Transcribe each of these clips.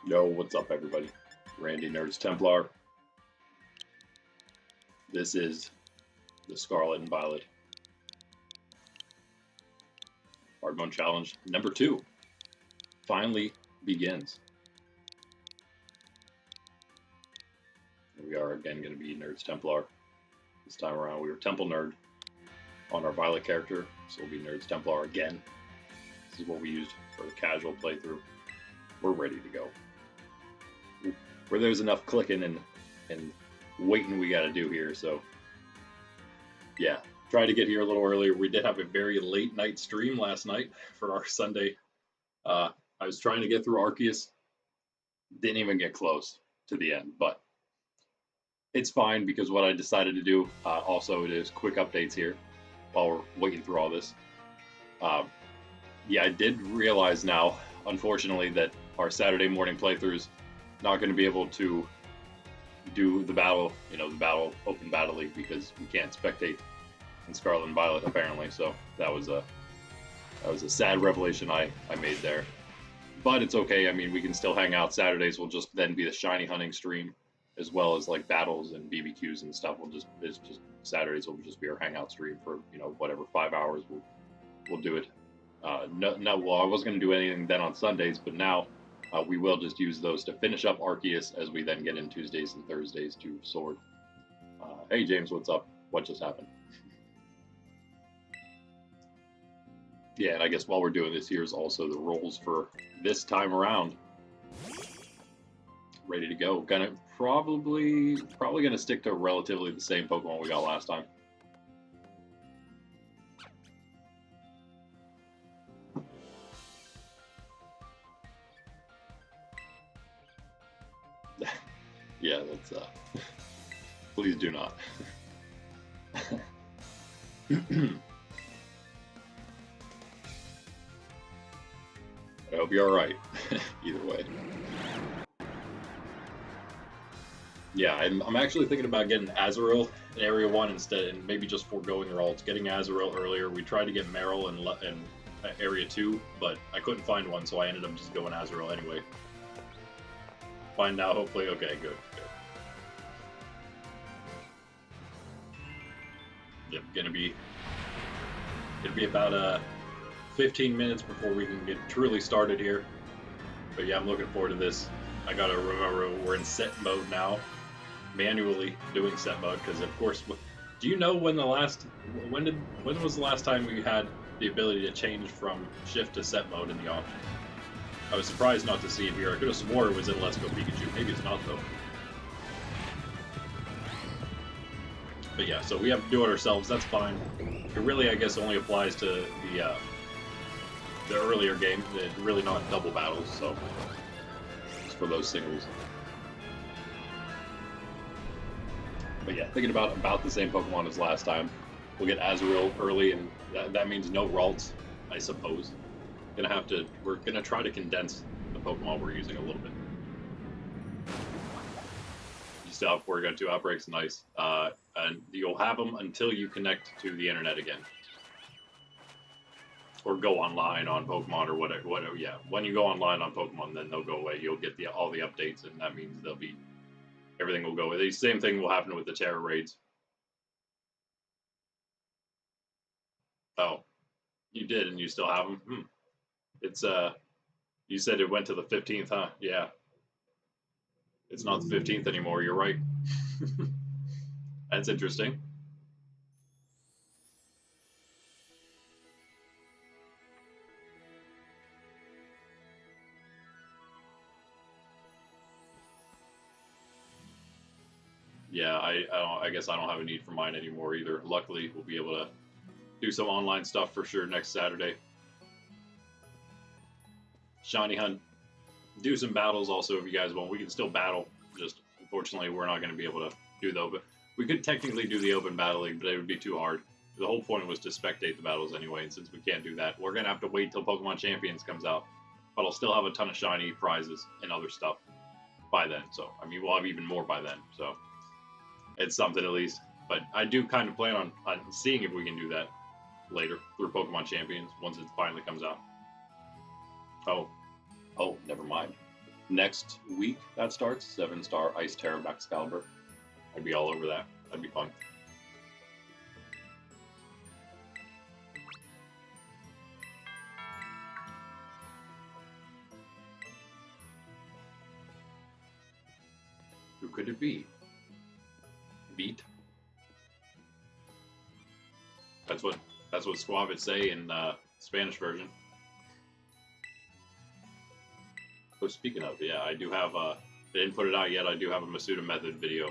Yo, what's up, everybody? Randy Nerds Templar. This is the Scarlet and Violet IronMon Challenge number 2. Finally begins. Here we are again going to be Nerds Templar. This time around we were Temple Nerd on our Violet character, so we'll be Nerds Templar again. This is what we used for the casual playthrough. We're ready to go. Where there's enough clicking and waiting we got to do here, so yeah, tried to get here a little earlier. We did have a very late night stream last night for our Sunday. I was trying to get through Arceus, didn't even get close to the end, but it's fine because what I decided to do, also it is quick updates here while we're waiting through all this. Yeah, I did realize now, unfortunately, that our Saturday morning playthroughs not going to be able to do the battle, the open battle league, because we can't spectate in Scarlet and Violet apparently. So that was a sad revelation I made there. But it's okay. I mean, we can still hang out. Saturdays will just then be the shiny hunting stream, as well as like battles and BBQs and stuff. Saturdays will just be our hangout stream for whatever 5 hours. We'll do it. Well, I wasn't going to do anything then on Sundays, but now we will just use those to finish up Arceus as we then get in Tuesdays and Thursdays to Sword. Hey James, what's up? What just happened? Yeah, and I guess while we're doing this, here's also the roles for this time around. Ready to go. Probably gonna stick to relatively the same Pokemon we got last time. Yeah, that's please do not. I hope you're alright. Either way. Yeah, I'm actually thinking about getting Azurill in Area 1 instead, and maybe just foregoing Ralts. Getting Azurill earlier. We tried to get Meryl in Area 2, but I couldn't find one, so I ended up just going Azurill anyway. Find out, hopefully. Okay, good. Yep, gonna be about 15 minutes before we can get truly started here. But yeah, I'm looking forward to this. I gotta remember we're in set mode now, manually doing set mode, because of course, do you know when was the last time we had the ability to change from shift to set mode in the option? I was surprised not to see it here. I could have swore it was in Let's Go Pikachu. Maybe it's not though. But yeah, so we have to do it ourselves. That's fine. It really, I guess, only applies to the earlier game. It's really not double battles, so it's for those singles. But yeah, thinking about the same Pokemon as last time. We'll get Azurill early, and that means no Ralts, I suppose. We're gonna try to condense the Pokemon we're using a little bit. You still have 4 2 outbreaks, nice. And you'll have them until you connect to the internet again, or go online on Pokemon or whatever. Yeah, when you go online on Pokemon, then they'll go away. You'll get all the updates, and that means everything will go away. The same thing will happen with the Tera raids. Oh, you did, and you still have them. It's you said it went to the 15th, huh? Yeah. It's not the 15th anymore, you're right. That's interesting. Yeah, I guess I don't have a need for mine anymore either. Luckily, we'll be able to do some online stuff for sure next Saturday. Shiny Hunt. Do some battles also if you guys want. We can still battle. Just unfortunately, we're not going to be able to do though. But we could technically do the open battle league, but it would be too hard. The whole point was to spectate the battles anyway, and since we can't do that, we're going to have to wait till Pokemon Champions comes out. But I'll still have a ton of shiny prizes and other stuff by then. So, I mean, we'll have even more by then. So, it's something at least. But I do kind of plan on seeing if we can do that later through Pokemon Champions once it finally comes out. Oh, never mind. next week that starts, 7-star Ice Tera Pkmn. I'd be all over that. That'd be fun. Who could it be? Beat? That's what Squav would say in Spanish version. Oh, speaking of, yeah, I do have I didn't put it out yet. I do have a Masuda method video.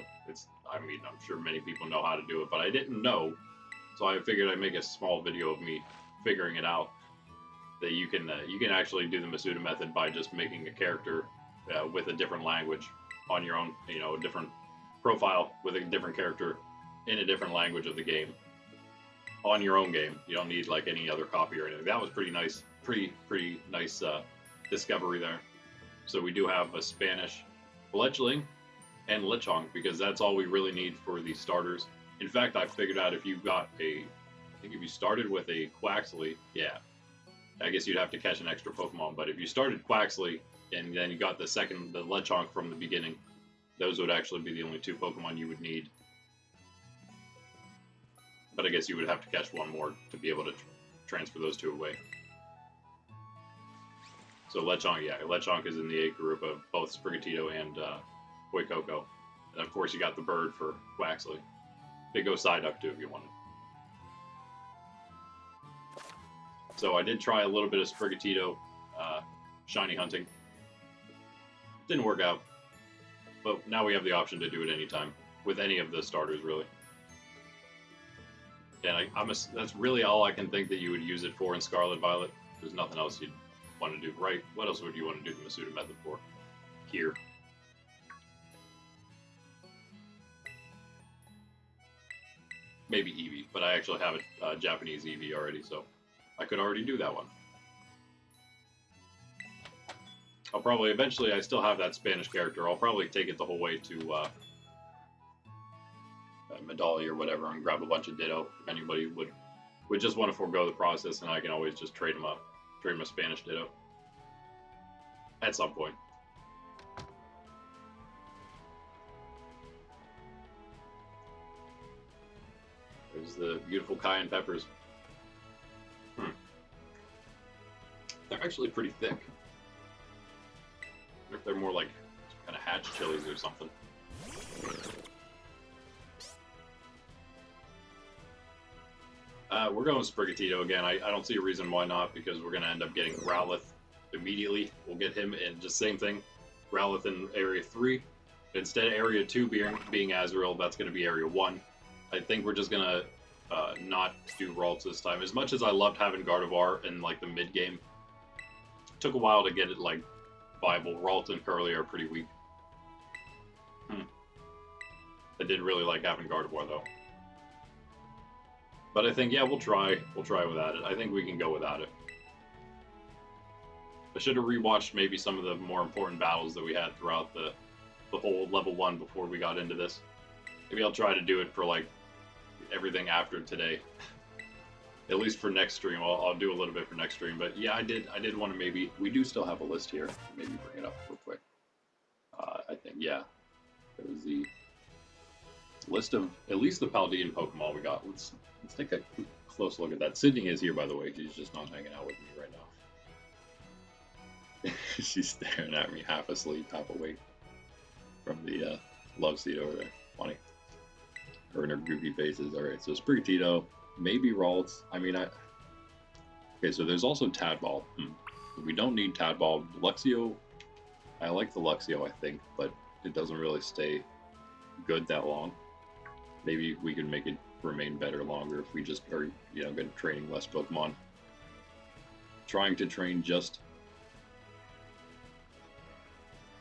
I mean, I'm sure many people know how to do it, but I didn't know, so I figured I'd make a small video of me figuring it out. That you can actually do the Masuda method by just making a character with a different language on your own, you know, a different profile with a different character in a different language of the game on your own game. You don't need like any other copy or anything. That was pretty nice, pretty nice discovery there. So we do have a Spanish Fletchling and Lechonk because that's all we really need for the starters. In fact, I figured out if you got I think if you started with a Quaxley, yeah, I guess you'd have to catch an extra Pokemon. But if you started Quaxley and then you got the Lechonk from the beginning, those would actually be the only 2 Pokemon you would need. But I guess you would have to catch one more to be able to transfer those 2 away. So Lechonk, yeah, Lechonk is in the A group of both Sprigatito and Huecoco. And of course you got the bird for Quaxley. Big O Psyduck too if you wanted. So I did try a little bit of Sprigatito shiny hunting. Didn't work out. But now we have the option to do it anytime with any of the starters, really. And that's really all I can think that you would use it for in Scarlet Violet. There's nothing else you'd want to do, right? What else would you want to do the Masuda method for? Here. Maybe Eevee, but I actually have a Japanese Eevee already, so I could already do that one. I'll probably, eventually, I still have that Spanish character. I'll probably take it the whole way to Medali or whatever and grab a bunch of Ditto if anybody would just want to forego the process, and I can always just trade him a Spanish Ditto at some point. There's the beautiful cayenne peppers. They're actually pretty thick. I wonder if they're more like some kind of hatch chilies or something. We're going with Sprigatito again. I don't see a reason why not, because we're going to end up getting Growlithe immediately. We'll get him in just same thing. Growlithe in Area 3. Instead of Area 2 being Azrael, that's going to be Area 1. I think we're just going to not do Ralts this time. As much as I loved having Gardevoir in like the mid-game, it took a while to get it like viable. Ralts and Curly are pretty weak. I did really like having Gardevoir though. But I think, yeah, we'll try without it. I think we can go without it. I should have rewatched maybe some of the more important battles that we had throughout the whole level 1 before we got into this. Maybe I'll try to do it for like everything after today. At least for next stream. I'll do a little bit for next stream. But yeah, I did want to maybe, we do still have a list here. Maybe bring it up real quick. I think, yeah. It was the list of at least the Paldean Pokemon we got. Let's take a close look at that. Sydney is here, by the way. She's just not hanging out with me right now. She's staring at me, half asleep, half awake, from the love seat over there. Funny. Her and her goofy faces. All right, so Sprigatito, maybe Ralts. I mean, okay, so there's also Tadball. We don't need Tadball. Luxio, I like the Luxio, I think, but it doesn't really stay good that long. Maybe we can make it remain better longer if we just are, you know, good training less Pokemon. Trying to train just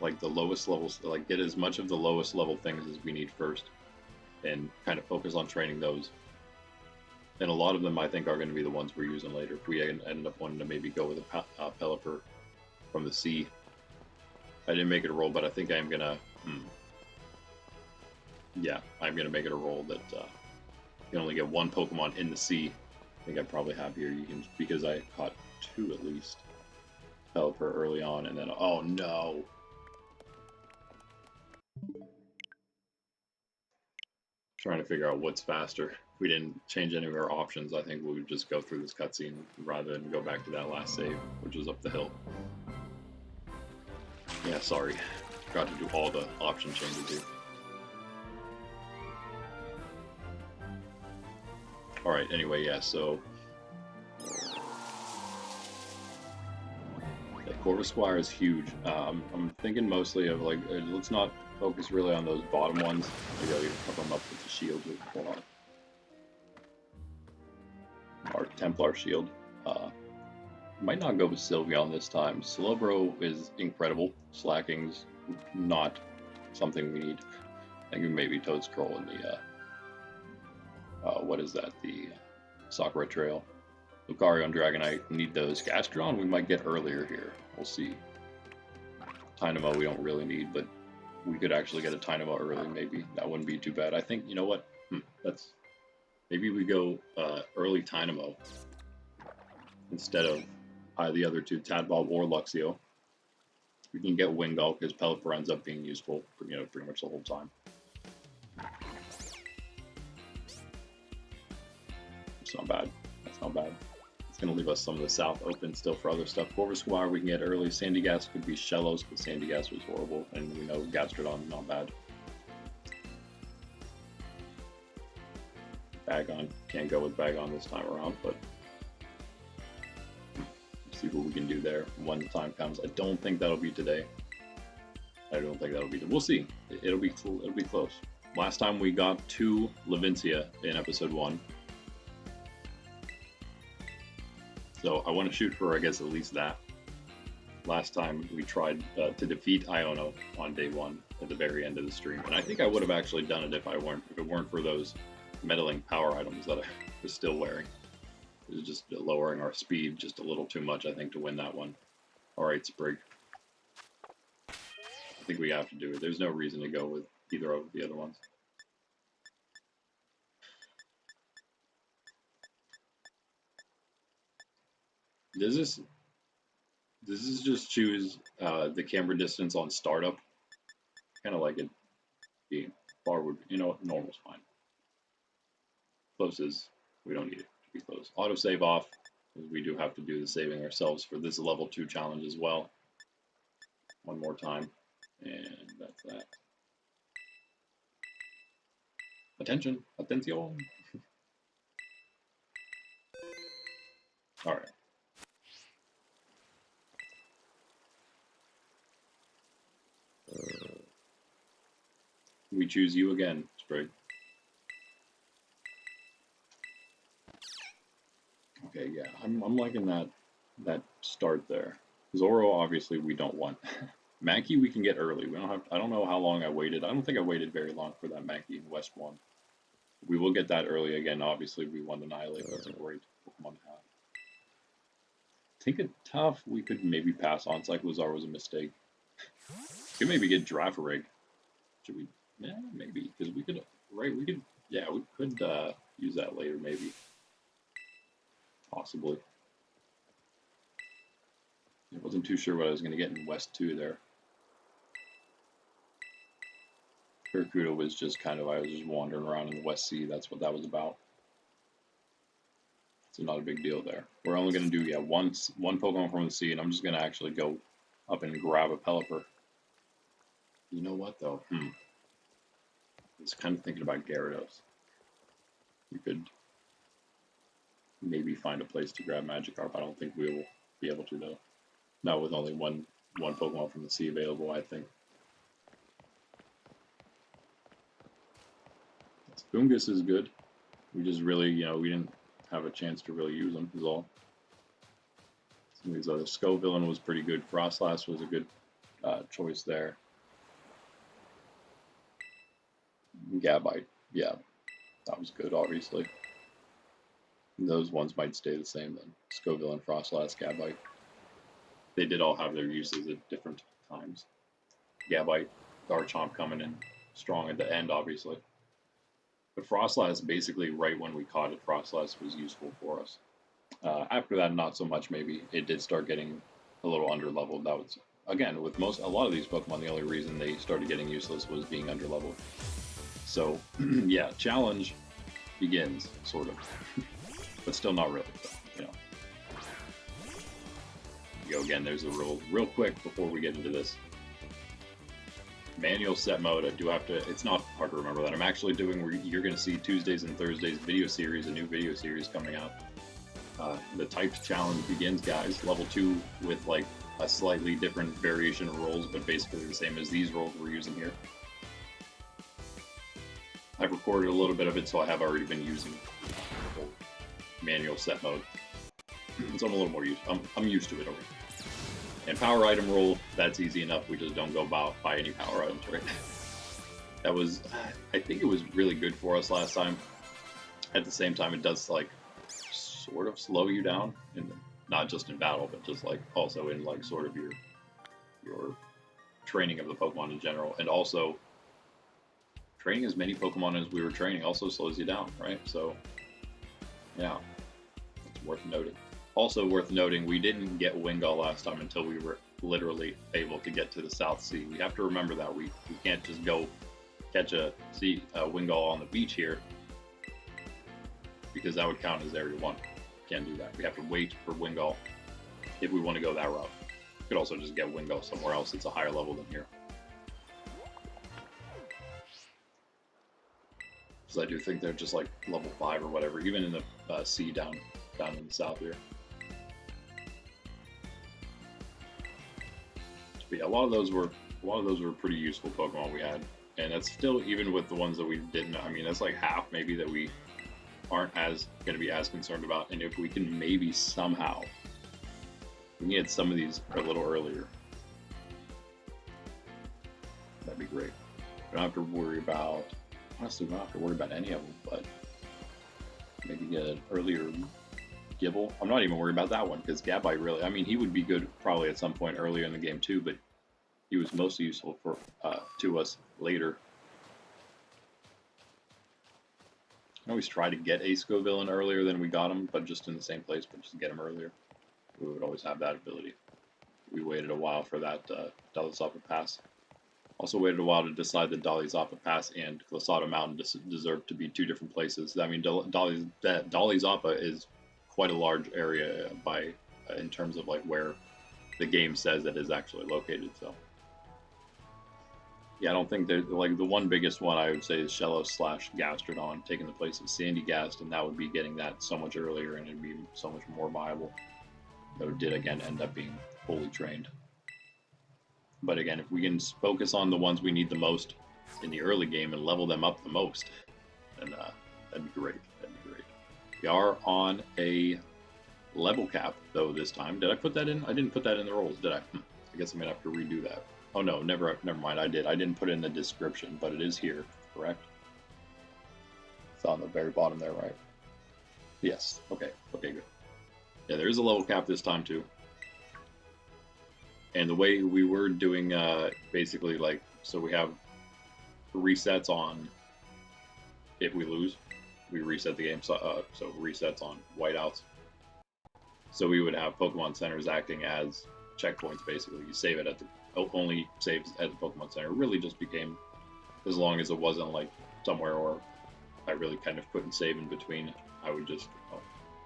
like the lowest levels, like get as much of the lowest level things as we need first, and kind of focus on training those. And a lot of them I think are going to be the ones we're using later. If we end up wanting to maybe go with a Pelipper from the sea. I didn't make it a roll, but I think I'm gonna. Yeah, I'm gonna make it a roll that you can only get one Pokemon in the sea. I think I probably have here. You can, because I caught 2 at least. Pelipper early on, and then oh no, Trying to figure out what's faster. If we didn't change any of our options, I think we would just go through this cutscene rather than go back to that last save, which was up the hill. Yeah, sorry. Forgot to do all the option changes here. Alright, anyway, yeah, so... Yeah, Corvus Squire is huge. I'm thinking mostly of, like, let's not focus really on those bottom ones. Maybe I'll cover them up with the shield. Hold on. Our Templar shield. Might not go with Sylveon this time. Slowbro is incredible. Slacking's not something we need. I think maybe Toad Scroll in the, what is that? The Sakura Trail. Lucario and Dragonite need those. Gastrodon we might get earlier here. We'll see. Tynamo we don't really need, but we could actually get a Tynamo early maybe. That wouldn't be too bad. I think, you know what? That's... Maybe we go early Tynamo instead of the other two, Tadbob or Luxio. We can get Wingull because Pelipper ends up being useful, you know, pretty much the whole time. It's not bad. That's not bad. It's going to leave us some of the south open still for other stuff. Corvus Squire we can get early. Sandygast could be Shellos, but Sandygast was horrible, and we know Gastrodon not bad. Bagon. Can't go with Bagon this time around, but see what we can do there when the time comes. I don't think that'll be today. We'll see. It'll be cool. It'll be close. Last time we got 2 Levincia in episode 1. So I want to shoot for, I guess, at least that. Last time we tried to defeat Iono on day 1 at the very end of the stream. And I think I would have actually done it if it weren't for those meddling power items that I was still wearing. It was just lowering our speed just a little too much, I think, to win that one. Alright, Sprig. I think we have to do it. There's no reason to go with either of the other ones. Does this just choose the camera distance on startup? Kind of like it being far would, you know, normal's fine. Close is, we don't need it to be close. Autosave off, because we do have to do the saving ourselves for this level 2 challenge as well. One more time, and that's that. Attention, atención. Alright. We choose you again, Sprig. Okay, yeah, I'm liking that start there. Zoro, obviously, we don't want. Mankey, we can get early. We don't have. I don't know how long I waited. I don't think I waited very long for that Mankey in West 1. We will get that early again. Obviously, we won Annihilate. That's a great Pokemon to have. I think it's tough. We could maybe pass on. Cyclizar was a mistake. We could maybe get Girafarig. Should we? Yeah, maybe. Because we could. Right, we could. Yeah, we could use that later, maybe. Possibly. I wasn't too sure what I was going to get in West 2 there. Barracuda was just kind of, I was just wandering around in the West Sea. That's what that was about. So not a big deal there. We're only going to do, yeah, one Pokemon from the sea, and I'm just going to actually go up and grab a Pelipper. You know what, though? I was kind of thinking about Gyarados. You could maybe find a place to grab Magikarp. I don't think we will be able to, though. Not with only one Pokemon from the sea available, I think. Fungus is good. We just really, you know, we didn't have a chance to really use them, is all. Some of these other Scovillain was pretty good. Frostlass was a good choice there. Gabite, yeah, that was good, obviously. Those ones might stay the same then. Scovillain, Frostlass, Gabite. They did all have their uses at different times. Gabite, Garchomp coming in strong at the end, obviously. But Frostlass, basically, right when we caught it, Frostlass was useful for us. After that, not so much, maybe. It did start getting a little underleveled. That was, again, with a lot of these Pokemon, the only reason they started getting useless was being underleveled. So yeah, challenge begins, sort of, but still not really. So, you know. Go again. There's a real quick before we get into this. Manual set mode. I do have to. It's not hard to remember that I'm actually doing. Where you're going to see Tuesdays and Thursdays video series, a new video series coming out. The typed challenge begins, guys. Level 2 with like a slightly different variation of rolls, but basically the same as these rolls we're using here. I've recorded a little bit of it, so I have already been using the whole manual set mode. So I'm a little more used. I'm used to it already. And power item roll, that's easy enough. We just don't go buy any power items, right? That was, I think it was really good for us last time. At the same time, it does like sort of slow you down, not just in battle, but just like also in like sort of your training of the Pokemon in general, and also training as many Pokemon as we were training also slows you down, right? So yeah, it's worth noting. Also worth noting, we didn't get Wingull last time until we were literally able to get to the South Sea. We have to remember that. We can't just go catch a Wingull on the beach here, because that would count as Area 1. Can't do that. We have to wait for Wingull if we want to go that route. We could also just get Wingull somewhere else that's a higher level than here. Because I do think they're just like level 5 or whatever, even in the sea down in the south here. But yeah, a lot of those were pretty useful Pokemon we had, and that's still even with the ones that we didn't. I mean, that's like half maybe that we aren't going to be as concerned about. And if we can maybe somehow we can get some of these a little earlier, that'd be great. We don't have to worry about, honestly, we don't have to worry about any of them, but maybe get an earlier Gibble. I'm not even worried about that one, because Gabite really, I mean, he would be good probably at some point earlier in the game too, but he was mostly useful for to us later. I always try to get a Scoville earlier than we got him, but just in the same place, but just get him earlier. We would always have that ability. We waited a while for that Dalizapa Pass. Also waited a while to decide that Dalizapa Pass and Glisado Mountain deserve to be two different places. I mean, Dalizapa is quite a large area in terms of like where the game says it is actually located. So yeah, I don't think there's like the one biggest one I would say is Shellos/Gastrodon taking the place of Sandygast, and that would be getting that so much earlier, and it'd be so much more viable. Though it did again end up being fully trained. But again, if we can focus on the ones we need the most in the early game and level them up the most, then that'd be great. That'd be great. We are on a level cap though this time. Did I put that in? I didn't put that in the rolls, did I? I guess I'm gonna have to redo that. Oh no, never mind. I didn't put it in the description, but it is here, correct? It's on the very bottom there, right? Yes. Okay. Okay, good. Yeah, there is a level cap this time too. And the way we were doing, basically, like, so we have resets on if we lose, we reset the game. So resets on whiteouts. So we would have Pokemon centers acting as checkpoints. Basically, you save it at the only saves at the Pokemon Center. It really just became, as long as it wasn't like somewhere or I really kind of couldn't save in between, I would just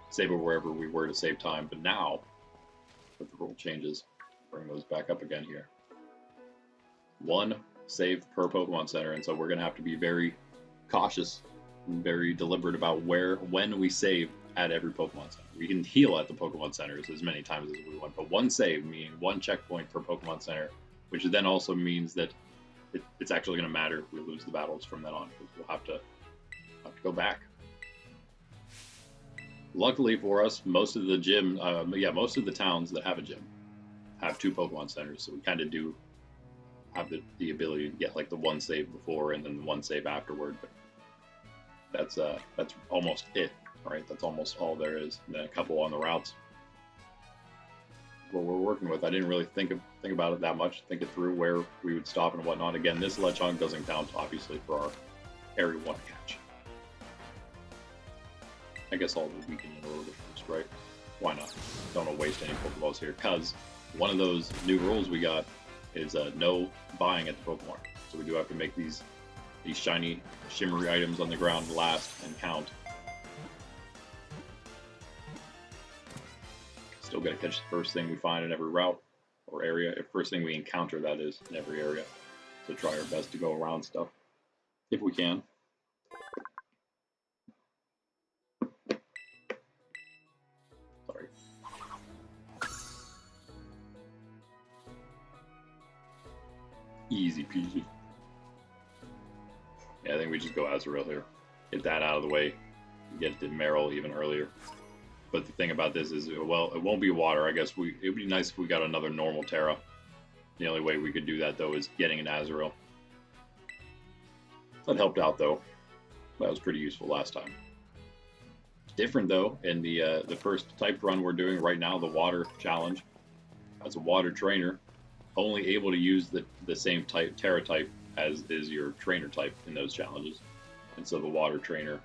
save it wherever we were to save time. But now, with the rule changes, bring those back up again here. One save per Pokemon Center, and so we're gonna have to be very cautious and very deliberate about when we save at every Pokemon Center. We can heal at the Pokemon Centers as many times as we want, but one save, meaning one checkpoint per Pokemon Center, which then also means that it's actually going to matter if we lose the battles from then on, because we'll have to go back. Luckily for us, most of the most of the towns that have a gym have two Pokemon Centers, so we kind of do have the ability to get like the one save before and then the one save afterward. But that's almost it. Right, that's almost all there is. And then a couple on the routes. What we're working with, I didn't really think about it that much, think it through where we would stop and whatnot. Again, this Lechonk doesn't count, obviously, for our Area 1 catch. I guess I'll weaken it a little bit first, right? Why not? Don't want to waste any Pokeballs here, because one of those new rules we got is no buying at the Pokemon. So we do have to make these these shiny, shimmery items on the ground last and count. Still gotta catch the first thing we find in every route or area. First thing we encounter, that is, in every area. So try our best to go around stuff if we can. Sorry. Easy peasy. Yeah, I think we just go Azrael here. Get that out of the way. Get the Meryl even earlier. But the thing about this is, well, it won't be water. I guess it would be nice if we got another normal Tera. The only way we could do that, though, is getting an Azrael. That helped out, though. That was pretty useful last time. Different, though, in the first type run we're doing right now, the Water Challenge. As a Water Trainer, only able to use the same type Tera type as is your Trainer type in those challenges. And so the Water Trainer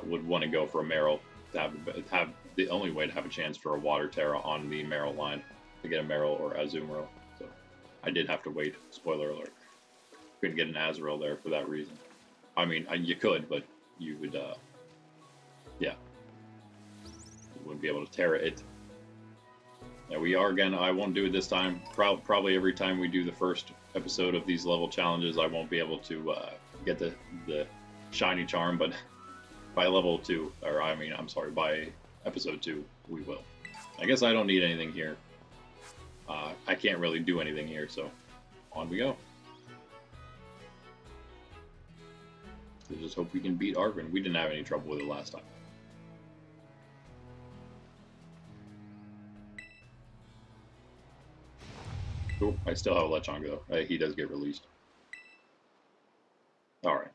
would want to go for a Meryl to have the only way to have a chance for a Water Tera on the Meryl line to get a Meryl or Azumarill. So I did have to wait. Spoiler alert. Couldn't get an Azrael there for that reason. I mean, you could, but you would, yeah. You wouldn't be able to Tera it. Yeah, we are again. I won't do it this time. Probably every time we do the first episode of these level challenges, I won't be able to get the shiny charm, but by level 2, or I mean, I'm sorry, by episode 2, we will. I guess I don't need anything here. I can't really do anything here, so on we go. So just hope we can beat Arvin. We didn't have any trouble with it last time. Oh, I still have a Lechonk though. He does get released. Alright.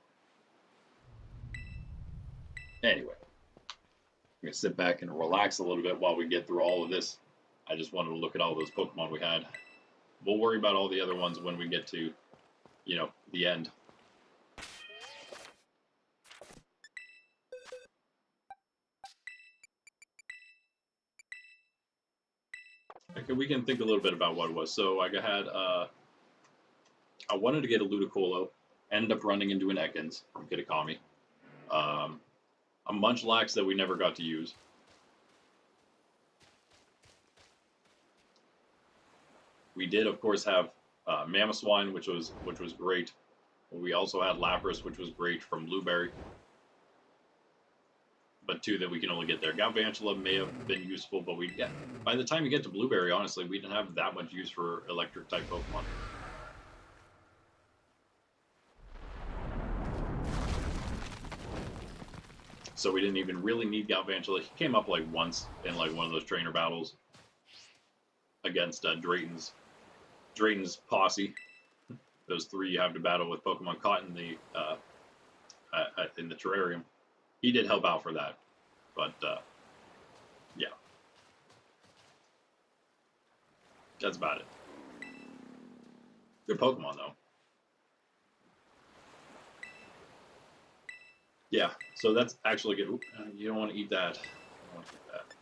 Anyway. I'm going to sit back and relax a little bit while we get through all of this. I just wanted to look at all those Pokemon we had. We'll worry about all the other ones when we get to, you know, the end. Okay, we can think a little bit about what it was. So I had, I wanted to get a Ludicolo, ended up running into an Ekans from Kitakami. A Munchlax that we never got to use. We did, of course, have Mamoswine, which was great. We also had Lapras, which was great from Blueberry. But 2 that we can only get there. Galvantula may have been useful, but by the time you get to Blueberry, honestly, we didn't have that much use for electric-type Pokemon. So we didn't even really need Galvantula. He came up like once in like one of those trainer battles against Drayton's posse. Those 3 you have to battle with Pokemon caught in the terrarium. He did help out for that, but yeah, that's about it. Good Pokemon though. Yeah, so that's actually good. You don't want to eat that. You don't want to eat that.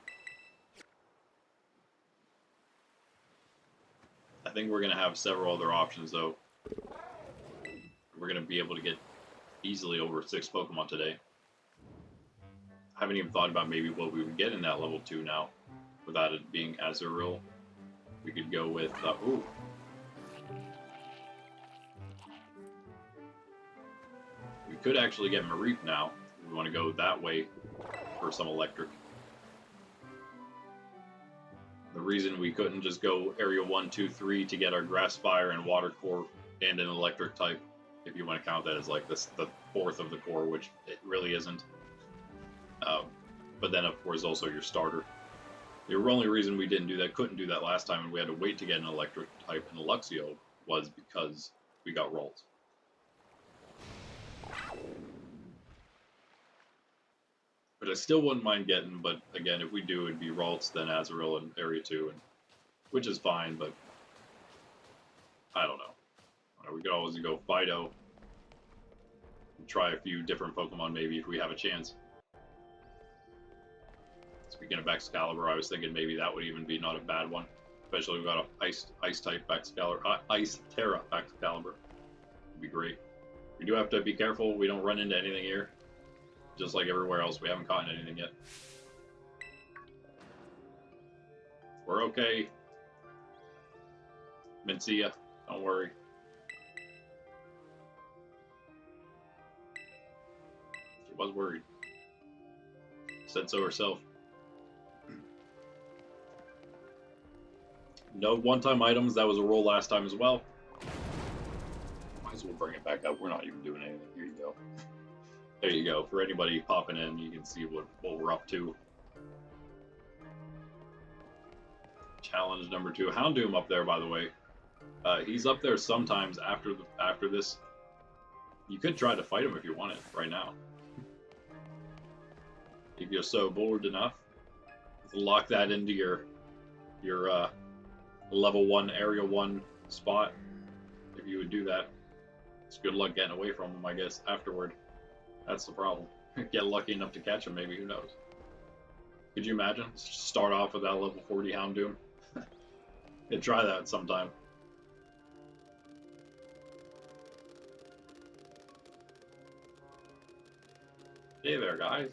I think we're going to have several other options, though. We're going to be able to get easily over 6 Pokemon today. I haven't even thought about maybe what we would get in that level 2 now, without it being Azurill. We could go with, ooh. We could actually get Mareep now. We want to go that way for some electric. The reason we couldn't just go area 1, 2, 3 to get our Grass Fire and Water Core and an electric type, if you want to count that as like the 4th of the core, which it really isn't. But then of course also your starter. The only reason we couldn't do that last time, and we had to wait to get an electric type in Luxio, was because we got Rolls. But I still wouldn't mind getting, but again, if we do, it'd be Ralts, then Azurill in Area 2, which is fine, but I don't know. We could always go Fido and try a few different Pokemon maybe if we have a chance. Speaking of Excalibur, I was thinking maybe that would even be not a bad one, especially if we got a Ice type Excalibur, Ice Tera Excalibur. Would be great. We do have to be careful we don't run into anything here. Just like everywhere else, we haven't caught anything yet. We're okay. Mencia, don't worry. She was worried. Said so herself. No one-time items. That was a roll last time as well. Might as well bring it back up. We're not even doing anything. Here you go. There you go. For anybody popping in, you can see what we're up to. Challenge number 2. Houndoom up there, by the way. He's up there sometimes after this. You could try to fight him if you wanted right now. If you're so bored enough, lock that into your level 1 area 1 spot. If you would do that, it's good luck getting away from him, I guess. Afterward, that's the problem. Get lucky enough to catch him, maybe. Who knows? Could you imagine? Start off with that level 40 Houndoom. Yeah, try that sometime. Hey there, guys.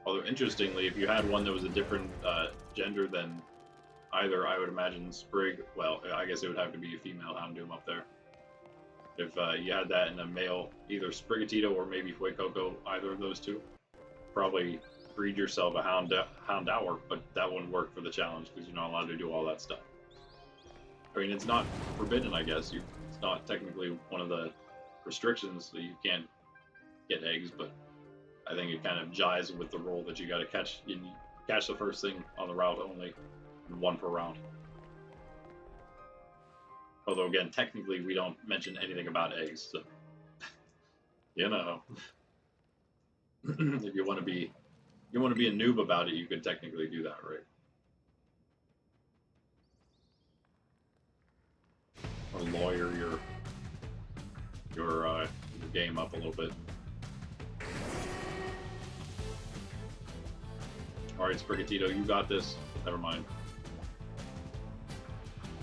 Although, interestingly, if you had one that was a different gender than either, I would imagine Sprig, well, I guess it would have to be a female Houndoom up there. If you had that in a male, either Sprigatito or maybe Fuecoco, either of those two, probably breed yourself a Houndour, but that wouldn't work for the challenge because you're not allowed to do all that stuff. I mean, it's not forbidden, I guess. It's not technically one of the restrictions that you can't get eggs, but I think it kind of jives with the rule that you got to catch the first thing on the route only, and 1 per round. Although again, technically we don't mention anything about eggs, so you know, if you want to be a noob about it, you could technically do that, right? Or lawyer your game up a little bit. Alright, Sprigatito, you got this. Never mind.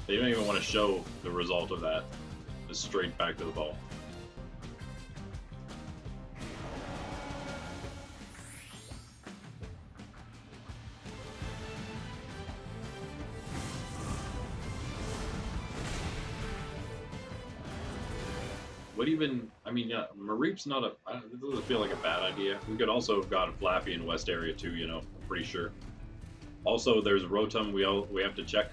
They don't even want to show the result of that. Just straight back to the ball. What even, I mean, yeah, Mareep's not it doesn't feel like a bad idea. We could also have got a Flappy in West area too, you know, I'm pretty sure. Also, there's Rotom we have to check.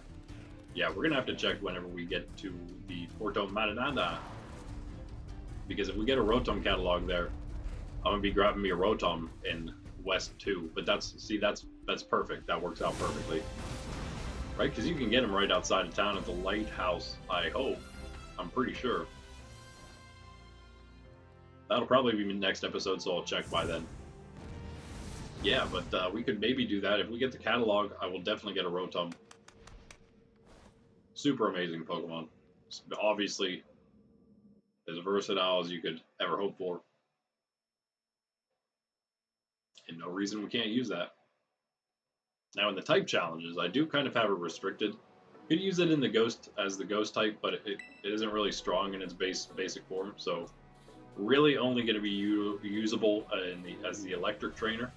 Yeah, we're going to have to check whenever we get to the Porto Marinada. Because if we get a Rotom catalog there, I'm going to be grabbing me a Rotom in West too. But that's perfect. That works out perfectly. Right? Because you can get them right outside of town at the Lighthouse, I hope. I'm pretty sure. That'll probably be next episode, so I'll check by then. Yeah, but we could maybe do that. If we get the catalog, I will definitely get a Rotom. Super amazing Pokemon. Obviously, as versatile as you could ever hope for. And no reason we can't use that. Now in the type challenges, I do kind of have it restricted. You could use it in the Ghost as the Ghost type, but it isn't really strong in its basic form, so really only going to be usable as the Electric Trainer.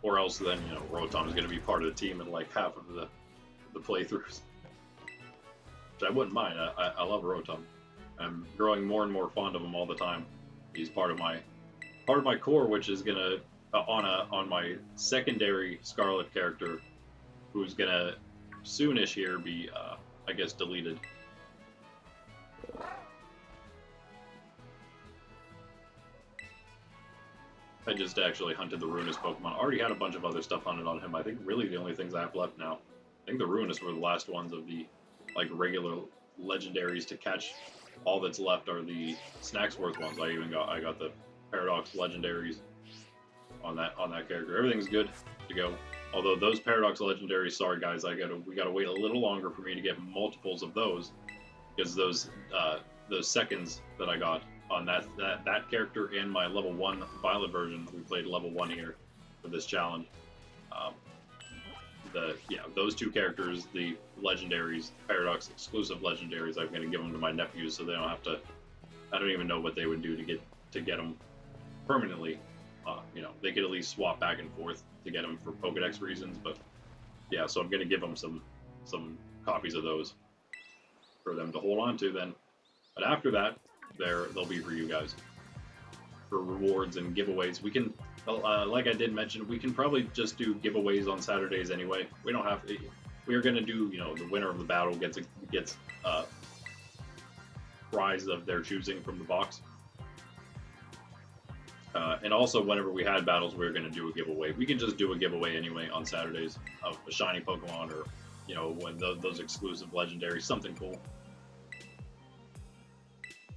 Or else then, you know, Rotom is going to be part of the team in like half of the playthroughs. Which I wouldn't mind. I love Rotom. I'm growing more and more fond of him all the time. He's part of my core, which is gonna on my secondary Scarlet character, who's gonna soonish here be I guess deleted. I just actually hunted the Ruinous Pokemon. I already had a bunch of other stuff hunted on him. I think really the only things I have left now. I think the Ruinous were the last ones of the like regular legendaries to catch. All that's left are the Snacksworth ones. I got the Paradox legendaries on that character. Everything's good to go. Although those Paradox legendaries, sorry guys, we gotta wait a little longer for me to get multiples of those, because those seconds that I got on that character and my level 1 Violet version, we played level 1 here for this challenge. those two characters, the Legendaries, Paradox exclusive Legendaries, I'm going to give them to my nephews so they don't have to. I don't even know what they would do to get them permanently. You know, they could at least swap back and forth to get them for Pokedex reasons. But yeah, so I'm going to give them some copies of those for them to hold on to then. But after that, they'll be for you guys for rewards and giveaways. We can, like I did mention, we can probably just do giveaways on Saturdays anyway. We don't have to. We are going to do, you know, the winner of the battle gets prize of their choosing from the box. And also, whenever we had battles, we were going to do a giveaway. We can just do a giveaway anyway on Saturdays of a shiny Pokemon, or, you know, when those exclusive Legendaries, something cool.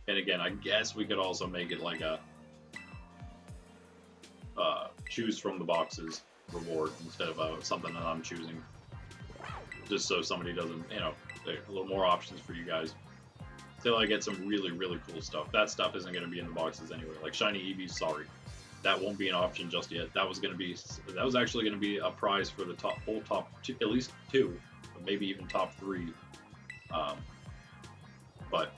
And again, I guess we could also make it like a choose from the boxes reward instead of something that I'm choosing. Just so somebody doesn't, you know, a little more options for you guys. Till I get some really, really cool stuff. That stuff isn't going to be in the boxes anyway. Like shiny Eevees, sorry. That won't be an option just yet. That was actually going to be a prize for the top two, at least two, but maybe even top three. But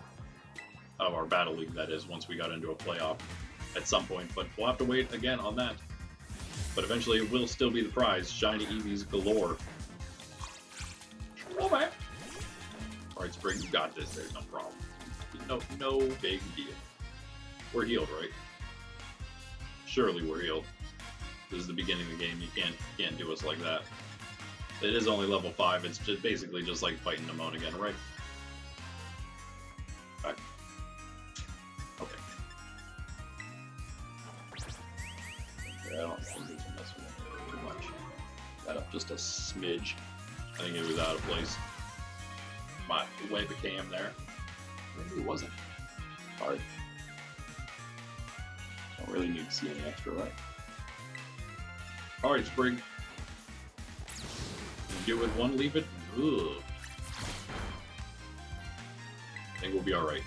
of our battle league, that is, once we got into a playoff at some point. But we'll have to wait again on that. But eventually it will still be the prize. Shiny Eevees galore. Oh man! Alright, Spring, you got this. There's no problem. No big deal. We're healed, right? Surely we're healed. This is the beginning of the game. You can't do us like that. It is only level 5. It's just basically just like fighting Nemone again, right? Back. Okay. I don't think there's a mess with it too much. That up just a smidge. I think it was out of place. My Wild Pkmn there. Maybe it wasn't. Alright. Don't really need to see any extra, right? Alright, Spring. You do with one, leave it. Ugh. I think we'll be alright.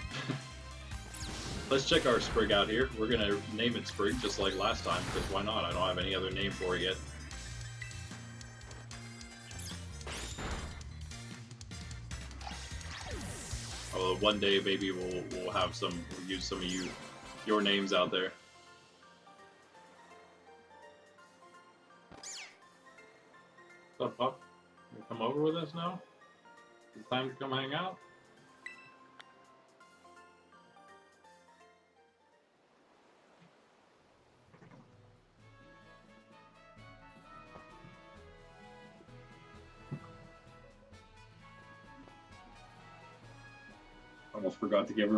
Let's check our Sprig out here. We're gonna name it Sprig just like last time, because why not? I don't have any other name for it yet. One day maybe we'll have we'll use some of your names out there. What's up, Pup? You come over with us now? It's time to come hang out? Almost forgot to give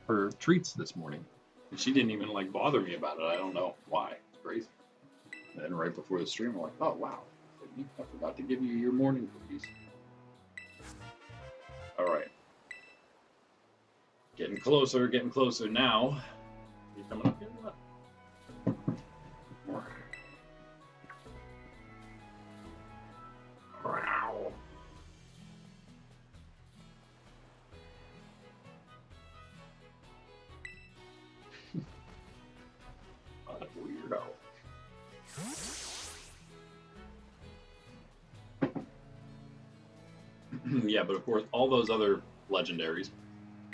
her treats this morning. And she didn't even like bother me about it. I don't know why. It's crazy. And then right before the stream, I'm like, oh wow, I forgot to give you your morning cookies. Alright. Getting closer now. You coming up here? Wow. Weirdo. Yeah, but of course, all those other legendaries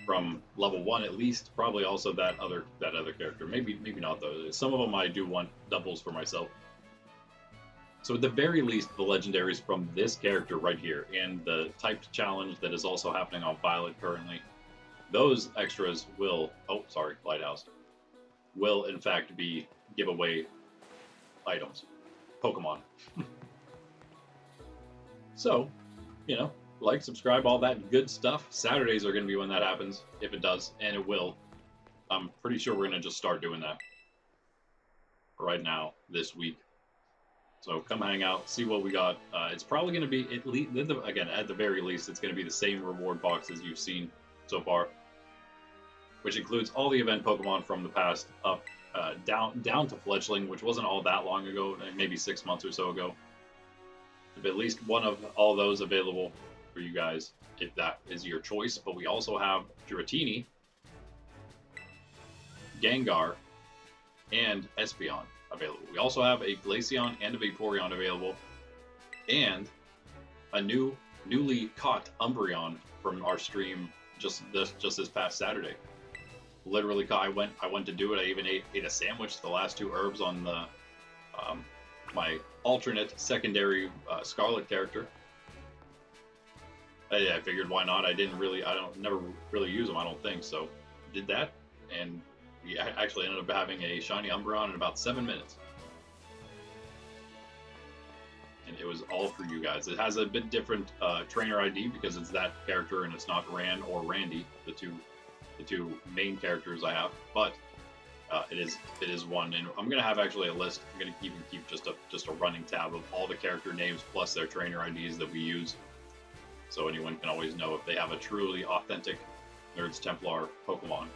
from level 1 at least, probably also that other character. Maybe not those. Some of them I do want doubles for myself. So at the very least, the legendaries from this character right here and the typed challenge that is also happening on Violet currently, those extras will, oh sorry, Lighthouse, will in fact be giveaway items, Pokemon. So, you know, like, subscribe, all that good stuff. Saturdays are going to be when that happens, if it does, and it will. I'm pretty sure we're going to just start doing that right now, this week. So come hang out, see what we got. It's probably going to be, at the very least, it's going to be the same reward boxes you've seen so far, which includes all the event Pokemon from the past up, down to Fledgling, which wasn't all that long ago, maybe 6 months or so ago. At least one of all those available for you guys, if that is your choice. But we also have Dratini, Gengar, and Espeon available. We also have a Glaceon and a Vaporeon available, and a newly caught Umbreon from our stream just this past Saturday. Literally, I went to do it. I even ate a sandwich. The last 2 herbs on the my alternate secondary Scarlet character. I figured why not. I never really use them. I don't think so. Did that, and we actually ended up having a shiny Umbreon in about 7 minutes. And it was all for you guys. It has a bit different trainer ID because it's that character and it's not Ran or Randy, the two main characters I have. But it is one, and I'm gonna have actually a list. I'm gonna keep just a running tab of all the character names plus their trainer IDs that we use, so anyone can always know if they have a truly authentic Nerds Templar Pokemon.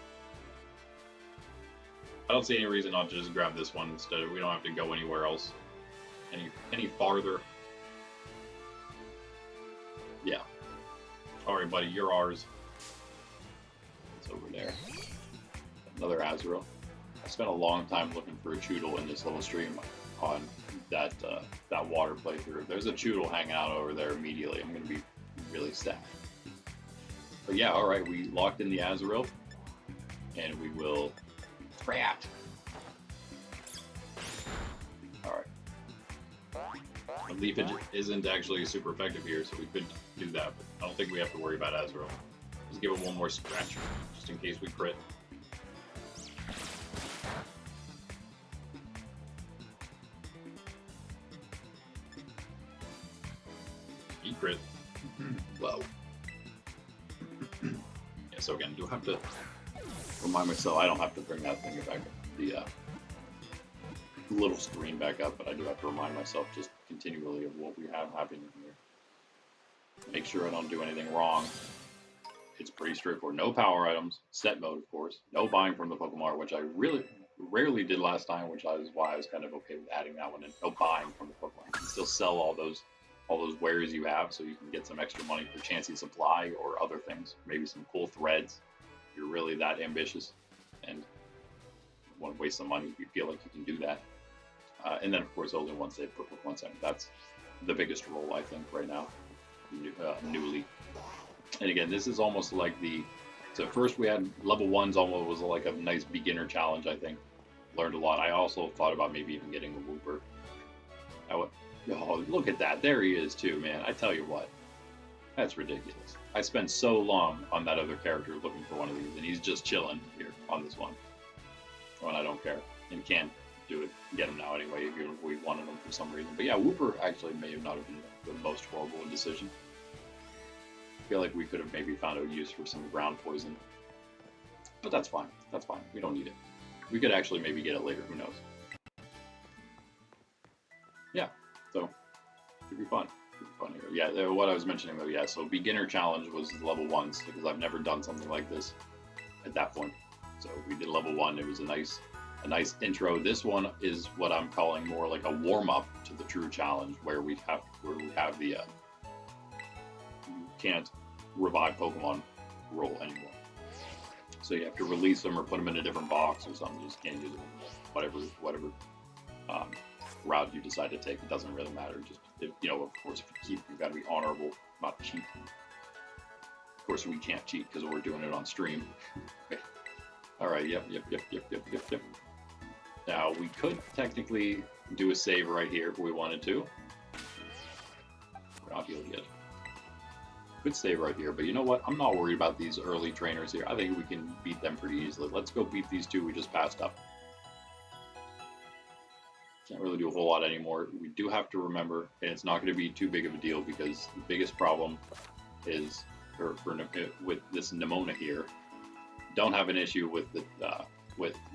I don't see any reason not to just grab this one instead. We don't have to go anywhere else any farther. Yeah. Alright, buddy, you're ours. It's over there. Another Azurill. I spent a long time looking for a Choodle in this little stream on that water playthrough. If there's a Choodle hanging out over there immediately, I'm gonna be really sad. But yeah, alright, we locked in the Azurill, and we will Rat. Alright. The Leafage isn't actually super effective here, so we could do that, but I don't think we have to worry about Azurill. Just give it one more scratch, just in case we crit. He crit. Whoa. Yeah, so again, do I have to remind myself, I don't have to bring that thing back, the little screen back up, but I do have to remind myself just continually of what we have happening here. Make sure I don't do anything wrong. It's pretty straightforward. No power items, set mode of course, no buying from the Pokemon, which I really rarely did last time, which is why I was kind of okay with adding that one in. No buying from the Pokemon. You can still sell all those wares you have, so you can get some extra money for Chansey Supply or other things. Maybe some cool threads. If you're really that ambitious and want to waste some money, you feel like you can do that. And then, of course, only once they put Pokemon Center. That's the biggest role, I think, right now, newly. And again, this is almost like so first we had level 1s almost was like a nice beginner challenge, I think. Learned a lot. I also thought about maybe even getting a Wooper. Oh, look at that. There he is, too, man. I tell you what. That's ridiculous. I spent so long on that other character looking for one of these, and he's just chilling here on this one. When I don't care. And can't do it, get him now anyway, if we wanted him for some reason. But yeah, Wooper actually may have not have been the most horrible decision. I feel like we could have maybe found a use for some ground poison. But that's fine. That's fine. We don't need it. We could actually maybe get it later. Who knows? Yeah. So, should be fun. Should be fun here. Yeah, what I was mentioning though, yeah, so beginner challenge was level 1s, because I've never done something like this at that point. So we did level 1, it was a nice intro. This one is what I'm calling more like a warm-up to the true challenge, where we have the you can't revive Pokemon rule anymore. So you have to release them or put them in a different box or something. You just can't use them. Whatever route you decide to take, it doesn't really matter. Just of course, if you keep, you've got to be honorable, not cheat. Of course, we can't cheat because we're doing it on stream. All right. Yep. Now we could technically do a save right here if we wanted to. We're not healed yet. Could save right here, but you know what? I'm not worried about these early trainers here. I think we can beat them pretty easily. Let's go beat these 2 we just passed up. Can't really do a whole lot anymore. We do have to remember, and it's not going to be too big of a deal, because the biggest problem is with this Nemona here. Don't have an issue with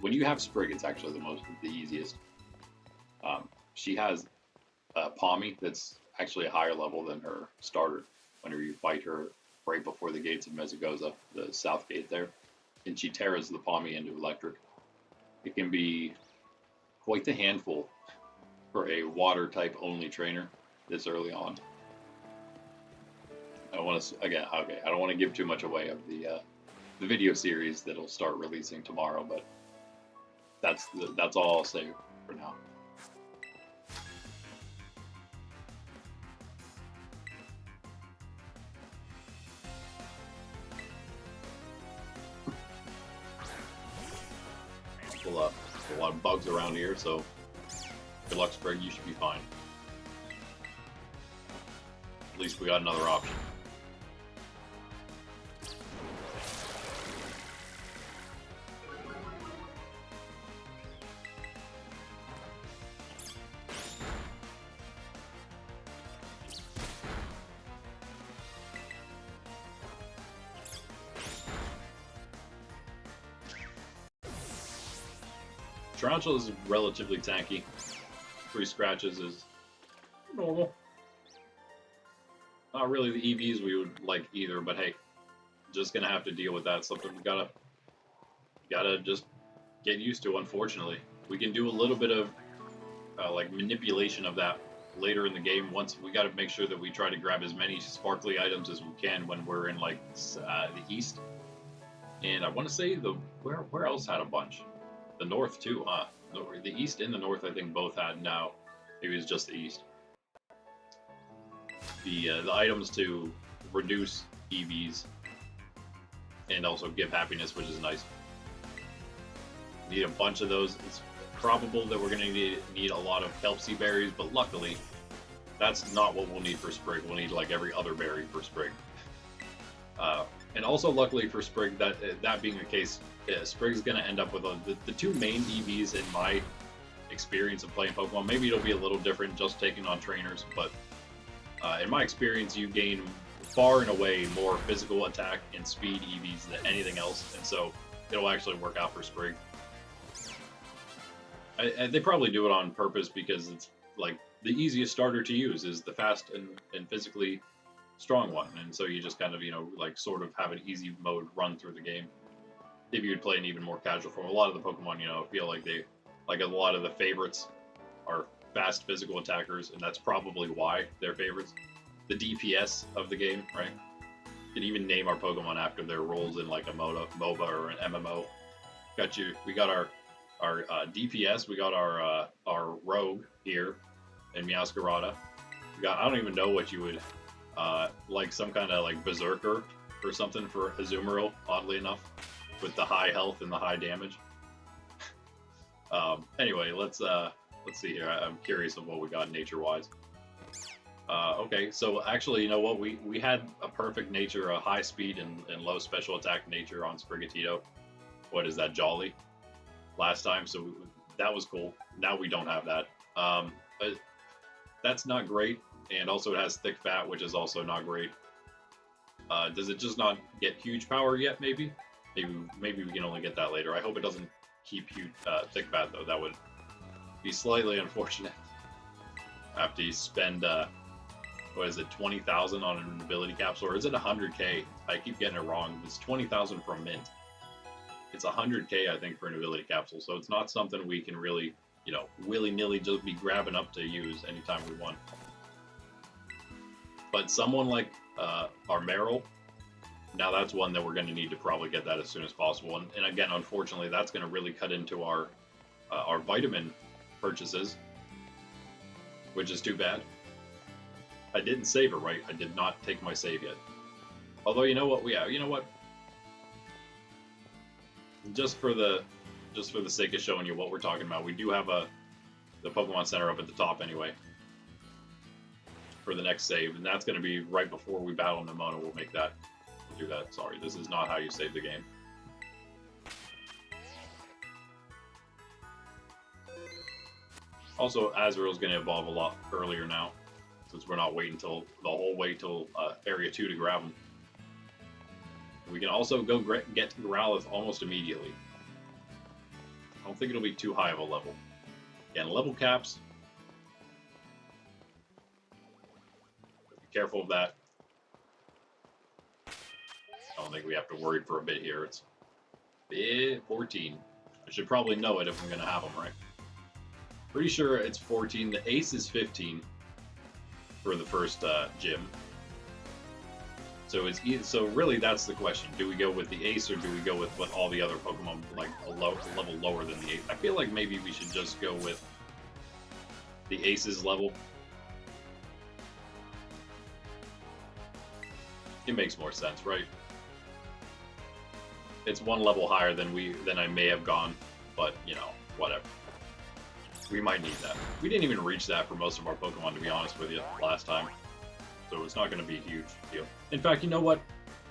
when you have Sprig. It's actually the easiest. She has a Pawmi that's actually a higher level than her starter. Whenever you fight her right before the gates of Mesagoza, the south gate there, and she tears the Pawmi into electric. It can be quite the handful for a water type only trainer this early on. I don't want to give too much away of the video series that'll start releasing tomorrow, but that's all I'll say for now. There's a lot of bugs around here, so good luck, Sprig. You should be fine. At least we got another option. Tarantula is relatively tanky. 3 scratches is normal. Not really the EVs we would like either, but hey, just gonna have to deal with that. Something we gotta just get used to. Unfortunately, we can do a little bit of like manipulation of that later in the game. Once we got to make sure that we try to grab as many sparkly items as we can when we're in like the east. And I want to say where else had a bunch. The north too, huh? The east and the north, I think, both had. Now, maybe it's just the east. The items to reduce EVs and also give happiness, which is nice. Need a bunch of those. It's probable that we're going to need a lot of Kelpsy berries, but luckily, that's not what we'll need for Sprig. We'll need like every other berry for Sprig. And also, luckily for Sprig, that being the case, Sprig's going to end up with the 2 main EVs in my experience of playing Pokemon. Maybe it'll be a little different just taking on trainers, but in my experience, you gain far and away more physical attack and speed EVs than anything else, and so it'll actually work out for Sprig. They probably do it on purpose because it's like the easiest starter to use is the fast and physically strong one, and so you just kind of, you know, like sort of have an easy mode run through the game. If you would play an even more casual form, a lot of the Pokemon, you know, feel like a lot of the favorites are fast physical attackers, and that's probably why they're favorites. The DPS of the game, right? You can even name our Pokemon after their roles in like a MOBA or an MMO. We got our DPS, we got our Rogue here in Meowscarada. We got, I don't even know what you would like, some kind of like Berserker or something for Azumarill, oddly enough, with the high health and the high damage. Anyway, let's see here. I'm curious of what we got nature-wise. Okay, so actually, you know what? We had a perfect nature, a high speed and low special attack nature on Sprigatito. What is that, Jolly? Last time, so that was cool. Now we don't have that. But that's not great, and also it has thick fat, which is also not great. Does it just not get huge power yet? Maybe we can only get that later. I hope it doesn't keep huge thick fat though. That would be slightly unfortunate. After you spend what is it, 20,000 on an ability capsule, or is it 100k? I keep getting it wrong. It's 20,000 for a mint. It's 100k, I think, for an ability capsule. So it's not something we can really, you know, willy-nilly just be grabbing up to use anytime we want. But someone like our Meryl, now that's one that we're going to need to probably get that as soon as possible. And again, unfortunately, that's going to really cut into our vitamin purchases, which is too bad. I didn't save it right. I did not take my save yet. Although, you know what? Yeah, you know what? Just for the sake of showing you what we're talking about, we do have the Pokemon Center up at the top anyway for the next save, and that's going to be right before we battle Nimona. We'll make that. We'll do that. Sorry, this is not how you save the game. Also, Azrael's going to evolve a lot earlier now, since we're not waiting till the whole way till Area 2 to grab him. We can also go get Growlithe almost immediately. I don't think it'll be too high of a level. Again, level caps. Be careful of that. I don't think we have to worry for a bit here. It's 14. I should probably know it if I'm going to have them, right? Pretty sure it's 14. The ace is 15 for the first gym. So it's so really that's the question. Do we go with the ace or do we go with what all the other Pokemon, like a level lower than the ace? I feel like maybe we should just go with the ace's level. It makes more sense, right? It's one level higher than I may have gone, but you know, whatever. We might need that. We didn't even reach that for most of our Pokemon, to be honest with you, last time. So it's not going to be a huge deal. In fact, you know what?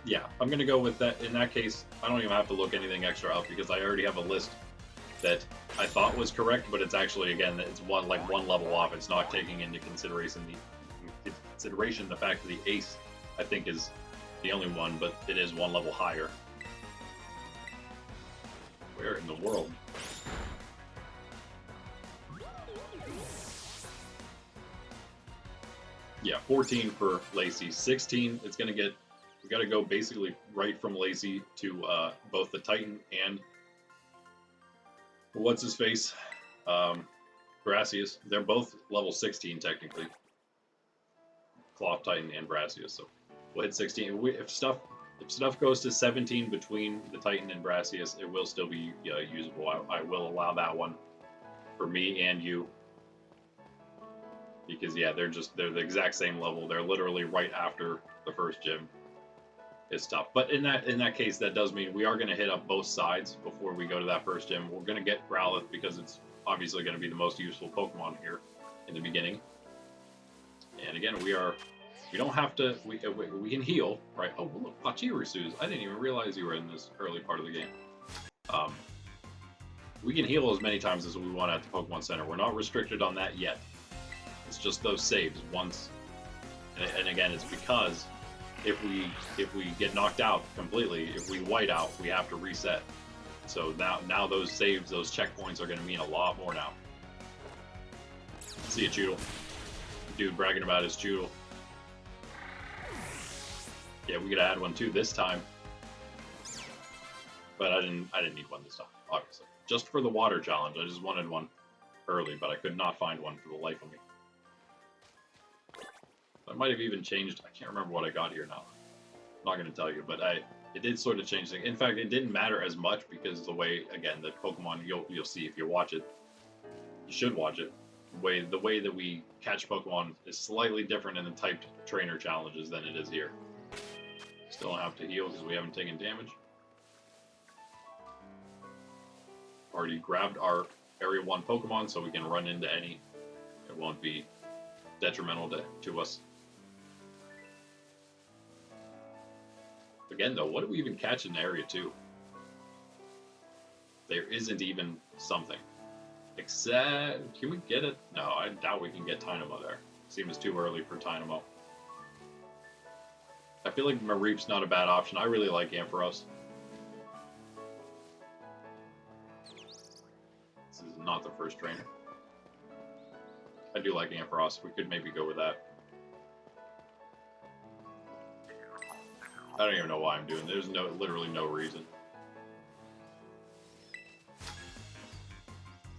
Yeah, I'm going to go with that. In that case, I don't even have to look anything extra up because I already have a list that I thought was correct, but it's actually, again, it's one level off. It's not taking into consideration the fact that the Ace, I think, is the only one, but it is one level higher. Where in the world? Yeah, 14 for Lacey. 16, it's gonna get, we gotta go basically right from Lacey to both the Titan and what's his face? Brassius. They're both level 16 technically. Cloth Titan and Brassius. So we'll hit 16. If stuff goes to 17 between the Titan and Brassius, it will still be usable. I will allow that one for me and you. Because yeah, they're the exact same level. They're literally right after the first gym. It's tough. But in that case, that does mean we are going to hit up both sides before we go to that first gym. We're going to get Growlithe because it's obviously going to be the most useful Pokemon here in the beginning. And again, we don't have to, we can heal, right? Oh, look, Pachirisus. I didn't even realize you were in this early part of the game. We can heal as many times as we want at the Pokemon Center. We're not restricted on that yet. It's just those saves once. And again, it's because if we get knocked out completely, if we white out, we have to reset. So now those saves, those checkpoints are going to mean a lot more now. See ya, Choodle. Dude bragging about his Choodle. Yeah, we could add one too this time. But I didn't need one this time, obviously. Just for the water challenge, I just wanted one early, but I could not find one for the life of me. I might have even changed, I can't remember what I got here now. I'm not going to tell you, but it did sort of change things. In fact, it didn't matter as much because the way, again, that Pokemon, you'll see if you watch it, you should watch it, the way that we catch Pokemon is slightly different in the typed trainer challenges than it is here. Still don't have to heal because we haven't taken damage. Already grabbed our Area 1 Pokemon so we can run into any. It won't be detrimental to us. Again, though, what do we even catch in Area 2? There isn't even something. Except, can we get it? No, I doubt we can get Tynamo there. Seems too early for Tynamo. I feel like Mareep's not a bad option. I really like Ampharos. This is not the first trainer. I do like Ampharos. We could maybe go with that. I don't even know why I'm doing this. There's literally no reason.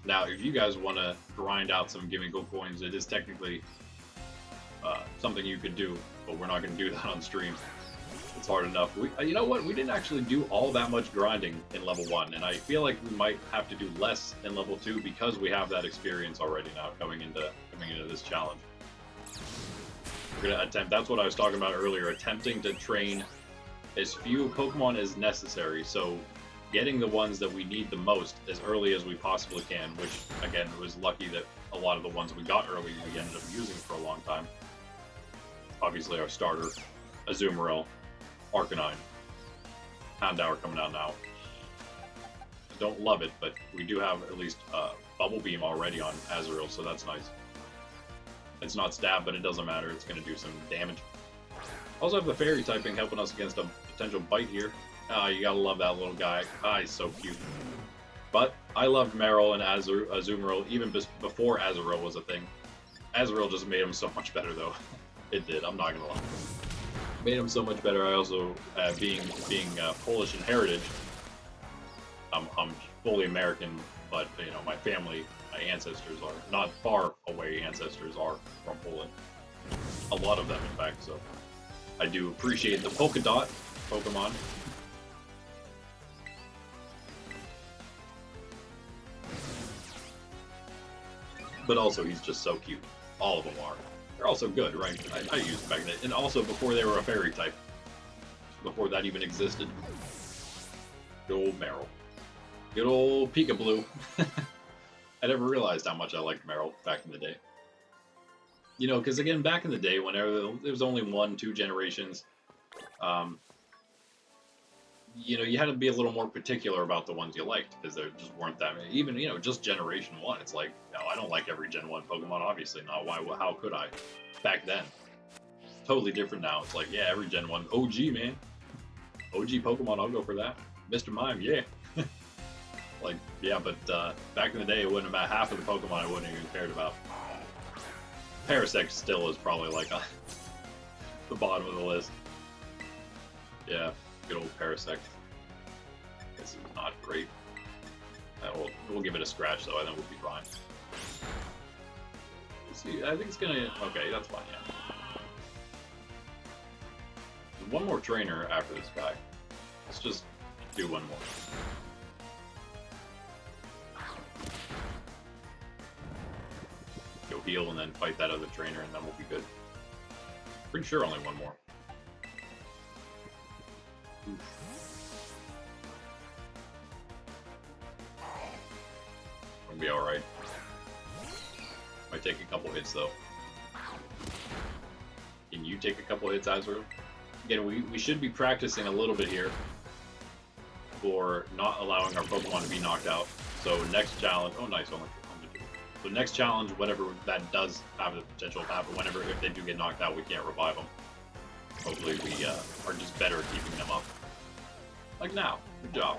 Now, if you guys want to grind out some Gimme Go coins, it is technically something you could do, but we're not going to do that on stream. It's hard enough. You know what? We didn't actually do all that much grinding in level 1, and I feel like we might have to do less in level 2 because we have that experience already now coming into this challenge. We're going to attempt, that's what I was talking about earlier, attempting to train as few Pokemon as necessary, so getting the ones that we need the most as early as we possibly can, which, again, it was lucky that a lot of the ones we got early we ended up using for a long time. Obviously, our starter, Azumarill, Arcanine, Houndour coming out now. I don't love it, but we do have at least Bubble Beam already on Azurill, so that's nice. It's not stab, but it doesn't matter. It's going to do some damage. Also have the Fairy typing helping us against a potential bite here. You gotta love that little guy. He's so cute. But I loved Marill and Azumarill even before Azurill was a thing. Azurill just made him so much better, though. It did. I'm not gonna lie. Made him so much better. I also, being Polish in heritage, I'm fully American, but you know my family, my ancestors are not far away. Ancestors are from Poland. A lot of them, in fact. So I do appreciate the polka dot Pokemon. But also, he's just so cute. All of them are. They're also good, right? I used Magnet. And also before they were a fairy type. Before that even existed. Good old Marill. Good old Pkablu. I never realized how much I liked Meryl back in the day. You know, because again, back in the day, whenever there was only 1-2 generations, you know, you had to be a little more particular about the ones you liked because there just weren't that many. Even, you know, just Generation 1, it's like, no, I don't like every Gen 1 Pokemon, obviously not. Why? How could I? Back then. Totally different now. It's like, yeah, every Gen 1, OG, man. OG Pokemon, I'll go for that. Mr. Mime, yeah. Like, yeah, but back in the day, it wouldn't about half of the Pokemon I wouldn't even cared about. Parasect still is probably like the bottom of the list. Yeah, good old Parasect. This is not great. We'll give it a scratch though. I think we'll be fine. Let's see, I think it's gonna. Okay, that's fine. Yeah. There's one more trainer after this guy. Let's just do one more. Go heal and then fight that other trainer, and then we'll be good. Pretty sure only one more. We'll be alright. Might take a couple hits though. Can you take a couple hits, Azrael? Again, we should be practicing a little bit here for not allowing our Pokemon to be knocked out. So next challenge, oh nice, only 2. So next challenge, whatever that does have the potential to happen, whenever if they do get knocked out, we can't revive them. Hopefully we are just better at keeping them up. Like now, good job.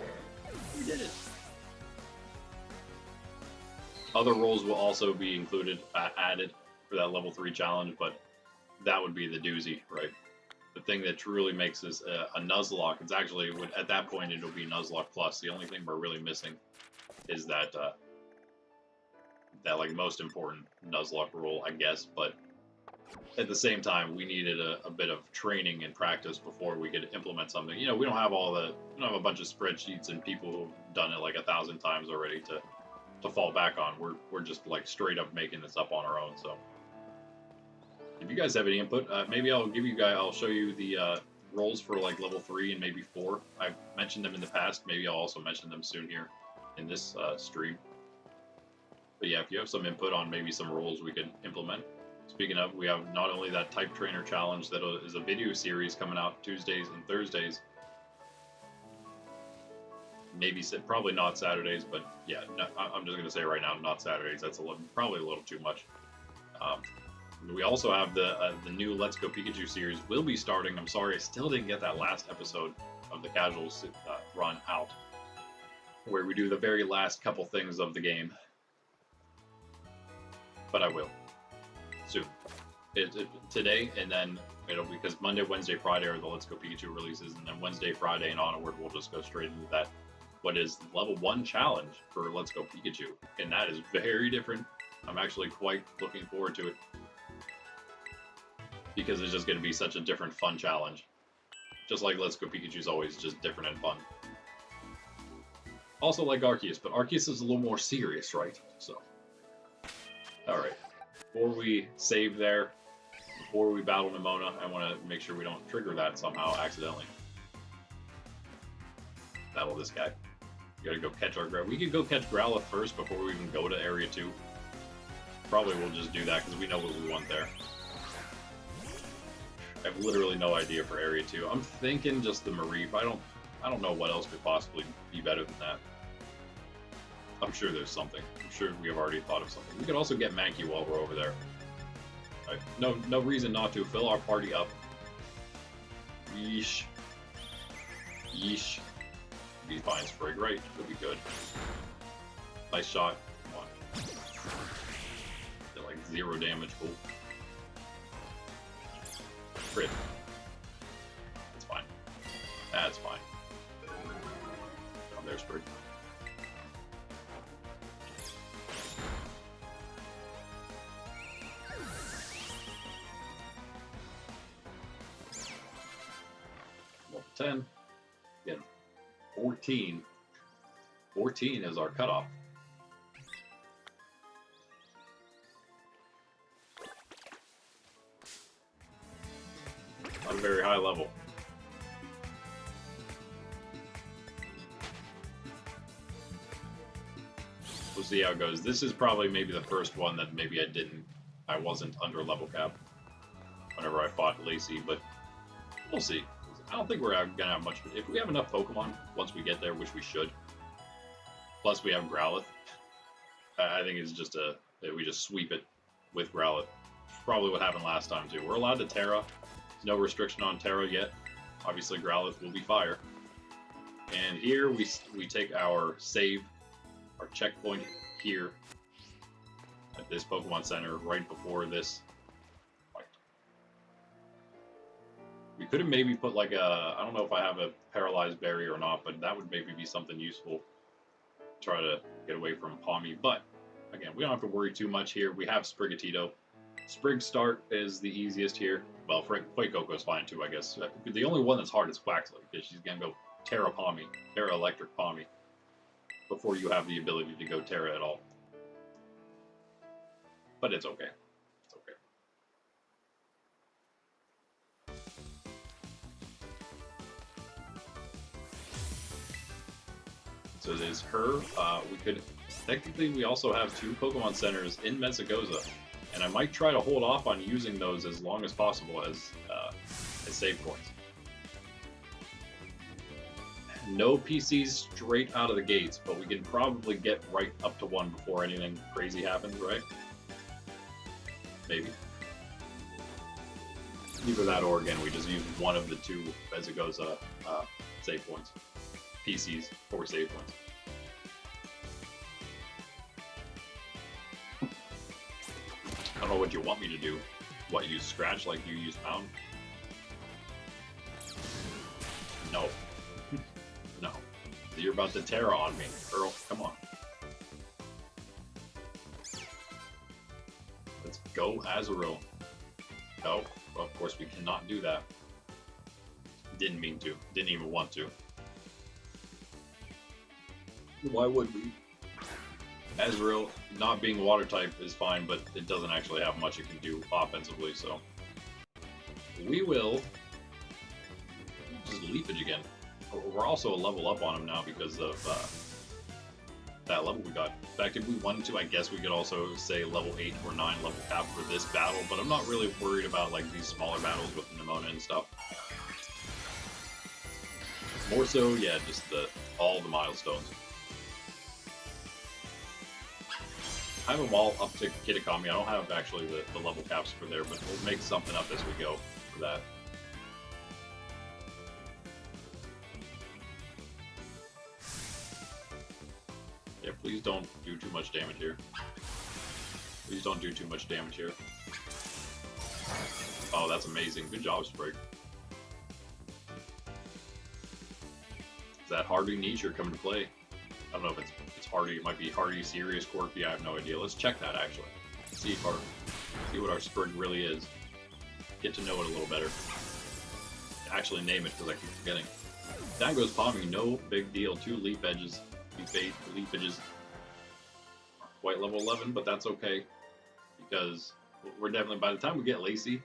We did it. Other roles will also be included, added for that level 3 challenge, but that would be the doozy, right? The thing that truly makes this a Nuzlocke, it's actually, at that point, it'll be Nuzlocke Plus. The only thing we're really missing is that, that like most important Nuzlocke role, I guess, but at the same time, we needed a bit of training and practice before we could implement something. You know, we don't have we don't have a bunch of spreadsheets and people who've done it like 1,000 times already to fall back on. We're just like straight up making this up on our own. So if you guys have any input, maybe I'll show you the roles for like level 3 and maybe 4. I've mentioned them in the past. Maybe I'll also mention them soon here in this stream. But yeah, if you have some input on maybe some roles we could implement. Speaking of, we have not only that type trainer challenge that is a video series coming out Tuesdays and Thursdays. Maybe probably not Saturdays, but yeah, no, I'm just gonna say right now, not Saturdays. That's probably a little too much. We also have the new Let's Go Pikachu series will be starting. I'm sorry, I still didn't get that last episode of the casuals run out, where we do the very last couple things of the game. But I will soon. Today, and then it'll be because Monday, Wednesday, Friday are the Let's Go Pikachu releases, and then Wednesday, Friday, and onward we'll just go straight into that. What is level 1 challenge for Let's Go Pikachu, and that is very different. I'm actually quite looking forward to it because it's just going to be such a different, fun challenge. Just like Let's Go Pikachu is always just different and fun. Also like Arceus, but Arceus is a little more serious, right? So, all right. Before we save there, before we battle Nimona, I want to make sure we don't trigger that somehow accidentally. Battle this guy. We gotta go catch our Growlithe. We could go catch Growlithe first before we even go to Area 2. Probably we'll just do that because we know what we want there. I have literally no idea for Area 2. I'm thinking just the Mareep. I don't know what else could possibly be better than that. I'm sure there's something. I'm sure we have already thought of something. We could also get Mankey while we're over there. Right. No reason not to. Fill our party up. Yeesh. Yeesh. Be fine, Sprig, right? Should be good. Nice shot. Come on. Did like 0 damage. Cool. Crit. That's fine. That's fine. Oh, there's Sprig. Level 10. Again, 14. 14 is our cutoff. Not a very high level. see how it goes. This is probably maybe the first one that maybe I wasn't under level cap whenever I fought Lacey, but we'll see. I don't think we're gonna have much. If we have enough Pokemon once we get there, which we should, plus we have Growlithe, I think it's just we just sweep it with Growlithe. Probably what happened last time too. We're allowed to Tera. There's no restriction on Tera yet. Obviously, Growlithe will be fire. And here we take our save, our checkpoint here at this Pokemon Center right before this fight. We could have maybe put like I don't know if I have a paralyzed berry or not, but that would maybe be something useful. Try to get away from Palmy, but again, we don't have to worry too much here. We have Sprigatito. Sprig start is the easiest here. Well, Fuecoco is fine too, I guess. The only one that's hard is Quaxley, because she's gonna go Tera Palmy, Tera Electric Palmy, before you have the ability to go Tera at all. But it's okay. It's okay. So it is her. We could technically we also have 2 Pokemon centers in Mesagoza, and I might try to hold off on using those as long as possible as save points. No PCs straight out of the gates, but we can probably get right up to 1 before anything crazy happens, right? Maybe. Either that or again, we just use one of the 2 Mesagoza save points. PCs for save points. I don't know what you want me to do. What, use Scratch like you use Pound? No. No. You're about to Tera on me. Earl, come on. Let's go, Azurill. No, of course we cannot do that. Didn't mean to. Didn't even want to. Why would we? Azurill, not being water type is fine, but it doesn't actually have much it can do offensively, so we will just Leafage again. We're also a level up on him now because of that level we got. In fact, if we wanted to, I guess we could also say level 8 or 9 level cap for this battle, but I'm not really worried about like these smaller battles with Nimona and stuff. More so, yeah, just all the milestones. I have them all up to Kitakami. I don't have actually the level caps for there, but we'll make something up as we go for that. Yeah, please don't do too much damage here. Please don't do too much damage here. Oh, that's amazing. Good job, Sprig. Is that Hardy Nature coming to play? I don't know if it's Hardy. It might be Hardy, Serious, Quirky. I have no idea. Let's check that, actually. See what our Sprig really is. Get to know it a little better. Actually name it, because I keep forgetting. Down goes Palmy. No big deal. 2 Leaf Edges. Leaf Edges. Quite level 11, but that's okay. Because we're definitely, by the time we get Lacey,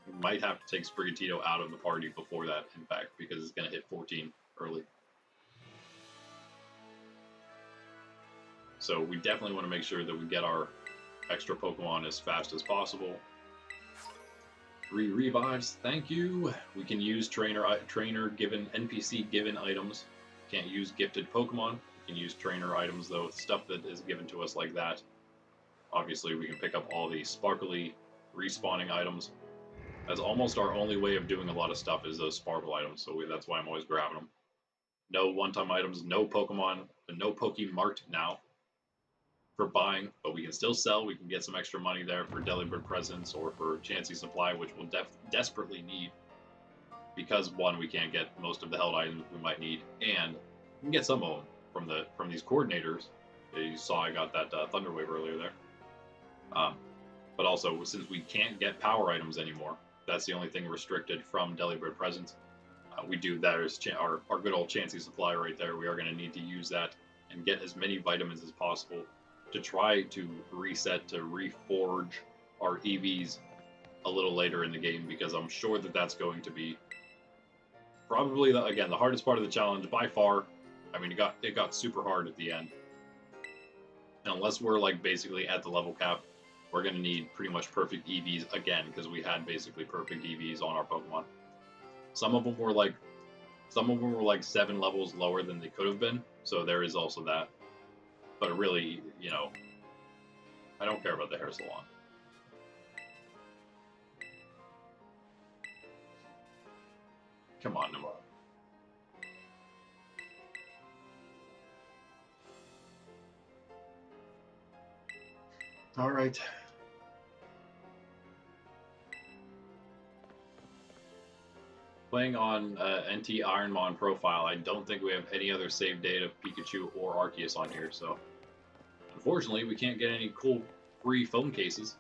we might have to take Sprigatito out of the party before that, in fact, because it's going to hit 14 early. So we definitely want to make sure that we get our extra Pokemon as fast as possible. 3 revives, thank you. We can use trainer given, NPC given items. Can't use gifted Pokemon. We can use trainer items though, stuff that is given to us like that. Obviously we can pick up all the sparkly respawning items. That's almost our only way of doing a lot of stuff is those sparkle items, so that's why I'm always grabbing them. No one-time items, no Pokemon, no Pokemart now for buying, but we can still sell. We can get some extra money there for Delibird presents or for Chansey Supply, which we'll desperately need because, one, we can't get most of the held items we might need, and we can get some of them from these coordinators. You saw I got that Thunder Wave earlier there. But also, since we can't get power items anymore, that's the only thing restricted from Delibird presents. We do that as our good old Chansey Supply right there. We are going to need to use that and get as many vitamins as possible to try to reset, to reforge our EVs a little later in the game, because I'm sure that that's going to be probably, again, the hardest part of the challenge by far. I mean, it got super hard at the end. And unless we're like basically at the level cap, we're gonna need pretty much perfect EVs again because we had basically perfect EVs on our Pokemon. Some of them were like 7 levels lower than they could have been, so there is also that. But really, you know, I don't care about the hair salon. Come on, Nomura. All right. Playing on NT IronMon profile, I don't think we have any other save data of Pikachu or Arceus on here, so unfortunately we can't get any cool free phone cases.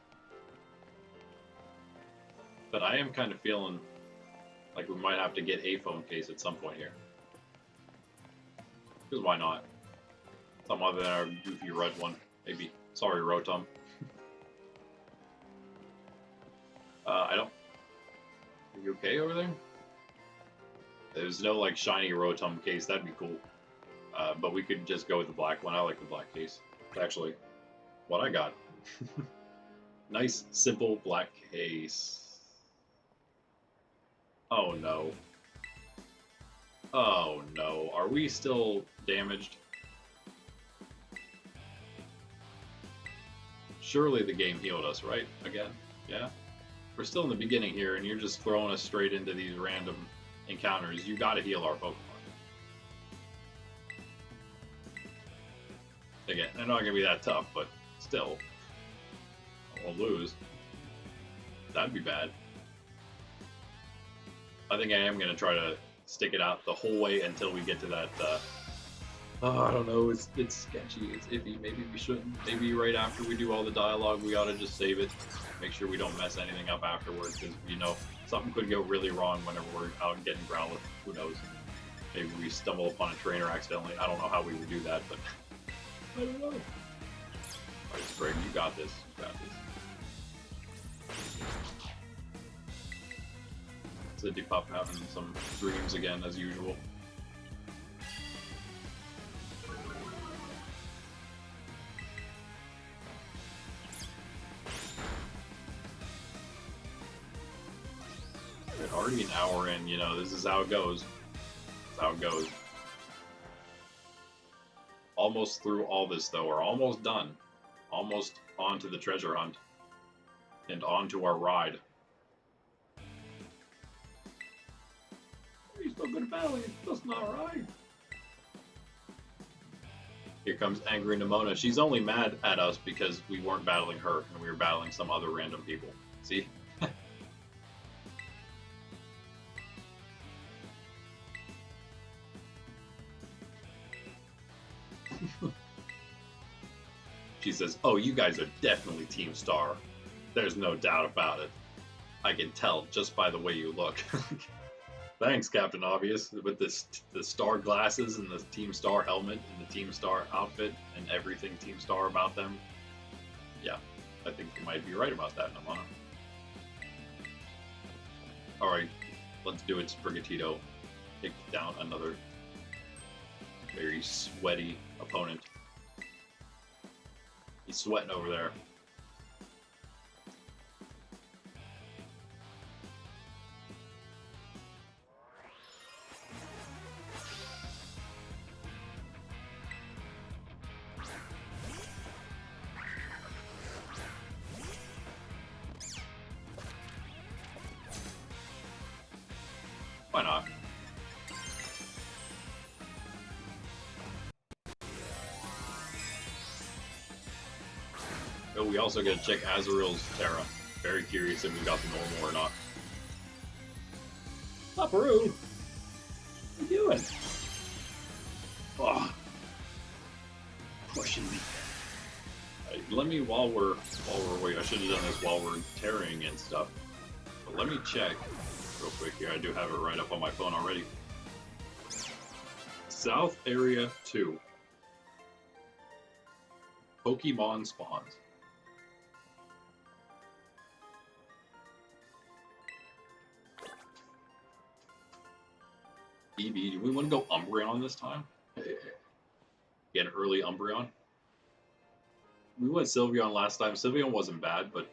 But I am kind of feeling like we might have to get a phone case at some point here. Because why not? Some other than our goofy red one, maybe. Sorry, Rotom. I don't... Are you okay over there? There's no, like, shiny Rotom case. That'd be cool. But we could just go with the black one. I like the black case. Actually, what I got. Nice, simple black case. Oh, no. Oh, no. Are we still damaged? Surely the game healed us, right? Again? Yeah? We're still in the beginning here, and you're just throwing us straight into these random encounters. You gotta heal our Pokemon. Again, they're not gonna be that tough, but still. We'll lose. That'd be bad. I think I am gonna try to stick it out the whole way until we get to that, I don't know, it's sketchy, it's iffy, maybe we shouldn't. Maybe right after we do all the dialogue, we ought to just save it. Make sure we don't mess anything up afterwards, because, you know, something could go really wrong whenever we're out getting Growlithe. Who knows? Maybe we stumble upon a trainer accidentally. I don't know how we would do that, but I don't know. Alright, Greg, you got this. You got this. Cindy Pup having some dreams again, as usual. Already an hour in, you know, this is how it goes. This is how it goes. Almost through all this, though. We're almost done. Almost on to the treasure hunt. And on to our ride. He's still good at battling. That's not right. Here comes Angry Nimona. She's only mad at us because we weren't battling her and we were battling some other random people. See? She says, "Oh, you guys are definitely Team Star. There's no doubt about it. I can tell just by the way you look." Thanks, Captain Obvious. With the Star glasses and the Team Star helmet and the Team Star outfit and everything Team Star about them. Yeah, I think you might be right about that, Namana. Alright, let's do it, Sprigatito. Take down another very sweaty opponent. He's sweating over there. Why not? Oh, we also gotta check Azrael's Tera. Very curious if we got the normal or not. Paparu! What are you doing? Oh. Pushing me. Right, let me, while we're waiting, I should have done this while we're tearing and stuff. But let me check real quick here. I do have it right up on my phone already. South Area 2. Pokemon spawns. EV, do we want to go Umbreon this time? Get an early Umbreon? we went Sylveon last time. Sylveon wasn't bad, but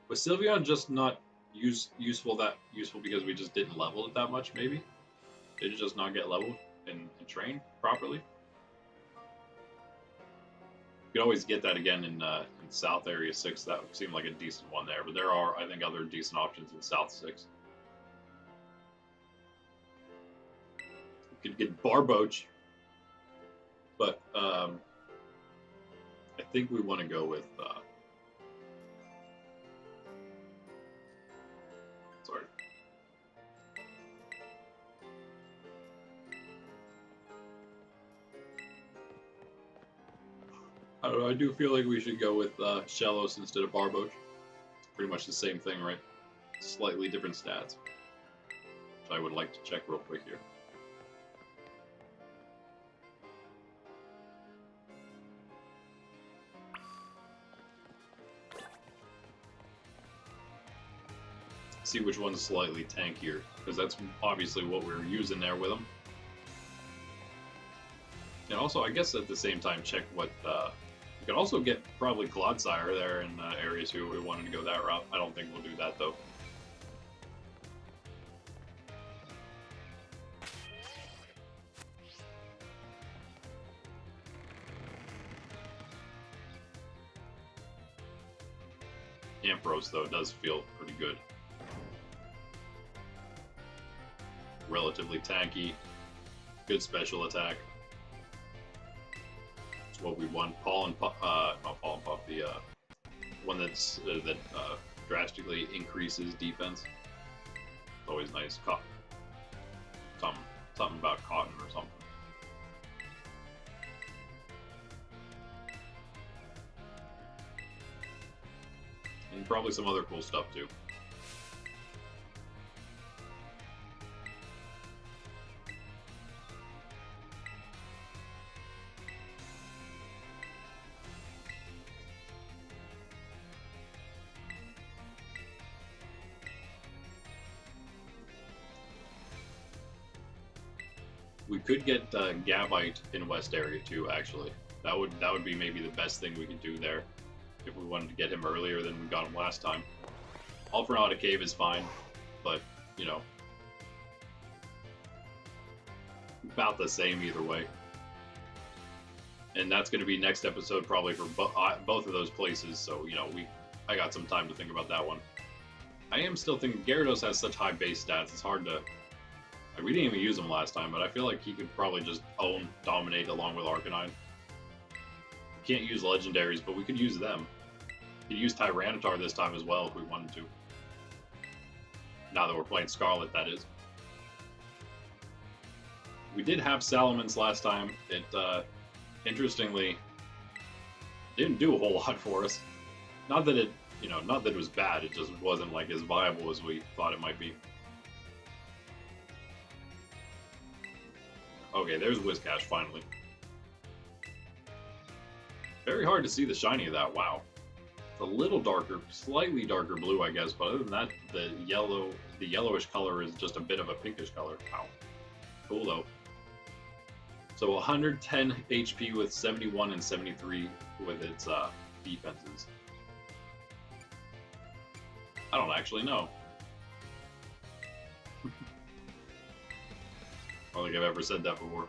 was Sylveon just not useful because we just didn't level it that much? Maybe did it just not get leveled and trained properly? You could always get that again in South Area 6. That would seem like a decent one there, but there are, I think, other decent options in South 6. You could get Barboach, but I think we want to go with sorry. I don't know, I do feel like we should go with Shellos instead of Barboach. Pretty much the same thing, right? Slightly different stats. Which I would like to check real quick here. See which one's slightly tankier, because that's obviously what we were using there with them. And also, I guess at the same time, check what you could also get probably Clodsire there in Area 2 if we wanted to go that route. I don't think we'll do that though. Ampharos though does feel pretty good. Relatively tanky, good special attack. That's what we want. Pollen Puff, not Pollen Puff, the one that's that drastically increases defense. It's always nice. Something about cotton or something. And probably some other cool stuff too. We could get Gabite in West Area too. Actually, that would be maybe the best thing we could do there, if we wanted to get him earlier than we got him last time. Alfrenata Cave is fine, but you know, about the same either way. And that's going to be next episode probably for both of those places. So you know, I got some time to think about that one. I am still thinking Gyarados has such high base stats. It's hard to. Like, we didn't even use him last time, but I feel like he could probably just dominate along with Arcanine. We can't use Legendaries, but we could use them. We could use Tyranitar this time as well if we wanted to. Now that we're playing Scarlet, that is. We did have Salamence last time. It, interestingly, didn't do a whole lot for us. Not that it, not that it was bad, it just wasn't like as viable as we thought it might be. Okay, there's Whiscash finally. Very hard to see the shiny of that, wow. It's a little darker, slightly darker blue, I guess, but other than that, the yellowish color is just a bit of a pinkish color. Wow. Cool though. So 110 HP with 71 and 73 with its defenses. I don't actually know. I don't think I've ever said that before.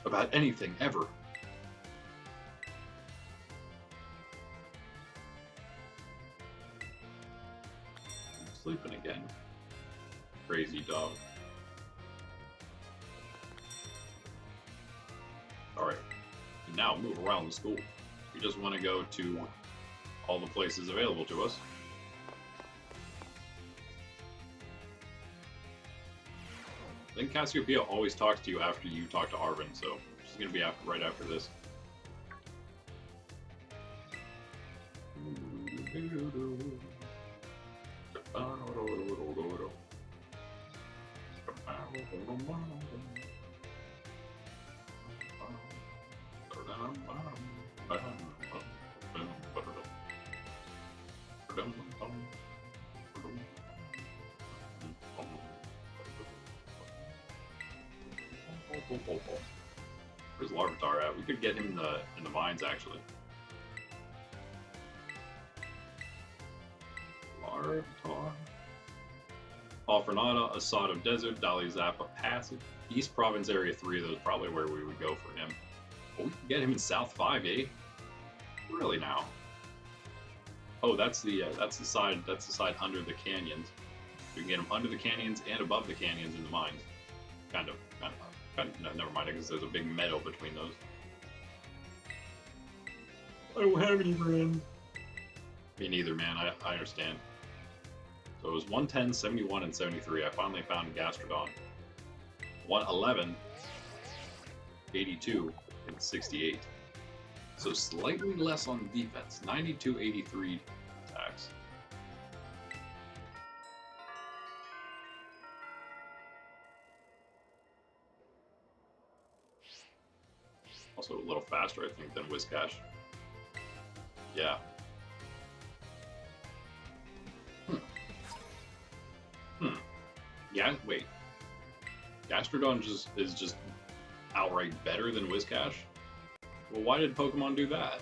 About anything, ever. I'm sleeping again. Crazy dog. Alright. Now move around the school. We just want to go to all the places available to us. I think Cassiopeia always talks to you after you talk to Arvin, so she's going to be right after this. Where's Larvitar at? We could get him in the mines, actually. Larvitar. Alfrenata, Assad of Desert, Dali Zappa, Passive. East Province Area 3, that was probably where we would go for him. But we can get him in South 5, eh? Really now? Oh, that's the side under the canyons. We can get him under the canyons and above the canyons in the mines. Kind of. No, never mind, because there's a big meadow between those. I don't have any friends. Me neither, man. I understand. So it was 110, 71, and 73. I finally found Gastrodon. 111, 82, and 68. So slightly less on defense. 92, 83 attacks. Also a little faster, I think, than Whiscash. Yeah. Yeah, wait. Gastrodon is just outright better than Whiscash? Well, why did Pokemon do that?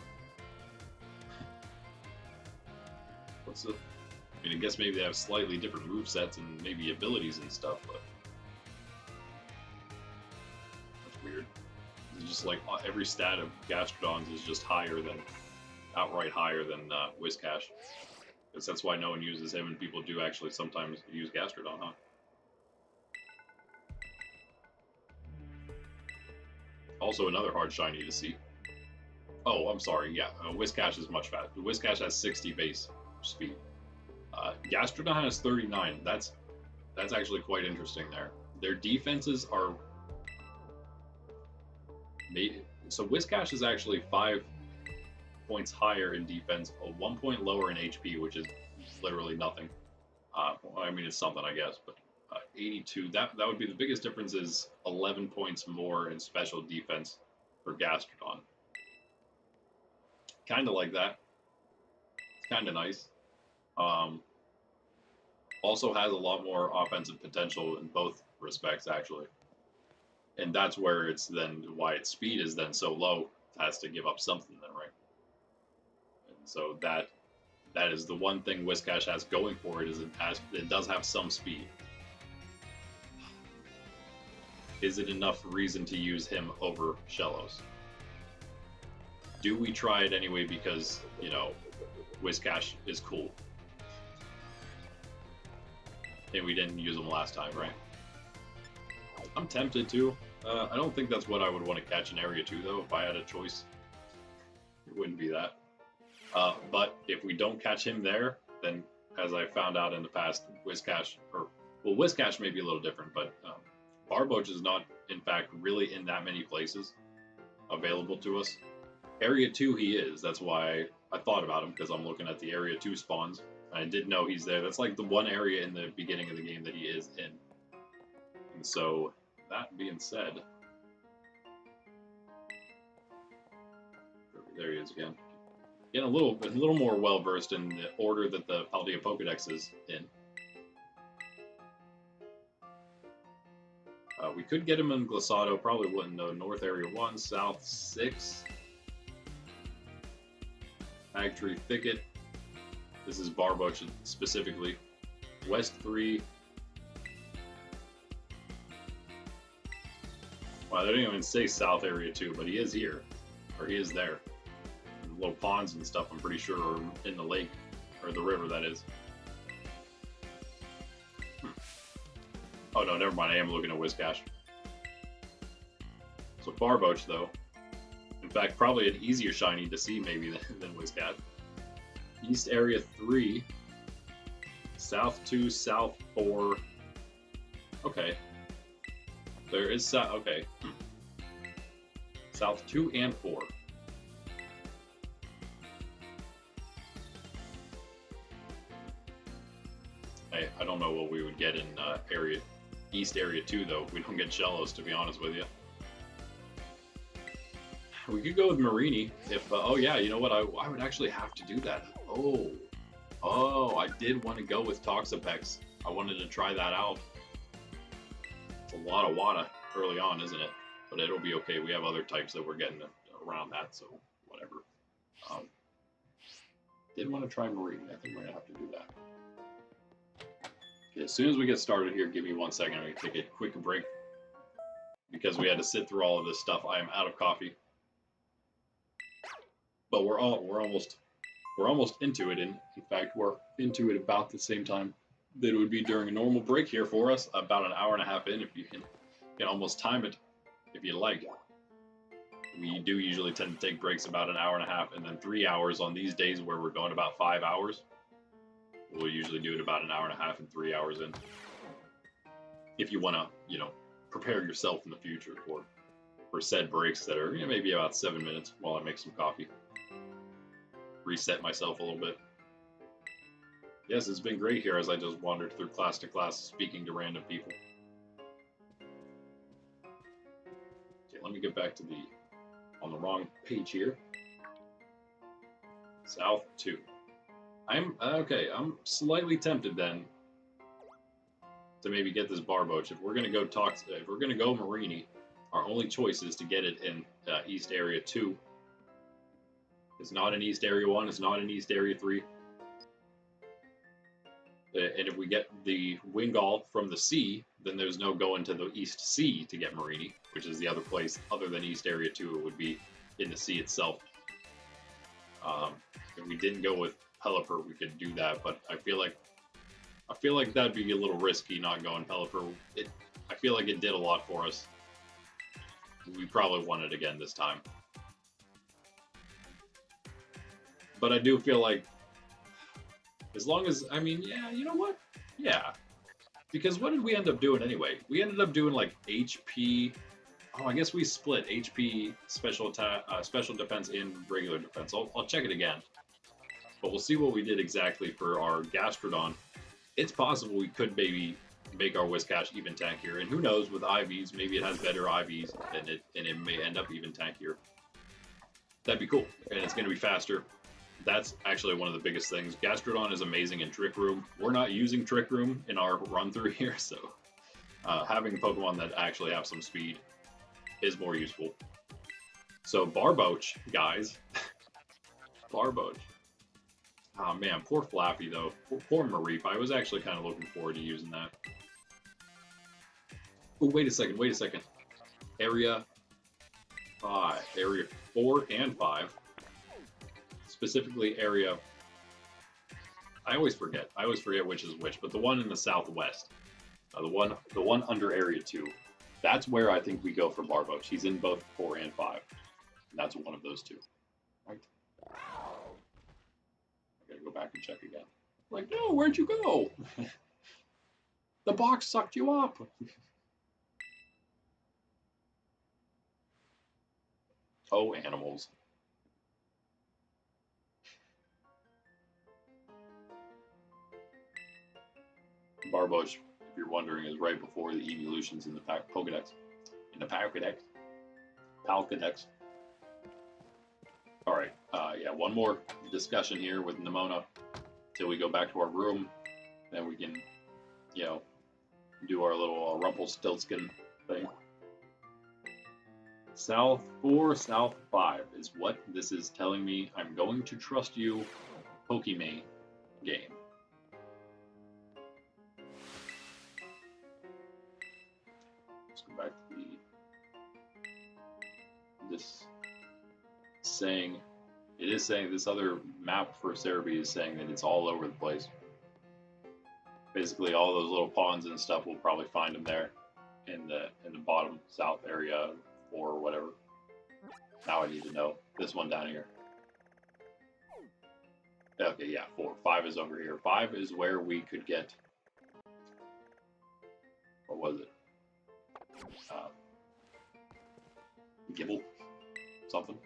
What's the... I mean, I guess maybe they have slightly different movesets and maybe abilities and stuff, but... That's weird. It's just like every stat of Gastrodon's is just outright higher than Whiscash. Because that's why no one uses him, and people do actually sometimes use Gastrodon, huh? Also another hard shiny to see. Oh, I'm sorry, yeah, Whiscash is much faster. Whiscash has 60 base speed. Gastrodon has 39. That's actually quite interesting there. Their defenses are... So Whiscash is actually 5 points higher in defense, 1 point lower in HP, which is literally nothing. Well, I mean, it's something, I guess, but 82, that would be the biggest difference, is 11 points more in special defense for Gastrodon. Kind of like that. It's kind of nice. Also has a lot more offensive potential in both respects, actually. And that's where it's then, why its speed is then so low, it has to give up something then, right? And so that is the one thing Whiscash has going for it, is it does have some speed. Is it enough reason to use him over Shellos? Do we try it anyway because, you know, Whiscash is cool? And we didn't use him last time, right? I'm tempted to. I don't think that's what I would want to catch in Area 2, though. If I had a choice, it wouldn't be that. But if we don't catch him there, then, as I found out in the past, Whiscash, well, Whiscash may be a little different, but Barboach is not, in fact, really in that many places available to us. Area 2 he is. That's why I thought about him, because I'm looking at the Area 2 spawns. I did know he's there. That's like the one area in the beginning of the game that he is in. And so, that being said... There he is again. Getting a little more well-versed in the order that the Paldea Pokedex is in. We could get him in Glissado, probably wouldn't know. North Area 1, South 6. Agtree Thicket. This is Barboach specifically. West 3. Wow, they didn't even say South Area 2, but he is here. Or he is there. And little ponds and stuff, I'm pretty sure, are in the lake. Or the river, that is. Oh no, never mind, I am looking at Whiscash. So Barboach, though. In fact, probably an easier shiny to see, maybe, than Whiscash. East Area 3. South 2, South 4. Okay. There is South... Okay. South 2 and 4. I don't know what we would get in East Area 2, though, if we don't get Shellos, to be honest with you. We could go with Marini if... oh, yeah, you know what? I would actually have to do that. Oh, I did want to go with Toxapex. I wanted to try that out. It's a lot of Wada early on, isn't it? but it'll be okay. We have other types that we're getting around that, so whatever. Did want to try Marine. I think we're going to have to do that. Okay, as soon as we get started here, give me 1 second. I'm going to take a quick break because we had to sit through all of this stuff. I am out of coffee, but we're almost into it. In fact, we're into it about the same time that it would be during a normal break here for us. About an hour and a half in, if you can almost time it if you like. We do usually tend to take breaks about an hour and a half, and then 3 hours on these days where we're going about 5 hours. We'll usually do it about an hour and a half and 3 hours in. If you want to, prepare yourself in the future for said breaks that are maybe about 7 minutes while I make some coffee. Reset myself a little bit. Yes, it's been great here as I just wandered through class to class speaking to random people. Okay, let me get back to on the wrong page here. South 2. I'm slightly tempted then to maybe get this Barboach. If we're gonna go Marini, our only choice is to get it in East Area 2. It's not in East Area 1. It's not in East Area 3. And if we get the Wingull from the sea, then there's no going to the East Sea to get Marini, which is the other place other than East Area 2. It would be in the sea itself. If we didn't go with Pelipper, we could do that, but I feel like that'd be a little risky not going Pelipper. I feel like it did a lot for us. We probably won it again this time. But I do feel like, as long as, yeah, you know what? Yeah. Because what did we end up doing anyway? We ended up doing like HP. Oh, I guess we split HP, special defense, and regular defense. I'll check it again. But we'll see what we did exactly for our Gastrodon. It's possible we could maybe make our Whiscash even tankier. And who knows, with IVs, maybe it has better IVs and it may end up even tankier. That'd be cool. And it's going to be faster. That's actually one of the biggest things. Gastrodon is amazing in Trick Room. We're not using Trick Room in our run through here, so having Pokemon that actually have some speed is more useful. So Barboach, guys. Barboach. Oh man, poor Flappy though. Poor Mareep. I was actually kind of looking forward to using that. Oh, wait a second. Area 5. Area 4 and 5. Specifically area, I always forget which is which, but the one in the southwest, the one under area 2, that's where I think we go for Barboach. He's in both 4 and 5, and that's one of those two. Right? I gotta go back and check again. Like, no, where'd you go? The box sucked you up. Oh, animals. Barboach, if you're wondering, is right before the evolutions in the Pokedex. Palcadex. Alright, yeah, one more discussion here with Nimona till we go back to our room. Then we can, do our little Rumpelstiltskin thing. South 4, South 5 is what this is telling me. I'm going to trust you, Pokemon game. Let's go back to it is saying this other map for Cerebi is saying that it's all over the place. Basically, all those little ponds and stuff, we'll probably find them there in the bottom south area or whatever. Now I need to know this one down here. Okay, yeah, 4. 5 is over here. 5 is where we could get. What was it? Gibble? Something?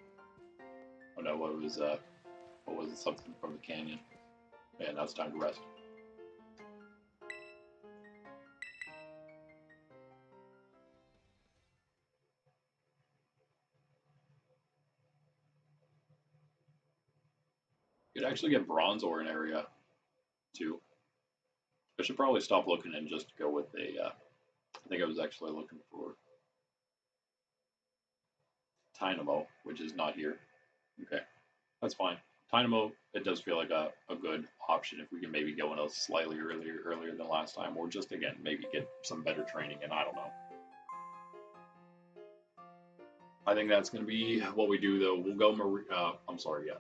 Oh no, what was it? Something from the canyon. Man, now it's time to rest. You could actually get Bronzor in area 2. I should probably stop looking and just go with a. I think I was actually looking for Dynamo, which is not here. Okay, that's fine. Dynamo, it does feel like a good option if we can maybe go in a slightly earlier than last time, or just again maybe get some better training. And I don't know. I think that's going to be what we do, though. We'll go I'm sorry, yeah.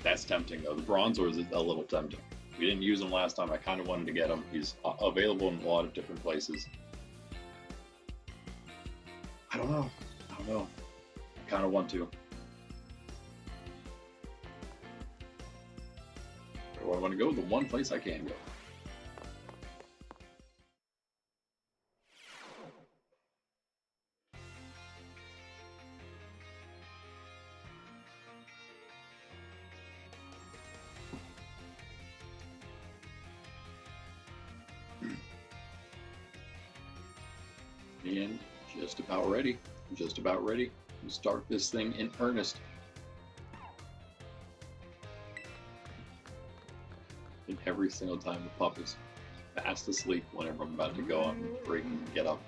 That's tempting, though. The Bronzor is a little tempting. We didn't use him last time. I kind of wanted to get him. He's available in a lot of different places. I don't know. I kind of want to. Where do I want to go? The one place I can go. And just about ready to start this thing in earnest. And every single time the pup is fast asleep whenever I'm about to go on break and get up.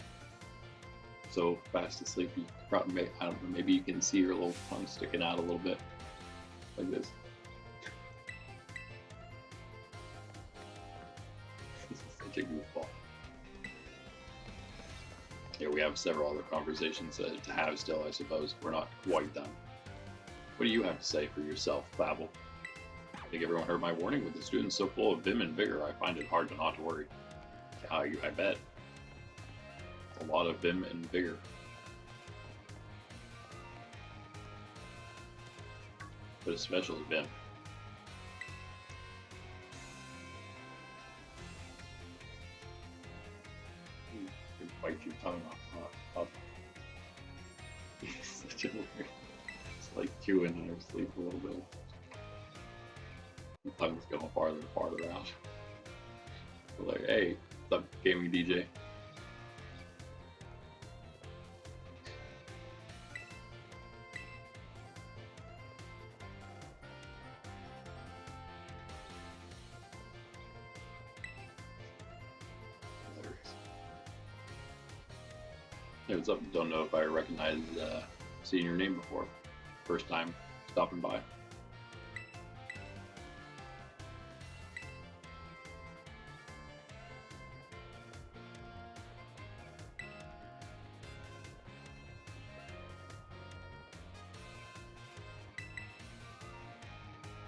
So fast asleep, you probably, I don't know, maybe you can see her little tongue sticking out a little bit, like this. This is such a goofball. Here we have several other conversations to have still, I suppose. We're not quite done. What do you have to say for yourself, Babel? I think everyone heard my warning. With the students so full of vim and vigor, I find it hard to not worry. I bet. A lot of vim and vigor. But especially vim. Bite your tongue off. Such a weird. It's like chewing in her sleep a little bit. The tongue's going farther and farther out. We're like, hey, what's up, gaming DJ? Hey, what's up? Don't know if I recognized seeing your name before. First time stopping by.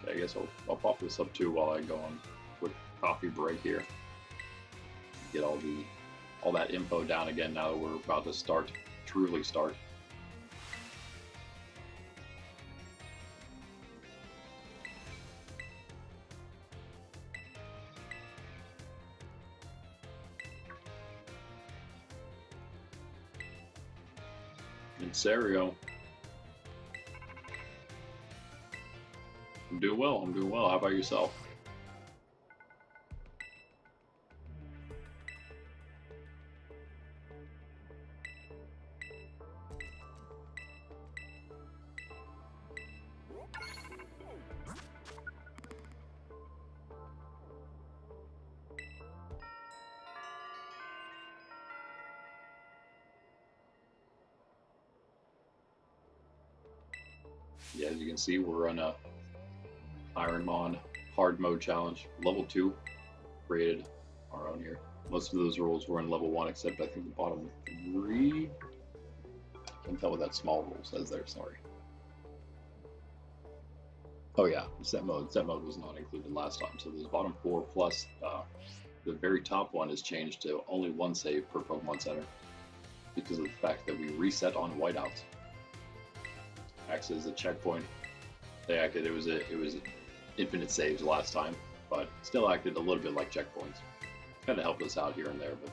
Okay, I guess I'll pop this up too while I go on a quick coffee break here. Get all that info down again now that we're about to truly start. And Serio. I'm doing well. How about yourself? Yeah, as you can see, we're on a IronMon hard mode challenge, level 2, created our own here. Most of those rules were in level 1, except I think the bottom 3. Can't tell what that small rule says there. Sorry. Oh yeah, set mode. Set mode was not included last time. So the bottom 4 plus the very top one is changed to only 1 save per Pokemon Center because of the fact that we reset on whiteouts. Acts as a checkpoint. They acted. It was infinite saves last time, but still acted a little bit like checkpoints. Kind of helped us out here and there, but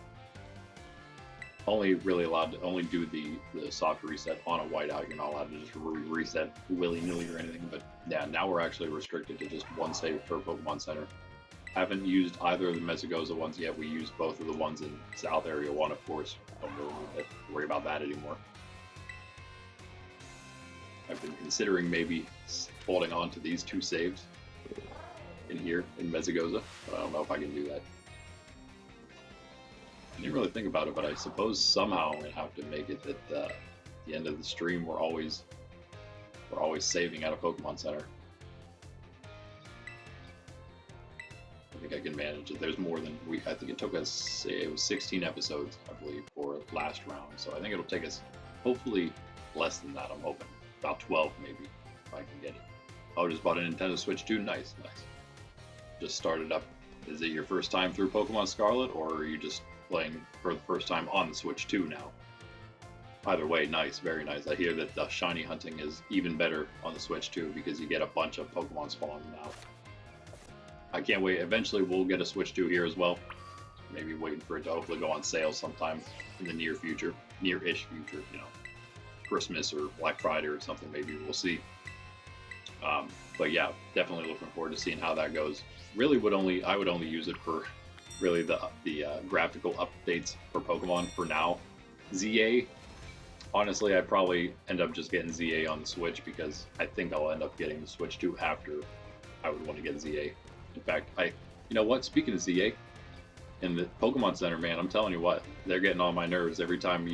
only really allowed to only do the soft reset on a whiteout. You're not allowed to just reset willy-nilly or anything. But yeah, now we're actually restricted to just 1 save per Pokemon Center. Haven't used either of the Mesagoza ones yet. We used both of the ones in South Area 1, of course. Don't really have to worry about that anymore. I've been considering maybe holding on to these 2 saves in here in Mezzagoza, but I don't know if I can do that. I didn't really think about it, but I suppose somehow I'm gonna have to make it that at the end of the stream we're always saving at a Pokemon Center. I think I can manage it. There's more than I think it took us, it was 16 episodes, I believe, for last round. So I think it'll take us, hopefully, less than that. I'm hoping about 12 maybe, if I can get it. Oh, just bought a Nintendo Switch 2. Nice, nice. Just started up. Is it your first time through Pokemon Scarlet, or are you just playing for the first time on the Switch 2 now? Either way, nice, very nice. I hear that the shiny hunting is even better on the Switch 2 because you get a bunch of Pokemon spawns now. I can't wait. Eventually, we'll get a Switch 2 here as well. Maybe waiting for it to hopefully go on sale sometime in the near future, near-ish future, you know, Christmas or Black Friday or something. Maybe we'll see. But yeah, definitely looking forward to seeing how that goes. Really, I would only use it for really the graphical updates for Pokemon for now. ZA, honestly, I'd probably end up just getting ZA on the Switch because I think I'll end up getting the Switch 2 after I would want to get ZA. In fact, you know what? Speaking of ZA, in the Pokemon Center, man, I'm telling you what, they're getting on my nerves every time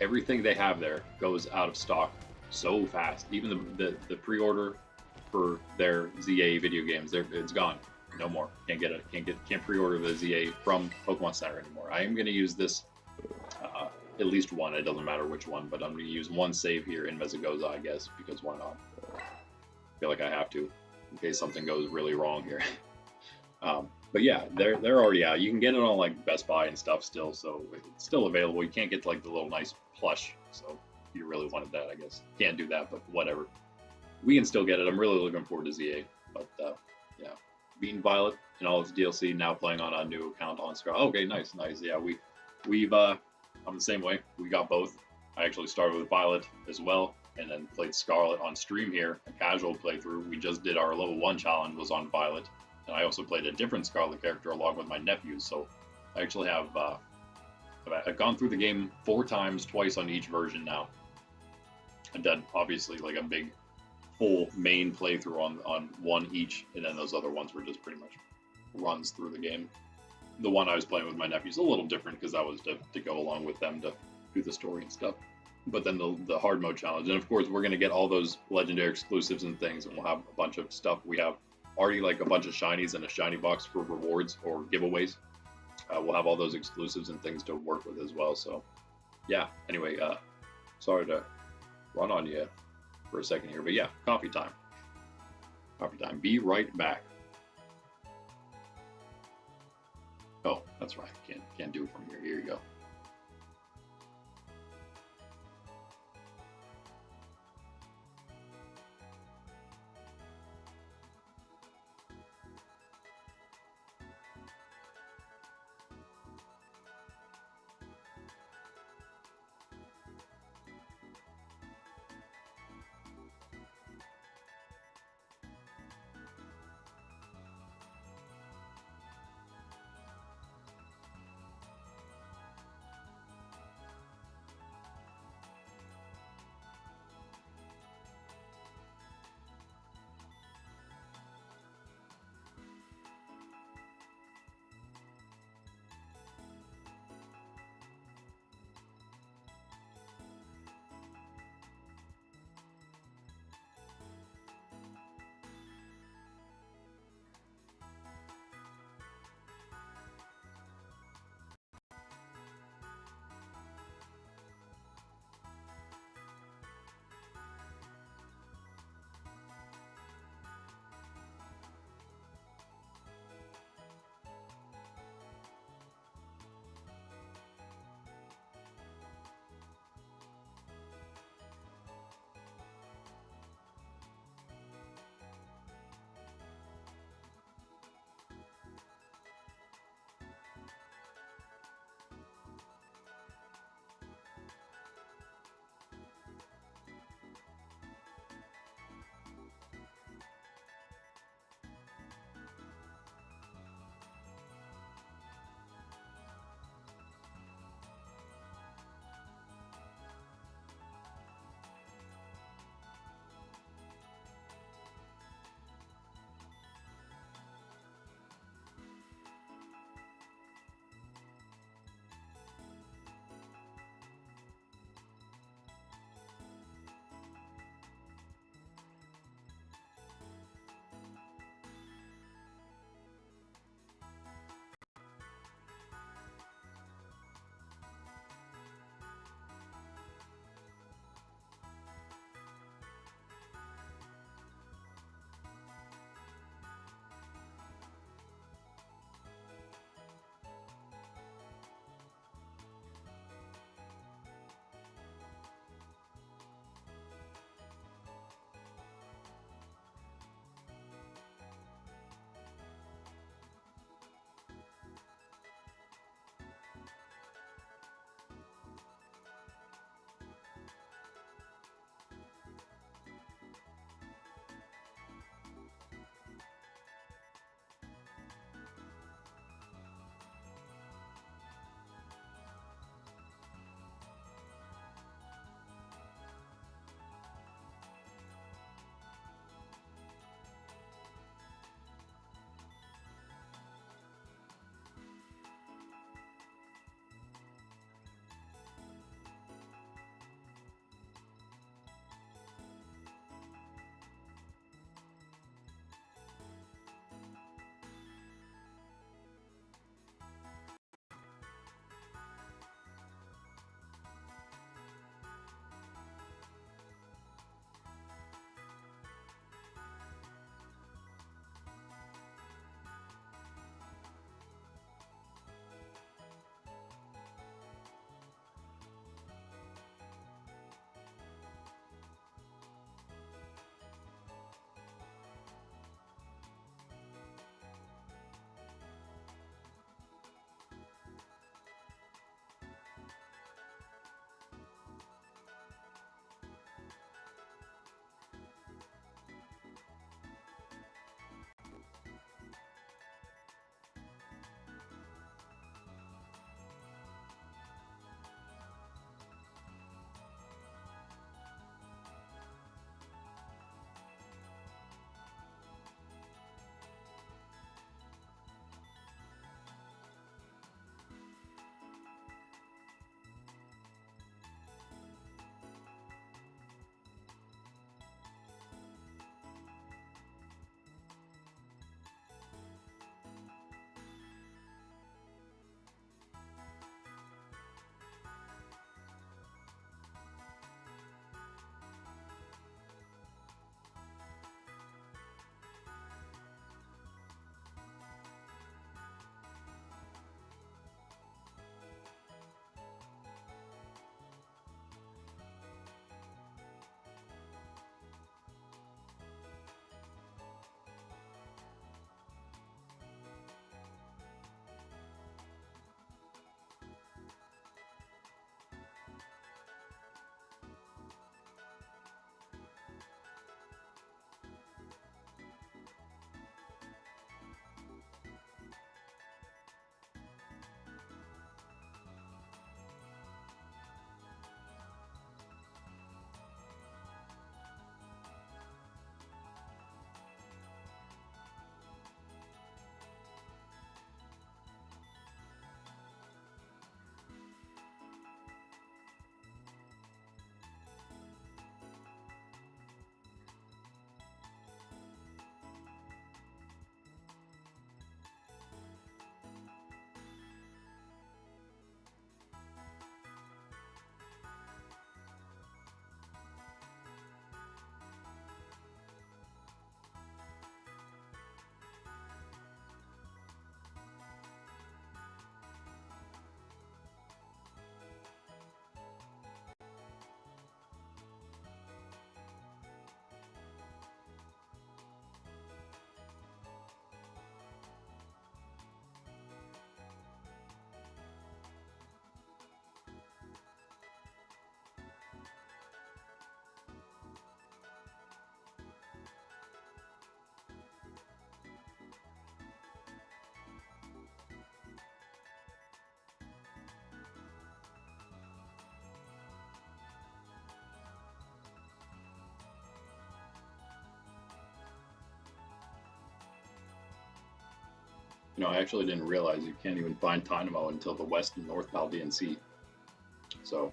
everything they have there goes out of stock so fast. Even the pre-order for their ZA video games, it's gone. No more. Can't get it. Can't pre-order the ZA from Pokemon Center anymore. I am going to use this at least one. It doesn't matter which one, but I'm going to use one save here in Mezzagoza, I guess, because why not? I feel like I have to, in case something goes really wrong here. But yeah, they're already out. You can get it on like Best Buy and stuff still, so it's still available. You can't get like the little nice plush, so if you really wanted that, I guess. Can't do that, but whatever. We can still get it. I'm really looking forward to ZA, but yeah. Beating Violet and all its DLC, now playing on a new account on Scarlet. Okay, nice. Yeah, we've I'm the same way. We got both. I actually started with Violet as well, and then played Scarlet on stream here, a casual playthrough. We just did our level 1 challenge was on Violet, and I also played a different Scarlet character along with my nephews. So I actually have I've gone through the game 4 times, twice on each version now. I've done obviously like a big full main playthrough on one each, and then those other ones were just pretty much runs through the game. The one I was playing with my nephews a little different because that was to go along with them to do the story and stuff. But then the hard mode challenge, and of course we're going to get all those legendary exclusives and things, and we'll have a bunch of stuff. We have already like a bunch of shinies and a shiny box for rewards or giveaways. We'll have all those exclusives and things to work with as well. So yeah, anyway, sorry to run on you for a second here, but yeah, coffee time. Be right back. Oh, that's right. Can't do it from here. Here you go. You know, I actually didn't realize you can't even find Dynamo until the West and North Paldean Sea. So,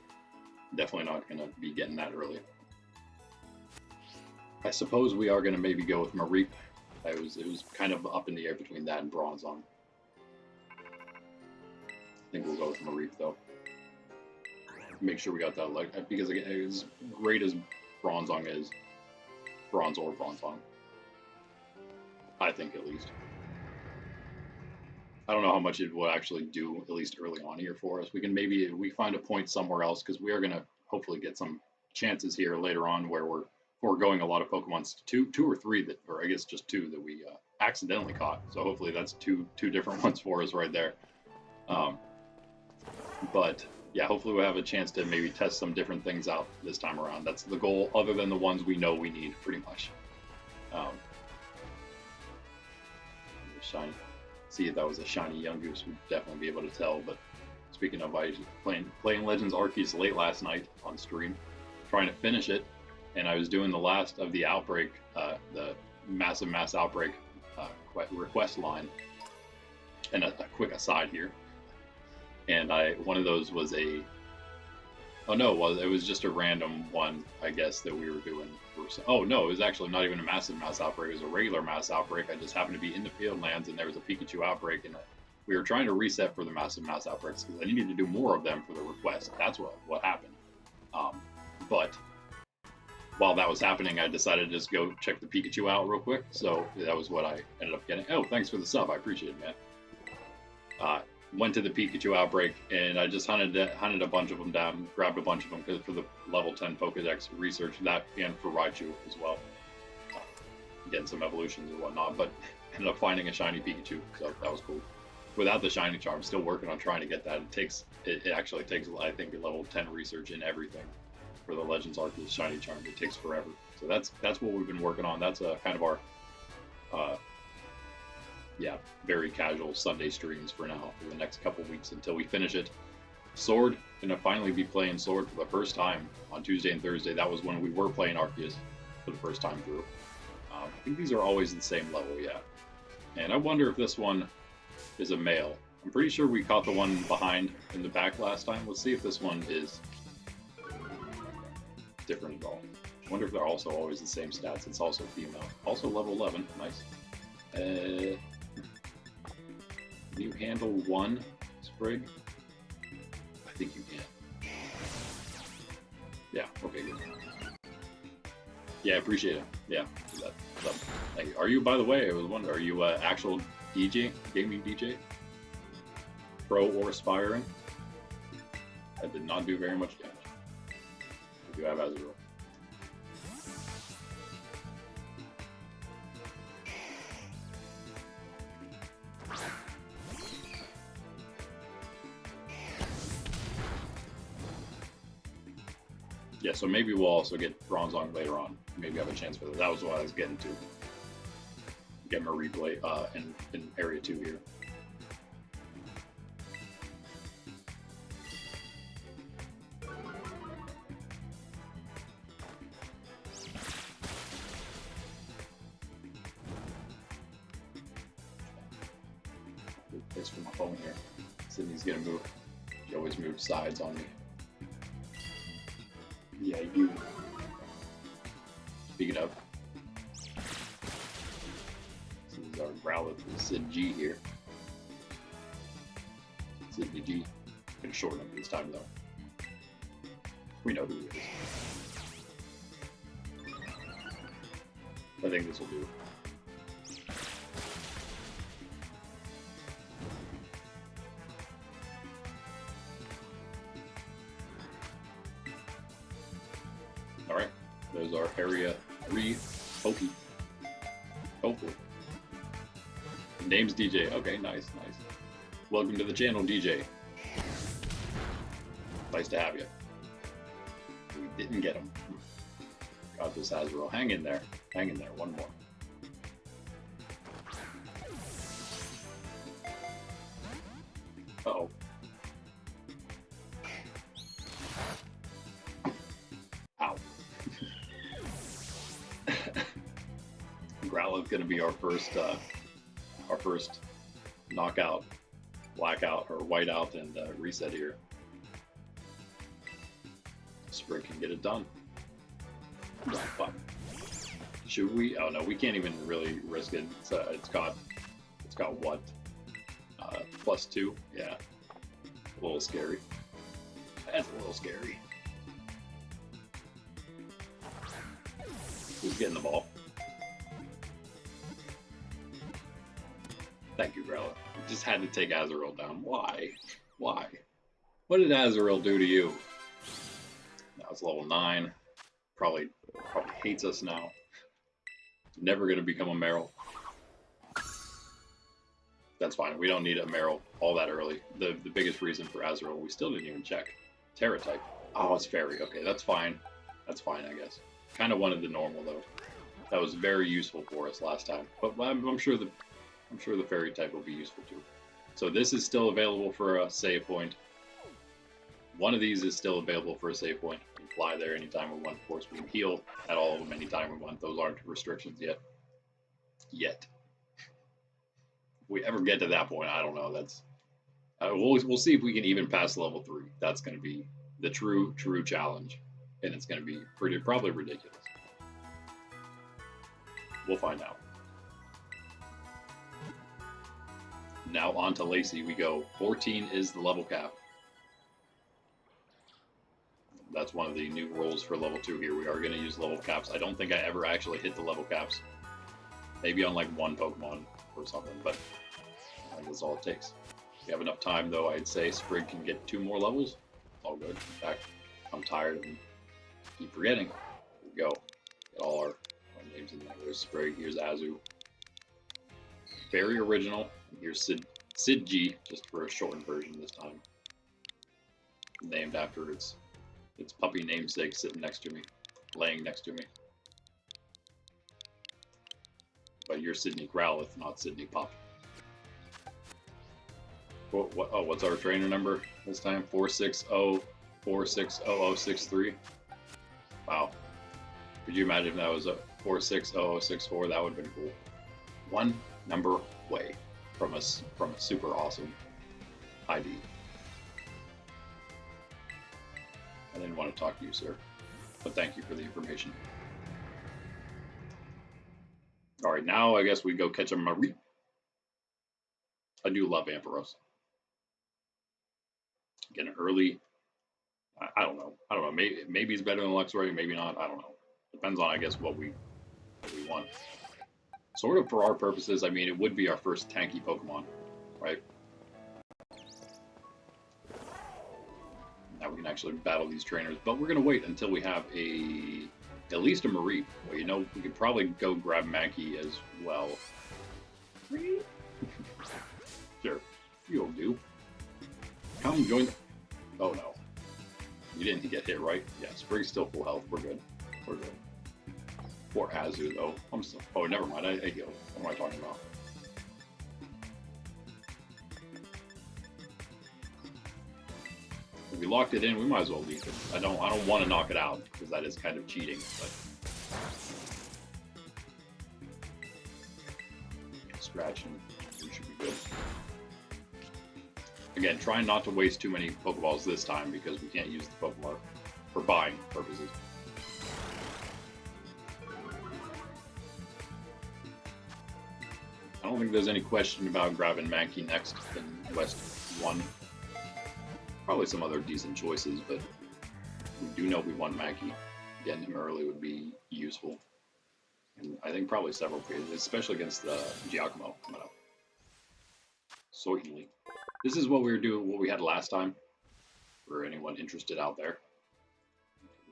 definitely not going to be getting that early. I suppose we are going to maybe go with Mareep. It was kind of up in the air between that and Bronzong. I think we'll go with Mareep, though. Make sure we got that, because again, as great as Bronzong is, Bronze or Bronzong, I think at least. I don't know how much it will actually do, at least early on here for us. We can maybe find a point somewhere else, because we are going to hopefully get some chances here later on where we're foregoing a lot of Pokemon, two or three that, or I guess just two that we accidentally caught. So hopefully that's two different ones for us right there. But yeah, hopefully we'll have a chance to maybe test some different things out this time around. That's the goal, other than the ones we know we need, pretty much. Shiny. See if that was a shiny Yungoos, we'd definitely be able to tell. But speaking of, I was playing Legends Arceus late last night on stream, trying to finish it, and I was doing the last of the outbreak, the mass outbreak request line. And a quick aside here, and one of those was it was just a random one, I guess, that we were doing. Oh no, it was actually not even a mass outbreak. It was a regular mass outbreak. I just happened to be in the field lands, and there was a Pikachu outbreak, and we were trying to reset for the mass outbreaks because I needed to do more of them for the request. That's what happened. But while that was happening, I decided to just go check the Pikachu out real quick. So that was what I ended up getting. Oh, thanks for the sub. I appreciate it, man. Went to the Pikachu outbreak, and I just hunted a bunch of them down, grabbed a bunch of them for the level 10 Pokedex research, that and for Raichu as well. Getting some evolutions and whatnot, but ended up finding a shiny Pikachu, so that was cool. Without the shiny charm, still working on trying to get that. It actually takes, I think, a level 10 research in everything for the Legends Arceus shiny charm. It takes forever. So that's what we've been working on. That's kind of our very casual Sunday streams for now, for the next couple weeks until we finish it. Sword, gonna finally be playing Sword for the first time on Tuesday and Thursday. That was when we were playing Arceus for the first time through. I think these are always the same level, yeah. And I wonder if this one is a male. I'm pretty sure we caught the one behind in the back last time. Let's see if this one is different at all. I wonder if they're also always the same stats. It's also female. Also level 11, nice. Can you handle one Sprig? I think you can. Yeah, okay, good. Yeah, I appreciate it. Yeah, thank you. Are you, by the way, I was wondering, are you an actual DJ, gaming DJ? Pro or aspiring? That did not do very much damage. I do have Azurill. Yeah, so maybe we'll also get Bronzong later on. Maybe have a chance for that. That was what I was getting to. Get my replay in area 2 here. Good place for my phone here. Sydney's gonna move. She always moves sides on me. Yeah, you. Speaking of, this is our Growlithe from Sid G here. Sydney G. Gonna shorten him this time though. We know who he is. I think this will do. Alright, there's our area 3 Pokey. Hopefully. Name's DJ. Okay, nice. Welcome to the channel, DJ. Nice to have you. We didn't get him. Got this Azurill. Hang in there. One more. Uh-oh. Ow. Growlithe's gonna be our first knockout, blackout, or whiteout and reset here. Sprig can get it done. But should we? Oh no, we can't even really risk it. It's got what? +2. Yeah, a little scary. That's a little scary. Who's getting the ball? Thank you, Grella. Just had to take Azrael down. Why? Why? What did Azrael do to you? Now it's level 9. Probably hates us now. Never gonna become a Meryl. That's fine. We don't need a Meryl all that early. The biggest reason for Azrael, we still didn't even check. Terra type. Oh, it's fairy. Okay, that's fine. That's fine, I guess. Kind of wanted the normal though. That was very useful for us last time. But I'm sure the fairy type will be useful too. So this is still available for a save point. One of these is still available for a save point. We can fly there anytime we want. Of course, we can heal at all of them anytime we want. Those aren't restrictions yet. If we ever get to that point, I don't know. That's we'll see if we can even pass level 3. That's going to be the true challenge, and it's going to be probably ridiculous. We'll find out. Now on to Lacey we go. 14 is the level cap. That's one of the new rules for level 2 here. We are going to use level caps. I don't think I ever actually hit the level caps. Maybe on like one Pokemon or something, but I think that's all it takes. If you have enough time though, I'd say Sprig can get 2 more levels. All good. In fact, I'm tired and keep forgetting. Here we go. Get all our names in there. There's Sprig, here's Azu. Very original. Here's Sid G, just for a shortened version this time. Named after its puppy namesake sitting next to me, laying next to me. But you're Sydney Growlithe, not Sydney Pup. What's our trainer number this time? 460460063. Wow. Could you imagine if that was a 460064? That would have been cool. One number away from a super awesome ID. I didn't want to talk to you, sir, but thank you for the information. All right, now I guess we go catch a Marie. I do love Ampharos. Getting early. I don't know. Maybe it's better than Luxray, maybe not. I don't know. Depends on, I guess, what we want. Sort of for our purposes, I mean, it would be our first tanky Pokemon, right? Now we can actually battle these trainers, but we're gonna wait until we have at least a Marie. Well, you know, we could probably go grab Mankey as well. Sure, you'll do. Come join. Oh no, you didn't get hit, right? Yeah, Sprig's still full health. We're good. We're good. Poor Azu though. I'm still. Oh, never mind. I healed. What am I talking about? If we locked it in, we might as well leave it. I don't want to knock it out because that is kind of cheating. But scratch and we should be good. Again, trying not to waste too many Pokeballs this time because we can't use the Pokemon for buying purposes. I don't think there's any question about grabbing Mankey next in West 1. Probably some other decent choices, but we do know we want Mankey. Getting him early would be useful. And I think probably several phases, especially against the Giacomo coming up. Certainly. This is what we were doing, what we had last time, for anyone interested out there.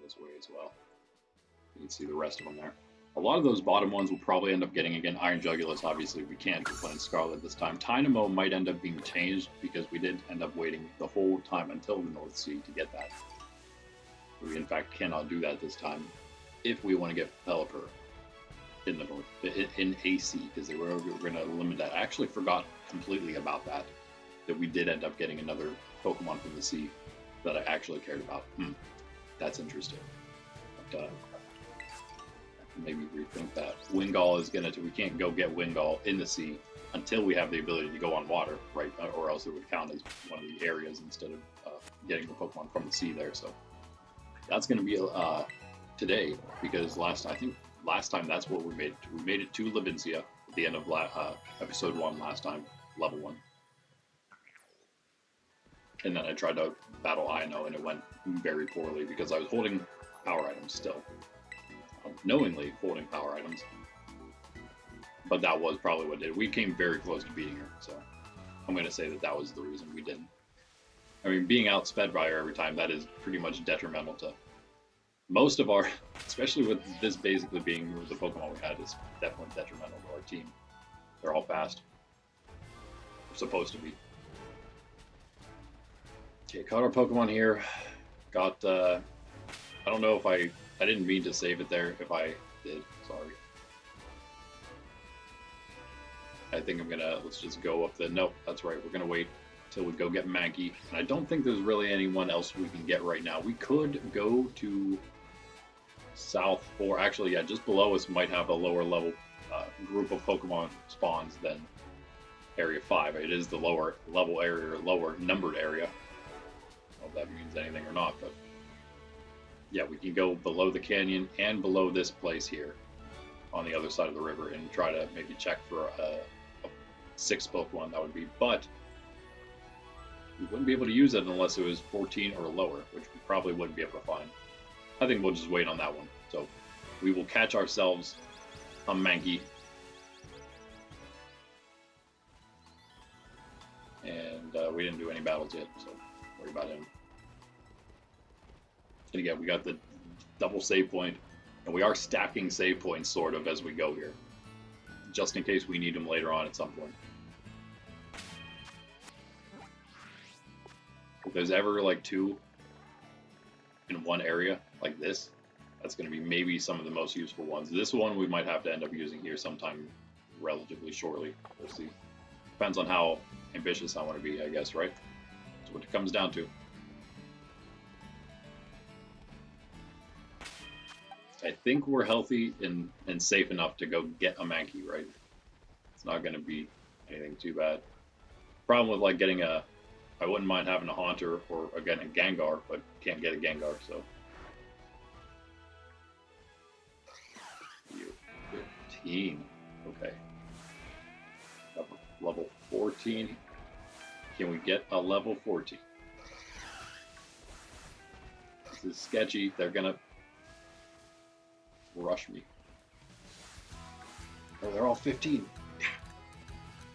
This way as well. You can see the rest of them there. A lot of those bottom ones will probably end up getting, again, Iron Jugulus. Obviously, we can't. We're playing Scarlet this time. Tynamo might end up being changed because we did end up waiting the whole time until the North Sea to get that. We, in fact, cannot do that this time if we want to get Pelipper in the North, in AC, because we were going to limit that. I actually forgot completely about that we did end up getting another Pokemon from the sea that I actually cared about. That's interesting. But, maybe rethink that. Wingull is gonna. We can't go get Wingull in the sea until we have the ability to go on water, right? Or else it would count as one of the areas instead of getting the Pokemon from the sea there. So that's gonna be today, because I think last time that's what we made it to. We made it to Levincia at the end of episode 1 last time, level 1. And then I tried to battle Ino, and it went very poorly because I was holding power items still. Knowingly holding power items. But that was probably what did it. We came very close to beating her, so I'm going to say that that was the reason we didn't. I mean, being outsped by her every time, that is pretty much detrimental to most of our, especially with this basically being the Pokemon we had, is definitely detrimental to our team. They're all fast. They're supposed to be. Okay, caught our Pokemon here. Got, I don't know if I didn't mean to save it there. If I did, sorry. I think I'm gonna, let's just go up the, nope, that's right. We're gonna wait till we go get Mankey. And I don't think there's really anyone else we can get right now. We could go to South 4. Actually, yeah, just below us might have a lower level group of Pokemon spawns than Area 5. It is the lower level area, or lower numbered area. I don't know if that means anything or not, but yeah, we can go below the canyon and below this place here on the other side of the river and try to maybe check for a 6 Pokemon that would be, but we wouldn't be able to use it unless it was 14 or lower, which we probably wouldn't be able to find. I think we'll just wait on that one. So we will catch ourselves a Mankey. And we didn't do any battles yet, so don't worry about him. And again, we got the double save point, and we are stacking save points sort of as we go here, just in case we need them later on at some point. If there's ever like 2 in one area like this, that's going to be maybe some of the most useful ones. This one we might have to end up using here sometime relatively shortly. We'll see. Depends on how ambitious I want to be, I guess, right? That's what it comes down to. I think we're healthy and safe enough to go get a Mankey, right? It's not going to be anything too bad. Problem with like getting a, I wouldn't mind having a Haunter or again a Gengar, but can't get a Gengar, so. 15, okay. Level 14. Can we get a level 14? This is sketchy. They're gonna rush me. Oh, they're all 15.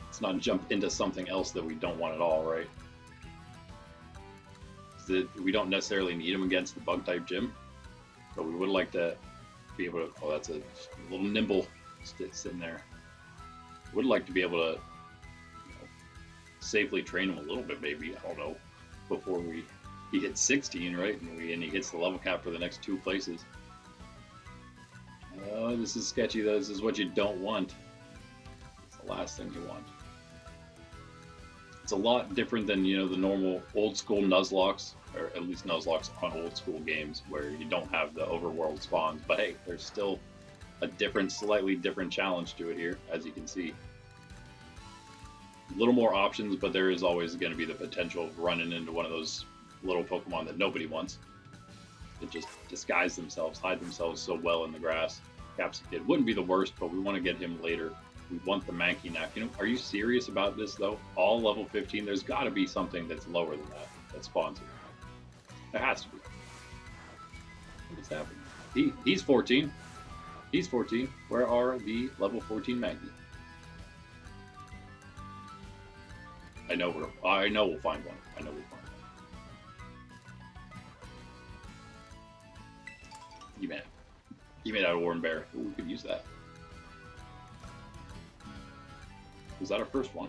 Let's not jump into something else that we don't want at all, right? We don't necessarily need them against the bug-type gym, but we would like to be able to... Oh, that's a little nimble sitting there. Would like to be able to safely train him a little bit, maybe. I don't know. Before he hits 16, right? And he hits the level cap for the next 2 places. Oh, this is sketchy, though. This is what you don't want. It's the last thing you want. It's a lot different than, you know, the normal old school Nuzlocke, or at least Nuzlocke on old school games where you don't have the overworld spawns. But hey, there's still a different, slightly different challenge to it here, as you can see. A little more options, but there is always going to be the potential of running into one of those little Pokemon that nobody wants. That just disguise themselves, hide themselves so well in the grass. Capsicid wouldn't be the worst, but we want to get him later. We want the Mankey now. You know, are you serious about this though? All level 15. There's got to be something that's lower than that spawns here. There has to be. What is happening? He's 14. He's 14. Where are the level 14 Mankey? I know we'll find one. I know we'll find one. You made out of Warren Bear. Ooh, we could use that. Was that our first one?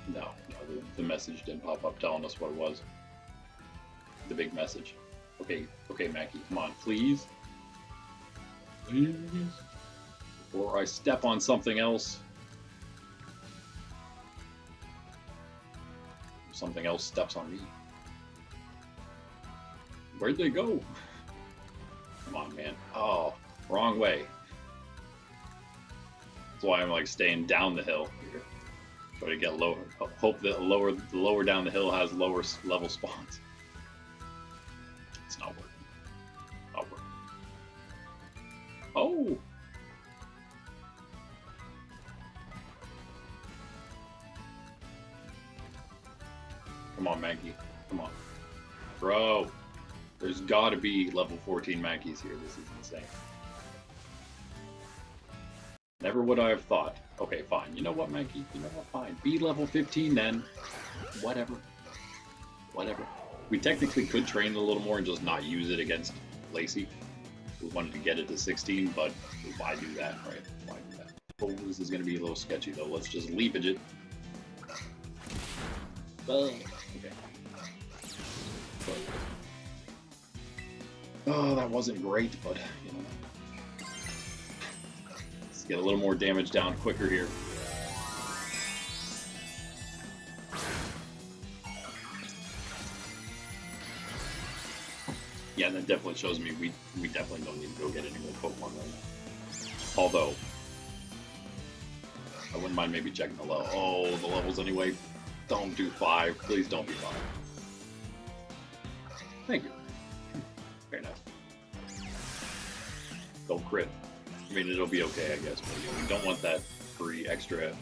No, the message didn't pop up telling us what it was. The big message. Okay, Mankey, come on, please. Please. Before I step on something else. Something else steps on me. Where'd they go? Come on, man. Oh, wrong way. That's why I'm like staying down the hill here. Try to get low. Hope that the lower down the hill has lower level spawns. It's not working. Not working. Oh. Come on, Mankey. Come on. Bro. There's gotta be level 14 Mankeys here. This is insane. Never would I have thought. Okay, fine. You know what, Mankey? You know what? Fine. Be level 15 then. Whatever. Whatever. We technically could train a little more and just not use it against Lacey. We wanted to get it to 16, but why do that, right? Why do that? Oh, this is going to be a little sketchy, though. Let's just leapage it. Okay. Oh, that wasn't great, but, you know. Let's get a little more damage down quicker here. Yeah, that definitely shows me we definitely don't need to go get any more Pokemon right now. Although, I wouldn't mind maybe checking the level. Oh, the levels anyway. Don't do 5. Please don't be 5. Thank you. Very nice. Don't crit. I mean, it'll be okay, I guess, but you know, we don't want that free extra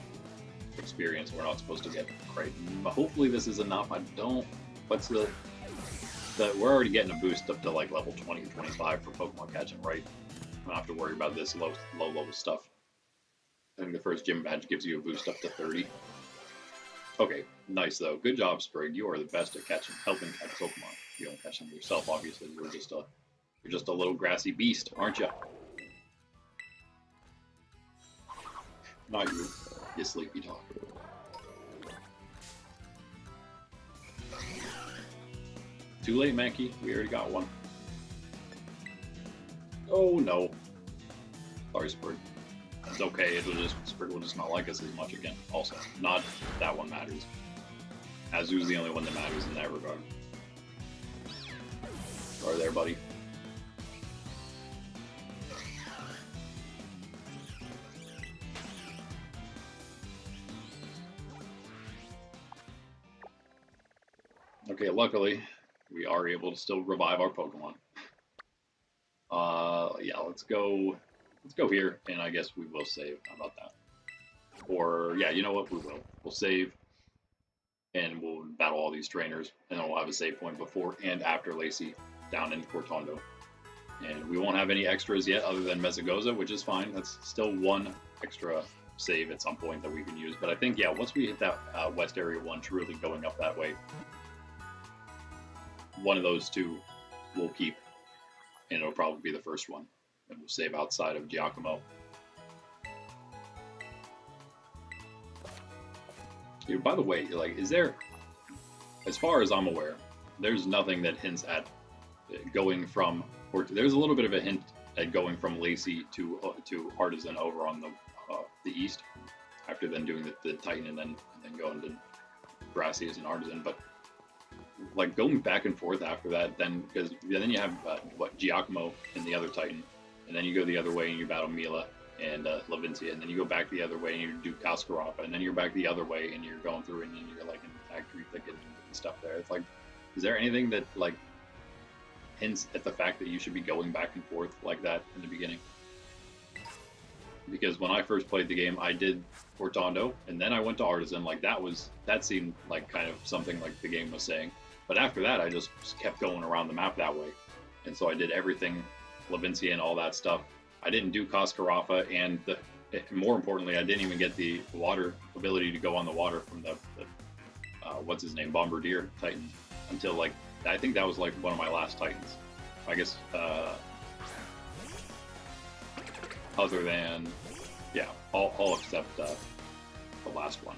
experience. We're not supposed to get right. But hopefully this is enough. I don't. What's the we're already getting a boost up to like level 20 or 25 for Pokemon catching, right? I don't have to worry about this low level stuff. I think the first gym badge gives you a boost up to 30. Okay, nice though. Good job, Sprig. You are the best at helping catch Pokemon. You don't catch them yourself, obviously. You're just a little grassy beast, aren't you? Not you, you sleepy dog. Too late, Mankey. We already got one. Oh no. Sorry, Sprig. It's okay. Sprig will just not like us as much again. Also, not that one matters. Azu's the only one that matters in that regard. Sorry there, buddy. Okay, luckily, we are able to still revive our Pokemon. Yeah, let's go here, and I guess we will save. How about that? Or, yeah, you know what? We will. We'll save, and we'll battle all these trainers, and then we'll have a save point before and after Lacey down in Cortondo. And we won't have any extras yet other than Mesagoza, which is fine. That's still one extra save at some point that we can use. But I think, yeah, once we hit that West Area 1, truly going up that way, one of those two we'll keep, and it'll probably be the first one. And we'll save outside of Giacomo. Dude, by the way, like, is there, as far as I'm aware, there's nothing that hints at going from, or there's a little bit of a hint at going from Lacey to Artisan over on the east, after then doing the Titan and then going to Grassy as an Artisan, but like going back and forth after that, then because then you have Giacomo and the other Titan, and then you go the other way and you battle Mila and Levincia, and then you go back the other way and you do Cascarapa, and then you're back the other way and you're going through and you're like in the factory thicket and stuff there. It's like, is there anything that like hints at the fact that you should be going back and forth like that in the beginning? Because when I first played the game, I did Cortondo, and then I went to Artisan. Like that seemed like kind of something like the game was saying. But after that, I just kept going around the map that way. And so I did everything, Levincia and all that stuff. I didn't do Cascarapa, and more importantly, I didn't even get the water ability to go on the water from the what's his name, Bombardier Titan, until like, I think that was like one of my last Titans. I guess, other than, yeah, all except the last one.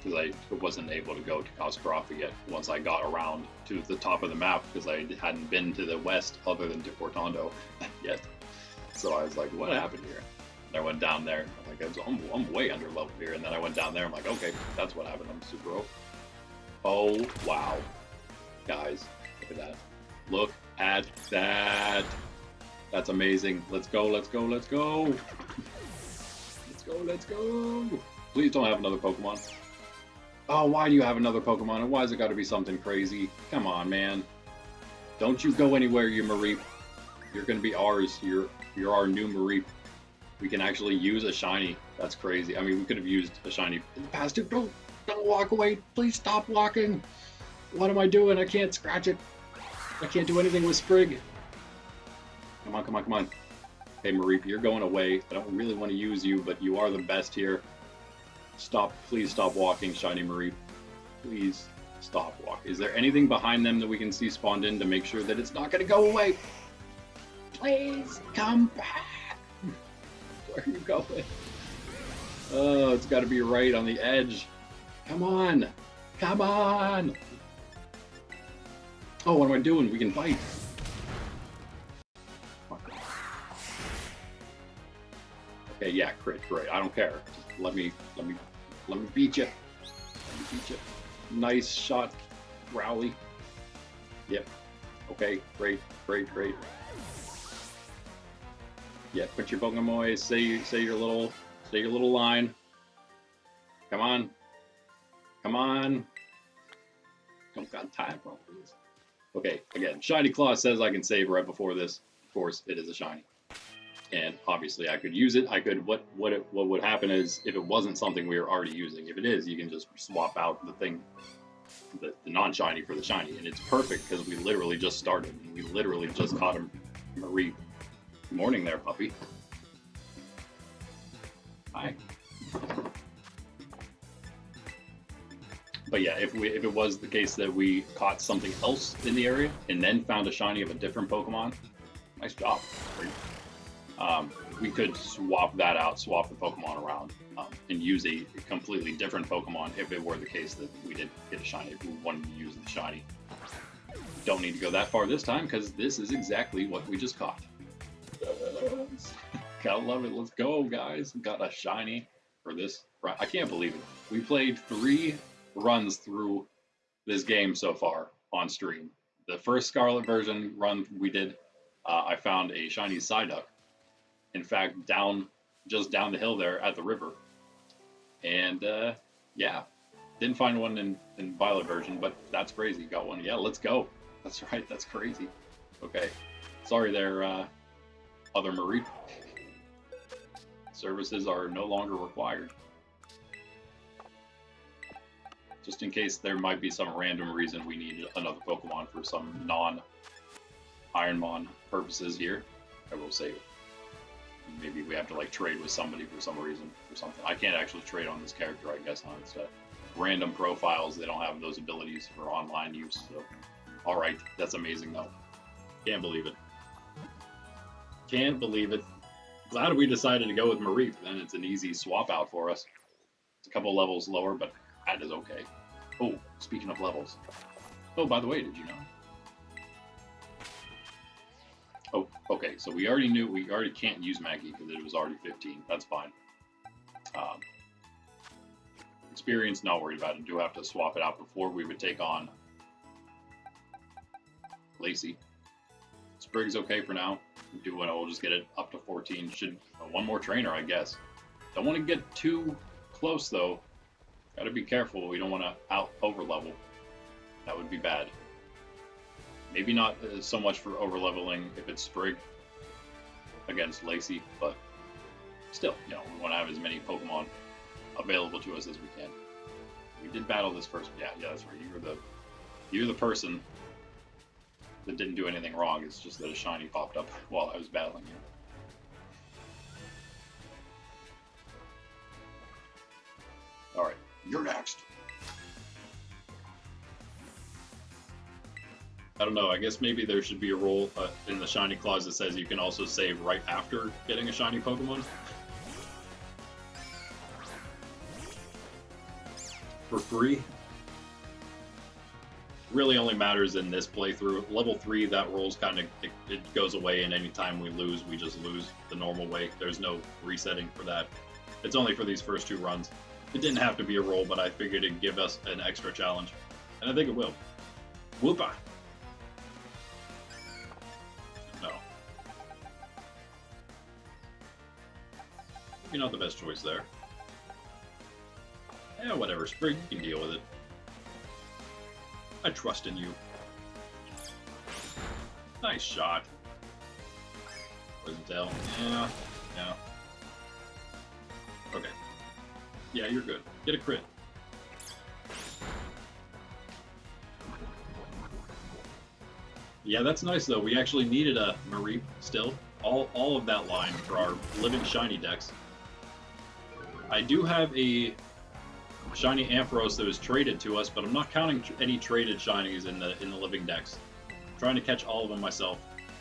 Because I wasn't able to go to Cascarapa yet once I got around to the top of the map, because I hadn't been to the west other than to Cortondo yet. So I was like, what happened here? And I went down there. I'm like, I'm way under level here. And then I went down there. I'm like, okay, that's what happened. I'm super OP. Oh, wow. Guys, look at that. Look at that. That's amazing. Let's go, let's go, let's go. Let's go, let's go. Please don't have another Pokemon. Oh, why do you have another Pokemon? And why has it got to be something crazy? Come on, man. Don't you go anywhere, you Mareep. You're going to be ours. You're our new Mareep. We can actually use a shiny. That's crazy. I mean, we could have used a shiny in the past. Don't walk away. Please stop walking. What am I doing? I can't scratch it. I can't do anything with Sprig. Come on, come on, come on. Hey, Mareep, you're going away. I don't really want to use you, but you are the best here. Stop. Please stop walking, shiny Mareep. Please stop walking. Is there anything behind them that we can see spawned in to make sure that it's not going to go away? Please come back. Where are you going? Oh, it's got to be right on the edge. Come on. Come on. Oh, what am I doing? We can fight. Okay, yeah, crit, great. I don't care. Just let me beat you. Let me beat you. Nice shot, Rowley. Yep. Okay, great, great, great. Yeah, put your Pokemon away. Say your little line. Come on. Come on. Don't got time for this. Okay, again, Shiny Claw says I can save right before this. Of course, it is a shiny. And obviously I could use it. I could, what would happen is if it wasn't something we were already using, if it is, you can just swap out the thing, the non-shiny for the shiny. And it's perfect because we literally just started. And we literally just caught him. Marie. Good morning there, puppy. Hi. But yeah, if it was the case that we caught something else in the area and then found a shiny of a different Pokemon, nice job. Great. We could swap that out, swap the Pokemon around, and use a completely different Pokemon if it were the case that we did get a shiny, if we wanted to use the shiny. Don't need to go that far this time because this is exactly what we just caught. Gotta love it. Let's go, guys. Got a shiny for this. I can't believe it. We played 3 runs through this game so far on stream. The first Scarlet version run we did, I found a shiny Psyduck. In fact, just down the hill there at the river. And yeah, didn't find one in Violet version, but that's crazy. Got one. Yeah, let's go. That's right. That's crazy. Okay. Sorry there, other Marie. Services are no longer required. Just in case there might be some random reason we need another Pokemon for some non-IronMon purposes here, I will save it. Maybe we have to like trade with somebody for some reason or something. I can't actually trade on this character, I guess, on it's random profiles. They don't have those abilities for online use. So, all right, that's amazing though. Can't believe it. Can't believe it. Glad we decided to go with Mareep. Then it's an easy swap out for us. It's a couple levels lower, but that is okay. Oh, speaking of levels. Oh, by the way, did you know? Oh, okay, so we already knew, we already can't use Maggie because it was already 15. That's fine. Experience, not worried about it. Do have to swap it out before we would take on Lacey. Sprig's okay for now. We'll just get it up to 14. Should one more trainer, I guess. Don't want to get too close though. Got to be careful. We don't want to over level. That would be bad. Maybe not so much for over leveling if it's Sprig against Lacey, but still, you know, we want to have as many Pokemon available to us as we can. We did battle this first. Yeah, that's right. You're the person that didn't do anything wrong. It's just that a shiny popped up while I was battling you. All right, you're next. I don't know, I guess maybe there should be a rule in the shiny clause that says you can also save right after getting a shiny Pokemon. For free. Really only matters in this playthrough. Level 3, that rule's kind of, it goes away, and anytime we lose, we just lose the normal way. There's no resetting for that. It's only for these first 2 runs. It didn't have to be a role, but I figured it'd give us an extra challenge. And I think it will. Whoopa! Maybe not the best choice there. Yeah, whatever. Sprig, you can deal with it. I trust in you. Nice shot. Wasn't tell. Yeah. Yeah. Okay. Yeah, you're good. Get a crit. Yeah, that's nice though. We actually needed a Mareep still. All of that line for our living shiny decks. I do have a shiny Ampharos that was traded to us, but I'm not counting any traded shinies in the living decks. I'm trying to catch all of them myself.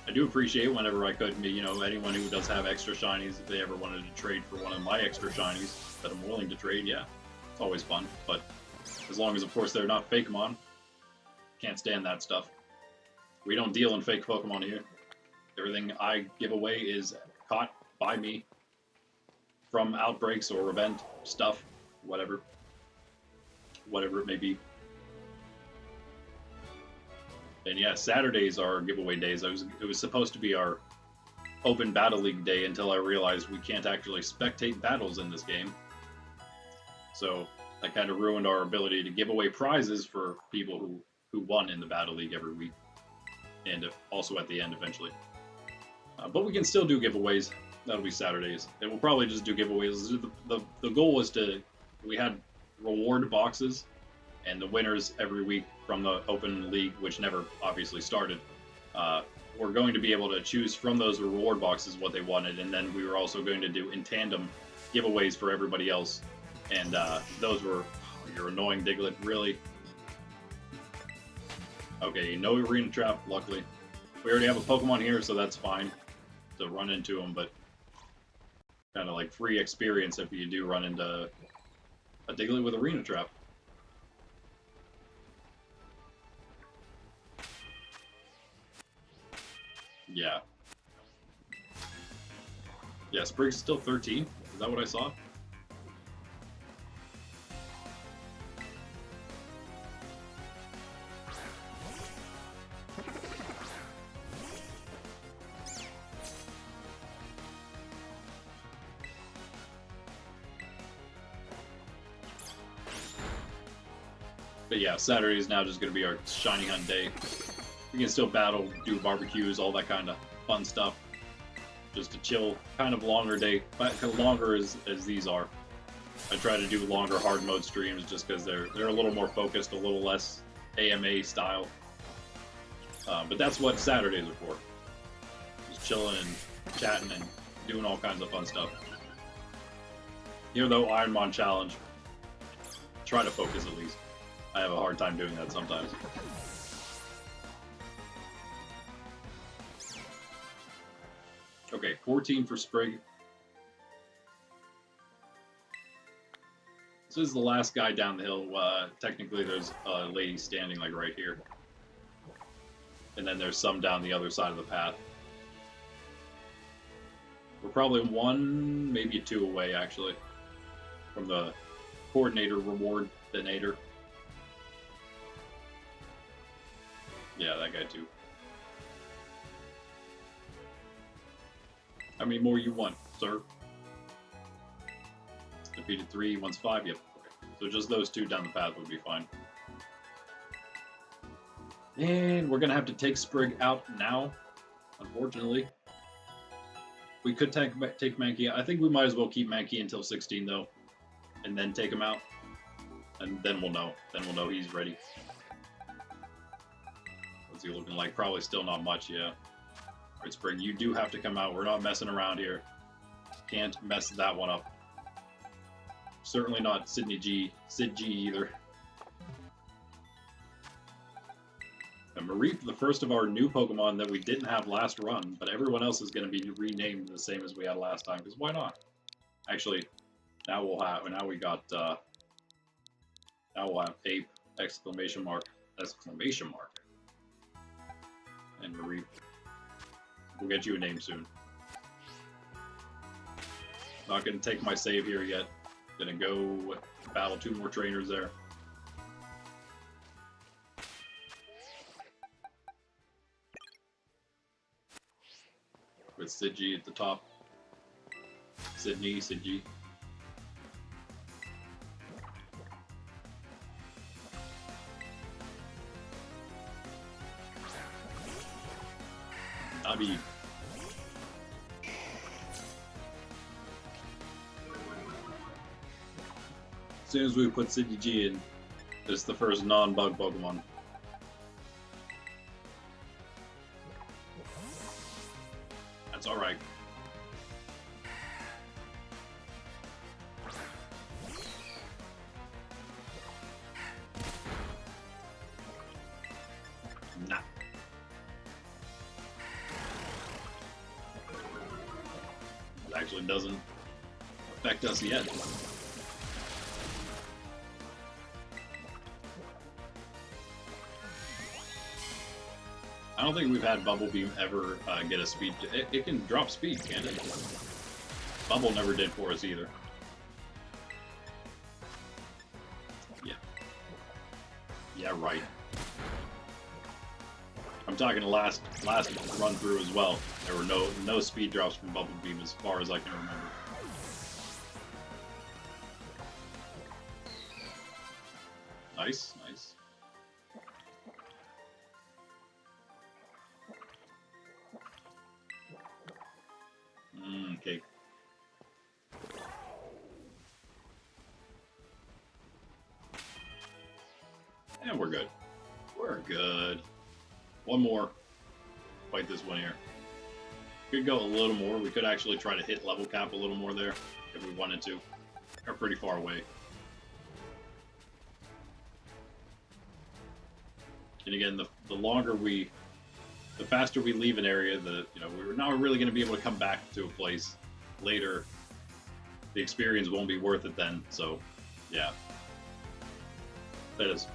I do appreciate whenever I could, you know, anyone who does have extra shinies, if they ever wanted to trade for one of my extra shinies that I'm willing to trade, yeah, it's always fun. But as long as, of course, they're not Pokemon, can't stand that stuff. We don't deal in fake Pokemon here. Everything I give away is caught by me from outbreaks or event stuff, whatever it may be. And yeah, Saturdays are giveaway days. It was supposed to be our open Battle League day until I realized we can't actually spectate battles in this game. So that kind of ruined our ability to give away prizes for people who won in the Battle League every week. And also at the end eventually. But we can still do giveaways. That'll be Saturdays. And we'll probably just do giveaways. The goal was we had reward boxes and the winners every week from the open league, which never obviously started. We're going to be able to choose from those reward boxes what they wanted, and then we were also going to do in tandem giveaways for everybody else. And those were, you're annoying, Diglett, really? Okay, no arena trap, luckily. We already have a Pokemon here, so that's fine to run into them, but kind of like free experience if you do run into a Diglett with arena trap. Yeah. Yeah, Sprig's still 13. Is that what I saw? But yeah, Saturday is now just going to be our shiny hunt day. We can still battle, do barbecues, all that kind of fun stuff. Just a chill, kind of longer day, longer as these are. I try to do longer hard mode streams just because they're a little more focused, a little less AMA style. But that's what Saturdays are for. Just chilling and chatting and doing all kinds of fun stuff. Even though IronMon Challenge, try to focus at least. I have a hard time doing that sometimes. Okay, 14 for Sprig. This is the last guy down the hill. Technically, there's a lady standing like right here. And then there's some down the other side of the path. We're probably one, maybe two away, actually, from the coordinator reward detonator. Yeah, that guy too. How many more you want, sir? Defeated 3, one's 5, yep. Okay. So just those two down the path would be fine. And we're gonna have to take Sprig out now, unfortunately. We could take Mankey. I think we might as well keep Mankey until 16 though, and then take him out. And then we'll know. Then we'll know he's ready. What's he looking like? Probably still not much, yeah. Alright, Sprig, you do have to come out. We're not messing around here. Can't mess that one up. Certainly not Sid G either. And Mareep, the first of our new Pokemon that we didn't have last run, but everyone else is going to be renamed the same as we had last time, because why not? Actually, now we'll have, now we got, now we'll have Ape, exclamation mark, and Mareep. We'll get you a name soon. Not going to take my save here yet. Gonna go battle 2 more trainers there. With Sidgy at the top. Sydney. Abby. As soon as we put Sydney G in, it's the first non-bug Pokemon. That's alright. Nah. It actually doesn't affect us yet. I don't think we've had Bubble Beam ever get a speed. It can drop speed, can't it? Bubble never did for us either. Yeah. Yeah, right. I'm talking last run through as well. There were no speed drops from Bubble Beam as far as I can remember. Nice, nice. Okay. And we're good. We're good. One more. Fight this one here. Could go a little more. We could actually try to hit level cap a little more there if we wanted to. They're pretty far away. And again, the faster we leave an area, we're not really going to be able to come back to a place later. The experience won't be worth it then. So, yeah, that is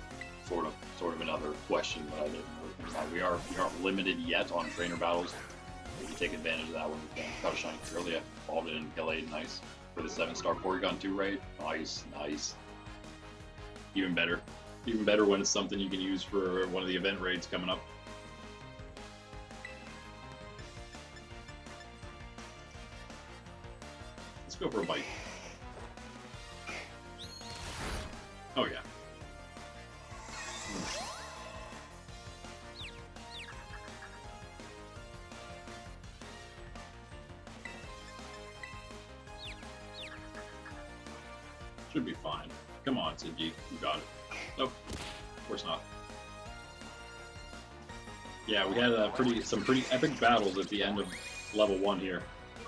sort of another question that I didn't really think about. We aren't limited yet on trainer battles. We can take advantage of that when we can. Got a shiny earlier. Followed it in Gallade, nice for the 7-star Porygon 2 raid. Nice, nice. Even better when it's something you can use for one of the event raids coming up. Let's go for a bite. Oh yeah. Should be fine. Come on, Sidji, you got it. Nope, of course not. Yeah, we had some pretty epic battles at the end of level 1 here.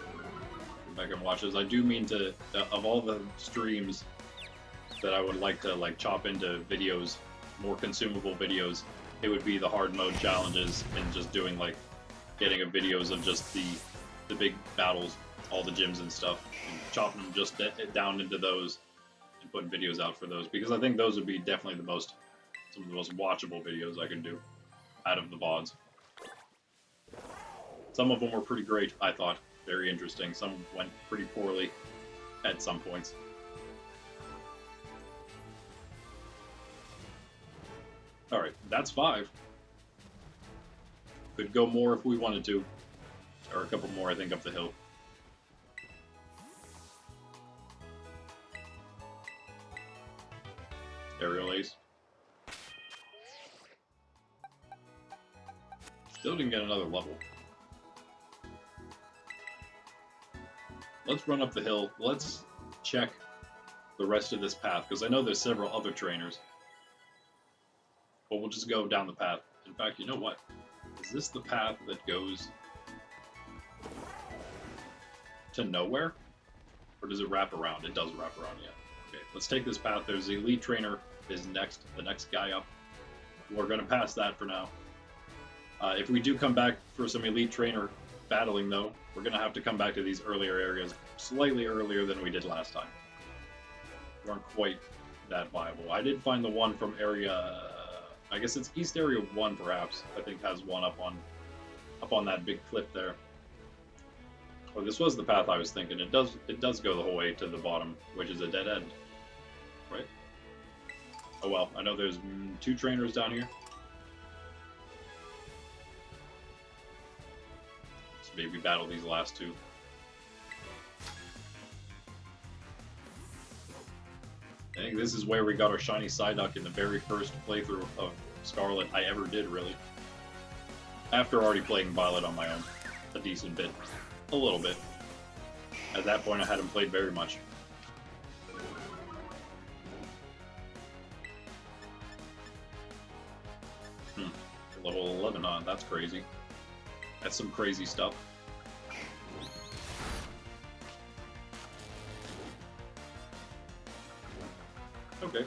Go back and watch those. I do mean to, of all the streams that I would like to chop into videos, more consumable videos, it would be the hard mode challenges and just doing getting videos of just the big battles, all the gyms and stuff, and chopping them just down into those. And putting videos out for those, because I think those would be definitely some of the most watchable videos I can do out of the VODs. Some of them were pretty great, I thought. Very interesting. Some went pretty poorly at some points. Alright, that's 5. Could go more if we wanted to. Or a couple more, I think, up the hill. Aerial Ace. Still didn't get another level. Let's run up the hill. Let's check the rest of this path, because I know there's several other trainers. But we'll just go down the path. In fact, you know what? Is this the path that goes to nowhere? Or does it wrap around? It does wrap around, yeah. Okay, let's take this path. There's the Elite Trainer is next, the next guy up. We're going to pass that for now. If we do come back for some Elite Trainer battling, though, we're going to have to come back to these earlier areas slightly earlier than we did last time. We weren't quite that viable. I did find the one from area, I guess it's East Area 1 perhaps, I think has one up on that big cliff there. Oh, this was the path I was thinking. It does go the whole way to the bottom, which is a dead end. Right? Oh well, I know there's 2 trainers down here. So maybe battle these last 2. this is where we got our shiny Psyduck in the very first playthrough of Scarlet I ever did, really. After already playing Violet on my own. A decent bit. A little bit. At that point, I hadn't played very much. Level 11 on, that's crazy. That's some crazy stuff. Okay.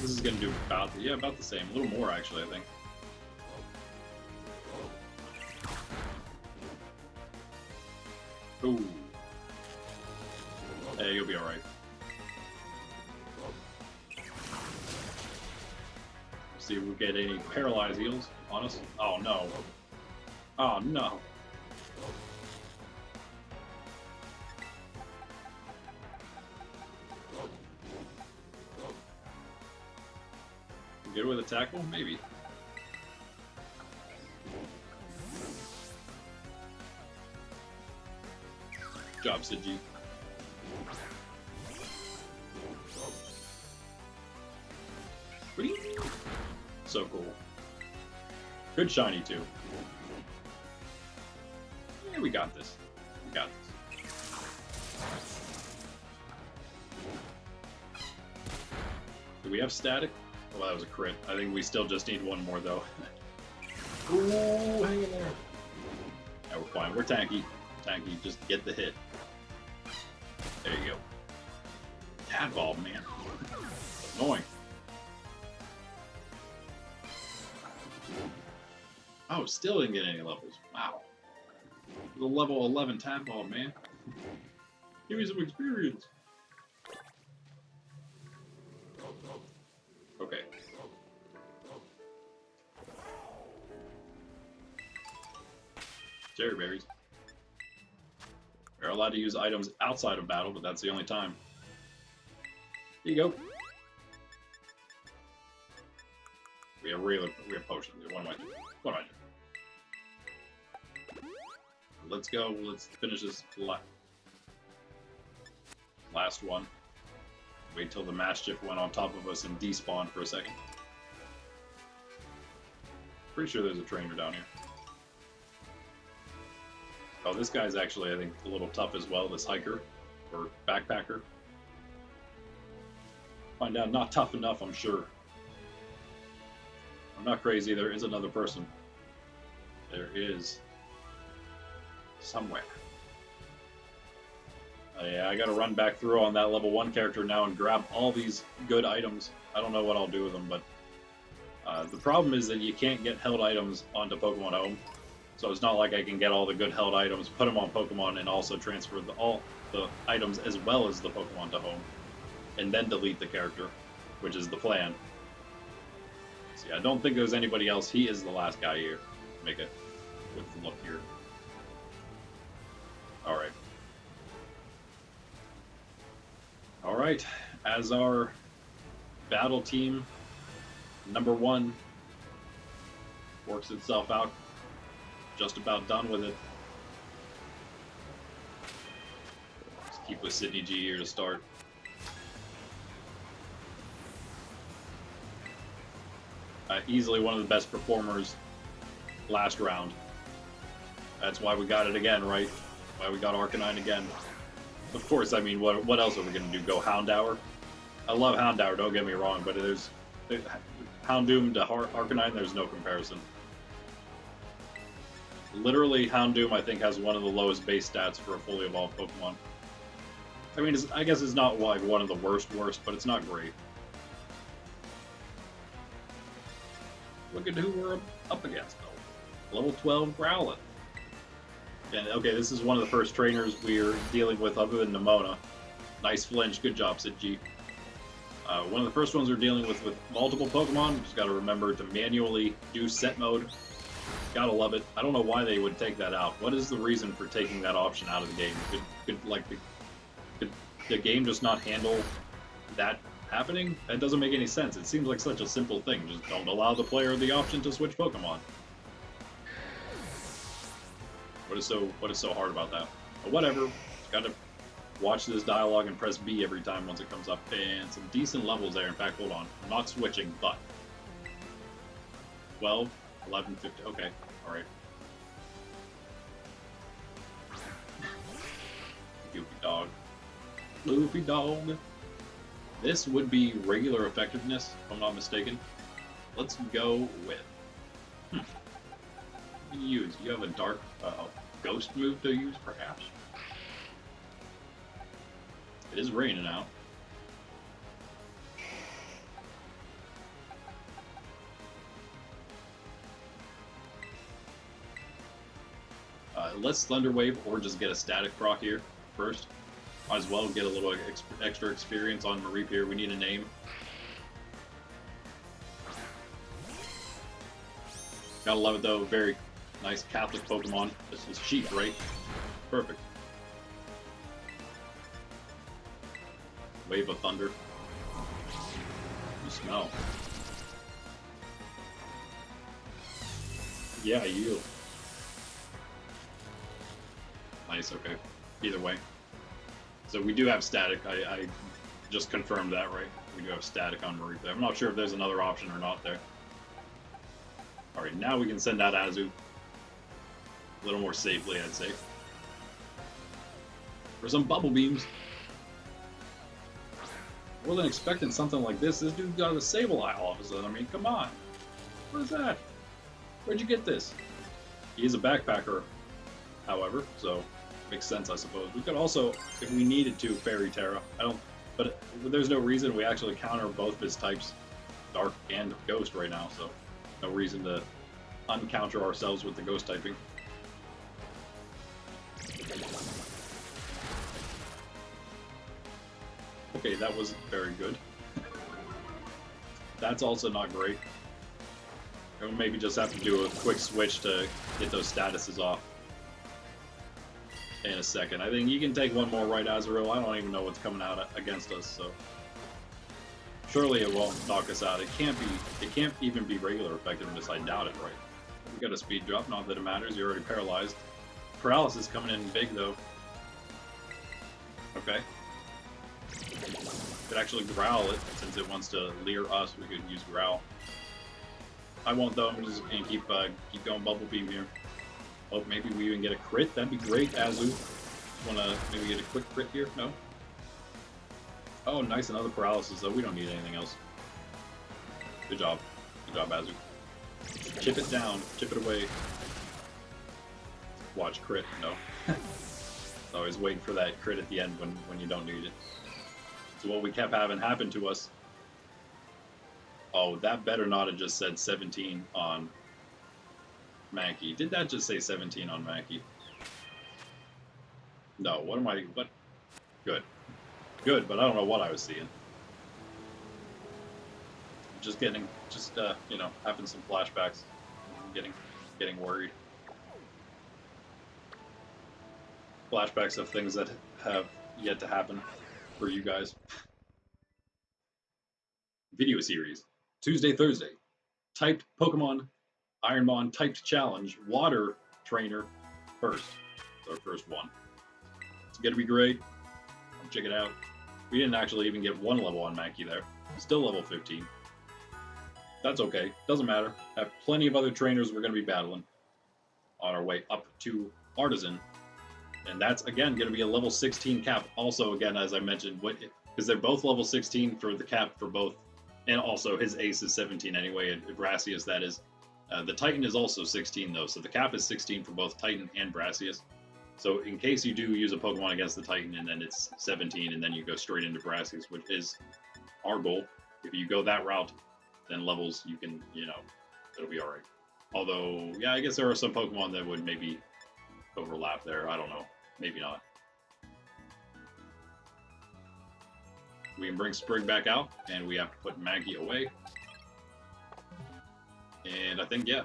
This is gonna do about the same. A little more actually, I think. Ooh. Hey, you'll be alright. See if we get any paralyzed heals on us. Oh no. Oh no. Get it with a tackle? Maybe. Good job, Sidji. So cool. Good shiny too. Yeah, we got this. We got this. Do we have static? Well, that was a crit. I think we still just need one more though. Ooh, hang in there. Yeah, we're fine. We're tanky. Tanky, just get the hit. There you go. Tadball, man. Annoying. Oh, still didn't get any levels. Wow. The level 11 Tadball, man. Give me some experience. Okay. Cherry berries. We're allowed to use items outside of battle, but that's the only time. Here you go. We have potions. What am I doing? What am I doing? Let's go. Let's finish this last one. Wait till the Mastiff went on top of us and despawned for a second. Pretty sure there's a trainer down here. Oh, this guy's actually, I think, a little tough as well, this hiker, or backpacker. Find out, not tough enough, I'm sure. I'm not crazy, there is another person. There is. Somewhere. Yeah, I gotta run back through on that level 1 character now and grab all these good items. I don't know what I'll do with them, but the problem is that you can't get held items onto Pokemon Home. So it's not like I can get all the good held items, put them on Pokemon, and also transfer all the items as well as the Pokemon to Home. And then delete the character, which is the plan. See, I don't think there's anybody else. He is the last guy here. Make it with the look here. Alright. Alright, as our battle team number 1 works itself out, just about done with it. Let's keep with Sydney G here to start. Easily one of the best performers last round. That's why we got it again, right? Why we got Arcanine again. Of course, I mean, what else are we going to do? Go Houndour? I love Houndour, don't get me wrong, but there's Houndoom to Arcanine, there's no comparison. Literally, Houndoom, I think, has one of the lowest base stats for a fully evolved Pokemon. I mean, I guess it's not like one of the worst, but it's not great. Look at who we're up against, though. Level 12 Growlithe. And, okay, this is one of the first trainers we're dealing with other than Nimona. Nice flinch, good job, Sidji. One of the first ones we're dealing with multiple Pokemon. Just gotta remember to manually do set mode. Gotta love it. I don't know why they would take that out. What is the reason for taking that option out of the game? Could the game just not handle that happening? That doesn't make any sense. It seems like such a simple thing. Just don't allow the player the option to switch Pokemon. What is so hard about that? But whatever. Gotta watch this dialogue and press B every time once it comes up. And some decent levels there. In fact, hold on. I'm not switching, but 12, 11, 15. Okay, all right. Goofy dog. Goofy dog. This would be regular effectiveness, if I'm not mistaken. Let's go with. What do you use? You have a dark ghost move to use, perhaps? It is raining out. Let's Thunder Wave or just get a static proc here first. Might as well get a little extra experience on Mareep here. We need a name. Gotta love it though. Very nice Catholic Pokemon. This is sheep, right? Perfect. Wave of Thunder. You smell. Yeah, you. Nice, okay. Either way. So we do have static. I just confirmed that, right? We do have static on Mareep there. I'm not sure if there's another option or not there. Alright, now we can send out Azu. A little more safely, I'd say. For some Bubble Beams. I wasn't expecting something like this. This dude got a Sableye all of a sudden. I mean, come on. What is that? Where'd you get this? He is a backpacker, however, so makes sense, I suppose. We could also, if we needed to, Fairy Tera. But there's no reason. We actually counter both of his types, Dark and Ghost, right now, so no reason to uncounter ourselves with the Ghost typing. Okay, that was very good. That's also not great. We'll maybe just have to do a quick switch to get those statuses off in a second. I think you can take one more right, Azurill. I don't even know what's coming out against us, so surely it won't knock us out. It can't even be regular effectiveness. I doubt it, right? We got a speed drop, not that it matters. You're already paralyzed. Paralysis coming in big though. Okay. Could actually growl it since it wants to leer us. We could use growl. I won't though. I'm just gonna keep going Bubble Beam here. Oh, maybe we even get a crit. That'd be great, Azu. Wanna maybe get a quick crit here? No. Oh, nice. Another paralysis though. We don't need anything else. Good job. Good job, Azu. Chip it down. Chip it away. Watch crit. No. Always waiting for that crit at the end when you don't need it. So what we kept having happen to us. Oh, that better not have just said 17 on Mankey. Did that just say 17 on Mankey? No, what? Good. Good, but I don't know what I was seeing. Just having some flashbacks. Getting worried. Flashbacks of things that have yet to happen for you guys. Video series. Tuesday, Thursday. Typed Pokemon IronMon typed challenge. Water trainer first. It's our first one. It's gonna be great. Check it out. We didn't actually even get one level on Mankey there. Still level 15. That's okay. Doesn't matter. Have plenty of other trainers we're gonna be battling on our way up to Artisan. And that's, again, going to be a level 16 cap. Also, again, as I mentioned, because they're both level 16 for the cap for both. And also, his ace is 17 anyway, and Brassius, that is. The Titan is also 16, though. So the cap is 16 for both Titan and Brassius. So in case you do use a Pokemon against the Titan, and then it's 17, and then you go straight into Brassius, which is our goal. If you go that route, then levels, you can, it'll be all right. Although, yeah, I guess there are some Pokemon that would maybe overlap there. I don't know. Maybe not. We can bring Sprig back out, and we have to put Maggie away. And I think, yeah,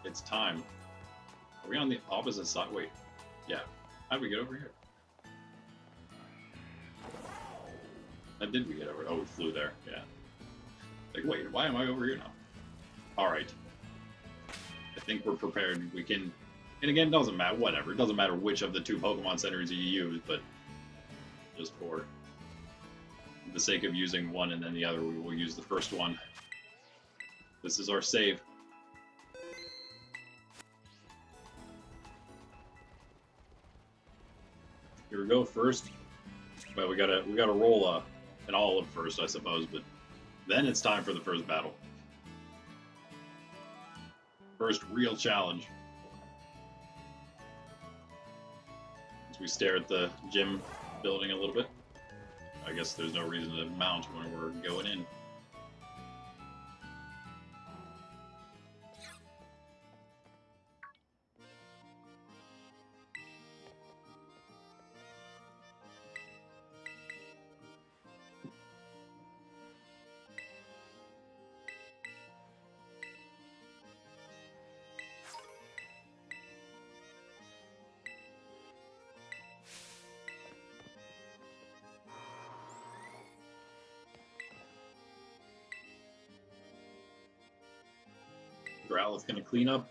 it's time. Are we on the opposite side? Wait. Yeah. How did we get over here? How did we get over? Oh, we flew there. Yeah. Like, wait, why am I over here now? Alright. I think we're prepared. We can And again, it doesn't matter, whatever. It doesn't matter which of the two Pokemon centers you use, but just for the sake of using one and then the other, we will use the first one. This is our save. Here we go, first. Well, we gotta roll an olive first, I suppose, but then it's time for the first battle. First real challenge. As we stare at the gym building a little bit. I guess there's no reason to mount when we're going in. Growlithe gonna clean up.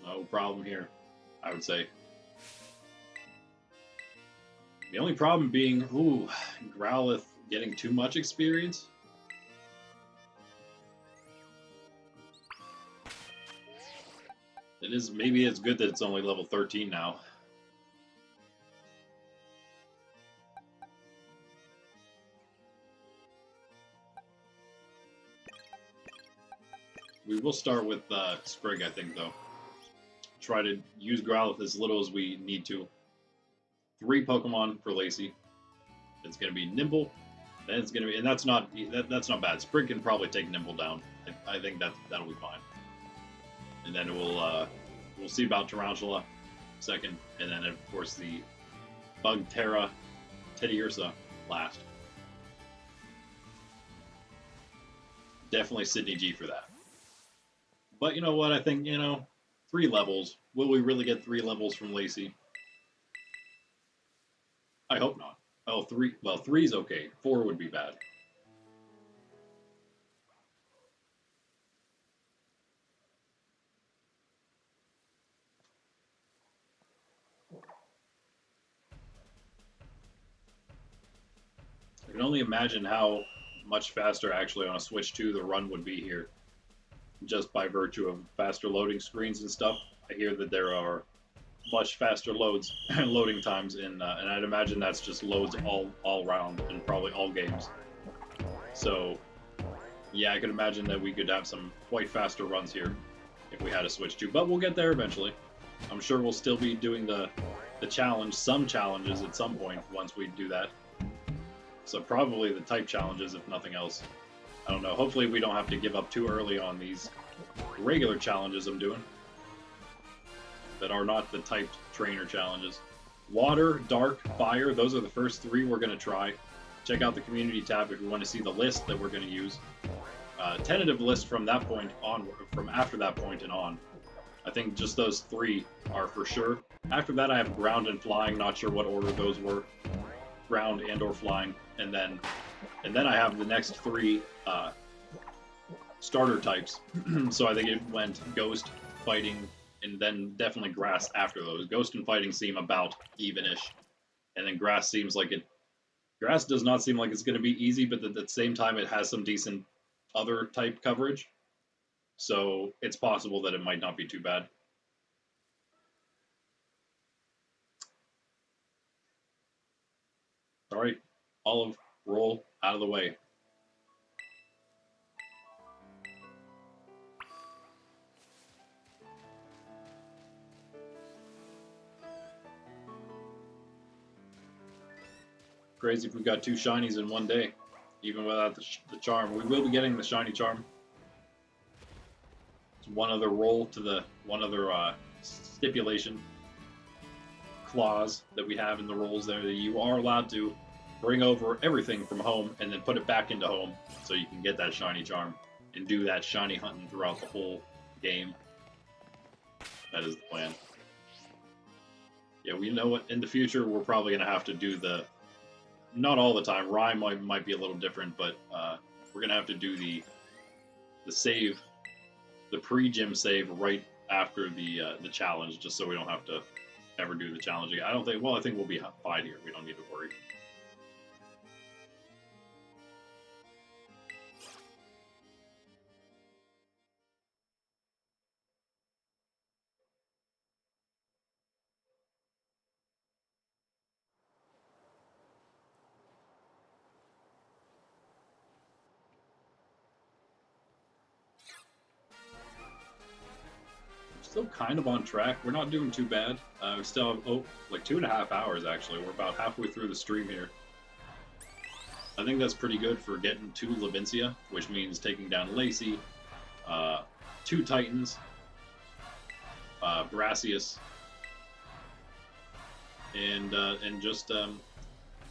No problem here, I would say. The only problem being, ooh, Growlithe getting too much experience. It is, maybe it's good that it's only level 13 now. We will start with Sprig, I think, though. Try to use Growlithe as little as we need to. 3 Pokemon for Lacey. It's going to be Nimble. Then it's going to be, and that's not bad. Sprig can probably take Nimble down. I think that'll be fine. And then we'll see about Tarantula second, and then of course the Bug Tera Teddiursa last. Definitely Sydney G for that. But you know what? I think, 3 levels. Will we really get 3 levels from Lacey? I hope not. Oh, 3. Well, 3's okay. 4 would be bad. I can only imagine how much faster actually on a Switch 2 the run would be here. Just by virtue of faster loading screens and stuff. I hear that there are much faster loading times and I'd imagine that's just loads all round in probably all games. So yeah, I could imagine that we could have some quite faster runs here if we had a Switch 2, but we'll get there eventually. I'm sure we'll still be doing the challenge, some challenges at some point once we do that. So probably the type challenges, if nothing else. I don't know. Hopefully we don't have to give up too early on these regular challenges I'm doing that are not the typed trainer challenges. Water, Dark, Fire, those are the first 3 we're going to try. Check out the community tab if you want to see the list that we're going to use. Tentative list from that point on, from after that point and on. I think just those 3 are for sure. After that I have Ground and Flying, not sure what order those were. Ground and or Flying, and then I have the next 3 starter types. So I think it went Ghost, Fighting, and then definitely Grass after those. Ghost and Fighting seem about even-ish, and then Grass seems like it. Grass does not seem like it's going to be easy, but at the same time it has some decent other type coverage, so it's possible that it might not be too bad. All right, Olive, roll out of the way. Crazy if we got 2 shinies in one day, even without the charm. We will be getting the shiny charm. It's one other roll to the one other stipulation clause that we have in the rules there, that you are allowed to bring over everything from home and then put it back into home so you can get that shiny charm and do that shiny hunting throughout the whole game. That is the plan. Yeah, we know what in the future we're probably going to have to do the, not all the time, Rhyme might be a little different, but we're going to have to do the save, the pre-gym save right after the challenge, just so we don't have to ever do the challenge again. I don't think. Well, I think we'll be fine here. We don't need to worry. Still kind of on track. We're not doing too bad. We still have, like 2.5 hours actually. We're about halfway through the stream here. I think that's pretty good for getting 2 Levincia, which means taking down Lacey, 2 Titans, Brassius, and just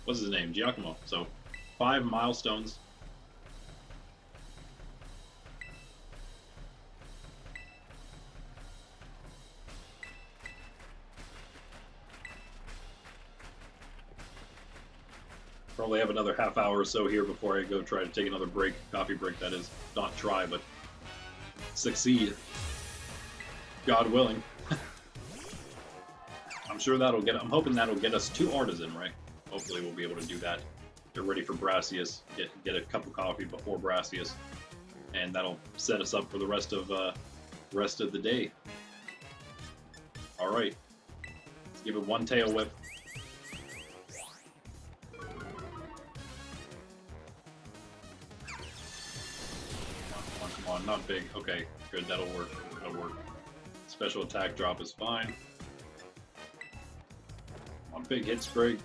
what's his name, Giacomo. So 5 milestones. Probably have another half hour or so here before I go try to take another break, coffee break that is. Not try, but succeed. God willing. I'm sure that'll get, I'm hoping that'll get us 2 Artisan, right? Hopefully we'll be able to do that. Get ready for Brassius, get a cup of coffee before Brassius, and that'll set us up for the rest of the day. Alright. Let's give it 1 tail whip. Not big. Okay, good. That'll work. That'll work. Special attack drop is fine. One big hit spray.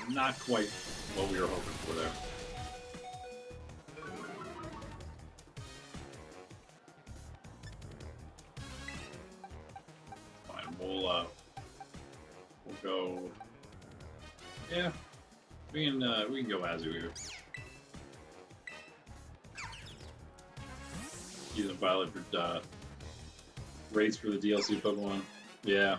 Not quite what we were hoping for there. Fine. We'll go. Yeah, we can go Azu here. Using Violet for raids for the DLC Pokemon. Yeah.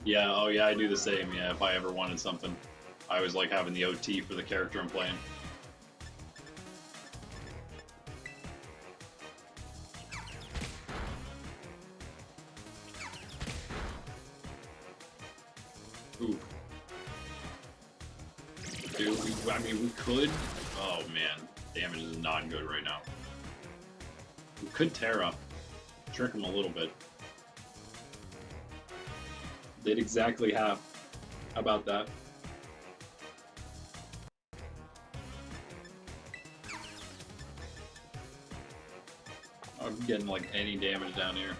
Yeah, oh yeah, I do the same, yeah, if I ever wanted something. I always like having the OT for the character I'm playing. Ooh. I mean, we could. Oh man, damage is not good right now. We could Tera, trick him a little bit. Did exactly half. How about that? I'm getting like any damage down here.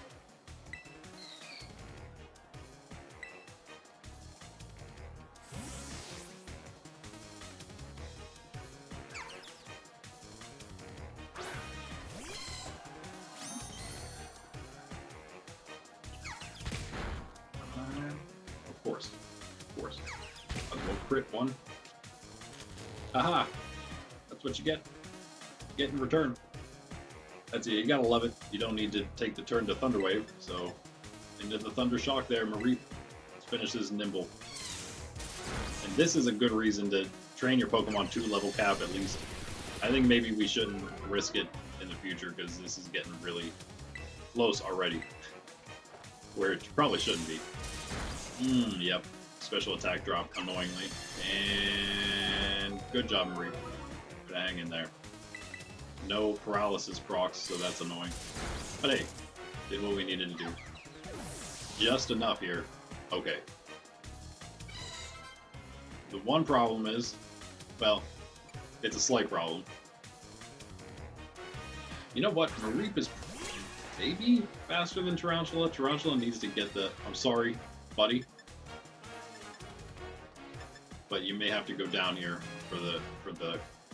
Crit 1. Aha! That's what you get. Get in return. That's it. You gotta love it. You don't need to take the turn to Thunder Wave. So, into the Thunder Shock there, Mareep. Let's finish this Nimble. And this is a good reason to train your Pokemon to level cap at least. I think maybe we shouldn't risk it in the future because this is getting really close already. Where it probably shouldn't be. Yep. Special attack drop, annoyingly. And good job, Marie. Gonna hang in there. No paralysis procs, so that's annoying. But hey, did what we needed to do. Just enough here. Okay. The one problem is, well, it's a slight problem. You know what? Mareep is maybe faster than Tarantula. Tarantula needs to get the, I'm sorry, buddy. But you may have to go down here for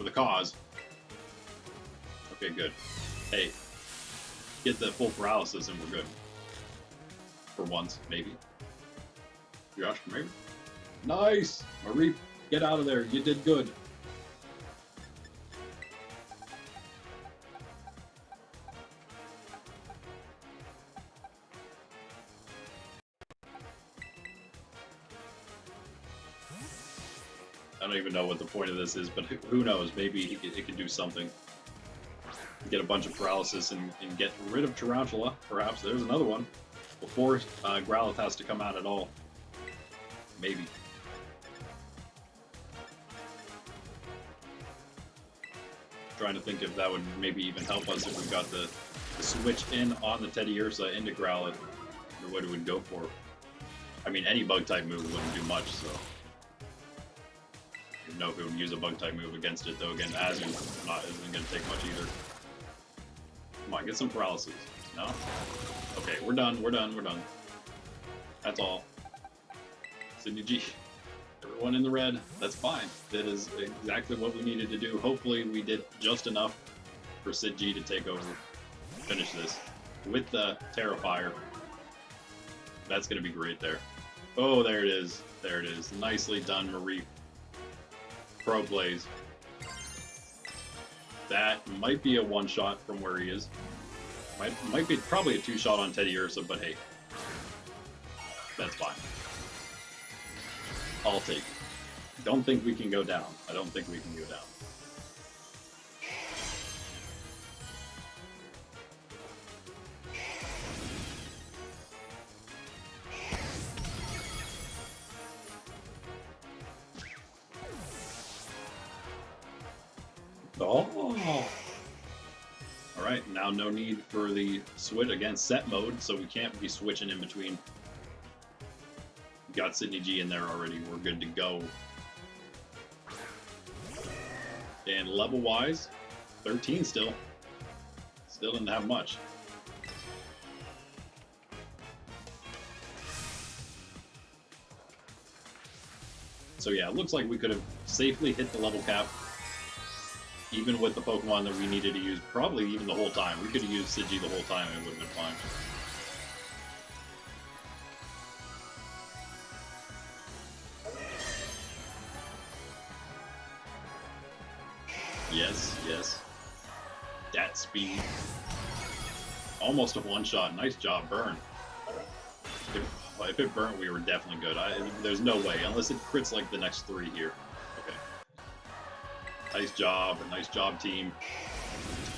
the cause. Okay, good. Hey, get the full paralysis and we're good. For once, maybe. Josh, maybe. Nice, Mareep, get out of there. You did good. I don't even know what the point of this is, but who knows? Maybe it can do something. Get a bunch of paralysis and get rid of Tarantula, perhaps. There's another one. Before Growlithe has to come out at all. Maybe. Trying to think if that would maybe even help us if we got the switch in on the Teddiursa into Growlithe. Or what it would go for. I mean, any bug-type move wouldn't do much, so... I don't know if it would use a bug-type move against it, though. Again, Azu isn't going to take much either. Come on, get some paralysis. No? Okay, we're done, we're done, we're done. That's all. Sydney G. Everyone in the red. That's fine. That is exactly what we needed to do. Hopefully we did just enough for Sid G to take over. Finish this. With the Tera Fire. That's going to be great there. Oh, there it is. There it is. Nicely done, Marie. Pro plays. That might be a one-shot from where he is. Might be probably a two-shot on Teddiursa, but hey. That's fine. I'll take it. Don't think we can go down. I don't think we can go down. Oh! Alright, now no need for the switch against set mode, so we can't be switching in between. Got Sydney G in there already, we're good to go. And level-wise, 13 still. Still didn't have much. So yeah, it looks like we could have safely hit the level cap. Even with the Pokemon that we needed to use, probably even the whole time. We could have used Sigi the whole time and it would have been fine. Yes, yes. Dat speed. Almost a one-shot. Nice job, Burn. If it burnt, we were definitely good. There's no way, unless it crits like the next three here. Nice job, team.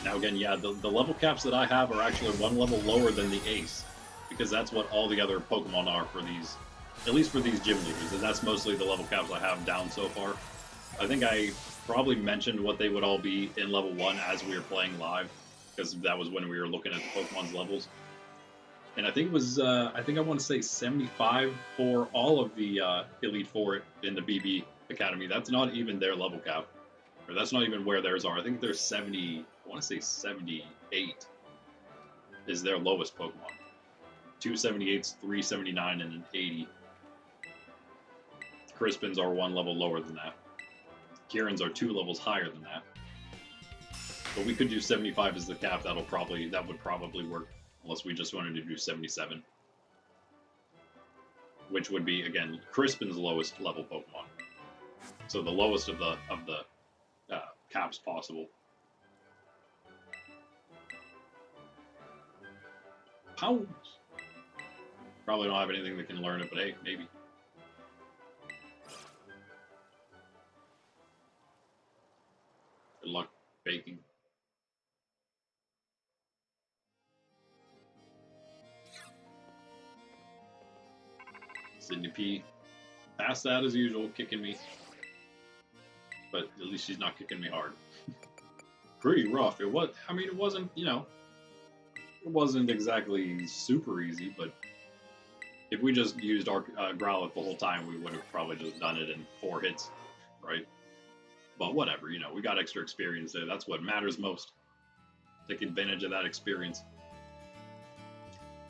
Now again, yeah, the level caps that I have are actually one level lower than the Ace, because that's what all the other Pokemon are for these, at least for these gym leaders, and that's mostly the level caps I have down so far. I think I probably mentioned what they would all be in level 1 as we were playing live, because that was when we were looking at the Pokemon's levels. And I think it was, I want to say 75 for all of the Elite Four in the BB Academy. That's not even their level cap. Or that's not even where theirs are. I think they're 70, I want to say 78 is their lowest Pokemon. 278s, 379, and an 80. Crispins are one level lower than that. Kieran's are 2 levels higher than that. But we could do 75 as the cap. That would probably work, unless we just wanted to do 77. Which would be, again, Crispin's lowest level Pokemon. So the lowest of the caps possible. Pounds! Probably don't have anything that can learn it, but hey, maybe. Good luck baking. Sydney P. Past that as usual, kicking me. But at least she's not kicking me hard. Pretty rough. It was, I mean, it wasn't, you know, it wasn't exactly super easy, but if we just used our Growlithe the whole time, we would have probably just done it in 4 hits, right? But whatever, you know, we got extra experience there. That's what matters most. Take advantage of that experience.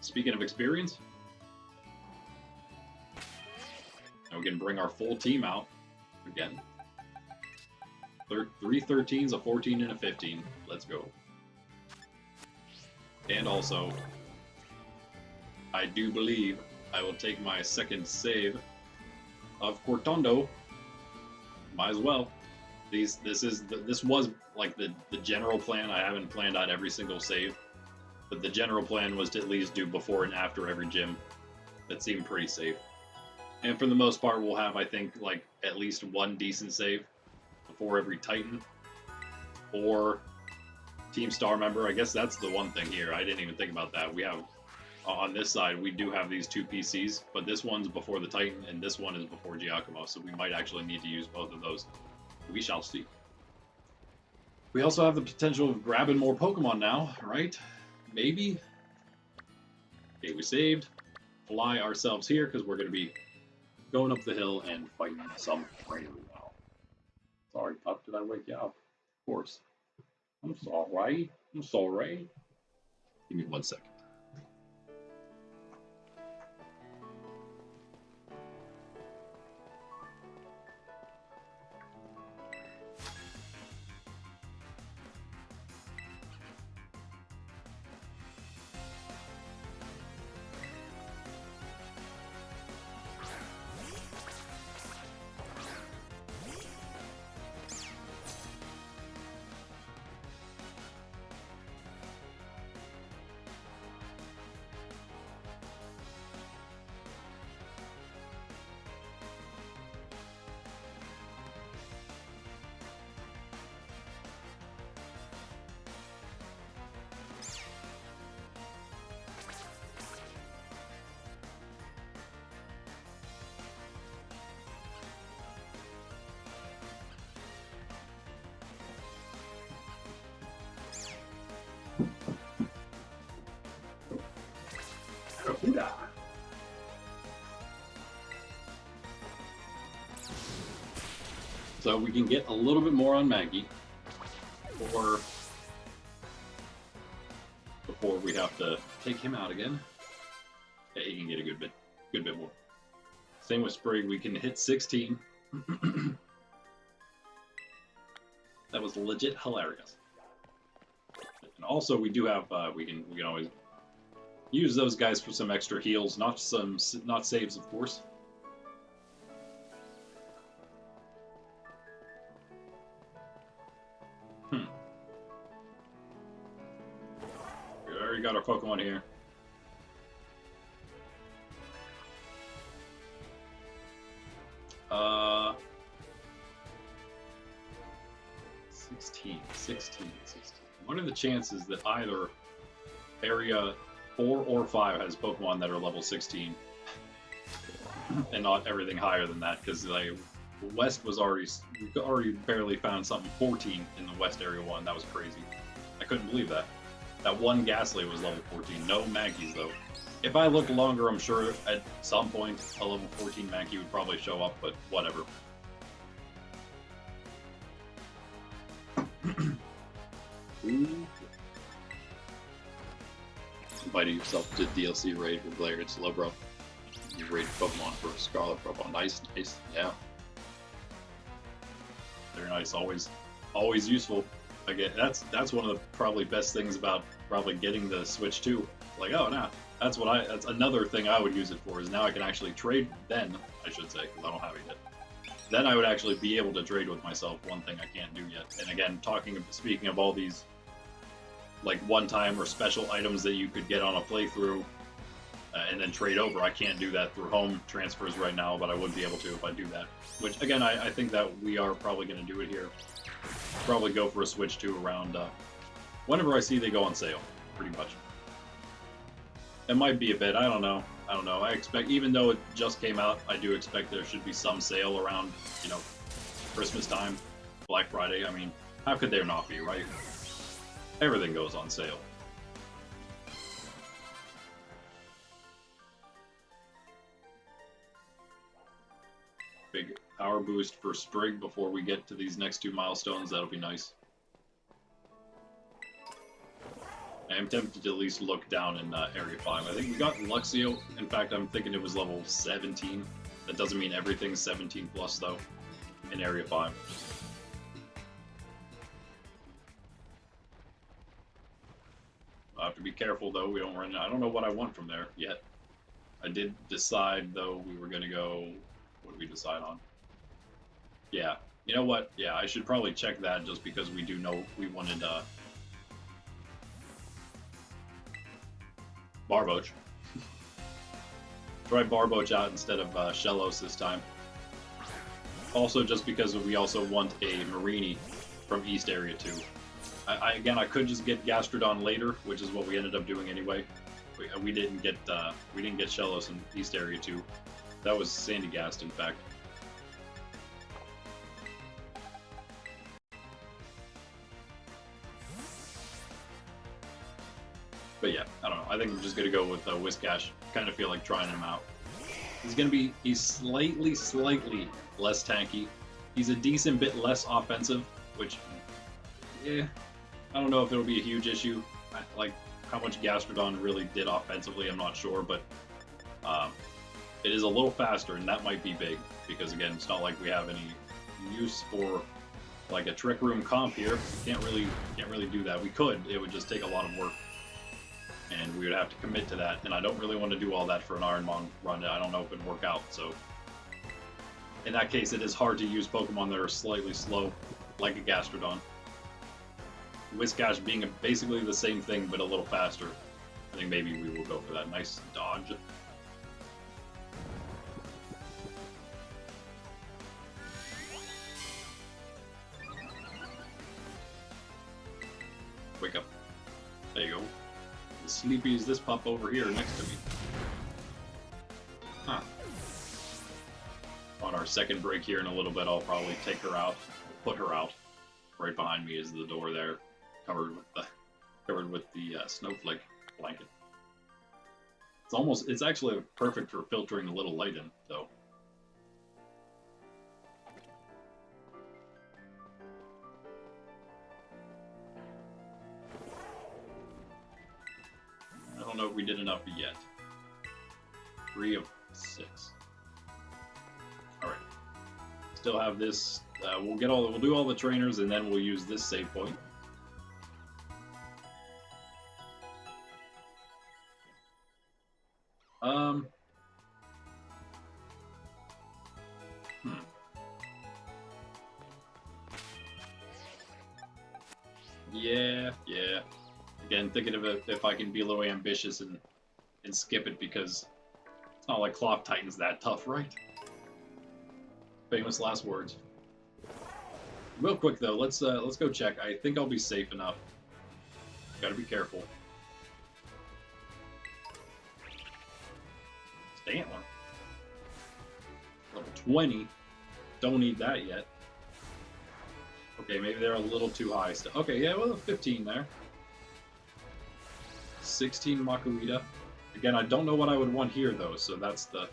Speaking of experience, now we can bring our full team out again. 3 13s, a 14, and a 15. Let's go. And also, I do believe I will take my second save of Cortondo. Might as well. This was like the general plan. I haven't planned out every single save, but the general plan was to at least do before and after every gym. That seemed pretty safe. And for the most part, we'll have, I think, like at least one decent save before every Titan or Team Star member. I guess that's the one thing here. I didn't even think about that. We have, on this side, we do have these two PCs, but this one's before the Titan and this one is before Giacomo, so we might actually need to use both of those. We shall see. We also have the potential of grabbing more Pokemon now, right? Maybe. Okay, we saved. Fly ourselves here because we're going to be going up the hill and fighting some trainers now. Sorry, pup, did I wake you up? Of course. I'm sorry. I'm sorry. Give me 1 second. So we can get a little bit more on Maggie before we have to take him out again. Yeah, he can get a good bit more. Same with Sprig, we can hit 16. That was legit hilarious. And also we do have we can always use those guys for some extra heals, not saves, of course. We already got our Pokemon here. Uh, 16. What are the chances that either area 4 or 5 has Pokemon that are level 16 and not everything higher than that? Because the West was already barely found something 14 in the West Area 1. That was crazy. I couldn't believe that. That one Ghastly was level 14. No Maggies, though. If I look longer, I'm sure at some point a level 14 Maggie would probably show up, but whatever. Inviting yourself to DLC raid with Blair. It's low, bro. You raid Pokemon for Scarlet, bro. Nice, yeah. Very nice. Always useful. Again, that's one of the probably best things about probably getting the Switch 2. Like, oh, nah. That's another thing I would use it for, is now I can actually trade, then, I should say, because I don't have it yet. Then I would actually be able to trade with myself, one thing I can't do yet. And again, speaking of all these, like, one-time or special items that you could get on a playthrough, and then trade over, I can't do that through home transfers right now, but I would be able to if I do that. Which, again, I think that we are probably going to do it here. Probably go for a Switch 2 around, whenever I see they go on sale, pretty much. It might be a bit. I don't know. I expect, even though it just came out, I do expect there should be some sale around, Christmas time, Black Friday. I mean, how could there not be, right? Everything goes on sale. Big power boost for Sprig before we get to these next 2 milestones. That'll be nice. I am tempted to at least look down in Area 5. I think we got Luxio. In fact, I'm thinking it was level 17. That doesn't mean everything's 17 plus, though, in Area 5. I'll have to be careful, though. We don't run. I don't know what I want from there yet. I did decide, though, we were going to go... What did we decide on? Yeah. You know what? Yeah, I should probably check that just because we do know we wanted... Barboach. Try Barboach out instead of Shellos this time. Also, just because we also want a Marini from East Area 2. Again, I could just get Gastrodon later, which is what we ended up doing anyway. We didn't get Shellos in East Area 2. That was Sandygast, in fact. But yeah, I don't know. I think I'm just gonna go with Whiscash. Kind of feel like trying him out. He's slightly less tanky. He's a decent bit less offensive, which, yeah, I don't know if it'll be a huge issue. Like how much Gastrodon really did offensively, I'm not sure, but it is a little faster, and that might be big because again, it's not like we have any use for like a Trick Room comp here. Can't really do that. We could. It would just take a lot of work. And we would have to commit to that, and I don't really want to do all that for an IronMon run. I don't know if it'd work out, so in that case, it is hard to use Pokemon that are slightly slow, like a Gastrodon. Whiscash being basically the same thing, but a little faster. I think maybe we will go for that. Nice dodge. Wake up. There you go. Sleepy as this pup over here next to me. Huh. On our second break here in a little bit, I'll probably take her out, put her out. Right behind me is the door there, covered with the snowflake blanket. It's actually perfect for filtering a little light in, though. I don't know if we did enough yet. 3 of 6. All right. Still have this. We'll do all the trainers, and then we'll use this save point. Yeah. Again, thinking of it if I can be a little ambitious and skip it because it's not like Cloth Titan's that tough, right? Famous last words. Real quick though, let's go check. I think I'll be safe enough. Gotta be careful. Stantler. Level 20. Don't need that yet. Okay, maybe they're a little too high still. Okay, yeah, well, 15 there. 16 Makuhita. Again, I don't know what I would want here though, so that's the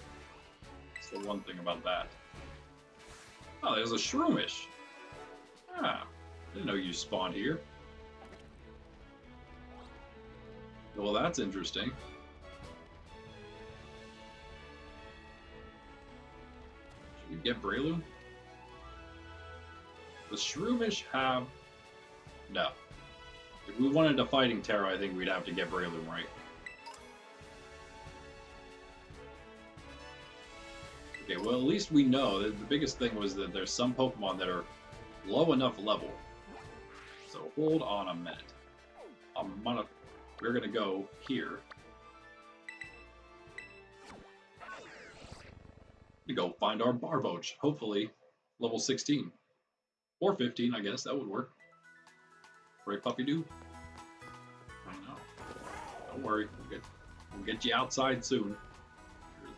one thing about that. Oh, there's a Shroomish. Ah, didn't know you spawned here. Well, that's interesting. Should we get Breloom? Does Shroomish have... No. If we wanted a fighting Tera, I think we'd have to get Breloom, right? Okay, well, at least we know that the biggest thing was that there's some Pokemon that are low enough level. So hold on a minute. We're gonna go here. We go find our Barboach. Hopefully, level 16 or 15. I guess that would work. Right, puppy doo? I know. Don't worry. We'll get you outside soon.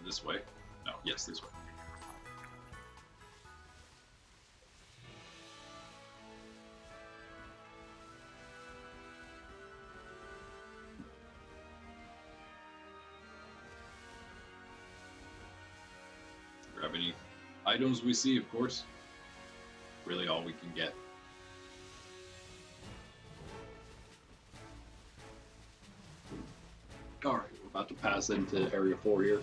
This way. No, yes, this way. Grab any items we see, of course. Really all we can get. Alright, we're about to pass into Area 4 here.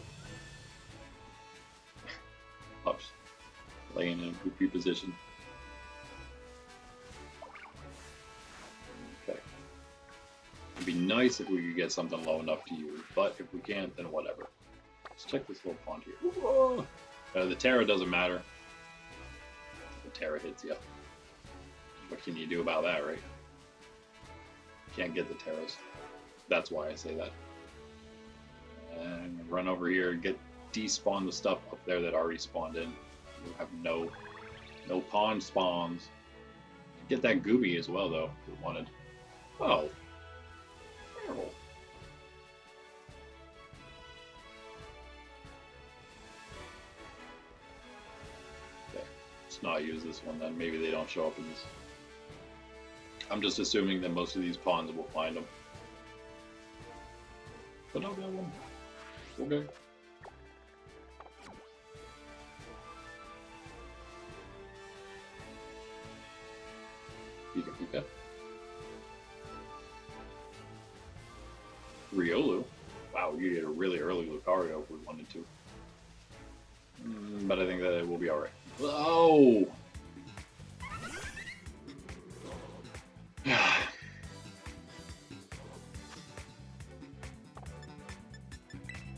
Pups laying in a goofy position. Okay. It'd be nice if we could get something low enough to use, but if we can't, then whatever. Let's check this little pond here. Whoa. The Tera doesn't matter. The Tera hits you. What can you do about that, right? Can't get the Teras. That's why I say that. And run over here and get despawn the stuff up there that already spawned in. We have no pond spawns. Get that Gooby as well, though, if we wanted. Oh. Terrible. Okay. Let's not use this one then. Maybe they don't show up in this. I'm just assuming that most of these pawns will find them. But not that one. Okay. Pika. Riolu. Wow, you get a really early Lucario if we wanted to. But I think that it will be alright. Oh!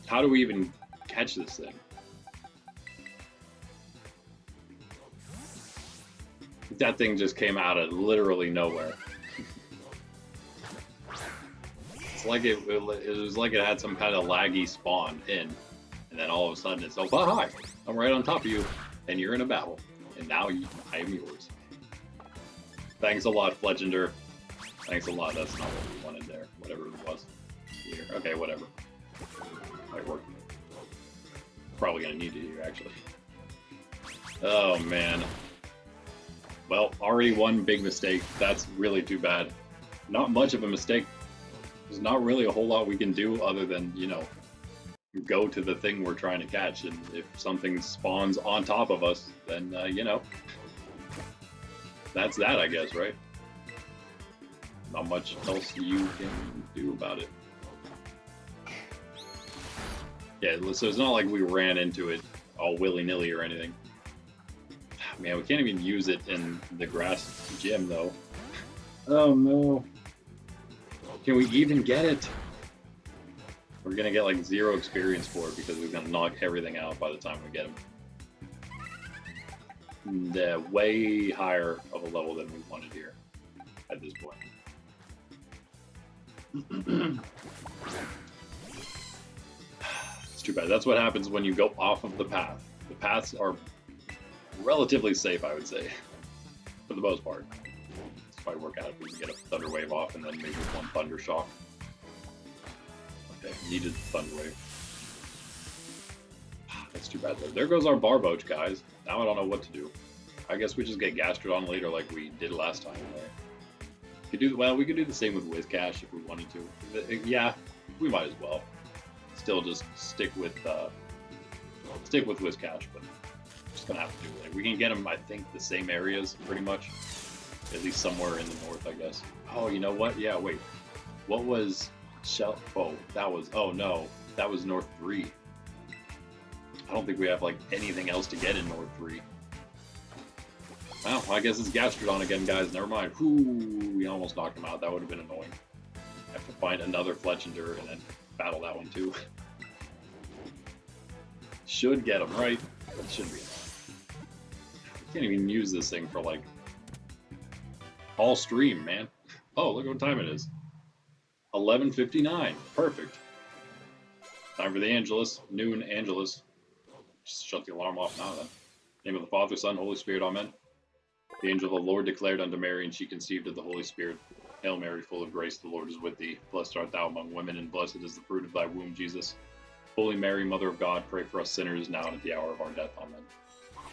How do we even catch this thing? That thing just came out of literally nowhere. It's like it was like it had some kind of laggy spawn in, and then all of a sudden it's oh hi, I'm right on top of you, and you're in a battle, and now I am yours. Thanks a lot, Fletchender. Thanks a lot. That's not what we wanted there. Whatever it was. Here. Okay, whatever. Might work. Probably gonna need it here actually. Oh man. Well, already one big mistake. That's really too bad. Not much of a mistake. There's not really a whole lot we can do other than, you know, go to the thing we're trying to catch. And if something spawns on top of us, then, you know, that's that, I guess, right? Not much else you can do about it. Yeah, so it's not like we ran into it all willy-nilly or anything. Man, we can't even use it in the grass gym, though. Oh, no. Can we even get it? We're gonna get, like, 0 experience for it because we're gonna knock everything out by the time we get them. They're way higher of a level than we wanted here at this point. It's too bad. That's what happens when you go off of the path. The paths are relatively safe, I would say, for the most part. This might work out if we can get a Thunder Wave off and then maybe one Thunder Shock. Okay, needed Thunder Wave. That's too bad though. There goes our Barboach, guys. Now I don't know what to do. I guess we just get Gastrodon later like we did last time. We could do the same with Whiscash if we wanted to. Yeah, we might as well. Still just stick with Whiscash, but just gonna have to do it. We can get them, I think, the same areas pretty much, at least somewhere in the north, I guess. Oh, you know what? Yeah, wait. What was Shell? Oh, that was. Oh no, that was North 3. I don't think we have like anything else to get in North 3. Well, I guess it's Gastrodon again, guys. Never mind. Ooh, we almost knocked him out. That would have been annoying. Have to find another Fletchender and then battle that one too. Should get him right. That should be enough. We can't even use this thing for like all stream, man. Oh, look what time it is. 11:59. Perfect. Time for the Angelus. Noon Angelus. Just shut the alarm off now then. Name of the Father, Son, Holy Spirit. Amen. The angel of the Lord declared unto Mary, and she conceived of the Holy Spirit. Hail Mary, full of grace, the Lord is with thee. Blessed art thou among women, and blessed is the fruit of thy womb, Jesus. Holy Mary, Mother of God, pray for us sinners now and at the hour of our death. Amen.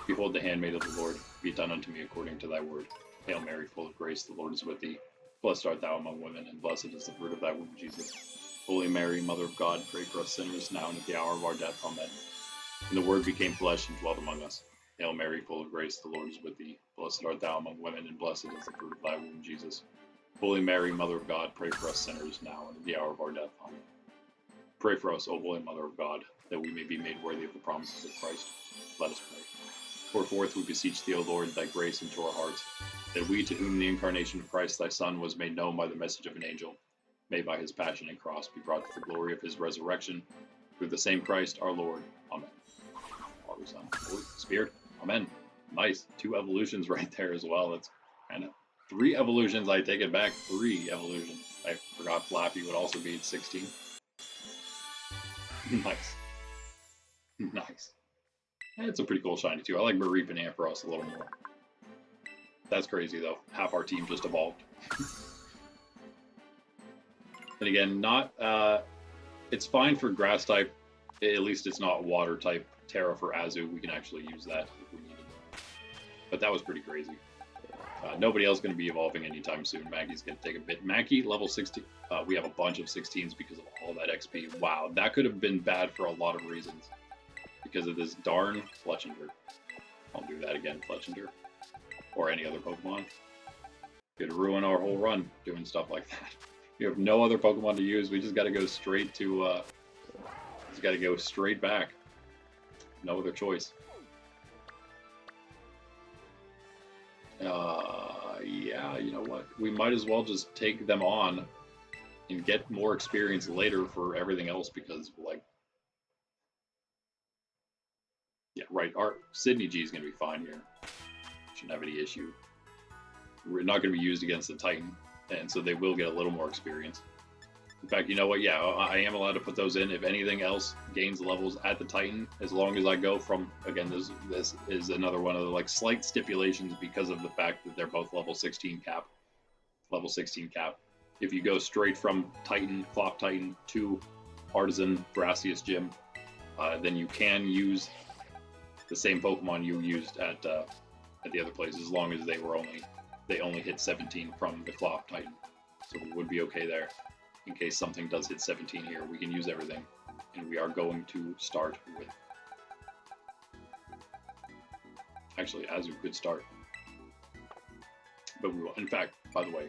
Behold the handmaid of the Lord, be it done unto me according to thy word. Hail Mary, full of grace, the Lord is with thee. Blessed art thou among women, and blessed is the fruit of thy womb, Jesus. Holy Mary, Mother of God, pray for us sinners now and at the hour of our death. Amen. And the Word became flesh and dwelt among us. Hail Mary, full of grace, the Lord is with thee. Blessed art thou among women, and blessed is the fruit of thy womb, Jesus. Holy Mary, Mother of God, pray for us sinners now and at the hour of our death. Amen. Pray for us, O Holy Mother of God, that we may be made worthy of the promises of Christ. Let us pray. Pour forth, we beseech thee, O Lord, thy grace into our hearts, that we, to whom the incarnation of Christ thy Son was made known by the message of an angel, may by his passion and cross be brought to the glory of his resurrection, through the same Christ our Lord. Amen. Father, Son, Holy Spirit. Amen. Nice. 2 evolutions right there as well. That's kind of 3 evolutions. I take it back. 3 evolutions. I forgot Flappy would also be at 16. Nice. Nice. It's a pretty cool shiny too. I like Mareep and Ampharos a little more. That's crazy though. Half our team just evolved. And again, not it's fine for grass type. At least it's not water type. Tera for Azu, we can actually use that if we need it. But that was pretty crazy. Nobody else going to be evolving anytime soon. Maggie's going to take a bit. Maggie, level 16. We have a bunch of 16s because of all that XP. Wow, that could have been bad for a lot of reasons. Because of this darn Fletchinder. I'll do that again, Fletchinder. Or any other Pokemon. Could ruin our whole run doing stuff like that. We have no other Pokemon to use. We just got to go straight to... just got to go straight back. No other choice. Yeah, you know what? We might as well just take them on and get more experience later for everything else because, like... Yeah, right. Our Sydney G is going to be fine here. Shouldn't have any issue. We're not going to be used against the Titan, and so they will get a little more experience. In fact, you know what? Yeah, I am allowed to put those in. If anything else gains levels at the Titan, as long as I go from, again, this is another one of the like slight stipulations because of the fact that they're both level 16 cap. Level 16 cap. If you go straight from Titan, Cloth Titan to Artisan Brassius Gym, then you can use the same Pokemon you used at the other place, as long as they only hit 17 from the Cloth Titan. So we would be okay there. In case something does hit 17 here, we can use everything. And we are going to start with... Actually, Azu could start. But we will. In fact, by the way...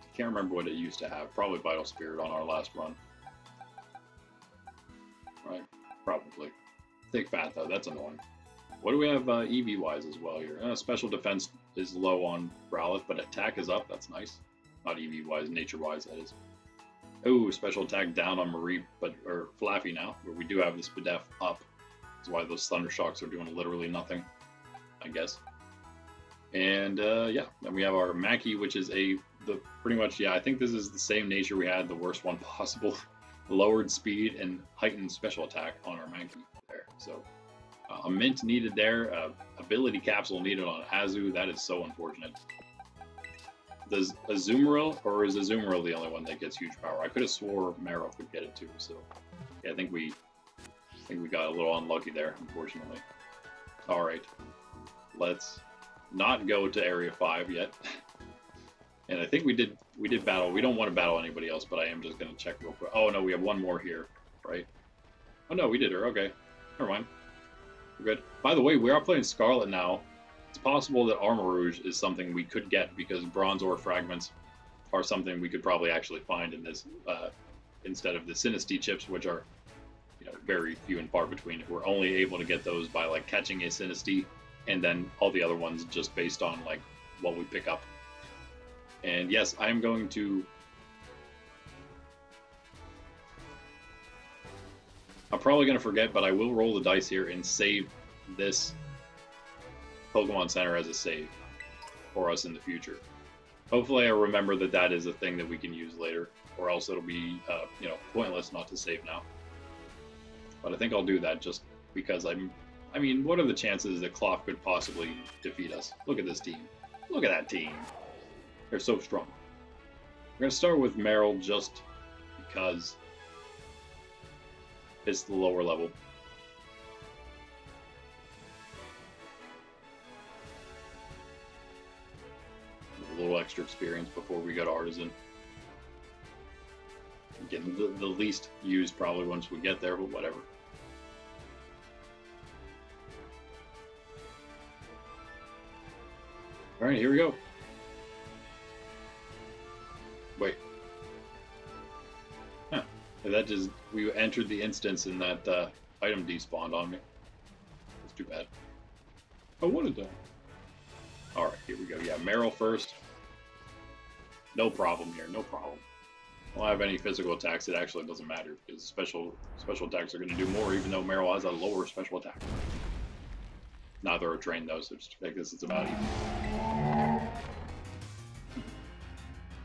I can't remember what it used to have. Probably Vital Spirit on our last run. Right? Probably. Thick Fat, though. That's annoying. What do we have EV-wise as well here? Special Defense is low on Rowlet, but Attack is up. That's nice. Not EV-wise, Nature-wise, that is. Oh, Special Attack down on Mareep, or Flaffy now, but we do have this Spadef up. That's why those Thunder Shocks are doing literally nothing, I guess. And, yeah, then we have our Mackey, which is pretty much, yeah, I think this is the same nature we had, the worst one possible. Lowered speed and heightened special attack on our Mankey there. So a mint needed there, ability capsule needed on Azu. That is so unfortunate. Does Azumarill, or is Azumarill the only one that gets huge power? I could have swore Marrow could get it too. So yeah, I think we got a little unlucky there, unfortunately. All right, let's not go to Area 5 yet. And I think we did battle. We don't want to battle anybody else, but I am just going to check real quick. Oh, no, we have one more here, right? Oh, no, we did her. Okay. Never mind. We're good. By the way, we are playing Scarlet now. It's possible that Armor Rouge is something we could get because Bronze Ore Fragments are something we could probably actually find in this instead of the Sinistea chips, which are very few and far between. We're only able to get those by like catching a Sinistea, and then all the other ones just based on like what we pick up. And yes, I am going to... I'm probably going to forget, but I will roll the dice here and save this Pokemon Center as a save for us in the future. Hopefully I remember that that is a thing that we can use later, or else it'll be, pointless not to save now. But I think I'll do that just because I mean, what are the chances that Cloth could possibly defeat us? Look at this team. Look at that team. They're so strong. We're going to start with Meryl just because it's the lower level. A little extra experience before we go to Artisan. Getting the least used probably once we get there, but whatever. Alright, here we go. Wait. Huh. That just... We entered the instance and that item despawned on me. That's too bad. Oh, what is that? Alright, here we go. Yeah, Meryl first. No problem here, no problem. I don't have any physical attacks. It actually doesn't matter because special attacks are going to do more even though Meryl has a lower special attack. Neither are trained though, so just I guess it's about even.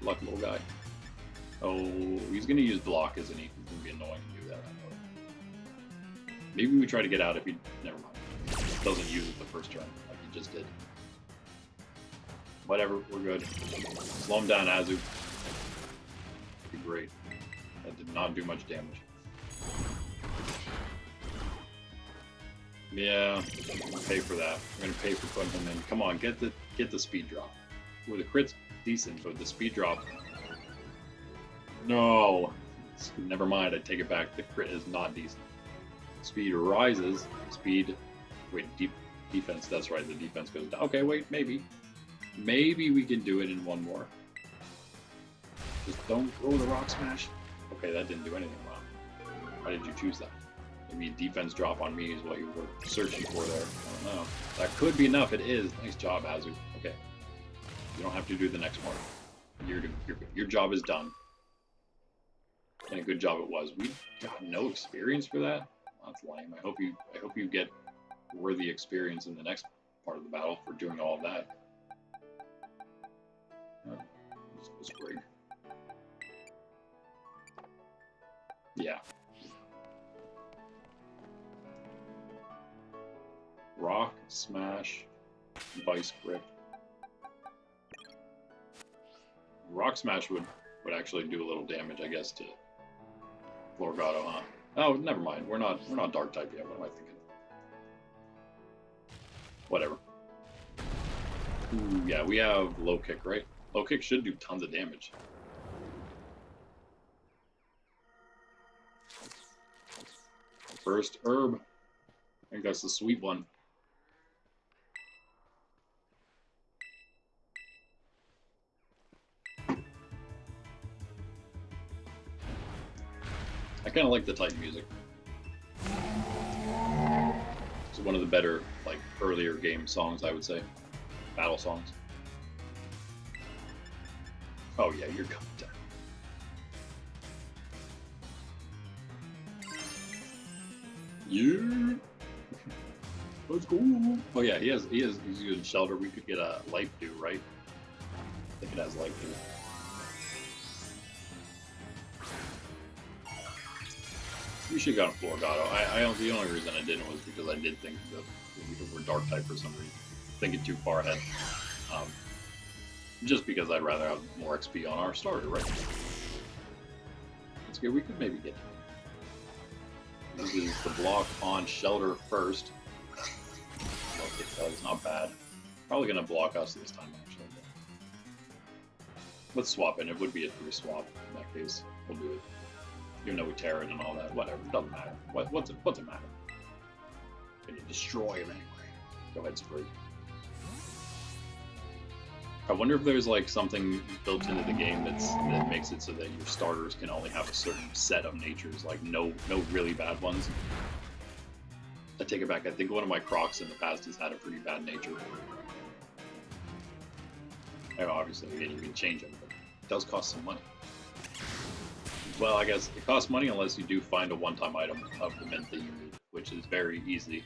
Luck, little guy. Oh, he's gonna use block, isn't he? It's gonna be annoying to do that. I know. Maybe we try to get out if he. Never mind. Doesn't use it the first turn like he just did. Whatever, we're good. Slow him down, Azu. Be great. That did not do much damage. Yeah, I'm gonna pay for that. I'm gonna pay for putting him in. Come on, get the speed drop. Well, the crit's decent, but the speed drop. No, never mind. I take it back. The crit is not decent. Speed rises. Speed. Wait, defense. That's right. The defense goes down. Okay, wait. Maybe we can do it in one more. Just don't throw the rock smash. Okay, that didn't do anything. Wow. Why did you choose that? Maybe defense drop on me is what you were searching for there. I don't know. That could be enough. It is. Nice job, Azu. Okay. You don't have to do the next one. Your job is done. And a good job it was. We got no experience for that. That's lame. I hope you get worthy experience in the next part of the battle for doing all of that. This was great. Yeah. Rock, smash, vice grip. Rock smash would actually do a little damage, I guess, to Florgato, huh? Oh, never mind. We're not dark type yet. What am I thinking? Whatever. Ooh, yeah, we have low kick, right? Low kick should do tons of damage. First herb. I think that's the sweet one. I kind of like the Titan music. It's one of the better, like, earlier game songs, I would say. Battle songs. Oh yeah, you're coming down. Yeah. Let's go. Oh yeah, he's using shelter. We could get a life dew, right? I think it has life dew. We should have gone Florgato. The only reason I didn't was because I did think that we were dark type for some reason. Thinking too far ahead. Just because I'd rather have more XP on our starter, right? That's good. We could maybe get. This is the block on shelter first. Okay, that was not bad. Probably gonna block us this time, actually. Let's swap in. It would be a 3 swap in that case. We'll do it. Even though we tear it and all that, whatever. It doesn't matter. What's it matter? Gonna destroy him anyway. Go ahead, Spree. I wonder if there's like something built into the game that makes it so that your starters can only have a certain set of natures, like no really bad ones. I take it back. I think one of my Crocs in the past has had a pretty bad nature. And obviously, again, you can change them, but it does cost some money. Well, I guess it costs money unless you do find a one-time item of the mint that you need, which is very easy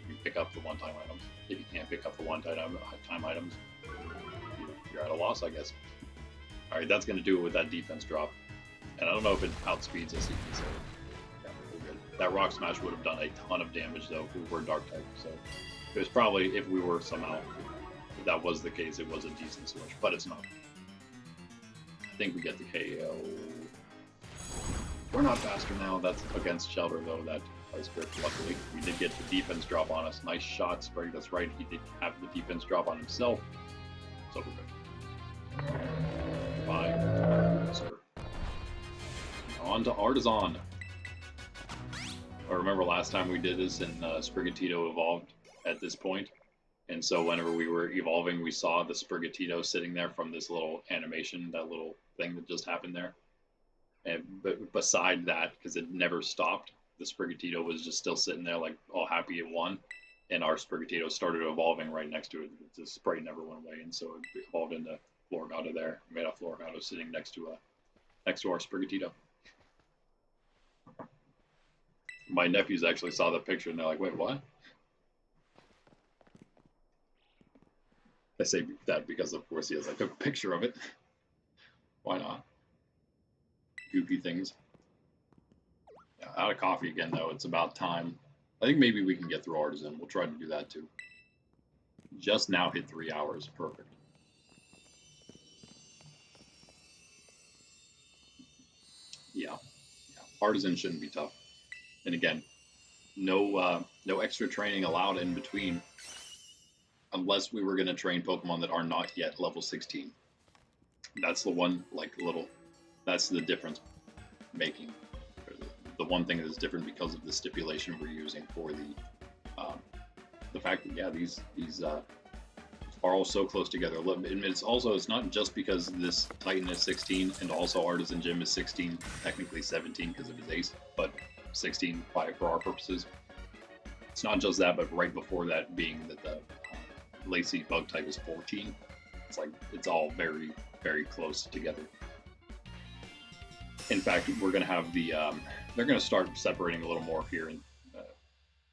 if you pick up the one-time items. If you can't pick up the one-time items, you're at a loss, I guess. Alright, that's going to do it with that defense drop. And I don't know if it outspeeds us even, so yeah, we're good. That rock smash would have done a ton of damage, though, if we were dark type. So it was probably, if we were somehow, if that was the case, it was a decent switch, but it's not. I think we get the KO. We're not faster now. That's against Shelter, though, that ice grip. Luckily, we did get the defense drop on us. Nice shot, Sprague. That's right. He did have the defense drop on himself. So we're good. Fine, sir. On to Artisan. I remember last time we did this and Sprigatito evolved at this point. And so whenever we were evolving, we saw the Sprigatito sitting there from this little animation, that little thing that just happened there. And but beside that, because it never stopped, the Sprigatito was just still sitting there like all happy it won. And our Sprigatito started evolving right next to it. The spray never went away, and so it evolved into Florgato there. We made a Florgato sitting next to our Sprigatito. My nephews actually saw the picture and they're like, "Wait, what?" I say that because, of course, I took a picture of it. Why not? Goofy things. Yeah, out of coffee again, though. It's about time. I think maybe we can get through Artisan. We'll try to do that, too. Just now hit 3 hours. Perfect. Yeah. Artisan shouldn't be tough. And again, no extra training allowed in between, unless we were going to train Pokemon that are not yet level 16. That's the one, that's the difference making. The one thing that is different because of the stipulation we're using for the fact that, yeah, these are all so close together. It's not just because this Titan is 16 and also Artisan Gym is 16, technically 17 because of his ace, but 16 for our purposes. It's not just that, but right before that being that the Lacy bug type is 14. It's all very, very close together. In fact, we're going to have they're going to start separating a little more here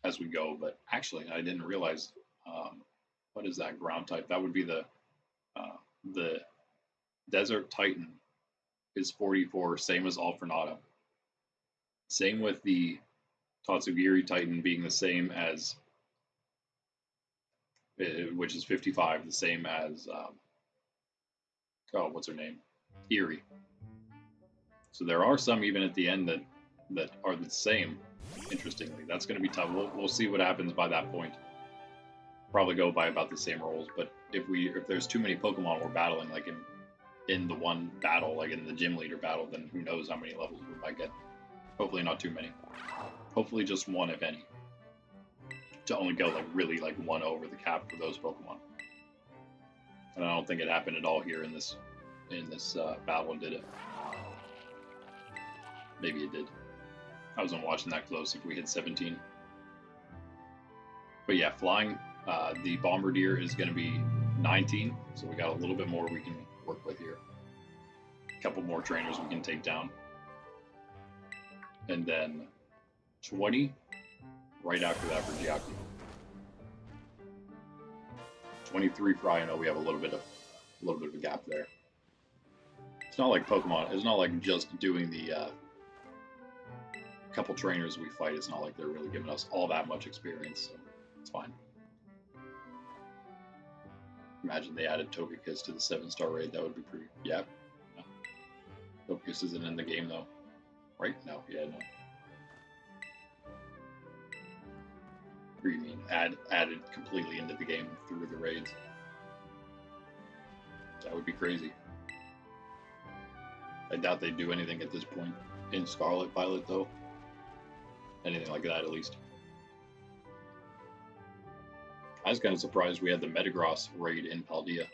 as we go, but actually I didn't realize, what is that ground type? That would be the Desert Titan is 44, same as Alfrenato. Same with the Tatsugiri Titan being the same as, which is 55, the same as, what's her name? Erie. So there are some even at the end that are the same, interestingly. That's going to be tough. We'll see what happens by that point. Probably go by about the same rolls, but if there's too many Pokemon we're battling, like in the one battle, like in the gym leader battle, then who knows how many levels we might get. Hopefully not too many. Hopefully just one, if any. To only go really one over the cap for those Pokemon. And I don't think it happened at all here in this battle, did it? Maybe it did. I wasn't watching that close if we hit 17. But yeah, flying, the Bombardier is going to be 19, so we got a little bit more we can work with here. A couple more trainers we can take down. And then 20 right after that for Giacu. 23 for I know we have a little bit of a gap there. It's not like Pokemon. It's not like just doing the couple trainers we fight. It's not like they're really giving us all that much experience. So it's fine. Imagine they added Togekiss to the 7-star raid. That would be pretty. Yeah. No. Togekiss isn't in the game though, right? No. Yeah. No. What do you mean? Added completely into the game through the raids? That would be crazy. I doubt they'd do anything at this point in Scarlet Violet, though. Anything like that, at least. I was kind of surprised we had the Metagross raid in Paldea.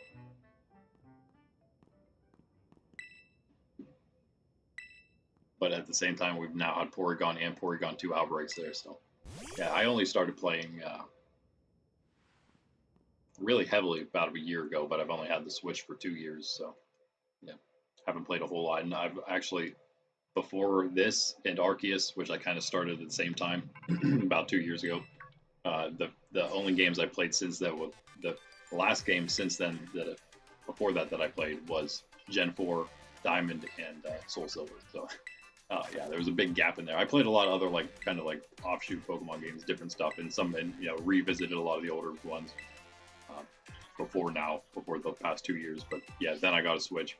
But at the same time, we've now had Porygon and Porygon 2 outbreaks there, so... Yeah, I only started playing really heavily about a year ago, but I've only had the Switch for 2 years, so yeah, haven't played a whole lot. And I've actually, before this and Arceus, which I kind of started at the same time about 2 years ago, the only games I played since that was the last game since then before that I played was Gen 4, Diamond, and Soul Silver. So. Yeah, there was a big gap in there. I played a lot of other kind of offshoot Pokemon games, different stuff, and revisited a lot of the older ones before the past 2 years. But yeah, then I got a Switch,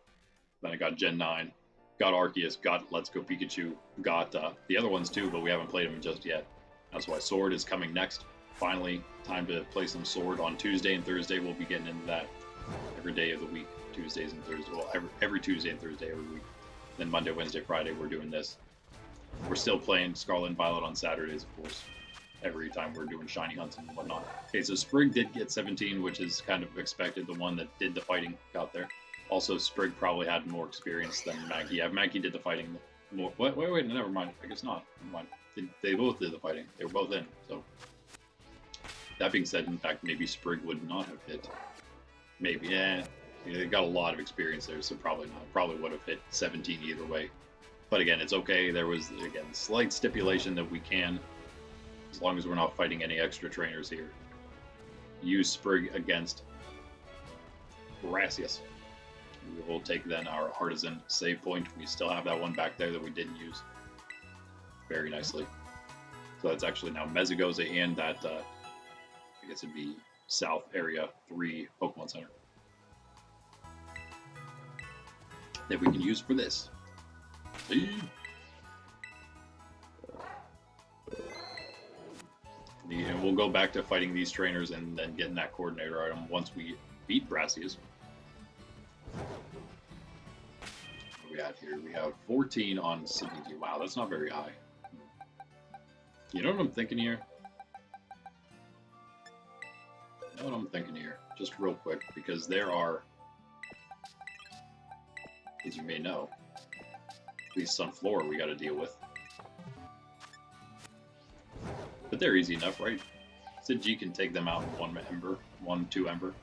then I got Gen 9, got Arceus, got Let's Go Pikachu, got the other ones too, but we haven't played them just yet. That's why Sword is coming next. Finally, time to play some Sword on Tuesday and Thursday. We'll be getting into that every day of the week, Tuesdays and Thursdays. Well, every Tuesday and Thursday every week. Then Monday, Wednesday, Friday, we're doing this. We're still playing Scarlet and Violet on Saturdays, of course, every time we're doing shiny hunts and whatnot. Okay, so Sprig did get 17, which is kind of expected. The one that did the fighting got there. Also, Sprig probably had more experience than Maggie. Yeah, Maggie did the fighting more. Wait, never mind. I guess not. Never mind. They both did the fighting. They were both in, so. That being said, in fact, maybe Sprig would not have hit. Maybe, yeah. They got a lot of experience there, so probably not. Probably would have hit 17 either way. But again, it's okay. There was, again, slight stipulation that we can, as long as we're not fighting any extra trainers here, use Sprig against Gracias. We will take then our artisan save point. We still have that one back there that we didn't use. Very nicely. So that's actually now Mesagoza and that, I guess it'd be South Area 3 Pokemon Center. That we can use for this. And we'll go back to fighting these trainers and then getting that coordinator item once we beat Brassius. What we got here? We have 14 on CBT. Wow, that's not very high. You know what I'm thinking here? You know what I'm thinking here? Just real quick, because there are, as you may know, these Sunflora we got to deal with. But they're easy enough, right? Sid G can take them out in 1-2 Ember.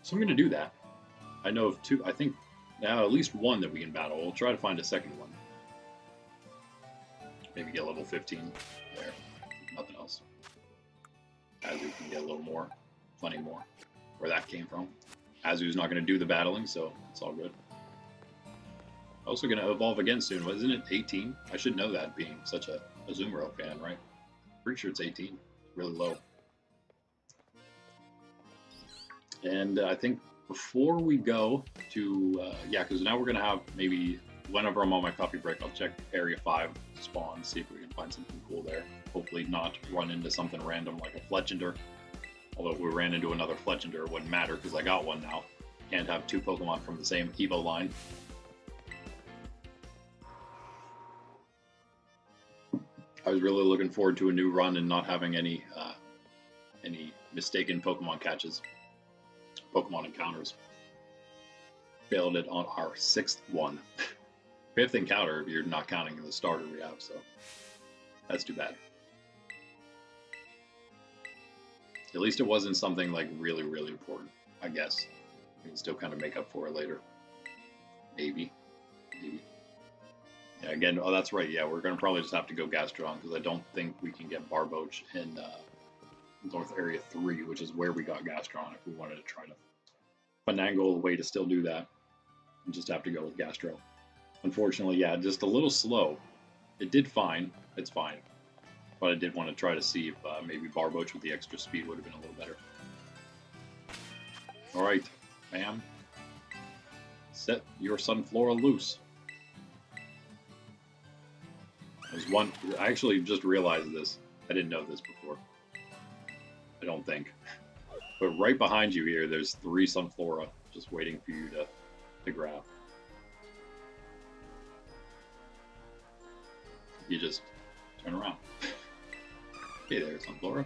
So I'm going to do that. I know of 2, I think now at least 1 that we can battle. We'll try to find a second one. Maybe get level 15 there. Nothing else. Azu can get a little more. Plenty more. Where that came from. Azu's not going to do the battling, so it's all good. Also going to evolve again soon. Wasn't it 18? I should know that, being such a Azumarill fan, right? Pretty sure it's 18. Really low. And I think before we go to, yeah, because now we're going to have maybe, whenever I'm on my coffee break, I'll check Area 5 spawn, see if we can find something cool there. Hopefully not run into something random like a Fletchinder. Although if we ran into another Fletchinder, it wouldn't matter because I got one now. Can't have 2 Pokemon from the same Evo-line. I was really looking forward to a new run and not having any mistaken Pokemon catches, Pokemon encounters. Failed it on our 6th one. 5th encounter if you're not counting the starter we have, so that's too bad. At least it wasn't something like really, really important, I guess. We can still kind of make up for it later. Maybe. Maybe. Yeah, again, oh, that's right. Yeah, we're going to probably just have to go Gastrodon because I don't think we can get Barboach in North Area 3, which is where we got Gastrodon if we wanted to try to finagle a way to still do that. And just have to go with Gastro. Unfortunately, yeah, just a little slow. It did fine. It's fine. But I did want to try to see if maybe Barboach with the extra speed would have been a little better. Alright, ma'am. Set your Sunflora loose. There's one, I actually just realized this. I didn't know this before. I don't think. But right behind you here, there's 3 Sunflora just waiting for you to grab. You just turn around. Hey there, Sunflora.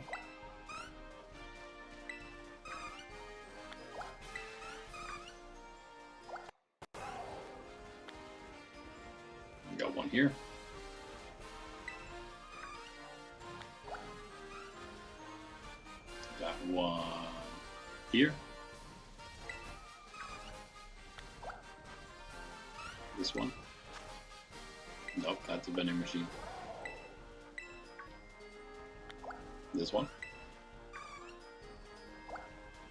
We got one here. Got one here. This one. Nope, that's a vending machine. This one.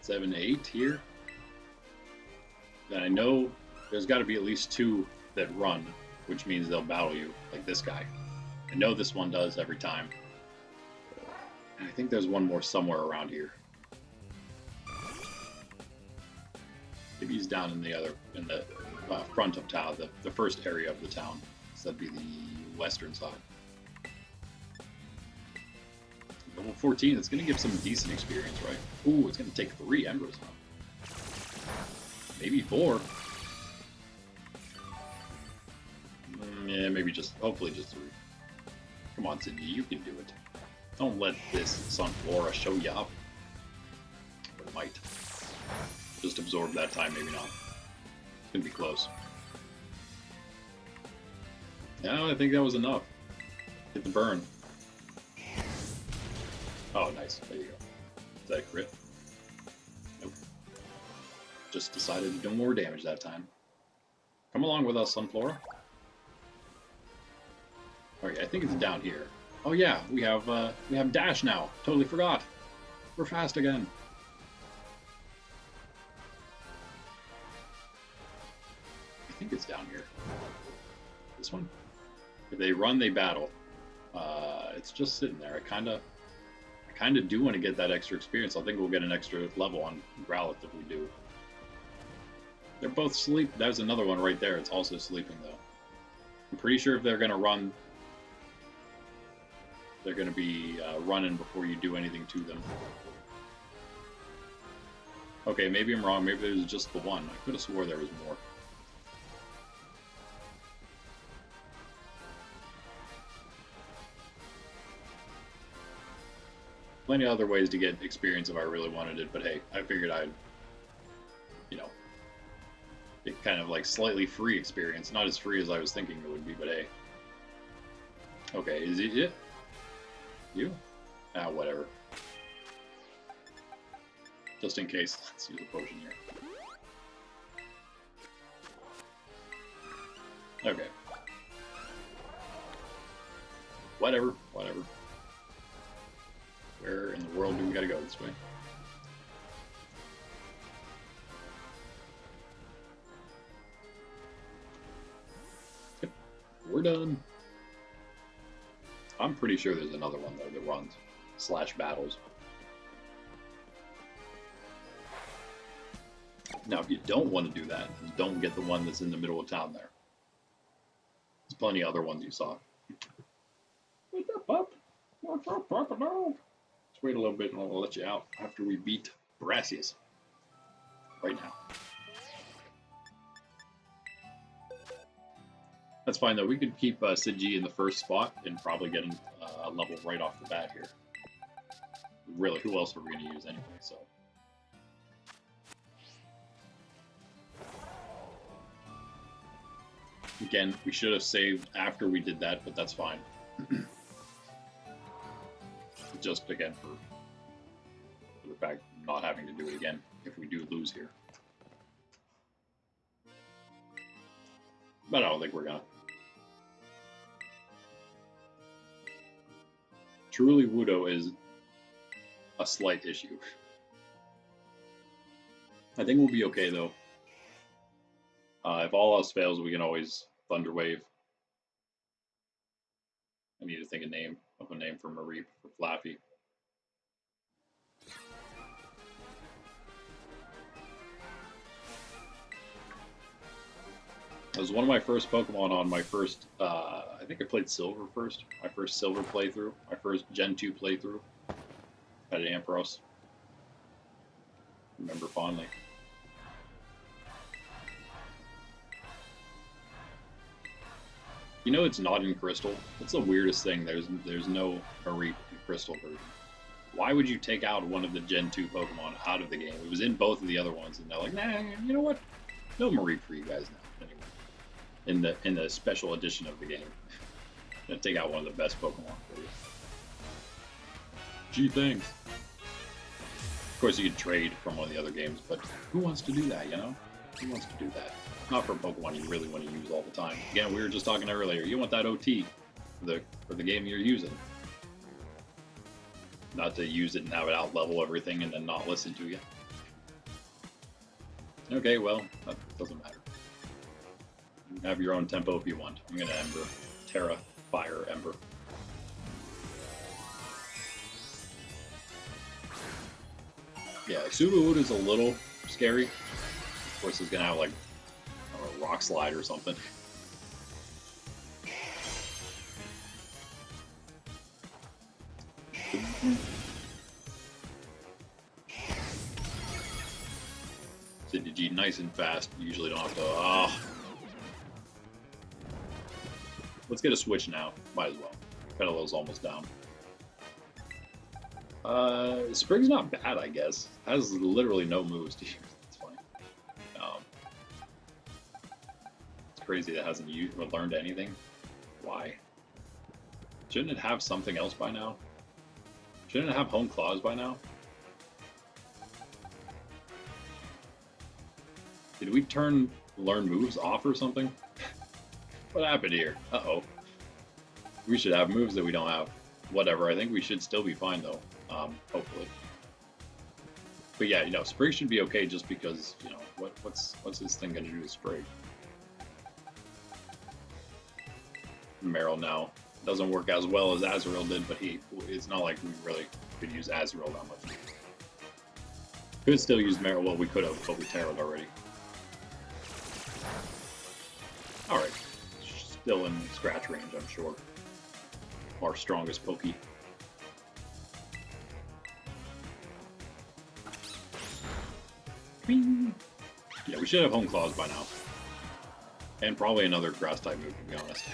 7, 8 here. Then I know there's got to be at least 2 that run, which means they'll battle you, like this guy. I know this one does every time. And I think there's one more somewhere around here. Maybe he's down in the other, in the front of town, the first area of the town. So that'd be the western side. Level 14, it's going to give some decent experience, right? Ooh, it's going to take 3 Embers now. Maybe 4. Yeah, maybe just, hopefully just 3. Come on, Sydney, you can do it. Don't let this Sunflora show you up. Or it might. Just absorb that time, maybe not. It's going to be close. No, I think that was enough. Hit the burn. Oh, nice. There you go. Is that a crit? Nope. Just decided to do more damage that time. Come along with us, Sunflora. Alright, I think it's down here. Oh yeah, we have Dash now. Totally forgot. We're fast again. down here. This one? If they run, they battle. It's just sitting there. I kind of do want to get that extra experience. I think we'll get an extra level on Growlithe if we do. They're both asleep. There's another one right there. It's also sleeping, though. I'm pretty sure if they're going to run, they're going to be running before you do anything to them. Okay, maybe I'm wrong. Maybe there's just the one. I could have swore there was more. Plenty of other ways to get experience if I really wanted it, but hey, I figured I'd, you know, get kind of like slightly free experience. Not as free as I was thinking it would be, but hey. Okay, is it it? You? Ah, whatever. Just in case, let's use a potion here. Okay. Whatever, whatever. Where in the world do we gotta go this way? Yep, we're done. I'm pretty sure there's another one though that runs / battles. Now, if you don't want to do that, don't get the one that's in the middle of town there. There's plenty of other ones you saw. What's up, pup? What's up, pup? No. Let's wait a little bit and we'll let you out after we beat Brassius. Right now. That's fine though. We could keep Sidgi in the first spot and probably get a level right off the bat here. Really, who else are we going to use anyway? So. Again, we should have saved after we did that, but that's fine. Just again for the fact of not having to do it again if we do lose here. But I don't think we're gonna. Truly Wudo is a slight issue. I think we'll be okay though. If all else fails, we can always Thunder Wave. I need to think of a name for Mareep, for Flaffy. It was one of my first Pokemon on my first, I think I played Silver first. My first Silver playthrough. My first Gen 2 playthrough. At Ampharos. Remember fondly. You know it's not in Crystal. That's the weirdest thing. There's no Mareep in Crystal version. Why would you take out one of the Gen 2 Pokemon out of the game? It was in both of the other ones, and they're like, nah, you know what? No Mareep for you guys now. Anyway, in the special edition of the game, gonna take out one of the best Pokemon for you. Gee, thanks. Of course, you could trade from one of the other games, but who wants to do that? You know, who wants to do that? Not for Pokemon you really want to use all the time. Again, we were just talking earlier. You want that OT for the game you're using. Not to use it and have it out level everything and then not listen to you. Okay, well, that doesn't matter. You can have your own tempo if you want. I'm gonna Ember. Tera, Fire, Ember. Yeah, Sudowoodo is a little scary. Of course, it's gonna have like a rock slide or something. Sidigi, nice and fast. You usually don't have to. Oh. Let's get a switch now. Might as well. Pedalo's almost down. Spring's not bad, I guess. Has literally no moves to use. It's funny. It's crazy that it hasn't used or learned anything. Why? Shouldn't it have something else by now? Shouldn't it have Hone Claws by now? Did we turn learn moves off or something? What happened here? Uh-oh. We should have moves that we don't have. Whatever, I think we should still be fine though. Hopefully. But yeah, Sprig should be okay just because, what's this thing gonna do to Sprig? Meryl now. Doesn't work as well as Azrael did, but it's not like we really could use Azrael that much. Could still use Meryl. Well, we could have, but we Tera'd already. Alright. Still in scratch range, I'm sure. Our strongest Pokey. Yeah, we should have Home Claws by now. And probably another grass type move, to be honest.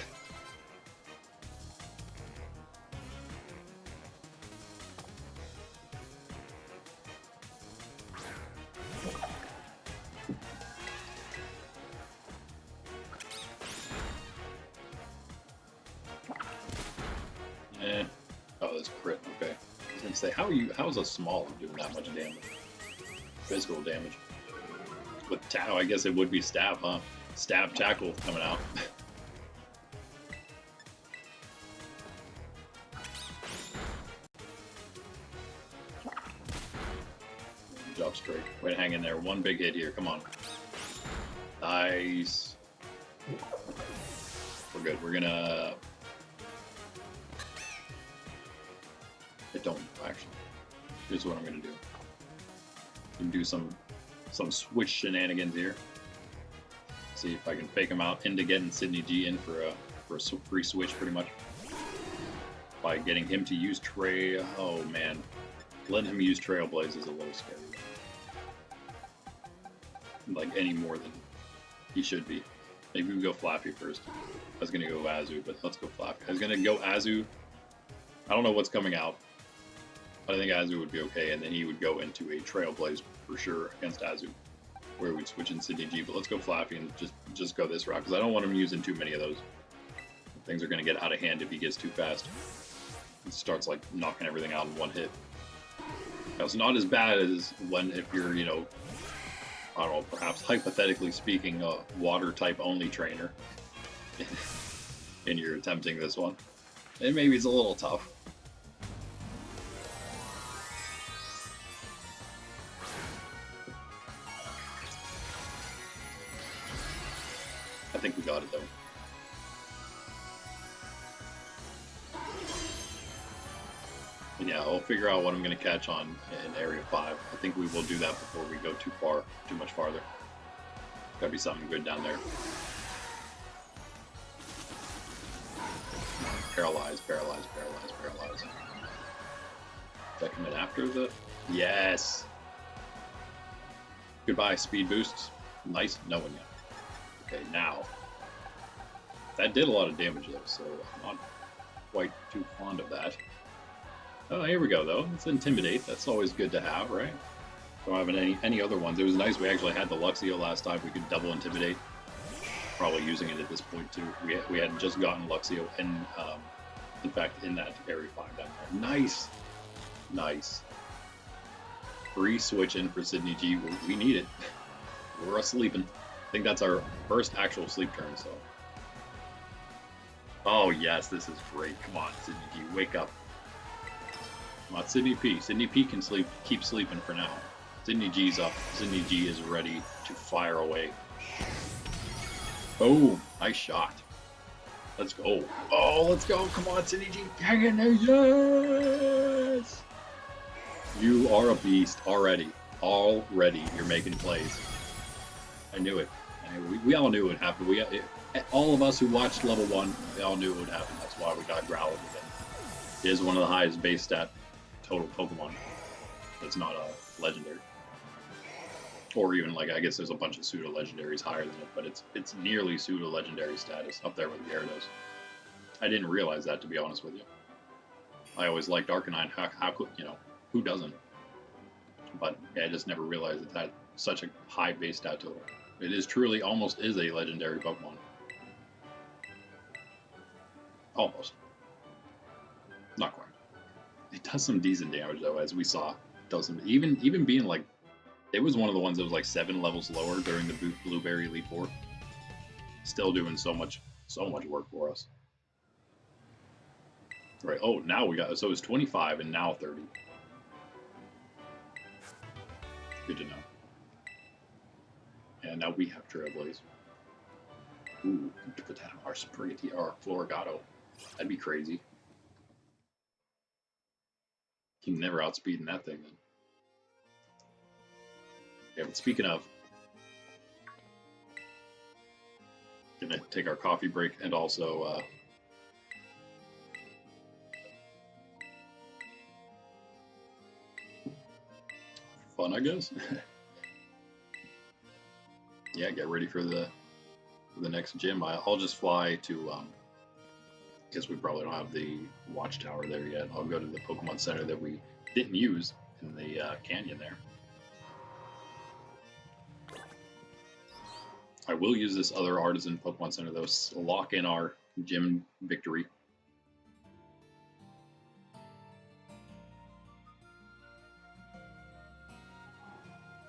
Oh, this crit, okay. I was gonna say, how's a small doing that much damage? Physical damage. With Tao, I guess it would be stab, huh? Stab tackle coming out. Job straight. Way to hang in there. One big hit here. Come on. Nice. We're good. We're gonna... I don't actually. Here's what I'm gonna do. I'm gonna do some switch shenanigans here. See if I can fake him out into getting Sydney G in for a free switch, pretty much. By getting him to use Trail. Oh man, letting him use Trailblaze is a little scary. Like any more than he should be. Maybe we go Flappy first. I was gonna go Azu, but let's go Flappy. I was gonna go Azu. I don't know what's coming out. But I think Azu would be okay, and then he would go into a Trailblaze for sure against Azu, where we'd switch in Sydney G. But let's go Flappy and just go this route, because I don't want him using too many of those. Things are going to get out of hand if he gets too fast. He starts like knocking everything out in one hit. Now, it's not as bad as when if you're, you know, I don't know, perhaps hypothetically speaking, a water type only trainer, and you're attempting this one. And maybe it's a little tough. I think we got it though. And yeah, I'll figure out what I'm going to catch on in Area 5. I think we will do that before we go too much farther. Gotta be something good down there. Paralyze, paralyze, paralyze, paralyze. Pkmn after the... Yes! Goodbye, speed boosts. Nice knowing you. Okay, now. That did a lot of damage though, so I'm not quite too fond of that. Oh, here we go though. Let's Intimidate. That's always good to have, right? Don't have any other ones. It was nice we actually had the Luxio last time. We could double Intimidate. Probably using it at this point too. We hadn't just gotten Luxio in fact, in that Area 5 down there. Nice! Nice. Free switch in for Sydney G. We need it. We're sleeping. I think that's our first actual sleep turn, so. Oh yes, this is great. Come on, Sydney G, wake up. Come on, Sydney P. Sydney P can keep sleeping for now. Sydney G's up. Sydney G is ready to fire away. Oh, nice shot. Let's go. Oh, let's go. Come on, Sydney G. Hang in there. Yes! You are a beast already. Already, you're making plays. I knew it. We all knew it would happen. All of us who watched level 1, we all knew it would happen. That's why we got Growlithe with him. It is one of the highest base stat total Pokemon. That's not a legendary. Or even, like, I guess there's a bunch of pseudo-legendaries higher than it, but it's nearly pseudo-legendary status, up there with Gyarados. I didn't realize that, to be honest with you. I always liked Arcanine. How could, you know, who doesn't? But yeah, I just never realized that that's such a high base stat total. It is truly almost is a legendary Pokemon. Almost. Not quite. It does some decent damage though, as we saw. It does some, even being like, it was one of the ones that was like 7 levels lower during the Blueberry Elite Four. Still doing so much work for us. Right. Oh, now we got, so it's 25 and now 30. Good to know. And now we have Trailblaze. Ooh, to put that on our Spriggity or Florigato. That'd be crazy. Can never outspeed that thing then. Yeah, but speaking of, gonna take our coffee break and also fun, I guess. Yeah, get ready for the next gym. I'll just fly to guess we probably don't have the watchtower there yet. I'll go to the Pokemon Center that we didn't use in the canyon there. I will use this other Artisan Pokemon Center though, lock in our gym victory.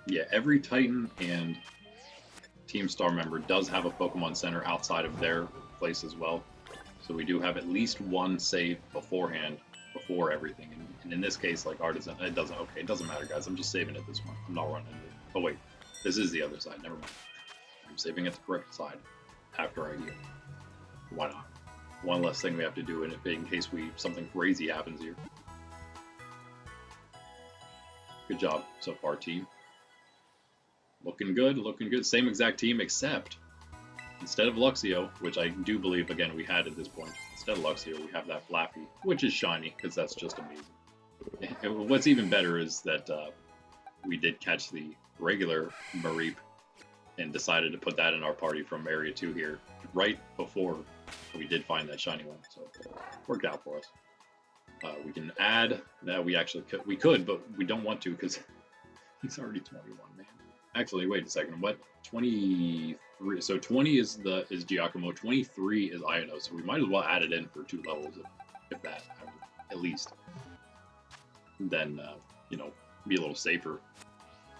Yeah, every Titan and Team Star member does have a Pokemon Center outside of their place as well. So we do have at least one save beforehand, before everything. And in this case, like Artisan, it doesn't matter, guys. I'm just saving it this one. I'm not running it. Oh wait, this is the other side. Never mind. I'm saving it the correct side after I heal. Why not? One less thing we have to do in case something crazy happens here. Good job so far, team. Looking good, looking good. Same exact team, except instead of Luxio, which I do believe, again, we had at this point, instead of Luxio, we have that Flappy, which is shiny, because that's just amazing. And what's even better is that we did catch the regular Mareep and decided to put that in our party from Area 2 here, right before we did find that shiny one, so it worked out for us. We can add, that we actually could, but we don't want to, because he's already 21, man. Actually, wait a second. What? 23. So 20 is Giacomo. 23 is Iono. So we might as well add it in for 2 levels, if that, at least. Then, you know, be a little safer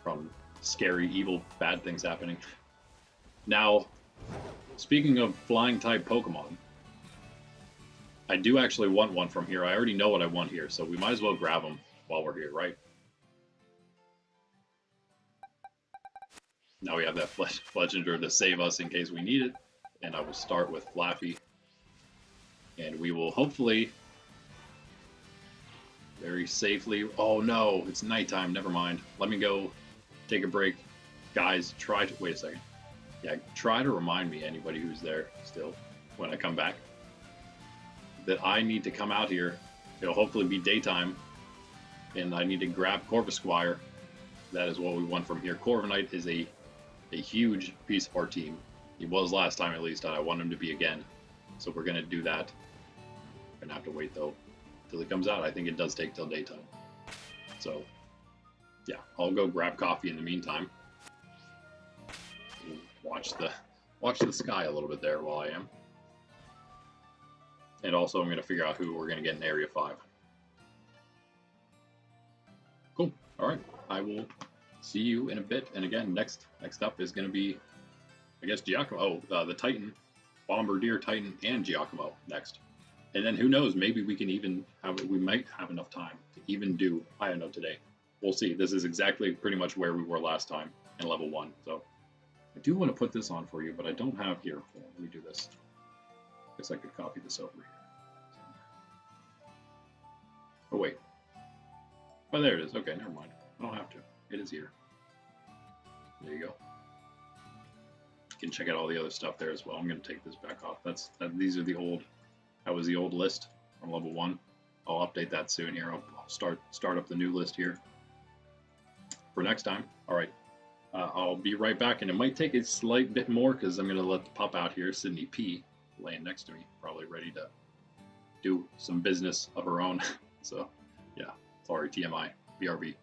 from scary, evil, bad things happening. Now, speaking of flying type Pokemon, I do actually want one from here. I already know what I want here, so we might as well grab them while we're here, right? Now we have that Fletchinder to save us in case we need it. And I will start with Flaffy. And we will hopefully very safely... Oh no, it's nighttime, never mind. Let me go take a break. Guys, try to... Wait a second. Yeah, try to remind me, anybody who's there still, when I come back, that I need to come out here. It'll hopefully be daytime. And I need to grab Corvisquire. That is what we want from here. Corviknight is a huge piece of our team. He was last time, at least, and I want him to be again. So we're going to do that. We're going to have to wait, though, till he comes out. I think it does take till daytime. So, yeah, I'll go grab coffee in the meantime. Watch the sky a little bit there while I am. And also, I'm going to figure out who we're going to get in Area 5. Cool. All right. I will see you in a bit. And again, next up is going to be, I guess, Giacomo. Oh, the Titan, Bombardier Titan, and Giacomo next. And then who knows? Maybe we can even we might have enough time to even do Iono today. We'll see. This is exactly pretty much where we were last time in level 1. So I do want to put this on for you, but I don't have here. Let me do this. I guess I could copy this over here. Oh wait. Oh, there it is. Okay, never mind. I don't have to. It is here. There you go. You can check out all the other stuff there as well. I'm going to take this back off. These are the old. That was the old list from level 1. I'll update that soon here. I'll start up the new list here for next time. All right. I'll be right back, and it might take a slight bit more because I'm going to let the pup out here, Sydney P, laying next to me, probably ready to do some business of her own. So, yeah. Sorry, TMI. BRB.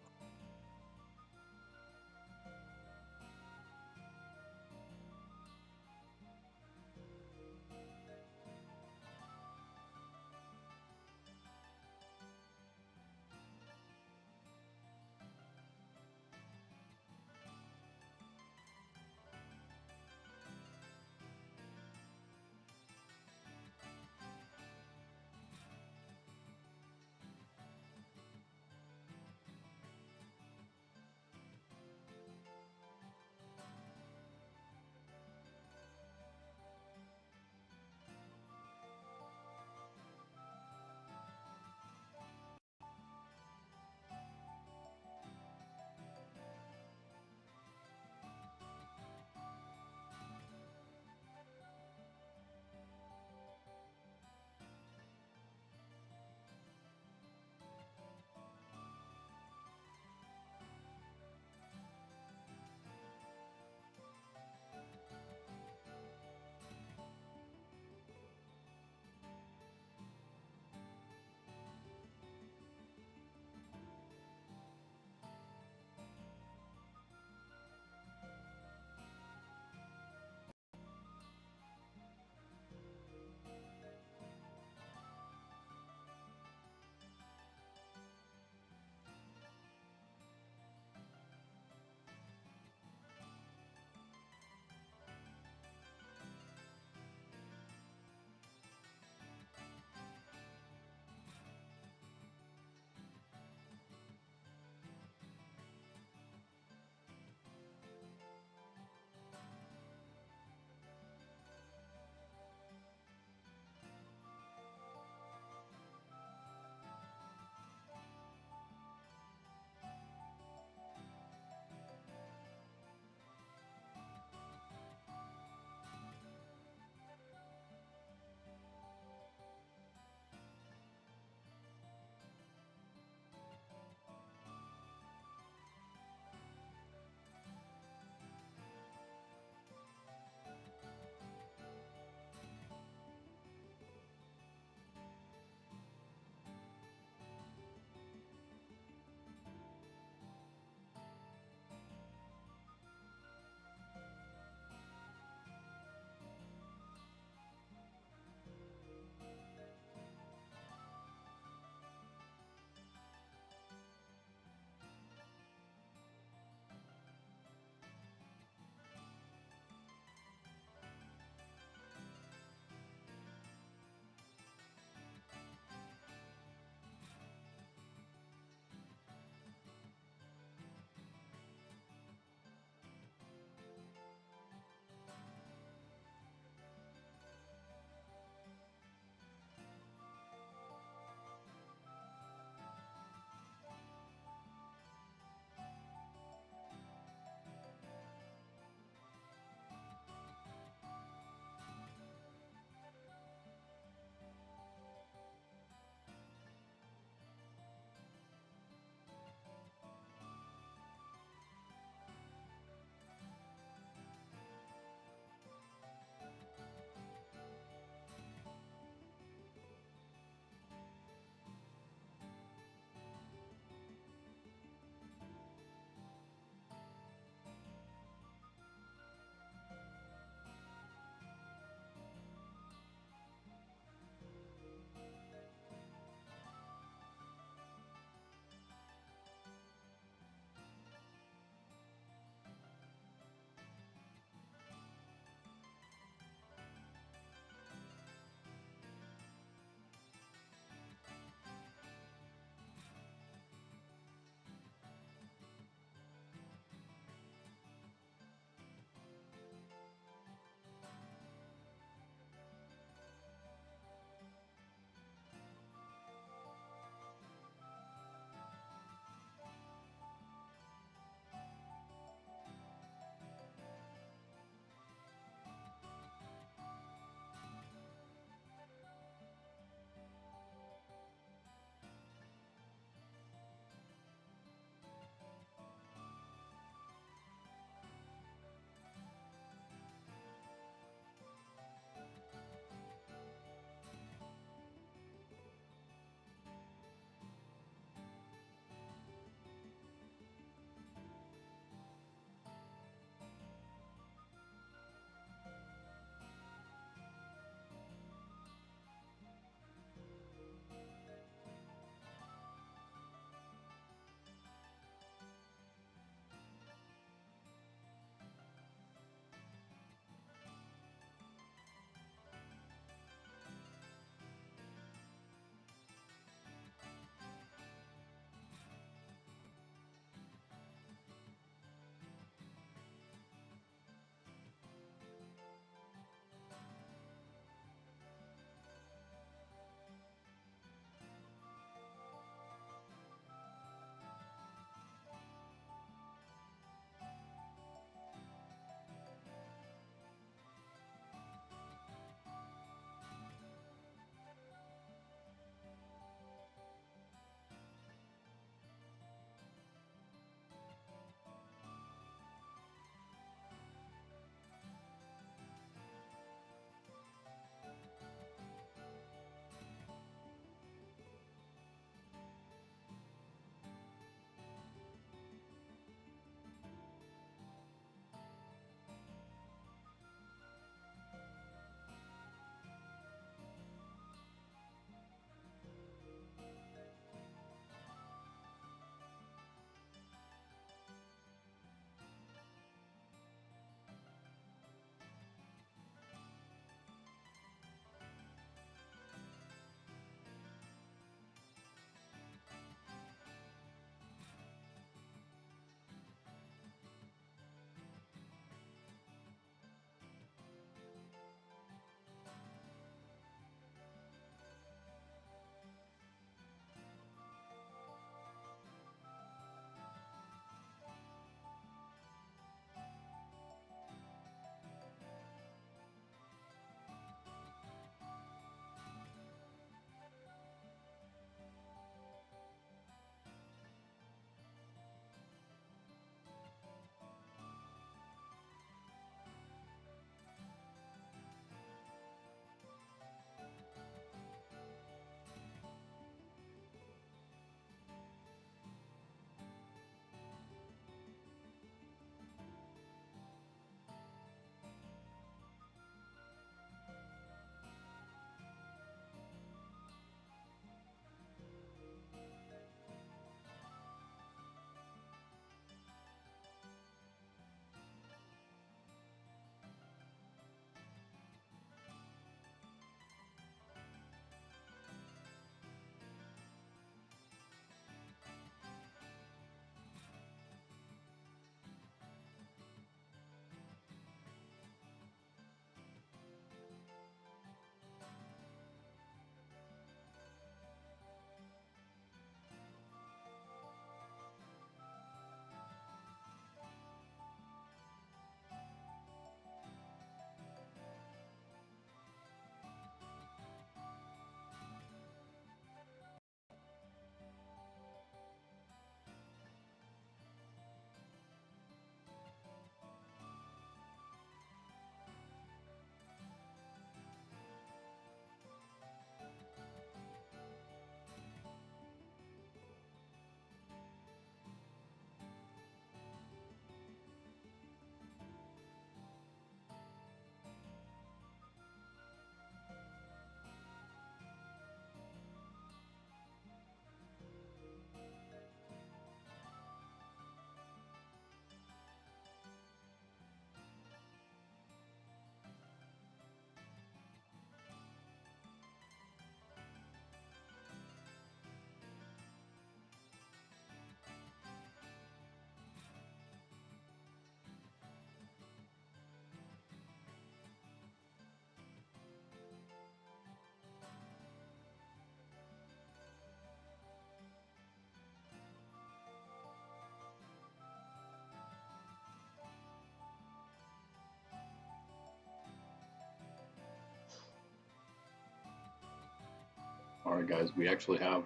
Alright guys, we actually have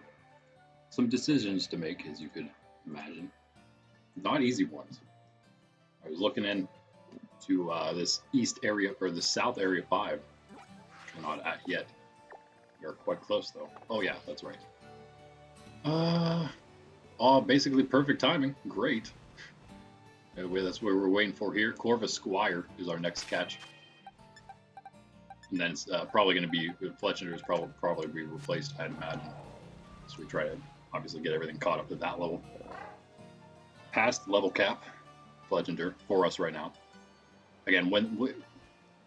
some decisions to make, as you could imagine. Not easy ones. I was looking in to this east area, or the south area 5. We're not at yet. You're quite close though. Oh yeah, that's right. Basically perfect timing. Great. Anyway, that's what we're waiting for here. Corvus Squire is our next catch. And then it's probably going to be, Fletchender is probably be replaced, I'd imagine. So we try to obviously get everything caught up to that level. Past level cap, Fletchender, for us right now. Again,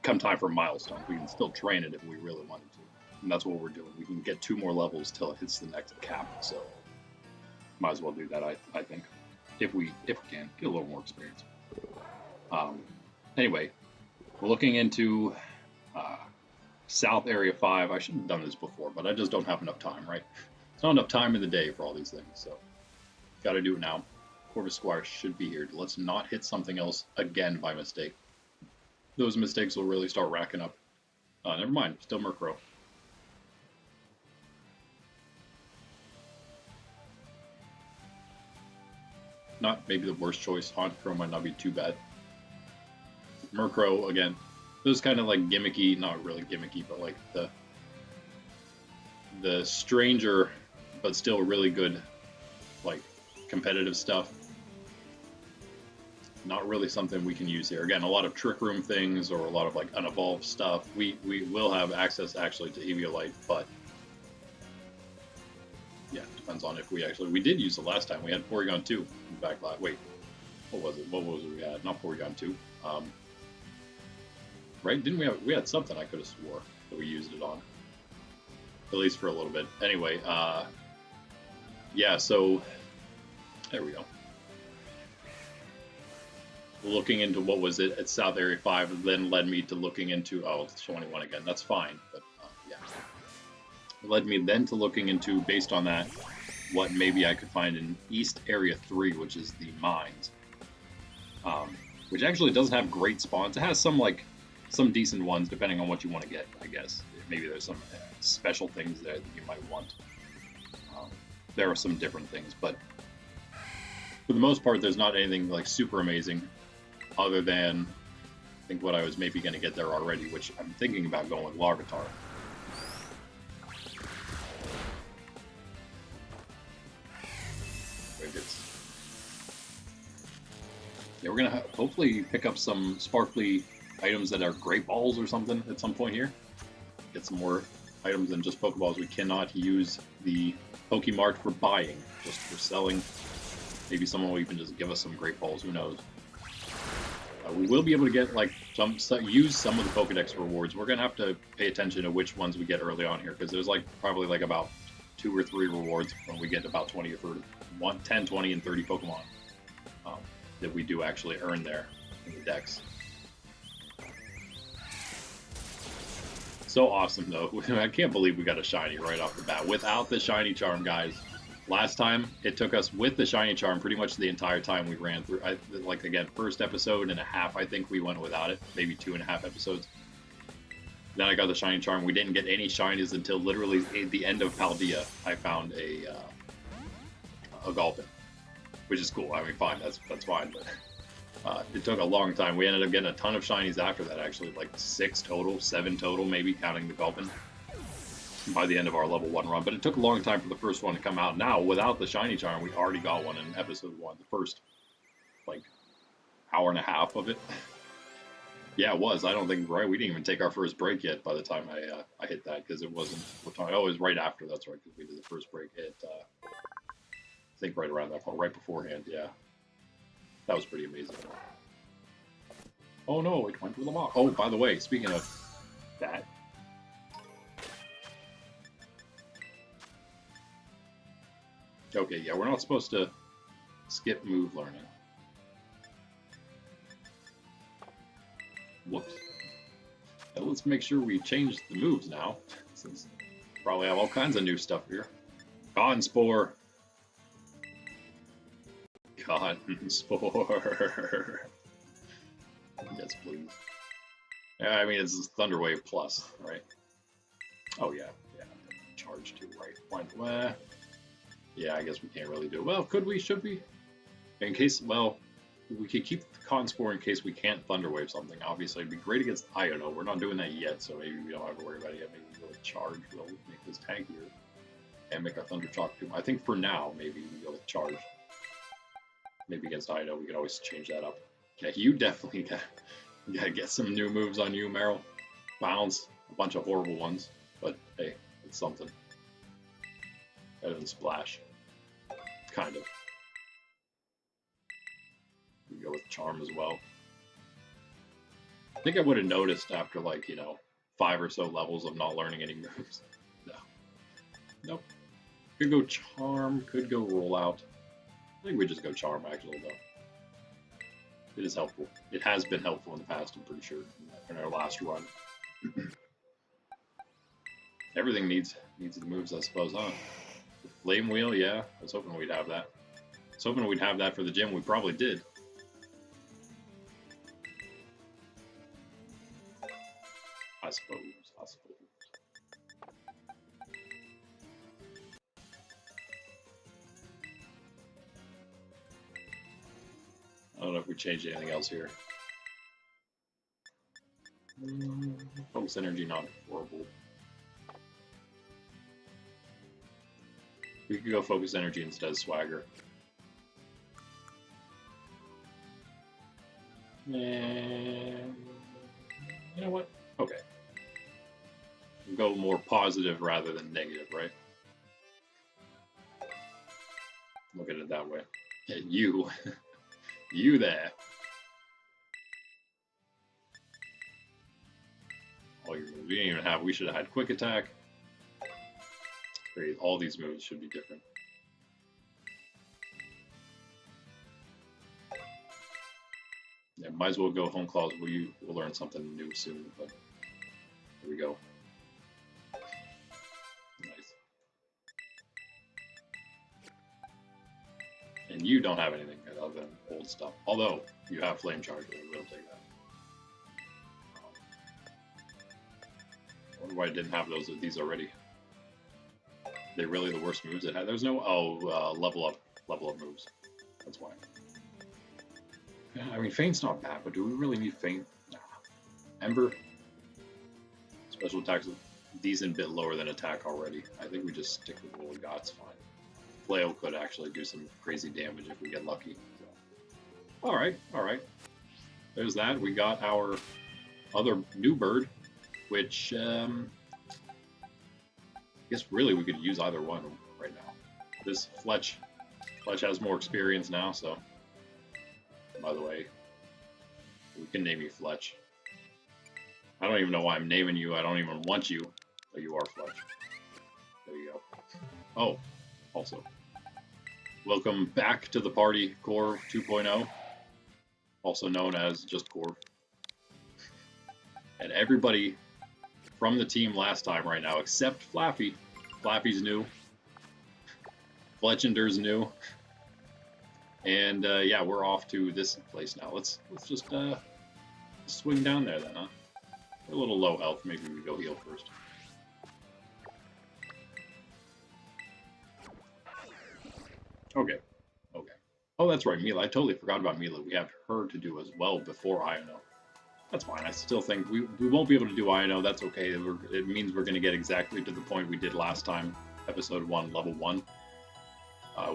come time for milestones, we can still train it if we really wanted to. And that's what we're doing. We can get 2 more levels till it hits the next cap, so might as well do that, I think. If we can, get a little more experience. Anyway, we're looking into South Area 5. I should have done this before, but I just don't have enough time, right? There's not enough time in the day for all these things, so got to do it now. Corvus Squire should be here. Let's not hit something else again by mistake. Those mistakes will really start racking up. Never mind, still Murkrow. Not maybe the worst choice. Hauntkrow might not be too bad. Murkrow, again, those kind of like gimmicky, not really gimmicky, but like the stranger, but still really good, like competitive stuff. Not really something we can use here. Again, a lot of Trick Room things or a lot of like unevolved stuff. We will have access actually to Evo-line, but yeah, depends on if we did use it last time. We had Porygon 2 in back. Wait, what was it? What was it we had? Not Porygon 2. Right? Didn't we had something I could have swore that we used it on. At least for a little bit. Anyway, yeah, so there we go. Looking into what was it at South Area 5 then led me to looking into, oh, it's 21 again. That's fine, but yeah. It led me then to looking into, based on that, what maybe I could find in East Area 3, which is the mines. Which actually doesn't have great spawns. It has some decent ones, depending on what you want to get, I guess. Maybe there's some special things there that you might want. There are some different things, but for the most part, there's not anything like super amazing, other than I think what I was maybe going to get there already, which I'm thinking about going with Larvitar. Yeah, we're going to hopefully pick up some sparkly items that are Great Balls or something at some point here. Get some more items than just Pokeballs. We cannot use the Pokemart for buying, just for selling. Maybe someone will even just give us some Great Balls, who knows. We will be able to get, like, use some of the Pokedex rewards. We're going to have to pay attention to which ones we get early on here, because there's, like, probably, like, about 2 or 3 rewards when we get about 20 or 30, 10, 20, and 30 Pokemon that we do actually earn there in the Dex. So awesome, though. I can't believe we got a Shiny right off the bat. Without the Shiny Charm, guys. Last time, it took us with the Shiny Charm pretty much the entire time we ran through. Like, again, first episode and a half, I think we went without it. Maybe 2.5 episodes. Then I got the Shiny Charm. We didn't get any Shinies until literally at the end of Paldea. I found a Gulpin, which is cool. I mean, fine, that's fine, but it took a long time. We ended up getting a ton of Shinies after that, actually, like 6 total, 7 total, maybe, counting the Gulpin, by the end of our level 1 run. But it took a long time for the first one to come out. Now, without the Shiny Charm, we already got one in episode 1, the first, like, hour and a half of it. Yeah, it was. I don't think, right, we didn't even take our first break yet by the time I hit that, because it wasn't, oh, it was right after, that's right, because we did the first break hit, I think right around that point, right beforehand, yeah. That was pretty amazing. Oh no, it went through the mock. Oh, by the way, speaking of that. Okay, yeah, we're not supposed to skip move learning. Whoops. Now let's make sure we change the moves now, since we probably have all kinds of new stuff here. Cotton Spore. Cotton Spore. Yes, please. Yeah, I mean, it's Thunder Wave Plus, right? Oh, yeah. Yeah. charge too, right? Well, yeah, I guess we can't really do it. Well, could we? Should we? In case, well, we could keep the Cotton Spore in case we can't Thunder Wave something. Obviously, it'd be great against Iono. We're not doing that yet, so maybe we don't have to worry about it yet. Maybe we'll charge. We'll make this tankier and make our Thunder Chalk too. I think for now, maybe we'll charge. Maybe against Iono, we could always change that up. Yeah, you definitely gotta get some new moves on you, Meryl. Bounce, a bunch of horrible ones, but hey, it's something. Better than Splash. Kind of. We go with Charm as well. I think I would have noticed after, like, 5 or so levels of not learning any moves. No. Nope. Could go Charm, could go Rollout. I think we just go Charm, actually, though. It is helpful. It has been helpful in the past, I'm pretty sure, in our last run. Everything needs the moves, I suppose, huh? Flame Wheel, yeah. I was hoping we'd have that. I was hoping we'd have that for the gym. We probably did. I suppose. I don't know if we changed anything else here. Focus Energy, not horrible. We could go Focus Energy instead of Swagger. And you know what? Okay. We'll go more positive rather than negative, right? Look at it that way. Yeah, you. You there. All your moves. We didn't even have. We should have had Quick Attack. Great. All these moves should be different. Yeah, might as well go Home Claws. We'll learn something new soon, but here we go. Nice. And you don't have anything other than old stuff. Although you have Flame Charge, we'll take that. I wonder why I didn't have these already. They're really the worst moves it had. There's no level up moves. That's why. I mean, Feint's not bad, but do we really need Feint? Nah. Ember. Special attacks a decent bit lower than attack already. I think we just stick with what we got. It's fine. Flail could actually do some crazy damage if we get lucky. So. All right. There's that. We got our other new bird, which I guess really we could use either one right now. This Fletch has more experience now, so. By the way, we can name you Fletch. I don't even know why I'm naming you. I don't even want you, but you are Fletch. There you go. Oh, also, welcome back to the party, Core 2.0, also known as just Core. And everybody from the team last time right now, except Flaffy. Flaffy's new. Fletchender's new. And yeah, we're off to this place now. Let's just swing down there then, huh? We're a little low health. Maybe we go heal first. Okay. Oh, that's right, Mila. I totally forgot about Mila. We have her to do as well before Iono. That's fine. I still think we won't be able to do Iono. That's okay. It means we're going to get exactly to the point we did last time, episode 1, level 1.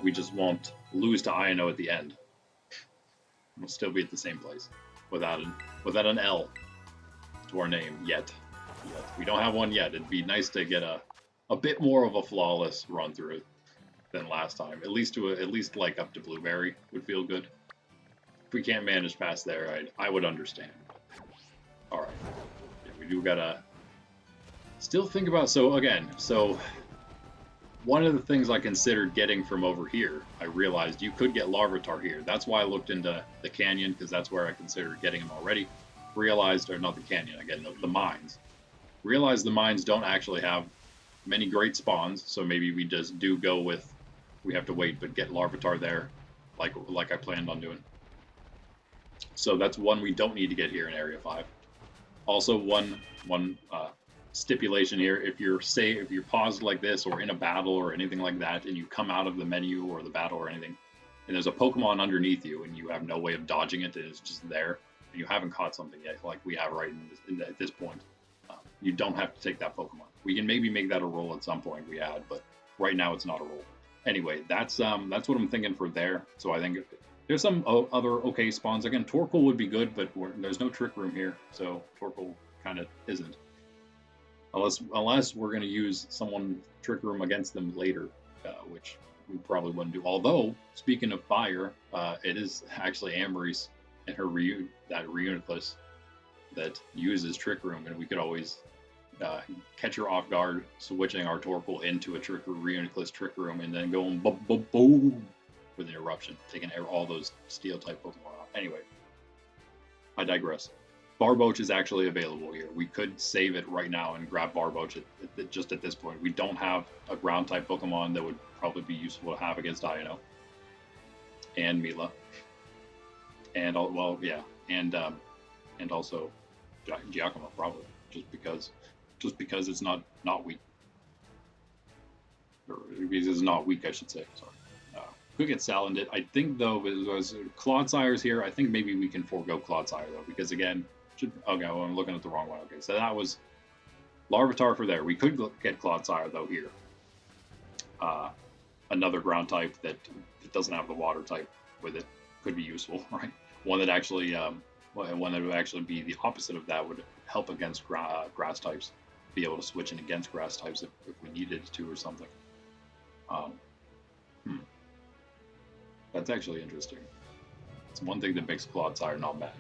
We just won't lose to Iono at the end. We'll still be at the same place without an L to our name yet. We don't have one yet. It'd be nice to get a bit more of a flawless run through it than last time. At least like up to Blueberry would feel good. If we can't manage past there, I would understand. All right, yeah, we do gotta still think about. So one of the things I considered getting from over here, I realized you could get Larvitar here. That's why I looked into the canyon, because that's where I considered getting them already. Realized, or not the canyon, again, the mines. Realized the mines don't actually have many great spawns, so maybe we just do go with, we have to wait, but get Larvitar there, like I planned on doing. So that's one we don't need to get here in Area 5. Also, one stipulation here. If you're paused like this or in a battle or anything like that, and you come out of the menu or the battle or anything, and there's a Pokemon underneath you, and you have no way of dodging it, and it's just there, and you haven't caught something yet, like we have right at this point, you don't have to take that Pokemon. We can maybe make that a roll at some point. We had, but right now it's not a roll. Anyway, that's what I'm thinking for there. So I think there's some other okay spawns. Again, Torkoal would be good, but there's no Trick Room here, so Torkoal kind of isn't. Unless we're going to use someone Trick Room against them later, which we probably wouldn't do. Although, speaking of fire, it is actually Amory's and her Reuniclus that uses Trick Room, and we could always catch her off guard, switching our Torkoal into a Reuniclus Trick Room, and then going boom with an eruption, taking all those steel type Pokemon off. Anyway, I digress. Barboach is actually available here. We could save it right now and grab Barboach just at this point. We don't have a ground type Pokemon that would probably be useful to have against Ino and Mila, and and also Giacomo probably just because it's not weak, or because it's not weak, I should say. Sorry. Could get Salandit. I think though, it was Clodsires here. I think maybe we can forego Clodsire though, because again, okay, well, I'm looking at the wrong one. Okay, so that was Larvitar for there. We could get Clodsire though here. Another ground type that doesn't have the water type with it could be useful, right? One that actually, one that would actually be the opposite of that, would help against grass types. Be able to switch in against grass types if we needed to or something. That's actually interesting. It's one thing that makes Clodsire not bad.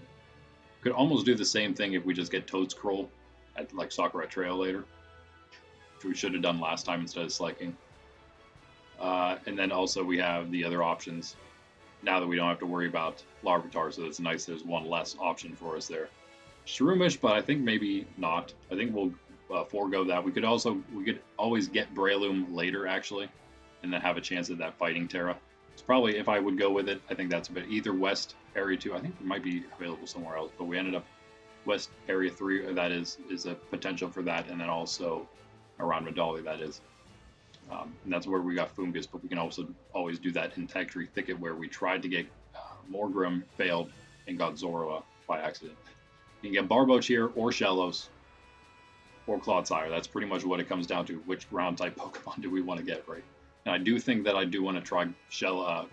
Could almost do the same thing if we just get Toadscroll at like Sakura Trail later, which we should have done last time instead of Slaking. And then also we have the other options now that we don't have to worry about Larvitar, so it's nice there's one less option for us there. Shroomish, but I think maybe not. I think we'll forego that. We could always get Breloom later actually, and then have a chance at that fighting Tera. It's probably, if I would go with it, I think that's a bit either West Area 2. I think it might be available somewhere else, but we ended up West Area 3. That is a potential for that, and then also around Medali, that is. And that's where we got Fungus, but we can also always do that in Tag Tree Thicket where we tried to get Morgrim, failed, and got Zorua by accident. You can get Barboach here, or Shellos, or Clodsire. That's pretty much what it comes down to. Which ground type Pokemon do we want to get, right? And I do think that I do want to try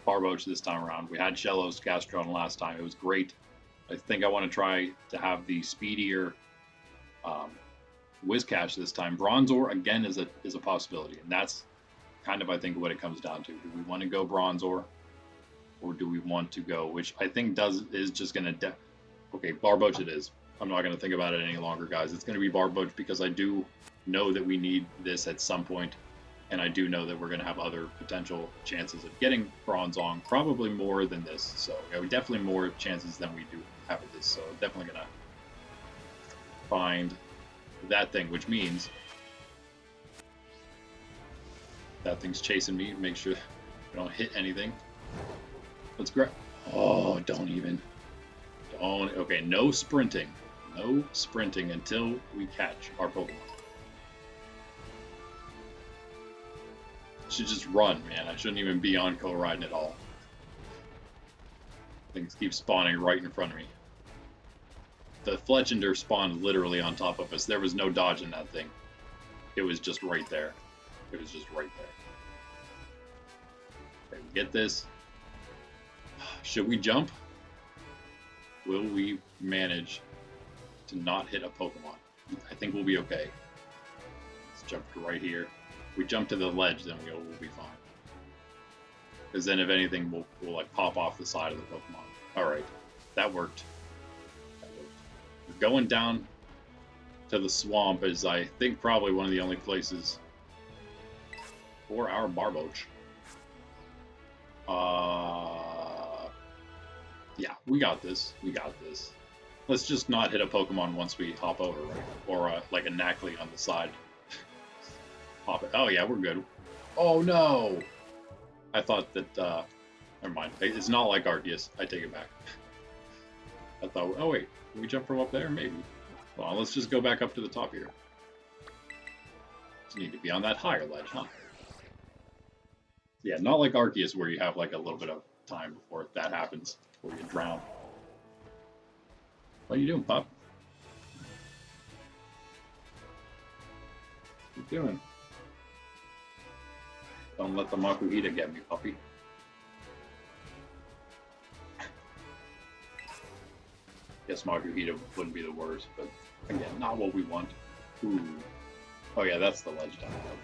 Barboach this time around. We had Shellos Castron last time. It was great. I think I want to try to have the speedier Whiscash this time. Bronzor, again, is a possibility. And that's kind of, I think, what it comes down to. Do we want to go Bronzor? Or do we want to go, which I think is just going to... Okay, Barboach it is. I'm not going to think about it any longer, guys. It's going to be Barboach because I do know that we need this at some point. And I do know that we're going to have other potential chances of getting Bronzong, probably more than this. So yeah, we definitely more chances than we do have of this. So definitely going to find that thing, which means that thing's chasing me. Make sure we don't hit anything. Let's grab. Oh, don't even. Don't. Okay, no sprinting. No sprinting until we catch our Pokemon. Should just run, man. I shouldn't even be on co-riding at all. Things keep spawning right in front of me. The Fletchender spawned literally on top of us. There was no dodging that thing. It was just right there. It was just right there. Okay, we get this. Should we jump? Will we manage to not hit a Pokemon? I think we'll be okay. Let's jump right here. If we jump to the ledge, then we'll be fine. Because then, if anything, we'll like pop off the side of the Pokemon. All right, that worked. We're going down to the swamp, is I think probably one of the only places for our Barboach. Yeah, we got this. We got this. Let's just not hit a Pokemon once we hop over, right? Or like a Knackley on the side. Pop it. Oh yeah, we're good. Oh no! I thought that, never mind. It's not like Arceus. I take it back. I thought, oh wait, can we jump from up there? Maybe. Well, let's just go back up to the top here. You need to be on that higher ledge, huh? Yeah, not like Arceus where you have like a little bit of time before that happens, before you drown. What are you doing, pup? What are you doing? Don't let the Makuhita get me, puppy. Guess Makuhita wouldn't be the worst, but again, not what we want. Ooh. Oh yeah, that's the ledge down there.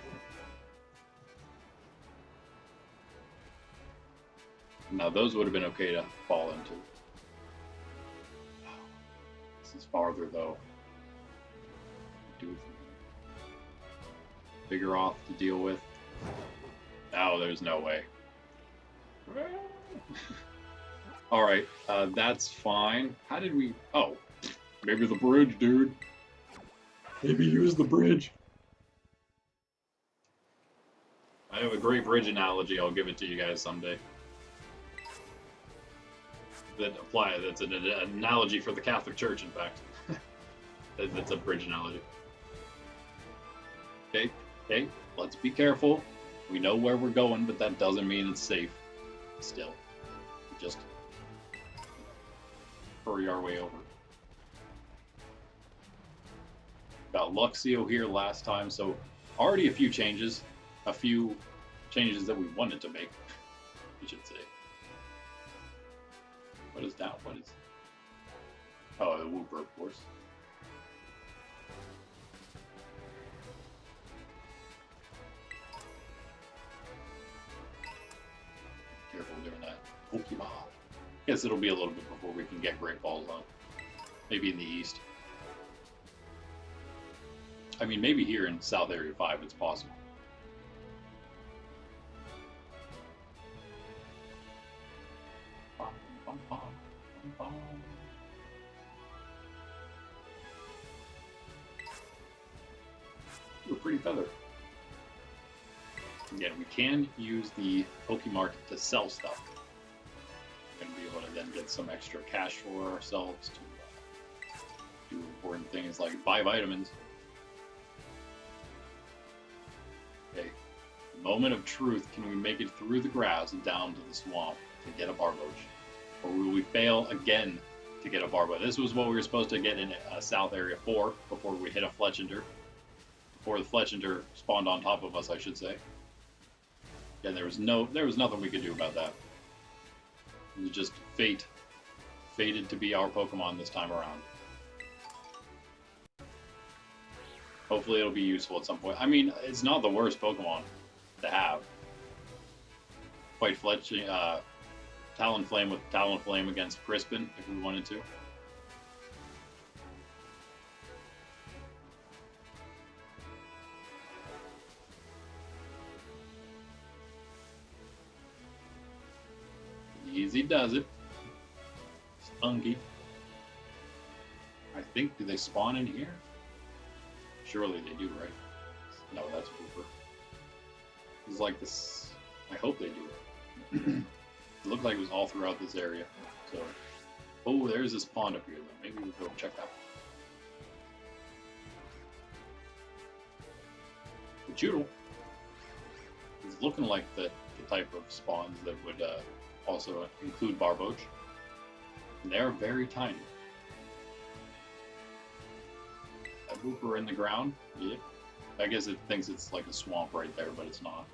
Now those would have been okay to fall into. This is farther though. Do bigger off to deal with. Oh, there's no way. Alright, that's fine. How did we... Oh, maybe the bridge, dude. Maybe use the bridge. I have a great bridge analogy. I'll give it to you guys someday. That's an analogy for the Catholic Church, in fact. That's a bridge analogy. Okay, let's be careful. We know where we're going, but that doesn't mean it's safe. Still, just hurry our way over. Got Luxio here last time, so already a few changes that we wanted to make, you should say. What is that? What is... Oh, the Wooper, of course. Careful doing that. Pokemon. Guess it'll be a little bit before we can get Great Balls on. Maybe in the east. I mean, maybe here in South Area 5 it's possible. Ooh, pretty feather. Again, we can use the Pokemart to sell stuff. We're going to be able to then get some extra cash for ourselves to do important things like buy vitamins. Okay, moment of truth. Can we make it through the grass and down to the swamp to get a Barboach? Or will we fail again to get a Barboach? This was what we were supposed to get in South Area 4 before we hit a Fletchinder. Before the Fletchinder spawned on top of us, I should say. Yeah, there was nothing we could do about that. It was just fate. Fated to be our Pokemon this time around. Hopefully it'll be useful at some point. I mean, it's not the worst Pokemon to have. Fight Talonflame with Talonflame against Crispin, if we wanted to. Easy does it. Spunky. I think, do they spawn in here? Surely they do, right? No, that's Wooper. It's like this. I hope they do. It looked like it was all throughout this area. So, oh, there's this pond up here. Though. Maybe we'll go check that. Choodle is looking like the type of spawns that would also include Barboach. And they're very tiny. That Wooper in the ground? Yep. I guess it thinks it's like a swamp right there, but it's not.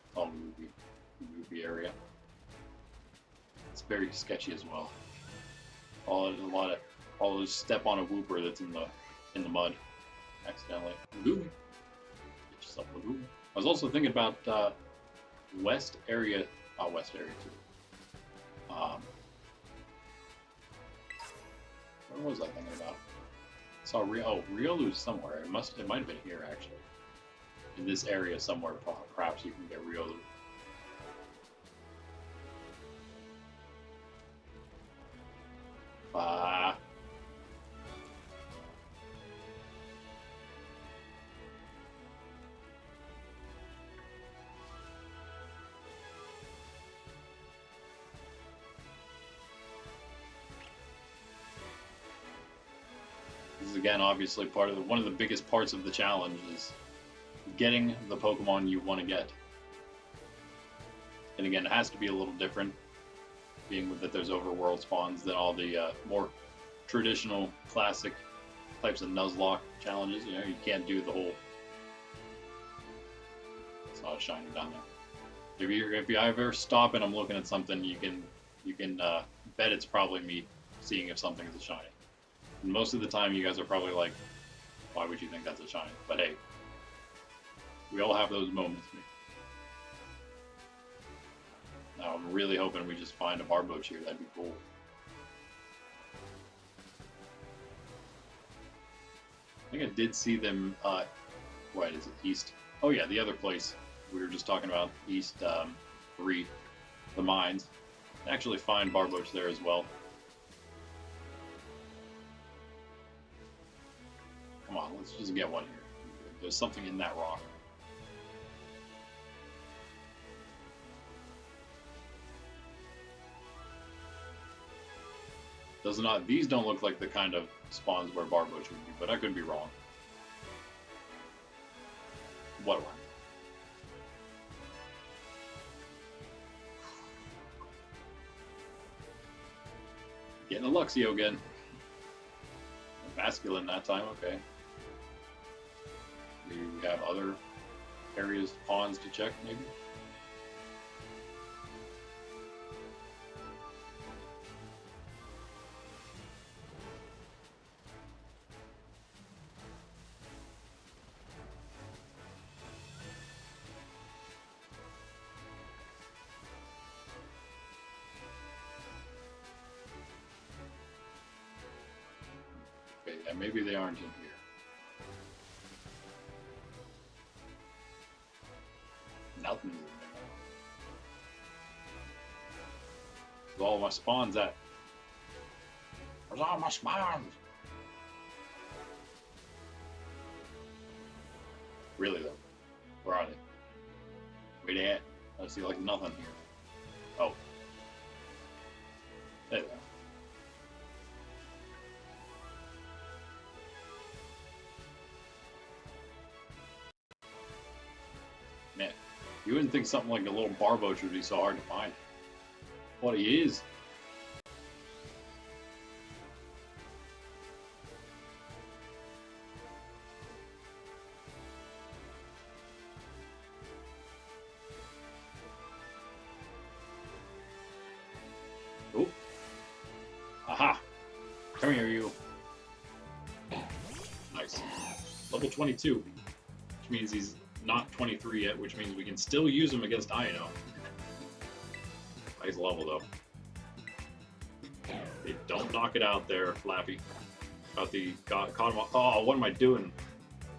It's all movie area. It's very sketchy as well. I'll just step on a Wooper that's in the mud accidentally. Gooey. Get yourself a Gooey. I was also thinking about West Area 2. What was I thinking about? I saw Riolu's somewhere. It might have been here actually. In this area somewhere, perhaps you can get Riolu. This is again obviously part of one of the biggest parts of the challenge is getting the Pokemon you want to get. And again, it has to be a little different, being that there's overworld spawns than all the more traditional, classic types of Nuzlocke challenges. You know, you can't do the whole. It's not a shiny down there. If you ever stop and I'm looking at something, you can bet it's probably me seeing if something is a shiny. And most of the time, you guys are probably like, "Why would you think that's a shiny?" But hey, we all have those moments. Now I'm really hoping we just find a Barboach here. That'd be cool. I think I did see them. What is it? East. Oh yeah, the other place we were just talking about, East 3, the mines. Actually, find Barboach there as well. Come on, let's just get one here. There's something in that rock. Does not. These don't look like the kind of spawns where Barboach would be, but I could be wrong. What one? Getting a Luxio again. Masculine that time, okay. Do we have other areas, ponds to check, maybe? Okay, yeah, maybe they aren't in here. Nothing's in there. Where's all my spawns at? Where's all my spawns? Really though? Where are they? Where they at? I see like nothing here. Oh. There they are. Man, you wouldn't think something like a little Barboach would be so hard to find. What he is. Oh. Aha. Come here, you. Nice. Level 22. Which means he's not 23 yet, which means we can still use him against Ino. Nice level, though. They don't knock it out there, Flappy. About the caught him off. Oh, what am I doing?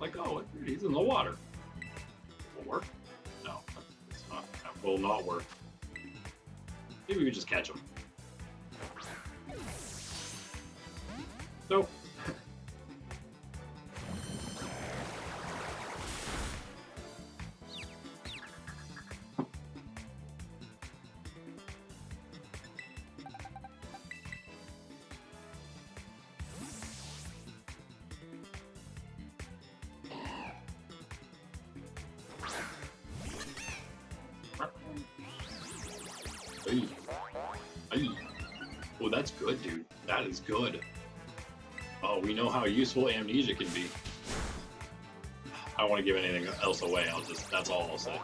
Like, oh, he's in the water. Will work? No, it's not. That will not work. Maybe we just catch him. Nope. Hey. Hey. Oh, that's good, dude. That is good. Oh, we know how useful amnesia can be. I don't want to give anything else away. That's all I'll say.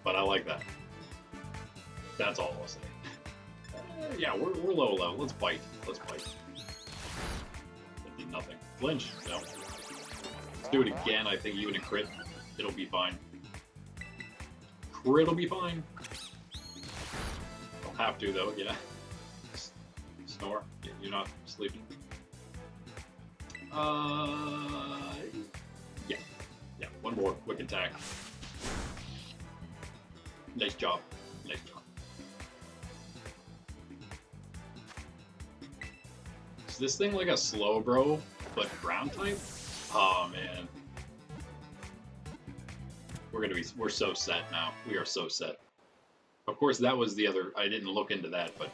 But I like that. That's all I'll say. Yeah, we're low level. Let's bite. Let's bite. That did nothing. Flinch. No. Let's do it again. I think even a crit, it'll be fine. Crit'll be fine. Don't have to though. Yeah. Snore. You're not sleeping. Yeah. Yeah. One more quick attack. Nice job. Nice job. Is this thing like a slow bro, but ground type? Oh man. We're so set now. We are so set. Of course, that was the other. I didn't look into that, but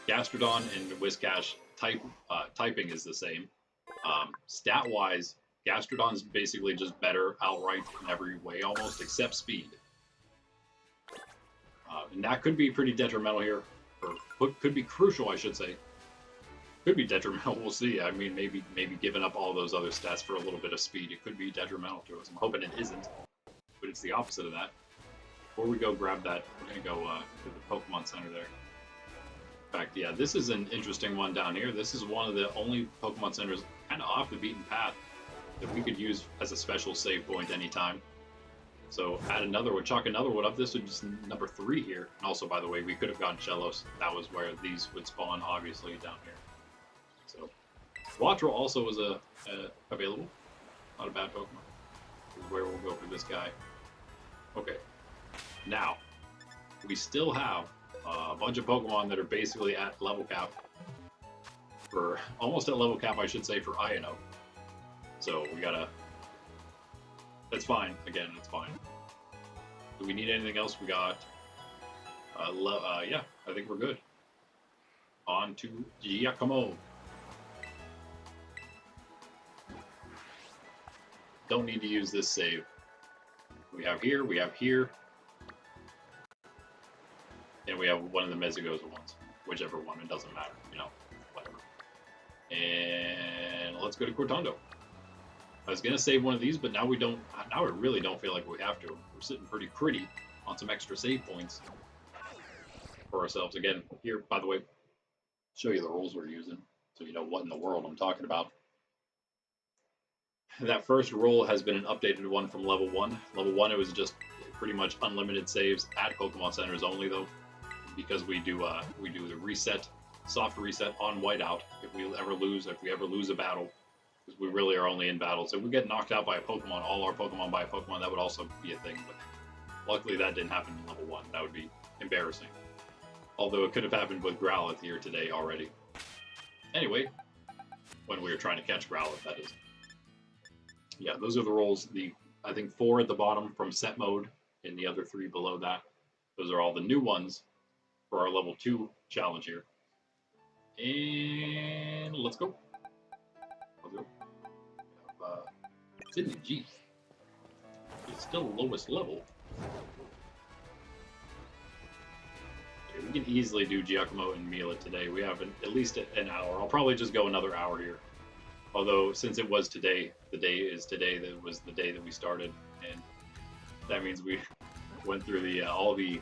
Gastrodon and Whiscash typing is the same. Stat-wise, Gastrodon's basically just better outright in every way almost, except speed. And that could be pretty detrimental here, or could be crucial, I should say. Could be detrimental, we'll see. I mean, maybe giving up all those other stats for a little bit of speed, it could be detrimental to us. I'm hoping it isn't, but it's the opposite of that. Before we go grab that, we're going to go to the Pokemon Center there. In fact, yeah, this is an interesting one down here. This is one of the only Pokemon Centers kind of off the beaten path that we could use as a special save point anytime. So add another one, chalk another one up. This would be number 3 here. And also, by the way, we could have gotten Chelos. That was where these would spawn, obviously, down here. So Wattrel also was available. Not a bad Pokemon. This is where we'll go for this guy. Okay. Now, we still have a bunch of Pokemon that are basically at level cap. Almost at level cap, I should say, for Ino. So we gotta... That's fine. Again, it's fine. Do we need anything else? We got... yeah, I think we're good. On to Giacomo. Don't need to use this save. We have here, and we have one of the Mesagoza ones. Whichever one, it doesn't matter, you know, whatever. And let's go to Cortondo. I was gonna save one of these, but now we don't. Now I really don't feel like we have to. We're sitting pretty on some extra save points for ourselves. Again, here, by the way, show you the rules we're using, so you know what in the world I'm talking about. That first rule has been an updated one from level 1. Level 1, it was just pretty much unlimited saves at Pokemon Centers only, though, because we do the reset, soft reset on Whiteout if we ever lose a battle. Because we really are only in battles. If we get knocked out by a Pokemon, all our Pokemon by a Pokemon, that would also be a thing. But luckily that didn't happen in level 1. That would be embarrassing. Although it could have happened with Growlithe here today already. Anyway, when we were trying to catch Growlithe, that is. Yeah, those are the roles. I think 4 at the bottom from set mode, and the other 3 below that. Those are all the new ones for our level 2 challenge here. And let's go. Sydney G. It's still the lowest level. Okay, we can easily do Giacomo and Mila today. We have at least an hour. I'll probably just go another hour here. Although, since it was today, the day is today, that was the day that we started. And that means we went through all the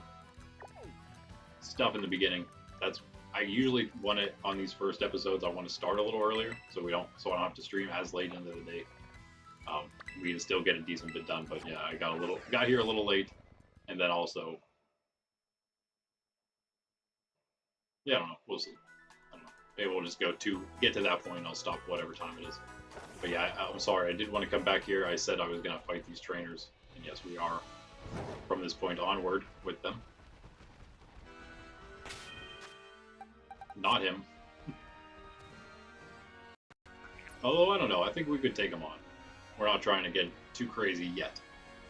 stuff in the beginning. I usually want to, on these first episodes, I want to start a little earlier so I don't have to stream as late into the day. We can still get a decent bit done, but yeah, I got here a little late, and then also, yeah, I don't know, we'll see. I don't know. Maybe we'll just get to that point, and I'll stop whatever time it is. But yeah, I'm sorry, I did want to come back here. I said I was going to fight these trainers, and yes, we are from this point onward with them. Not him. Although, I don't know, I think we could take him on. We're not trying to get too crazy yet.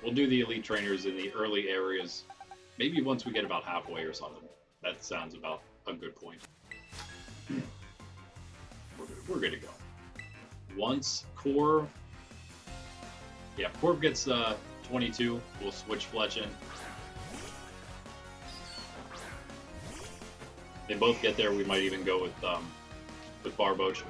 We'll do the elite trainers in the early areas, maybe once we get about halfway or something. That sounds about a good point. We're good to go. Once Corv... Yeah, Corv gets 22, we'll switch Fletch in. They both get there, we might even go with Barboach.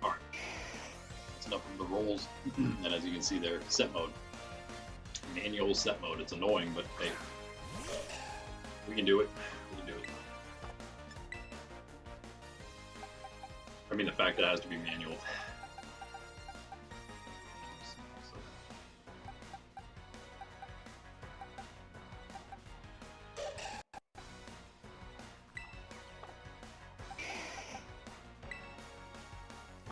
Alright. That's enough of the rolls. And as you can see there, set mode. Manual set mode. It's annoying, but hey, we can do it. We can do it. I mean, the fact that it has to be manual.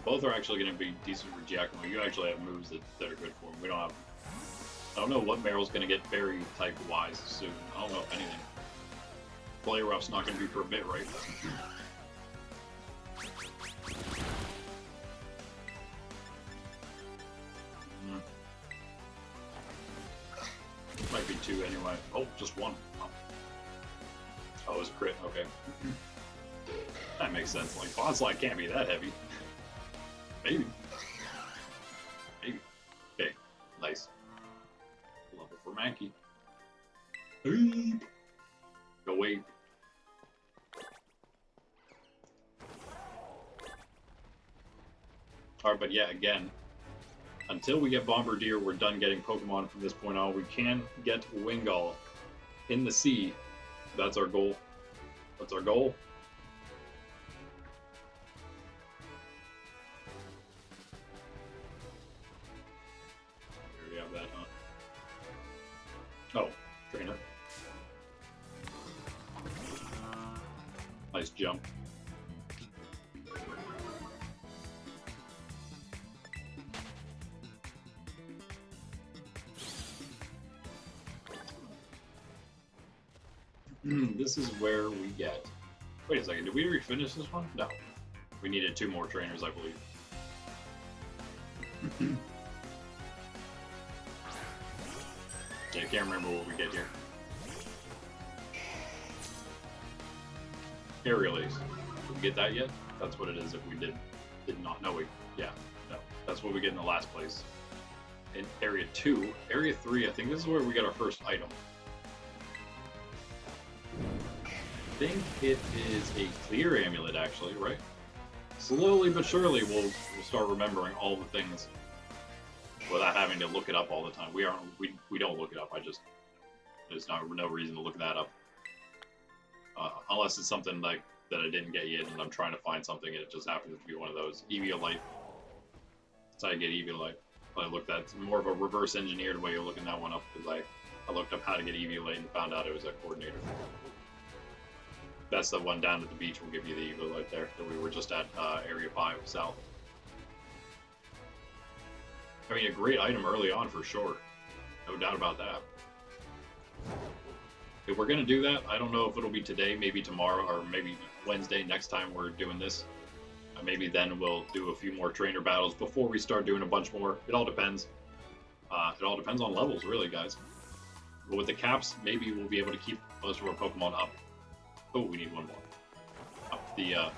Both are actually going to be decent for Giacomo. You actually have moves that are good for him. We don't have. I don't know what Meryl's going to get berry type wise soon. I don't know if anything. play rough's not going to be for a bit, right? Might be 2 anyway. Oh, just 1. Oh, it was a crit. Okay. That makes sense. Like, boss light can't be that heavy. Maybe. Maybe. Okay. Nice. Level for Mankey. Go away. Alright, but yeah, again, until we get Bombardier, we're done getting Pokemon from this point on. We can get Wingull in the sea. That's our goal. That's our goal. We already have that, huh? Oh, trainer. Nice jump. This is where we get... Wait a second, did we refinish this one? No. We needed 2 more trainers, I believe. Yeah, I can't remember what we get here. Aerial Ace. Did we get that yet? That's what it is if we did not. No, yeah, no. That's what we get in the last place. In Area 2. Area 3, I think this is where we get our first item. I think it is a clear amulet, actually, right? Slowly but surely, we'll start remembering all the things without having to look it up all the time. We don't look it up. There's no reason to look that up, unless it's something like that I didn't get yet, and I'm trying to find something, and it just happens to be one of those. Evo-line. That's how I get Evo-line. I looked at more of a reverse engineered way of looking that one up, because I looked up how to get Evo-line and found out it was a coordinator. That's the one down at the beach. We'll give you the Evo right there that we were just at, Area 5 South. I mean, a great item early on for sure. No doubt about that. If we're going to do that, I don't know if it'll be today, maybe tomorrow, or maybe Wednesday next time we're doing this. Maybe then we'll do a few more trainer battles before we start doing a bunch more. It all depends. It all depends on levels, really, guys. But with the caps, maybe we'll be able to keep most of our Pokemon up. Oh, we need 1 more.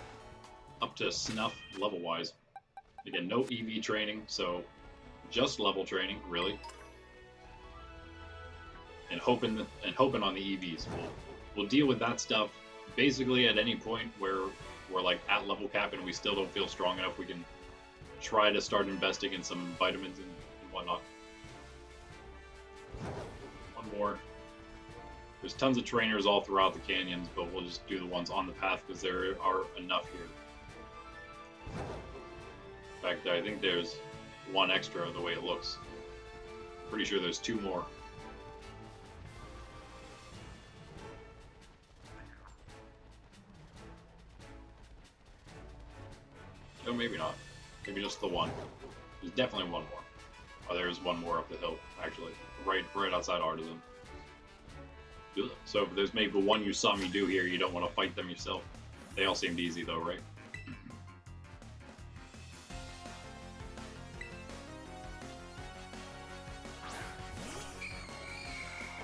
Up to snuff level-wise. Again, no EV training, so just level training, really. And hoping on the EVs. We'll deal with that stuff basically at any point where we're like at level cap and we still don't feel strong enough. We can try to start investing in some vitamins and whatnot. 1 more. There's tons of trainers all throughout the canyons, but we'll just do the ones on the path because there are enough here. In fact, I think there's 1 extra the way it looks. Pretty sure there's 2 more. No, maybe not. Maybe just the 1. There's definitely 1 more. Oh, there's 1 more up the hill, actually. Right outside Artisan. So if there's maybe 1 you saw me do here, you don't want to fight them yourself. They all seemed easy though, right?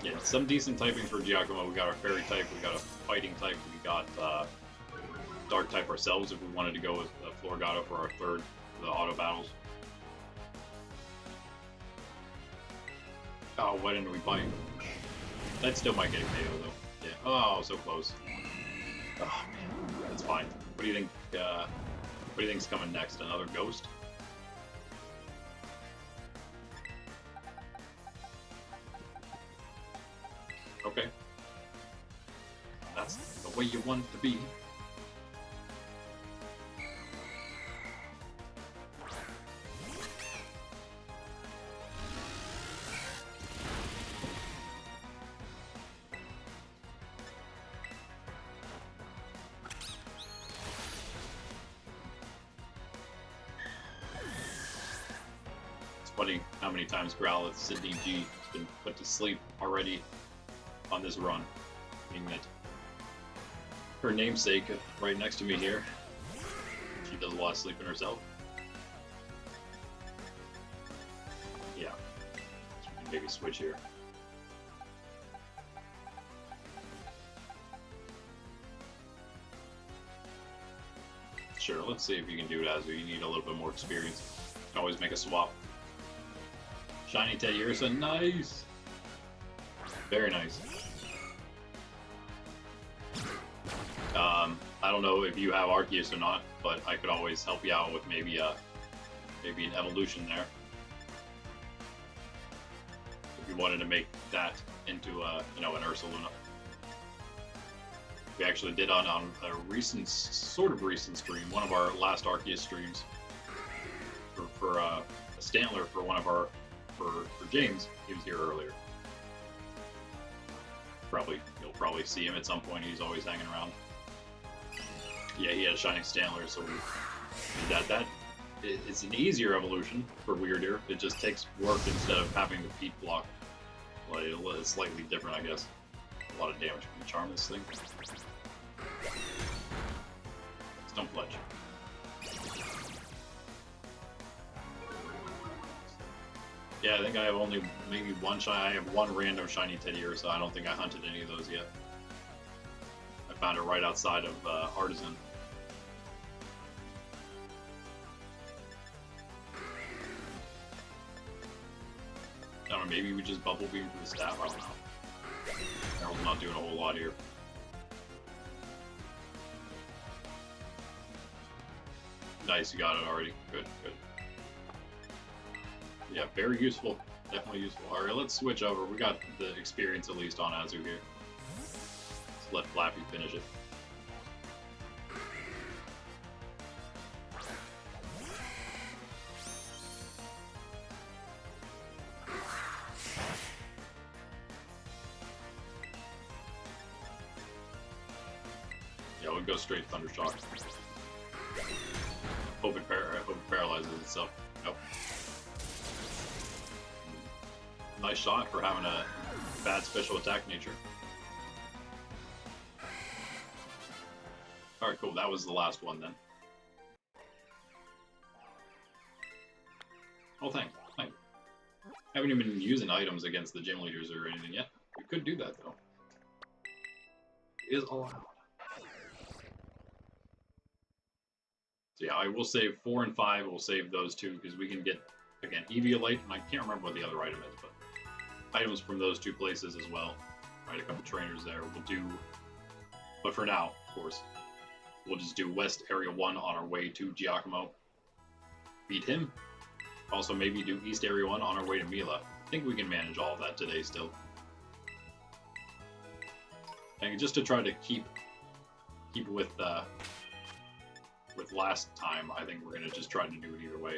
Yeah, some decent typing for Giacomo. We got our fairy type, we got a fighting type, we got dark type ourselves if we wanted to go with Florgato for our 3rd, the auto battles. Oh, why didn't we bite? That still might get a KO though. Yeah. Oh, so close. Oh man, that's fine. What do you think? What do you think's coming next? Another ghost? Okay. That's the way you want it to be. Funny how many times Growlithe Sydney G has been put to sleep already on this run. Meaning that her namesake right next to me here. She does a lot of sleeping herself. Yeah. So we can maybe switch here. Sure, let's see if you can do it as you need a little bit more experience. You can always make a swap. Shiny Teddiursa, nice! Very nice. I don't know if you have Arceus or not, but I could always help you out with maybe an evolution there. If you wanted to make that into you know, an Ursaluna. We actually did on a recent, sort of recent stream, one of our last Arceus streams for a Stantler for one of our for James. He was here earlier. You'll probably see him at some point. He's always hanging around. Yeah, he had a Shining Stantler, so that it's an easier evolution for Weirdeer. It just takes work instead of having the feet block. Well, it's slightly different, I guess. A lot of damage. Can we charm this thing? Don't pledge. Yeah, I think I have only maybe one shiny. I have one random shiny Teddiursa, so I don't think I hunted any of those yet. I found it right outside of Artisan. I don't know, maybe we just Bubble Beam for the staff, I don't know. Harold's not doing a whole lot here. Nice, you got it already. Good, good. Yeah, very useful. Definitely useful. Alright, let's switch over. We got the experience at least on Azu here. Let's let Flappy finish it. Yeah, we'll go straight Thundershock. Hope it paralyzes itself. Nope. Nice shot for having a bad special attack nature. Alright, cool. That was the last one then. Oh, thanks. Thanks. Haven't even been using items against the gym leaders or anything yet. We could do that though. It is allowed. So yeah, I will save 4 and 5. We'll save those two because we can get, again, Eviolite, and I can't remember what the other item is, but items from those two places as well. Right, a couple trainers there. We'll do, but for now, of course, we'll just do West Area 1 on our way to Giacomo. Beat him. Also, maybe do East Area 1 on our way to Mila. I think we can manage all of that today still. And just to try to keep with last time, I think we're gonna just try to do it either way.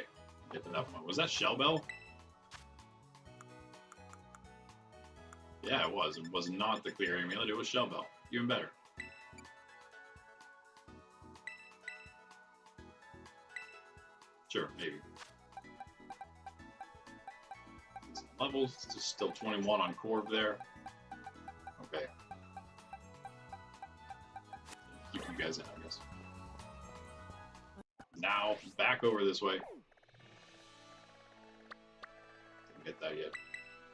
Get to that point. Was that Shell Bell? Yeah, it was. It was not the clear amulet, it was Shell Bell. Even better. Sure, maybe. Some levels, it's still 21 on Corv there. Okay. Keep you guys in, I guess. Now, back over this way. Didn't get that yet.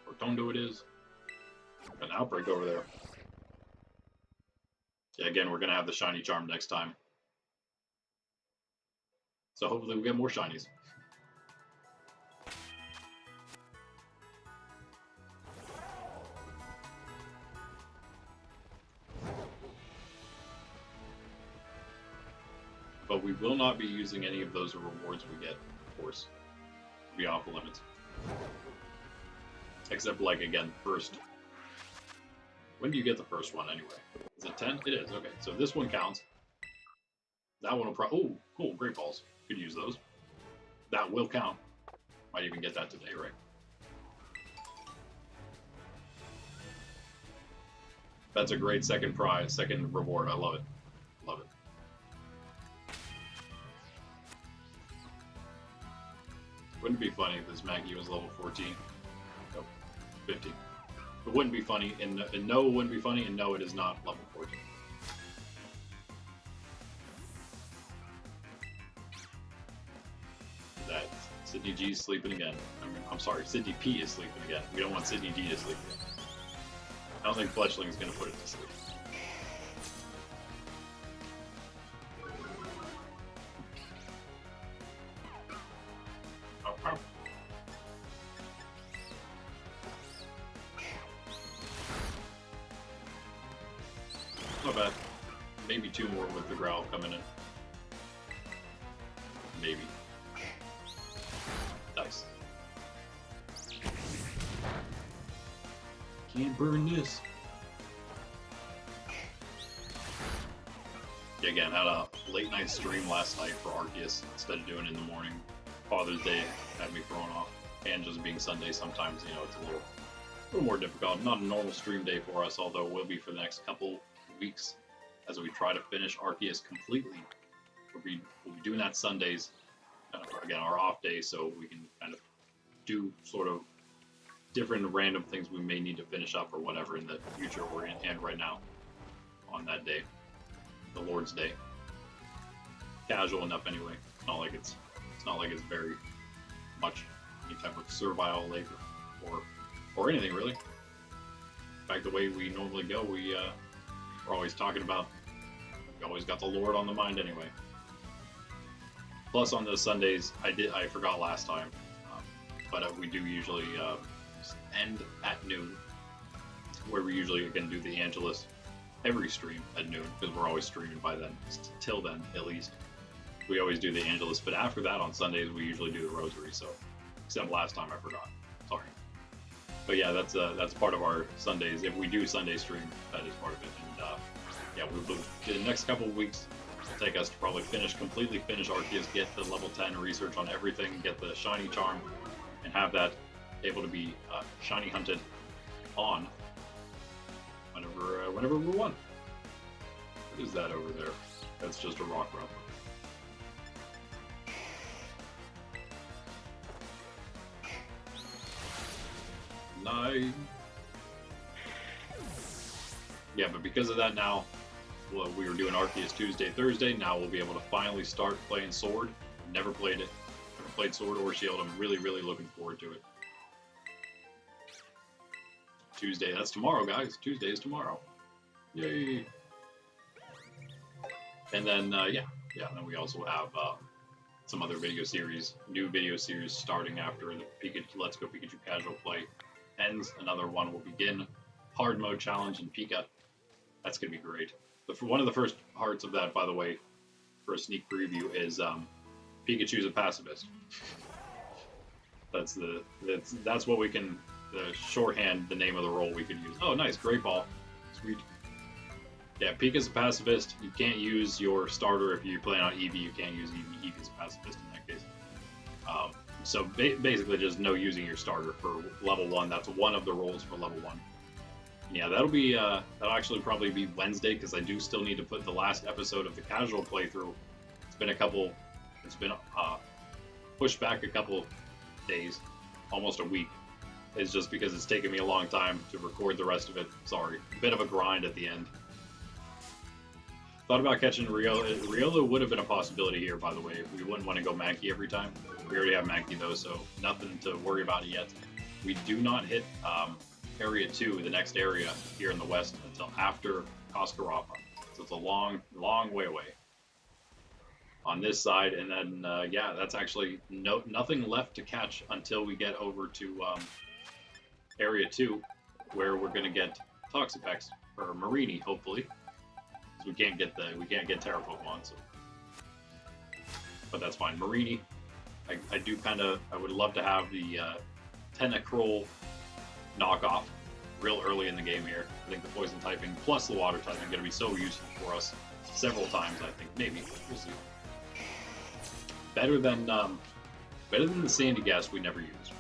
Rotondo it is. An Outbreak over there. Yeah, again, we're going to have the Shiny Charm next time. So hopefully we get more Shinies. But we will not be using any of those rewards we get, of course. We'll be off the limits. Except, like, again, first. When do you get the first one, anyway? Is it 10? It is, okay. So this one counts. That one will probably... Oh, cool, Great Balls. Could use those. That will count. Might even get that today, right? That's a great second prize, second reward. I love it. Love it. Wouldn't it be funny if this Maggie was level 14? Nope. 15. It wouldn't be funny, and no, it wouldn't be funny, and no, it is not level 14. Sydney G's sleeping again. I'm sorry, Sydney P is sleeping again. We don't want Sydney D to sleep again. I don't think Fletchling is going to put it to sleep. Not bad. Maybe 2 more with the growl coming in. Maybe. Nice. Can't burn this. Yeah, again, had a late night stream last night for Arceus instead of doing it in the morning. Father's Day had me thrown off, and just being Sunday sometimes, you know, it's a little more difficult. Not a normal stream day for us, although it will be for the next couple weeks as we try to finish Arceus completely. We'll be doing that Sundays, again, our off day, so we can kind of do sort of different random things we may need to finish up or whatever in the future we're in hand right now on that day, the Lord's Day. Casual enough anyway. Not like it's not like it's very much any type of servile labor or anything really. In fact, the way we normally go, we're always talking about, we always got the Lord on the mind anyway. Plus on those Sundays, I forgot last time, but we do usually end at noon, where we usually again do the Angelus every stream at noon, because we're always streaming by then, till then at least. We always do the Angelus, but after that on Sundays we usually do the Rosary, so, except last time I forgot, sorry. But yeah, that's part of our Sundays. If we do Sunday stream, that is part of it, and yeah, the next couple of weeks will take us to probably completely finish Arceus, get the level 10 research on everything, get the Shiny Charm, and have that able to be Shiny hunted on whenever we're one. What is that over there? That's just a rock rub. Nice. Yeah, but because of that now, well, we were doing Arceus Tuesday, Thursday. Now we'll be able to finally start playing Sword. Never played it. Never played Sword or Shield. I'm really, really looking forward to it. Tuesday, that's tomorrow, guys. Tuesday is tomorrow. Yay! And then, yeah, then we also have some other video series, new video series starting after the Let's Go Pikachu Casual Play ends. Another one will begin. Hard Mode Challenge in Pika. That's going to be great. One of the first parts of that, by the way, for a sneak preview, is Pikachu's a pacifist. That's what we can, the shorthand, the name of the role we could use. Oh, nice, Great Ball. Sweet. Yeah, Pika's a pacifist. You can't use your starter if you're playing on Eevee. You can't use Eevee. Eevee's a pacifist in that case. So basically just no using your starter for level 1. That's one of the roles for level 1. Yeah, that'll actually probably be Wednesday, because I do still need to put the last episode of the casual playthrough. It's been pushed back a couple days, almost a week. It's just because it's taken me a long time to record the rest of it. Sorry, a bit of a grind at the end. Thought about catching Riola. Riola would have been a possibility here, by the way. We wouldn't want to go Mankey every time. We already have Mankey though, so nothing to worry about yet. We do not hit Area 2, the next area here in the west, until after Koskarafa. So it's a long, long way away on this side. And then, yeah, that's actually nothing left to catch until we get over to Area 2, where we're going to get Toxapex, or Marini, hopefully. We can't get Tera Pkmn, so. But that's fine. Marini, I would love to have the Tentacruel knockoff real early in the game here. I think the poison typing plus the water typing are going to be so useful for us several times, I think. Maybe. We'll see. Better than the Sandy Gas we never used.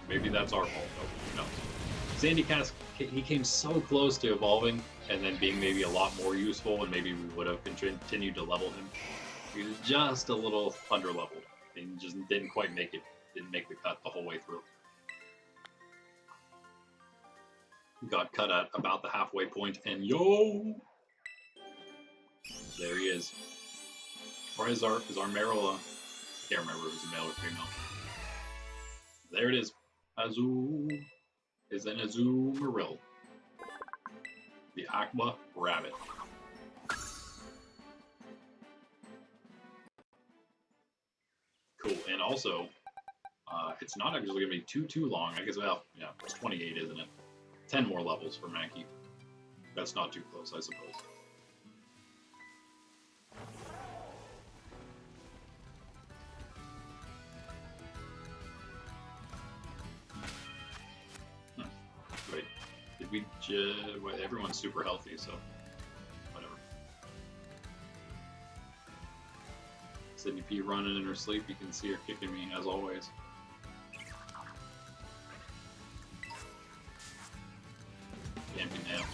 Maybe that's our fault, though. No. Sandy Gas, he came so close to evolving and then being maybe a lot more useful, and maybe we would have continued to level him. He was just a little under-leveled. He just didn't quite make it. Didn't make the cut the whole way through. Got cut at about the halfway point, and yo! There he is. Or is our Meryl? I can't remember if it was a male or female. There it is. Azul is an Azumarill. The Aqua Rabbit. Cool. And also, it's not actually going to be too long. I guess, well, yeah, it's 28, isn't it? 10 more levels for Mankey. That's not too close, I suppose. Wait, did we wait, everyone's super healthy, so whatever. Sydney P running in her sleep, you can see her kicking me as always. Camping now.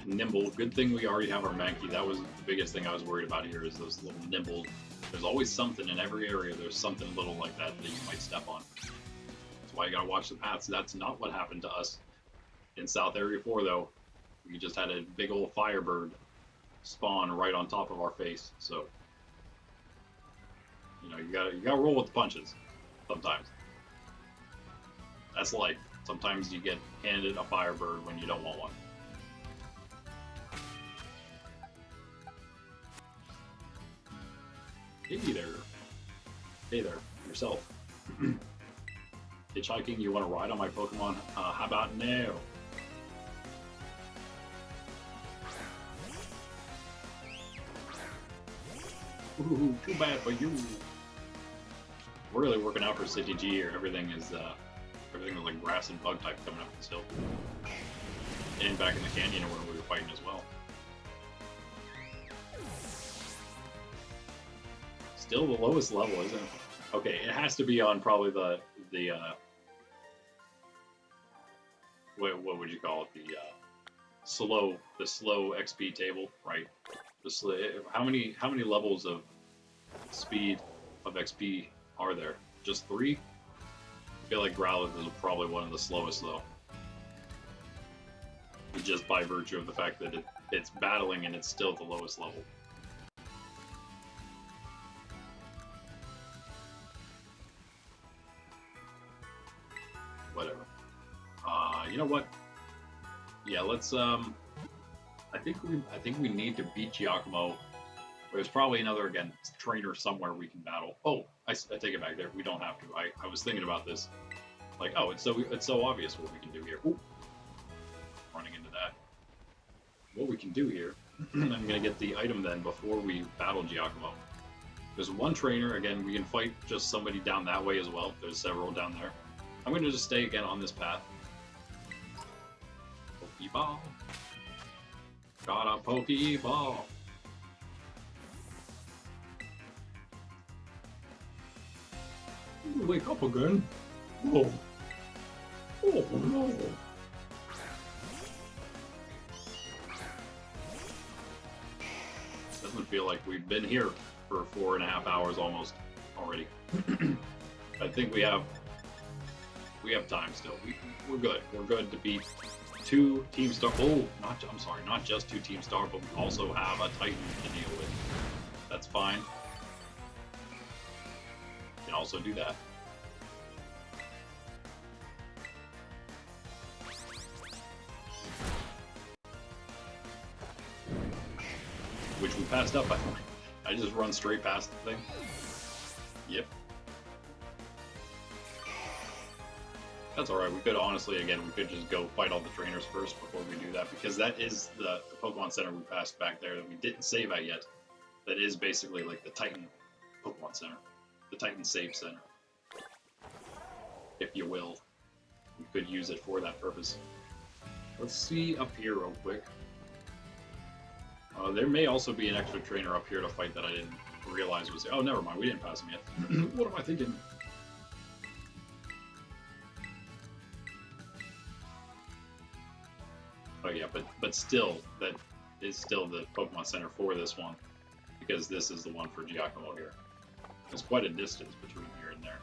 Nimble, good thing we already have our Mankey. That was the biggest thing I was worried about here, is those little nimble. There's always something in every area, there's something little like that that you might step on. That's why you gotta watch the paths. That's not what happened to us in South Area 4 though. We just had a big old Firebird spawn right on top of our face, so you know, you gotta roll with the punches sometimes. That's life. Sometimes you get handed a Firebird when you don't want one. Hey there. Hey there, yourself. Hitchhiking, you want to ride on my Pokemon? How about no? Ooh, too bad for you. We're really working out for City G here. Everything is like grass and bug type coming up this hill. And back in the canyon where we were fighting as well. Still the lowest level, isn't it? Okay, it has to be on probably the what would you call it? The slow XP table, right? How many levels of speed of XP are there? Just 3? I feel like Growlithe is probably one of the slowest though. Just by virtue of the fact that it's battling and it's still the lowest level. Whatever. You know what? Yeah, let's I think we need to beat Giacomo. There's probably another trainer somewhere we can battle. Oh, I take it back there. We don't have to. I was thinking about this. Like, oh, it's so obvious what we can do here. Ooh. Running into that. What we can do here, I'm gonna get the item then before we battle Giacomo. There's one trainer, again, we can fight just somebody down that way as well. There's several down there. I'm gonna just stay again on this path. Pokeball. Got a Pokeball. Wake up again. Whoa. Oh no. Doesn't feel like we've been here for 4.5 hours almost already. I think we have time still. We're good. We're good to beat 2 Team Star. Oh, I'm sorry, not just 2 Team Star, but we also have a Titan to deal with. That's fine. Can also do that. Which we passed up, by the way. I just run straight past the thing. Yep. That's alright, we could honestly, again, we could just go fight all the trainers first before we do that, because that is the Pokemon Center we passed back there that we didn't save at yet. That is basically like the Titan Pokemon Center. The Titan Save Center. If you will. We could use it for that purpose. Let's see up here real quick. There may also be an extra trainer up here to fight that I didn't realize was there. Oh, never mind, we didn't pass him yet. What am I thinking? Oh yeah, but still, that is still the Pokemon Center for this one, because this is the one for Giacomo here. There's quite a distance between here and there.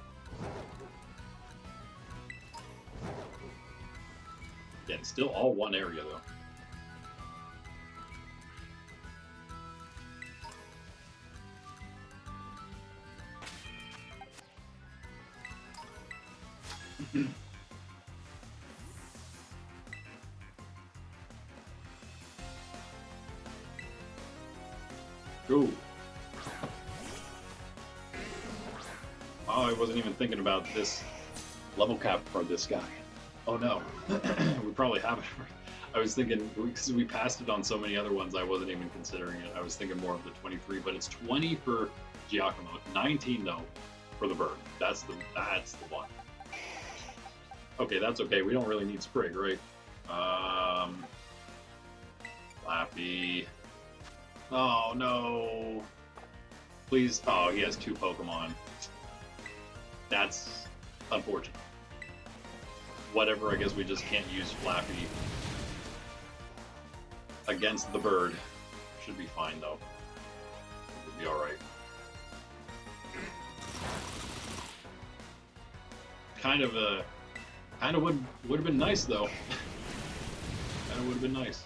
Again, still all one area though. Ooh. Oh, I wasn't even thinking about this level cap for this guy. Oh no. We probably haven't. I was thinking, because we passed it on so many other ones, I wasn't even considering it. I was thinking more of the 23, but it's 20 for Giacomo, 19 though for the bird. That's the one. Okay, that's okay. We don't really need Sprig, right? Flappy. Oh no. Please. Oh, he has 2 Pokemon. That's unfortunate. Whatever, I guess we just can't use Flappy against the bird. Should be fine though. It'll be alright. Kind of would have been nice though. Kind of would have been nice.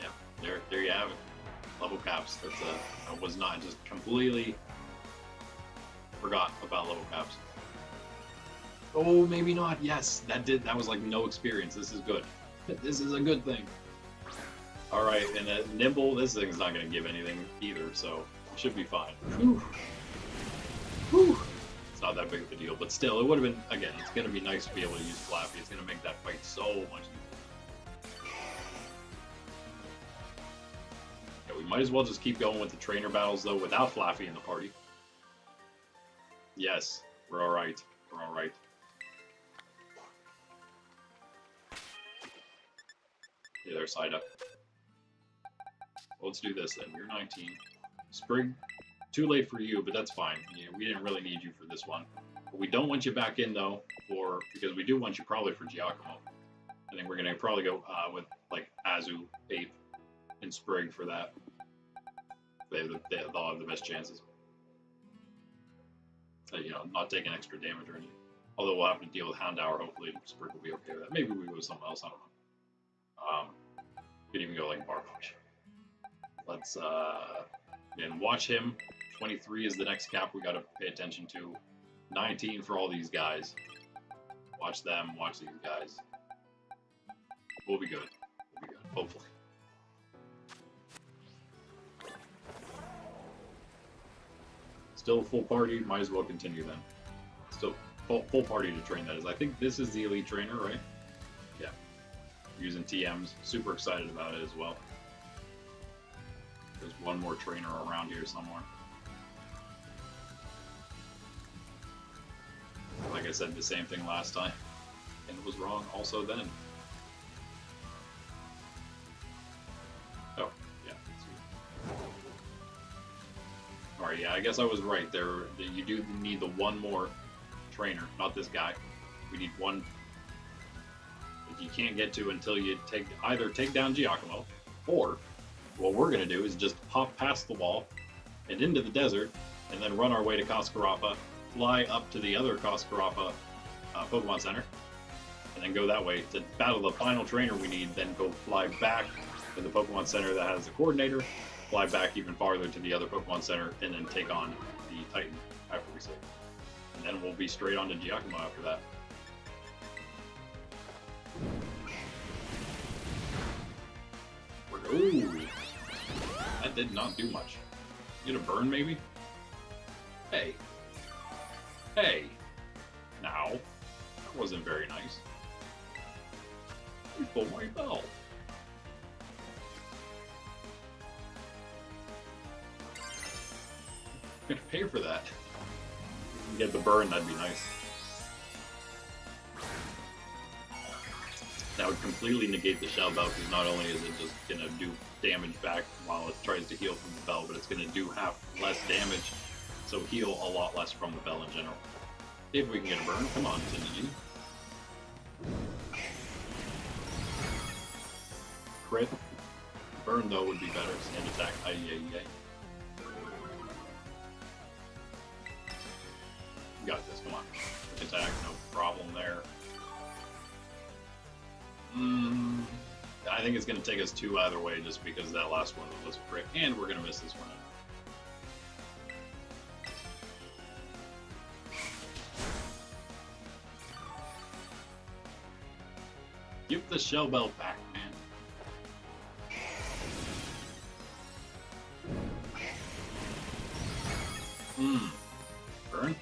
Yeah, there you have it. Level caps. That's I was not just completely forgot about level caps. Oh, maybe not. Yes, that was like no experience. This is good. This is a good thing. All right, and Nimble, this thing's not going to give anything either, so it should be fine. Whew. Whew. It's not that big of a deal, but still, it would have been, again, it's going to be nice to be able to use Flappy. It's going to make that fight so much easier. Yeah, we might as well just keep going with the trainer battles, though, without Flappy in the party. Yes, we're all right. We're all right. Yeah, they're side up. Well, let's do this then. You're 19. Sprig, too late for you, but that's fine. Yeah, we didn't really need you for this one. But we don't want you back in, though, because we do want you probably for Giacomo. I think we're going to probably go with, like, Azu, Ape, and Sprig for that. They'll have the best chances. You know, not taking extra damage or anything. Although we'll have to deal with Houndour, hopefully Sprig will be okay with that. Maybe we go with someone else, I don't know. Could even go like Barbosh. Let's and watch him. 23 is the next cap we gotta pay attention to. 19 for all these guys. Watch them, watch these guys. We'll be good. We'll be good, hopefully. Still full party, might as well continue then. Still full party to train, that is. I think this is the elite trainer, right? Yeah. Using TMs. Super excited about it as well. There's one more trainer around here somewhere. Like I said the same thing last time, and it was wrong also then. Oh, yeah. Alright, yeah, I guess I was right. You do need the one more trainer, not this guy. We need one that you can't get to until you either take down Giacomo, or what we're going to do is just hop past the wall and into the desert, and then run our way to Cascarapa, fly up to the other Cascarapa Pokemon Center, and then go that way to battle the final trainer we need, then go fly back to the Pokemon Center that has the coordinator, fly back even farther to the other Pokemon Center, and then take on the Titan after we save. And then we'll be straight on to Giacomo after that. Ooh, that did not do much. Get a burn, maybe? Hey. Hey. Now. That wasn't very nice. You stole my bell. I'm gonna pay for that. If you get the burn, that'd be nice. That would completely negate the Shell Bell, because not only is it just going to do damage back while it tries to heal from the Bell, but it's going to do less damage, so heal a lot less from the Bell in general. If we can get a burn, come on, Synergy. Crit. Burn, though, would be better. Stand attack. Aye. You got this, come on. Attack, no problem there. I think it's going to take us 2 either way, just because that last one was a crit, and we're going to miss this one. Give the shell bell back, man. Burn?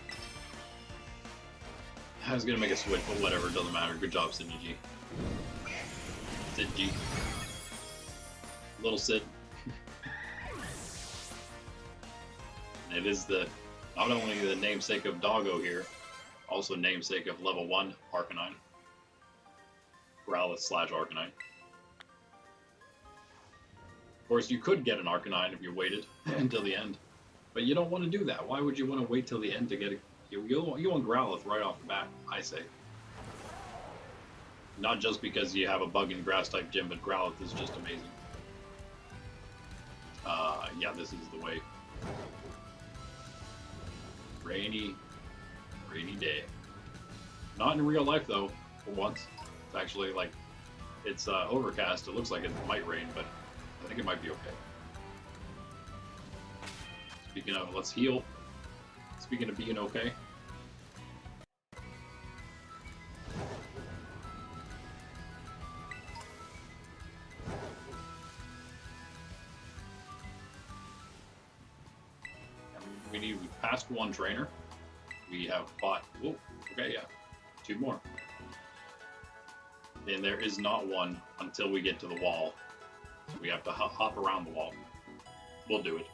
I was gonna make a switch, but whatever, doesn't matter. Good job, Sydney G. Sid G. Little Sid. And it is the not only the namesake of Doggo here, also namesake of level 1 Arcanine. Growlithe / Arcanine. Of course, you could get an Arcanine if you waited until the end, but you don't want to do that. Why would you want to wait till the end to get it? You want Growlithe right off the bat, I say. Not just because you have a bug in Grass-type gym, but Growlithe is just amazing. Yeah, this is the way. Rainy day. Not in real life, though, for once. It's actually, like, it's overcast. It looks like it might rain, but I think it might be okay. Speaking of, let's heal. Speaking of being okay. We passed 1 trainer. We have fought. Whoa, okay, yeah. 2 more. And there is not one until we get to the wall. We have to hop around the wall. We'll do it.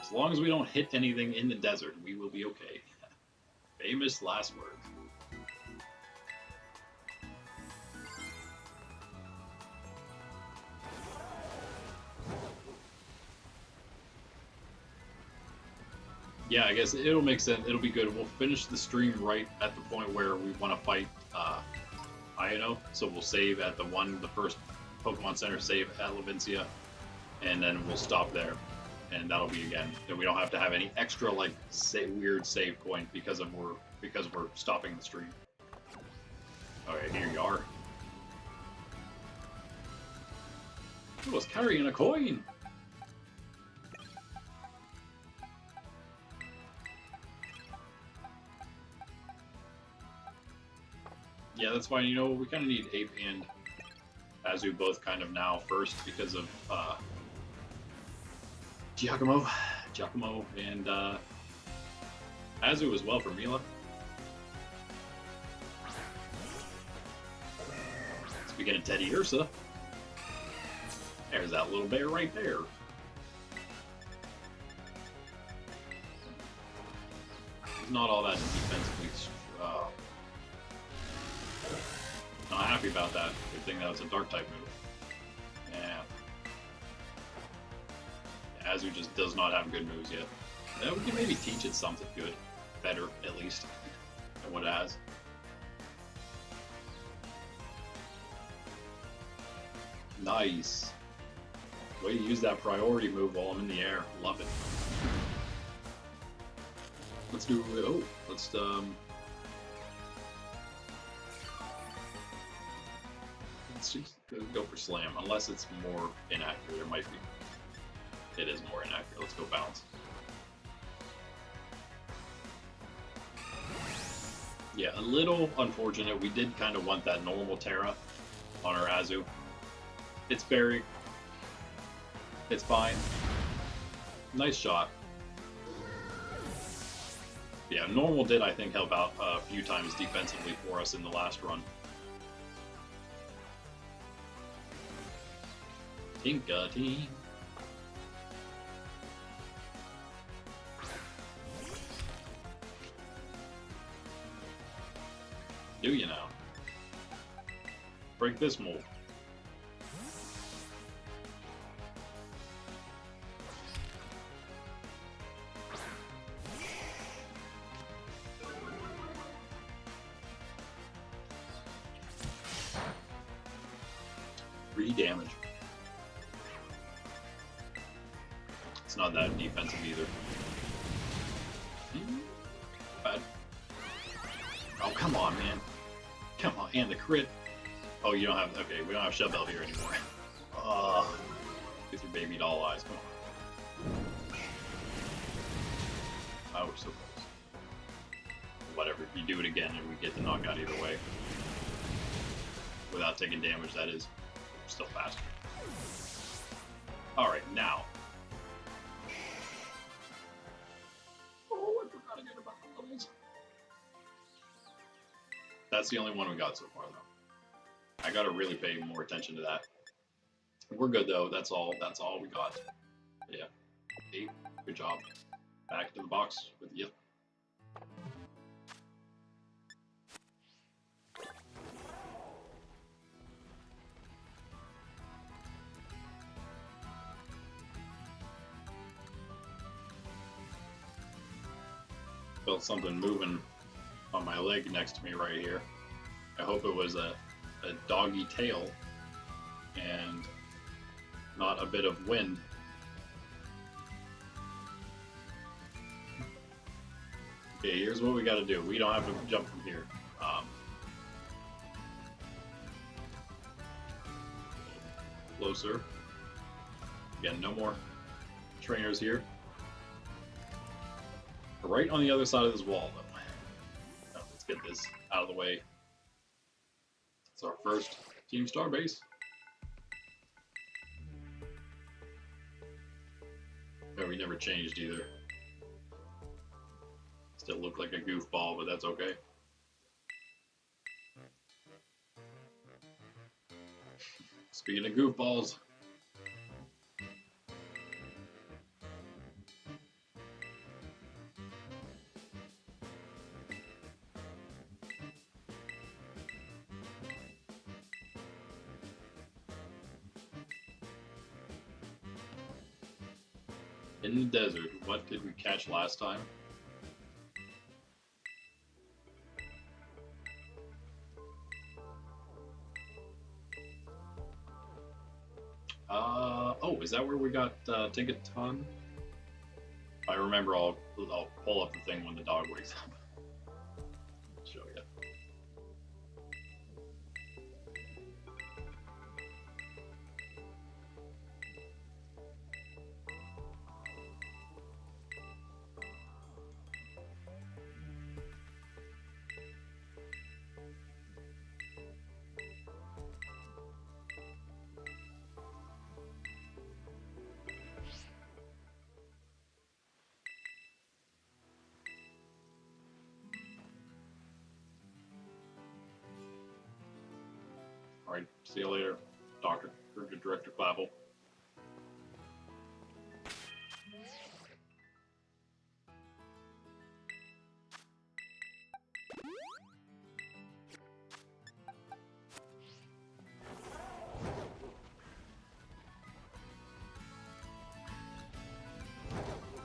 As long as we don't hit anything in the desert, we will be okay. Famous last words. Yeah, I guess it'll make sense. It'll be good. We'll finish the stream right at the point where we want to fight Iono. So we'll save at the first Pokemon Center save at Levincia, and then we'll stop there. And that'll be again. Then we don't have to have any extra like weird save point because we're stopping the stream. Okay, here you are. He was carrying a coin. Yeah, that's fine. You know, we kind of need Ape and Azu both kind of now first because of Giacomo and Azu as well for Mila. Speaking of Teddy Ursa, there's that little bear right there. He's not all that defensively. Not happy about that. Good thing that was a dark type move. Yeah. Azu just does not have good moves yet. We can maybe teach it something good. Better, at least, than what it has. Nice. Way to use that priority move while I'm in the air. Love it. Let's do... Oh, let's... Let's just go for Slam, unless it's more inaccurate. It might be. It is more inaccurate. Let's go Bounce. Yeah, a little unfortunate. We did kind of want that normal Tera on our Azu. It's Berry. It's fine. Nice shot. Yeah, normal did, I think, help out a few times defensively for us in the last run. Tinka team. Do you now? Break this mold. Damage. It's not that defensive either. Bad. Oh, come on, man. Come on, and the crit. Oh, you don't have... Okay, we don't have Shell Bell here anymore. With your baby doll eyes. Come on. Oh, we're so close. Whatever, if you do it again, and we get the knockout either way. without taking damage, that is. Still faster. Alright, now. Oh, I forgot again about the levels. That's the only one we got so far, though. I gotta really pay more attention to that. We're good, though. That's all we got. Yeah. 8. Good job. Back to the box with you. Felt something moving on my leg next to me right here. I hope it was a doggy tail and not a bit of wind. Okay, here's what we gotta do. We don't have to jump from here. Closer. Again, no more trainers here. Right on the other side of this wall, though. Let's get this out of the way. It's our first Team Star base. Oh, we never changed either. Still look like a goofball, but that's okay. Speaking of goofballs, in the desert, what did we catch last time? Oh, is that where we got take a ton? If I remember, I'll pull up the thing when the dog wakes up. Show you. Alright, see you later, Doctor, or Director Clavel.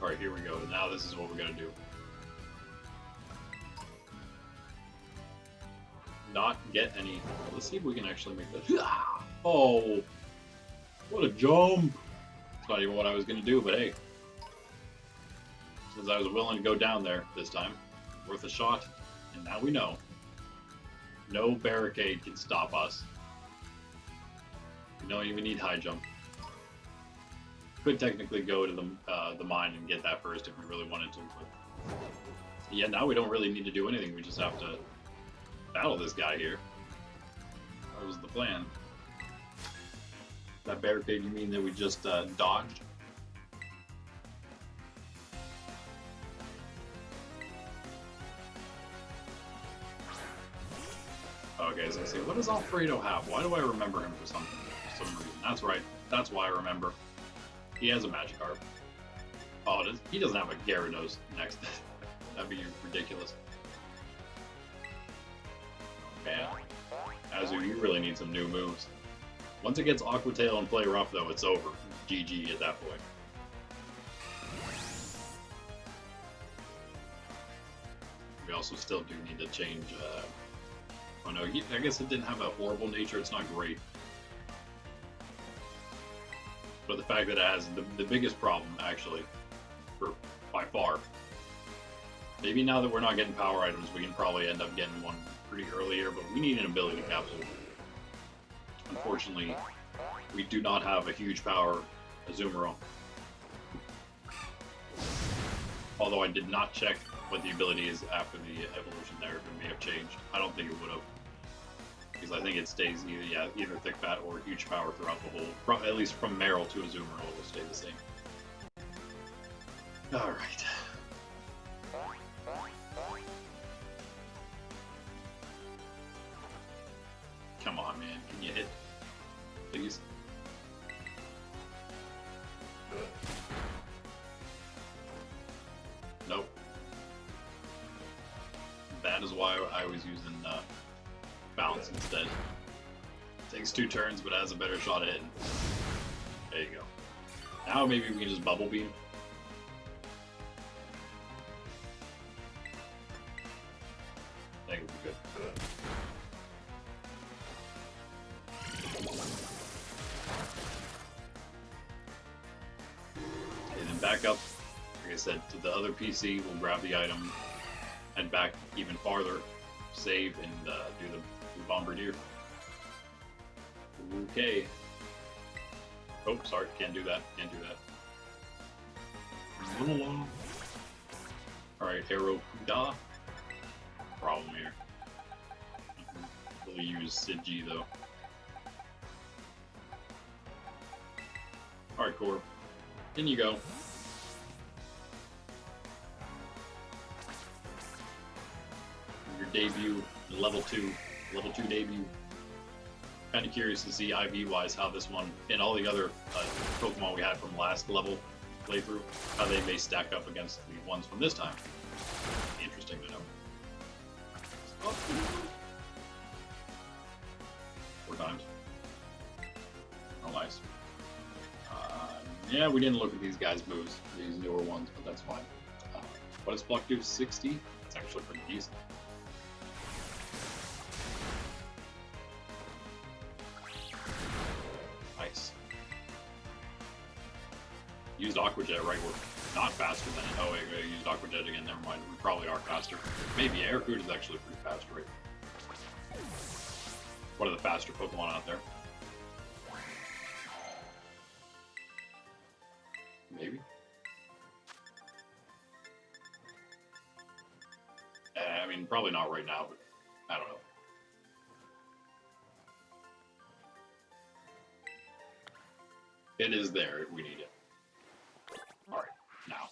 Alright, here we go. Now this is what we're gonna do. Not get any. Let's see if we can actually make that. Oh, what a jump! It's not even what I was gonna do, but hey, since I was willing to go down there this time, worth a shot. And now we know, no barricade can stop us. We don't even need high jump. Could technically go to the mine and get that first if we really wanted to. But yeah, now we don't really need to do anything. We just have to battle this guy here. That was the plan. That barricade, you mean that we just dodged? Okay, so let's see. What does Alfredo have? Why do I remember him for some reason? That's right. That's why I remember. He has a Magikarp. Oh, he doesn't have a Gyarados next. That'd be ridiculous. Man, Azu, you really need some new moves. Once it gets Aqua Tail and play rough, though, it's over. GG at that point. We also still do need to change. Oh no, I guess it didn't have a horrible nature. It's not great. But the fact that it has the biggest problem, actually, by far. Maybe now that we're not getting power items, we can probably end up getting one pretty early here, but we need an ability capsule. Unfortunately, we do not have a huge power Azumarill. Although I did not check what the ability is after the evolution there, it may have changed. I don't think it would have. because I think it stays either thick fat or huge power throughout the whole. At least from Meryl to Azumarill, it will stay the same. All right. Come on, man. Can you hit? Please. Nope. That is why I was using Bounce instead. Takes 2 turns, but has a better shot at hitting. There you go. Now maybe we can just Bubble Beam. I think it'll be good. And then back up, like I said, to the other PC. We'll grab the item, head back even farther, save, and do the Bombardier. Okay. Oh, sorry, can't do that. Can't do that. Alright, Hero Kuda. Problem here. Really use Sid G though. Alright, Core. In you go. Your debut, level 2 debut. Kind of curious to see IV wise how this one and all the other Pokemon we had from last level playthrough, how they may stack up against the ones from this time. Interesting to know. Oh. 4 times. Oh, nice. Yeah, we didn't look at these guys' moves, these newer ones, but that's fine. What does Block do? 60? It's actually pretty decent. Nice. Used Aqua Jet, right? We're not faster than it. Oh, wait, I used Aqua Jet again. Never mind. We probably are faster. Maybe Aircoot is actually pretty fast, right? One of the faster Pokemon out there. Maybe. I mean, probably not right now, but I don't know. It is there if we need it. Alright, now.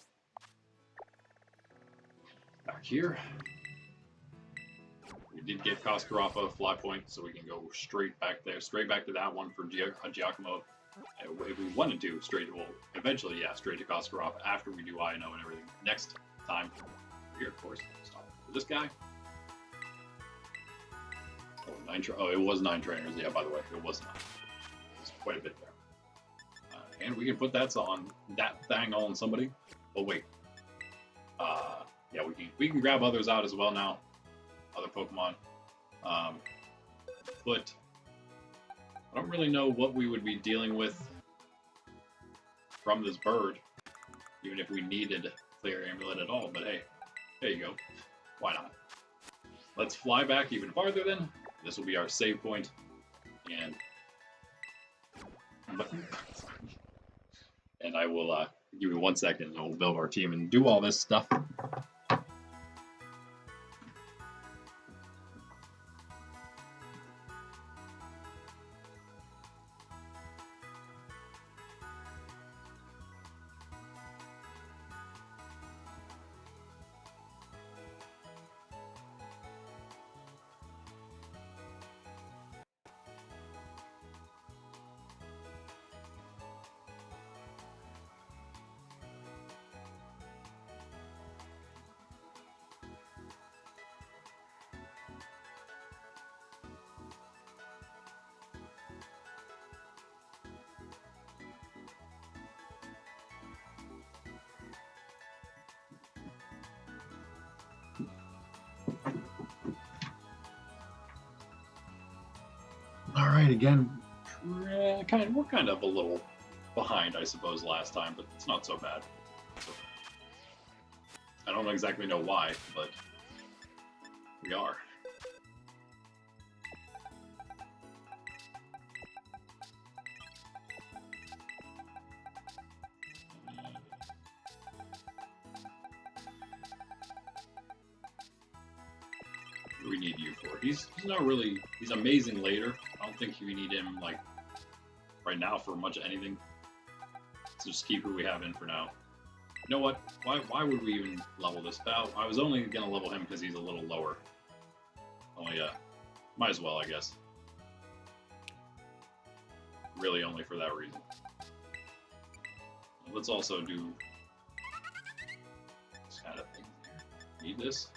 Back here. We did get Koskarapa Fly Point, so we can go straight back there, straight back to that one for Giacomo. If we wanted to, eventually, yeah, straight to Koskarapa after we do Ino and everything. Next time, here, of course, stop. For this guy. Oh, it was 9 trainers, yeah, by the way, it was 9. It's quite a bit there. And we can put that on that thing on somebody. Oh, wait. Yeah, we can grab others out as well now. Other Pokemon. But I don't really know what we would be dealing with from this bird, even if we needed Clear Amulet at all. But hey, there you go. Why not? Let's fly back even farther then. This will be our save point. And I will give you 1 second and we'll build our team and do all this stuff. All right, again, we're kind of a little behind, I suppose, last time, but it's not so bad. I don't exactly know why, but we are. need you for? He's not really, he's amazing later. I don't think we need him, like, right now for much of anything. Let's just keep who we have in for now. You know what? Why would we even level this? I was only going to level him because he's a little lower. Oh, yeah. Might as well, I guess. Really only for that reason. Let's also do this kind of thing. Need this?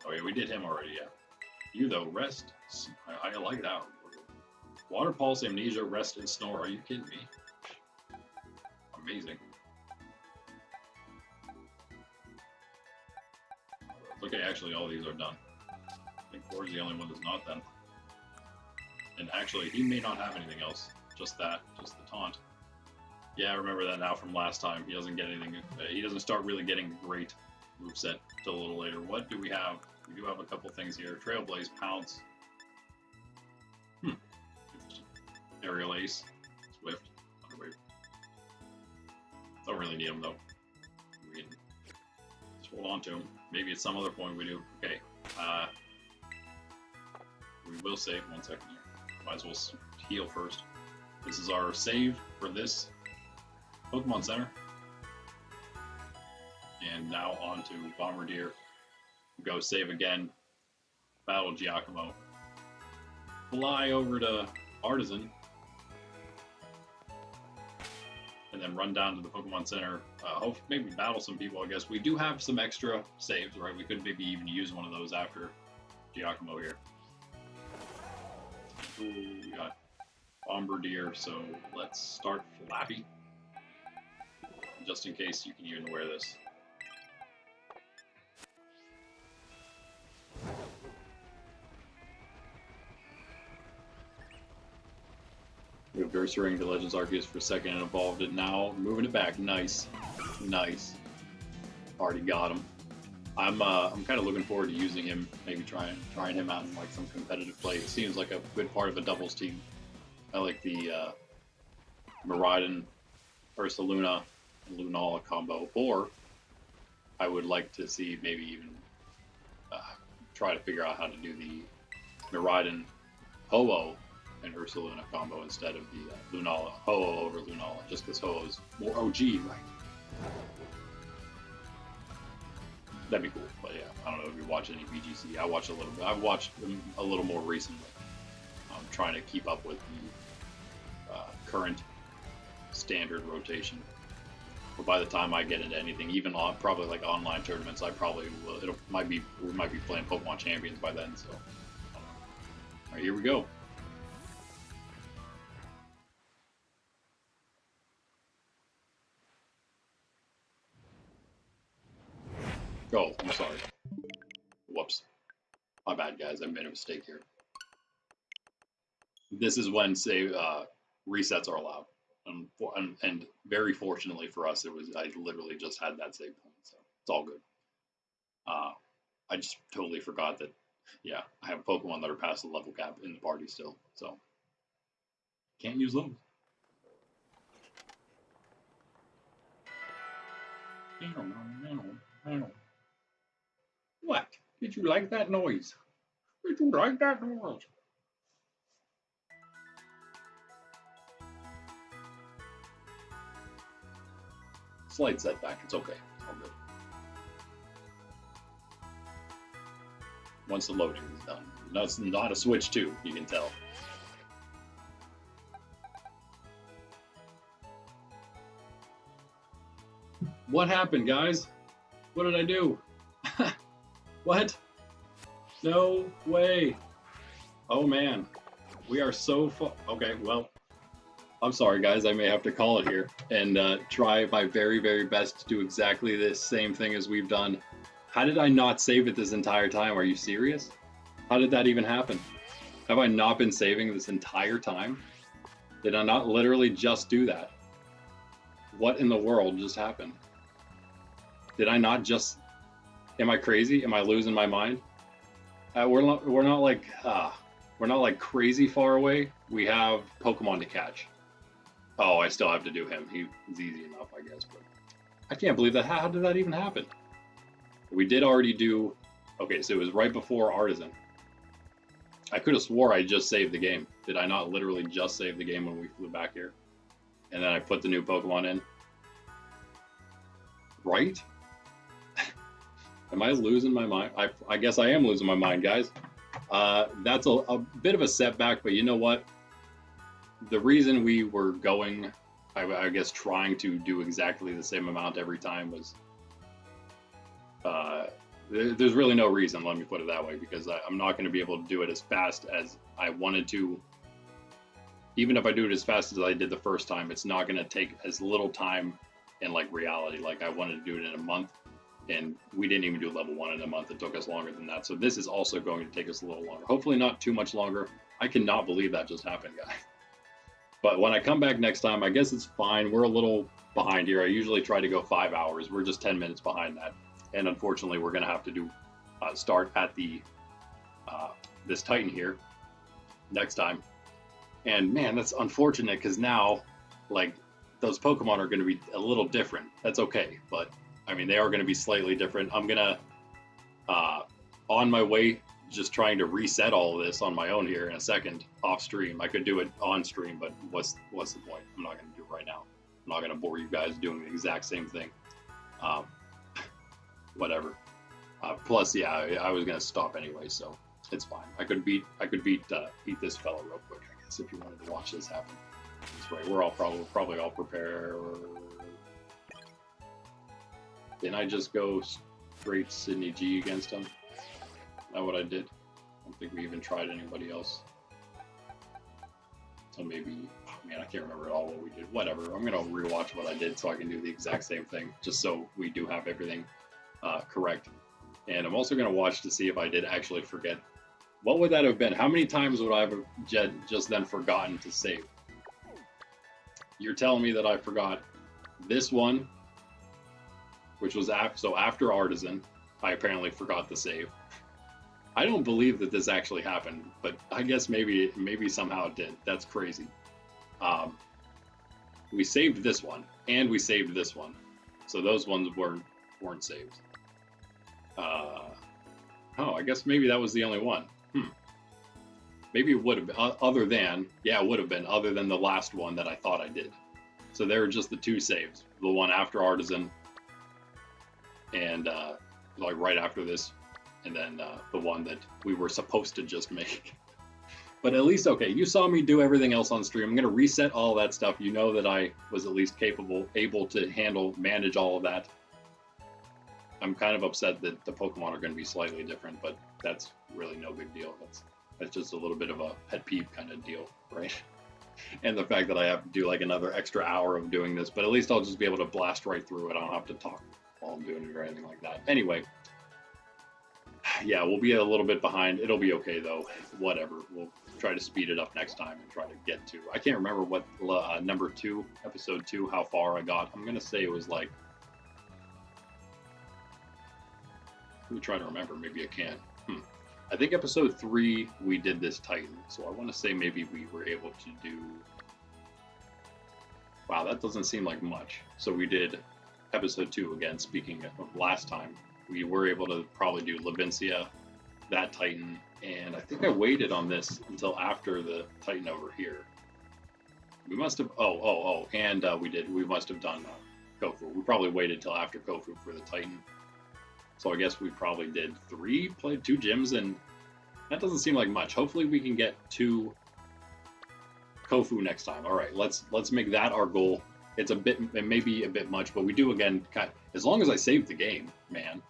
Oh yeah, we did him already, yeah. You though, rest. I like that. Water pulse, amnesia, rest, and snore. Are you kidding me? Amazing. Okay, actually all these are done. I think 4 is the only one that's not done. And actually, he may not have anything else. Just that, just the taunt. Yeah, I remember that now from last time. He doesn't get anything. He doesn't start really getting great moveset till a little later. What do we have? We do have a couple things here. Trailblaze, Pounce. Aerial Ace, Swift, Underwave. Don't really need him though. We can just hold on to him. Maybe at some other point we do. Okay. We will save 1 second here. Might as well heal first. This is our save for this Pokemon Center. And now on to Bombardier. Go save again. Battle Giacomo. Fly over to Artisan. And then run down to the Pokemon Center. Hope maybe battle some people, I guess. We do have some extra saves, right? We could maybe even use one of those after Giacomo here. Ooh, we got Bombardier, so let's start Flappy. Just in case you can even wear this. We have Burstering to Legends Arceus for second and evolved it now. Moving it back. Nice. Nice. Already got him. I'm kind of looking forward to using him, maybe trying him out in like some competitive play. It seems like a good part of a doubles team. I like the Miraidon, Ursaluna, and Lunala combo, or I would like to see maybe even try to figure out how to do the Miraidon, Ho-Oh, and Ursaluna combo instead of the Lunala, Ho-Oh over Lunala, just because Ho-Oh is more OG, right? That'd be cool, but yeah, I don't know if you watch any VGC. I watch a little bit. I've watched them a little more recently. I'm trying to keep up with the current standard rotation. But by the time I get into anything, even on probably like online tournaments, I probably will. We might be playing Pokemon Champions by then. So, all right, here we go. Oh, I'm sorry. Whoops. My bad, guys. I made a mistake here. This is when save resets are allowed, and very fortunately for us, I literally just had that save point, so it's all good. I just totally forgot that. Yeah, I have Pokemon that are past the level cap in the party still, so can't use those. What? Did you like that noise? Did you like that noise? Slight setback. It's okay. It's all good. Once the loading is done. No, it's not a Switch 2, you can tell. What happened, guys? What did I do? What? No way. Oh, man. We are so far. Okay, well, I'm sorry, guys. I may have to call it here and try my very, very best to do exactly this same thing as we've done. How did I not save it this entire time? Are you serious? How did that even happen? Have I not been saving this entire time? Did I not literally just do that? What in the world just happened? Did I not just... Am I crazy? Am I losing my mind? We're not like crazy far away. We have Pokemon to catch. Oh, I still have to do him. He's easy enough, I guess. But I can't believe that. How did that even happen? We did already do... Okay, so it was right before Artisan. I could have swore I just saved the game. Did I not literally just save the game when we flew back here? And then I put the new Pokemon in? Right? Am I losing my mind? I guess I am losing my mind, guys. That's a bit of a setback, but you know what? The reason we were going, I guess, trying to do exactly the same amount every time was there's really no reason, let me put it that way, because I'm not going to be able to do it as fast as I wanted to. Even if I do it as fast as I did the first time, it's not going to take as little time in like reality. Like I wanted to do it in a month, and we didn't even do level 1 in a month. It took us longer than that. So this is also going to take us a little longer. Hopefully not too much longer. I cannot believe that just happened, guys. But when I come back next time, I guess it's fine. We're a little behind here. I usually try to go 5 hours. We're just 10 minutes behind that. And unfortunately, we're going to have to do start at the this Titan here next time. And man, that's unfortunate because now, like, those Pokemon are going to be a little different. That's okay, but I mean, they are going to be slightly different. I'm gonna on my way, just trying to reset all of this on my own here in a second off stream. I could do it on stream, but what's the point? I'm not going to do it right now. I'm not going to bore you guys doing the exact same thing. Whatever. Plus, yeah, I was gonna stop anyway, so it's fine. I could beat this fella real quick, I guess, if you wanted to watch this happen. That's right. We're all probably all prepared. Didn't I just go straight Sydney G against him? Not what I did. I don't think we even tried anybody else. So maybe, man, I can't remember at all what we did. Whatever. I'm gonna rewatch what I did so I can do the exact same thing, just so we do have everything correct. And I'm also going to watch to see if I did actually forget. What would that have been? How many times would I have just then forgotten to save? You're telling me that I forgot this one, which was after Artisan, I apparently forgot to save. I don't believe that this actually happened, but I guess maybe somehow it did. That's crazy. We saved this one, and we saved this one. So those ones weren't saved. Oh, I guess maybe that was the only one. Maybe it would have been, it would have been, other than the last one that I thought I did. So there were just the 2 saves. The one after Artisan, and like right after this, and then the one that we were supposed to just make. But at least, okay, you saw me do everything else on stream. I'm going to reset all that stuff. You know that I was at least able to manage all of that. I'm kind of upset that the Pokemon are going to be slightly different, but that's really no big deal. That's just a little bit of a pet peeve kind of deal, right? And the fact that I have to do like another extra hour of doing this, but at least I'll just be able to blast right through it. I don't have to talk while I'm doing it or anything like that. Anyway, yeah, we'll be a little bit behind. It'll be okay though. Whatever. We'll try to speed it up next time and try to get to. I can't remember what number 2, episode 2, how far I got. I'm gonna say it was like. Let me try to remember. Maybe I can. I think episode 3 we did this Titan, so I want to say maybe we were able to do. Wow, that doesn't seem like much. So we did episode 2 again. Speaking of last time, we were able to probably do Levincia, that Titan, and I think I waited on this until after the Titan over here. We must have. And we must have done Kofu. We probably waited till after Kofu for the Titan. So I guess we probably did played 2 gyms, and that doesn't seem like much. Hopefully we can get 2 Kofu next time. All right, let's make that our goal. It may be a bit much, but we do again. As long as I saved the game, man,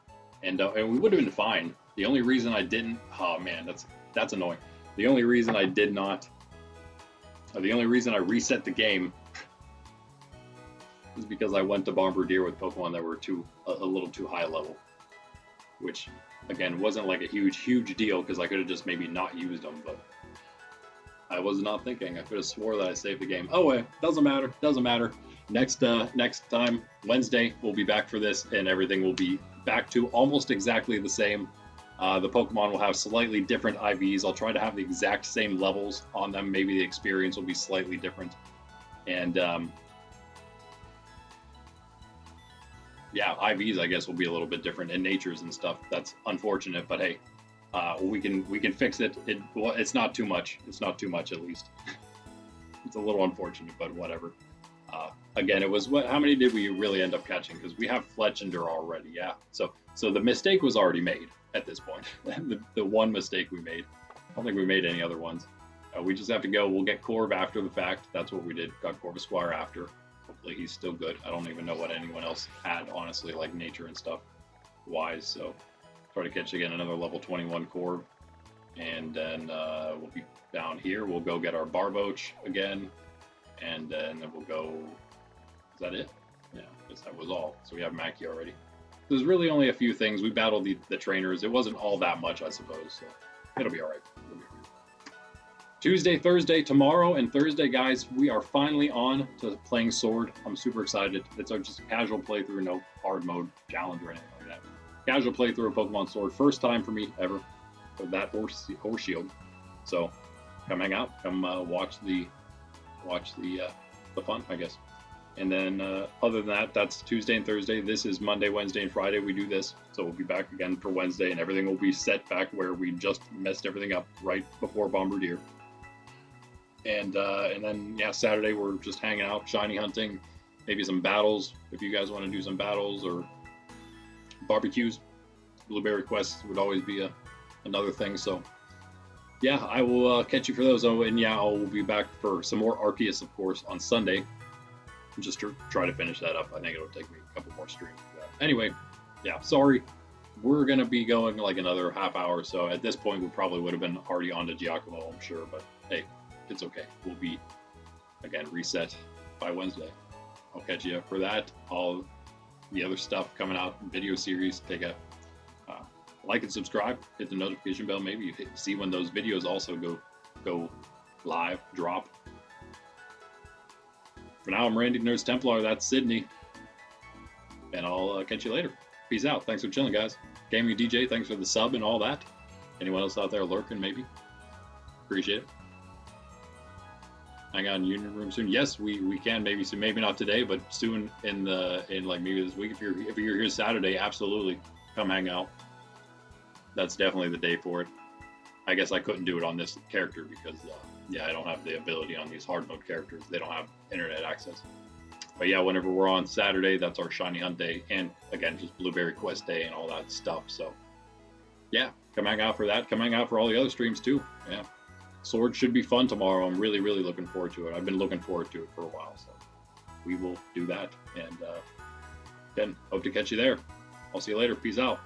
and we would have been fine. The only reason I didn't, oh man, that's annoying. The only reason I did not, the only reason I reset the game is because I went to Bombardier with Pokemon that were a little too high level. Which, again, wasn't like a huge deal because I could have just maybe not used them, but I was not thinking. I could have swore that I saved the game. Oh, well, doesn't matter. Next time, Wednesday, we'll be back for this, and everything will be back to almost exactly the same. The Pokemon will have slightly different IVs. I'll try to have the exact same levels on them. Maybe the experience will be slightly different. And, yeah, IVs, I guess, will be a little bit different, and natures and stuff. That's unfortunate, but hey, we can fix it. Well, it's not too much. It's not too much, at least. It's a little unfortunate, but whatever. Again, it was how many did we really end up catching? Because we have Fletchender already, yeah. So the mistake was already made at this point. the one mistake we made. I don't think we made any other ones. We just have to go. We'll get Corv after the fact. That's what we did. Got Corv Esquire after. Hopefully he's still good. I don't even know what anyone else had, honestly, like nature and stuff wise. So try to catch again another level 21 Corv. And then we'll be down here. We'll go get our Barboach again. And then we'll go. Is that it? Yeah, I guess that was all. So we have Mackie already. There's really only a few things. We battled the trainers. It wasn't all that much, I suppose. So it'll be all right. Tuesday, Thursday, tomorrow, and Thursday, guys, we are finally on to playing Sword. I'm super excited. It's just a casual playthrough, no hard mode challenge or anything like that. Casual playthrough of Pokemon Sword. First time for me ever with that horse shield. So come hang out. Come watch the fun, I guess. And then other than that, that's Tuesday and Thursday. This is Monday, Wednesday, and Friday. We do this. So we'll be back again for Wednesday, and everything will be set back where we just messed everything up right before Bombardier. And then, yeah, Saturday we're just hanging out, shiny hunting, maybe some battles if you guys want to do some battles or barbecues. Blueberry quests would always be another thing. So, yeah, I will catch you for those. Oh, and yeah, I'll be back for some more Arceus, of course, on Sunday. Just to try to finish that up. I think it'll take me a couple more streams for that. Anyway, yeah, sorry. We're going to be going like another half hour. So at this point, we probably would have been already on to Giacomo, I'm sure. But hey, it's okay. We'll be, again, reset by Wednesday. I'll catch you for that. All the other stuff coming out, video series. Take a like and subscribe. Hit the notification bell. Maybe you see when those videos also go live, drop. For now, I'm Randy Nerds Templar. That's Sydney. And I'll catch you later. Peace out. Thanks for chilling, guys. Gaming DJ, thanks for the sub and all that. Anyone else out there lurking, maybe? Appreciate it. Hang out in Union Room soon. Yes, we can maybe soon. Maybe not today, but soon in like maybe this week. If you're here Saturday, absolutely come hang out. That's definitely the day for it. I guess I couldn't do it on this character because yeah, I don't have the ability on these hard mode characters. They don't have internet access. But yeah, whenever we're on Saturday, that's our shiny hunt day, and again, just Blueberry Quest day and all that stuff. So yeah, come hang out for that. Come hang out for all the other streams too. Yeah, Sword should be fun tomorrow. I'm really looking forward to it. I've been looking forward to it for a while, so we will do that. And then hope to catch you there. I'll see you later. Peace out.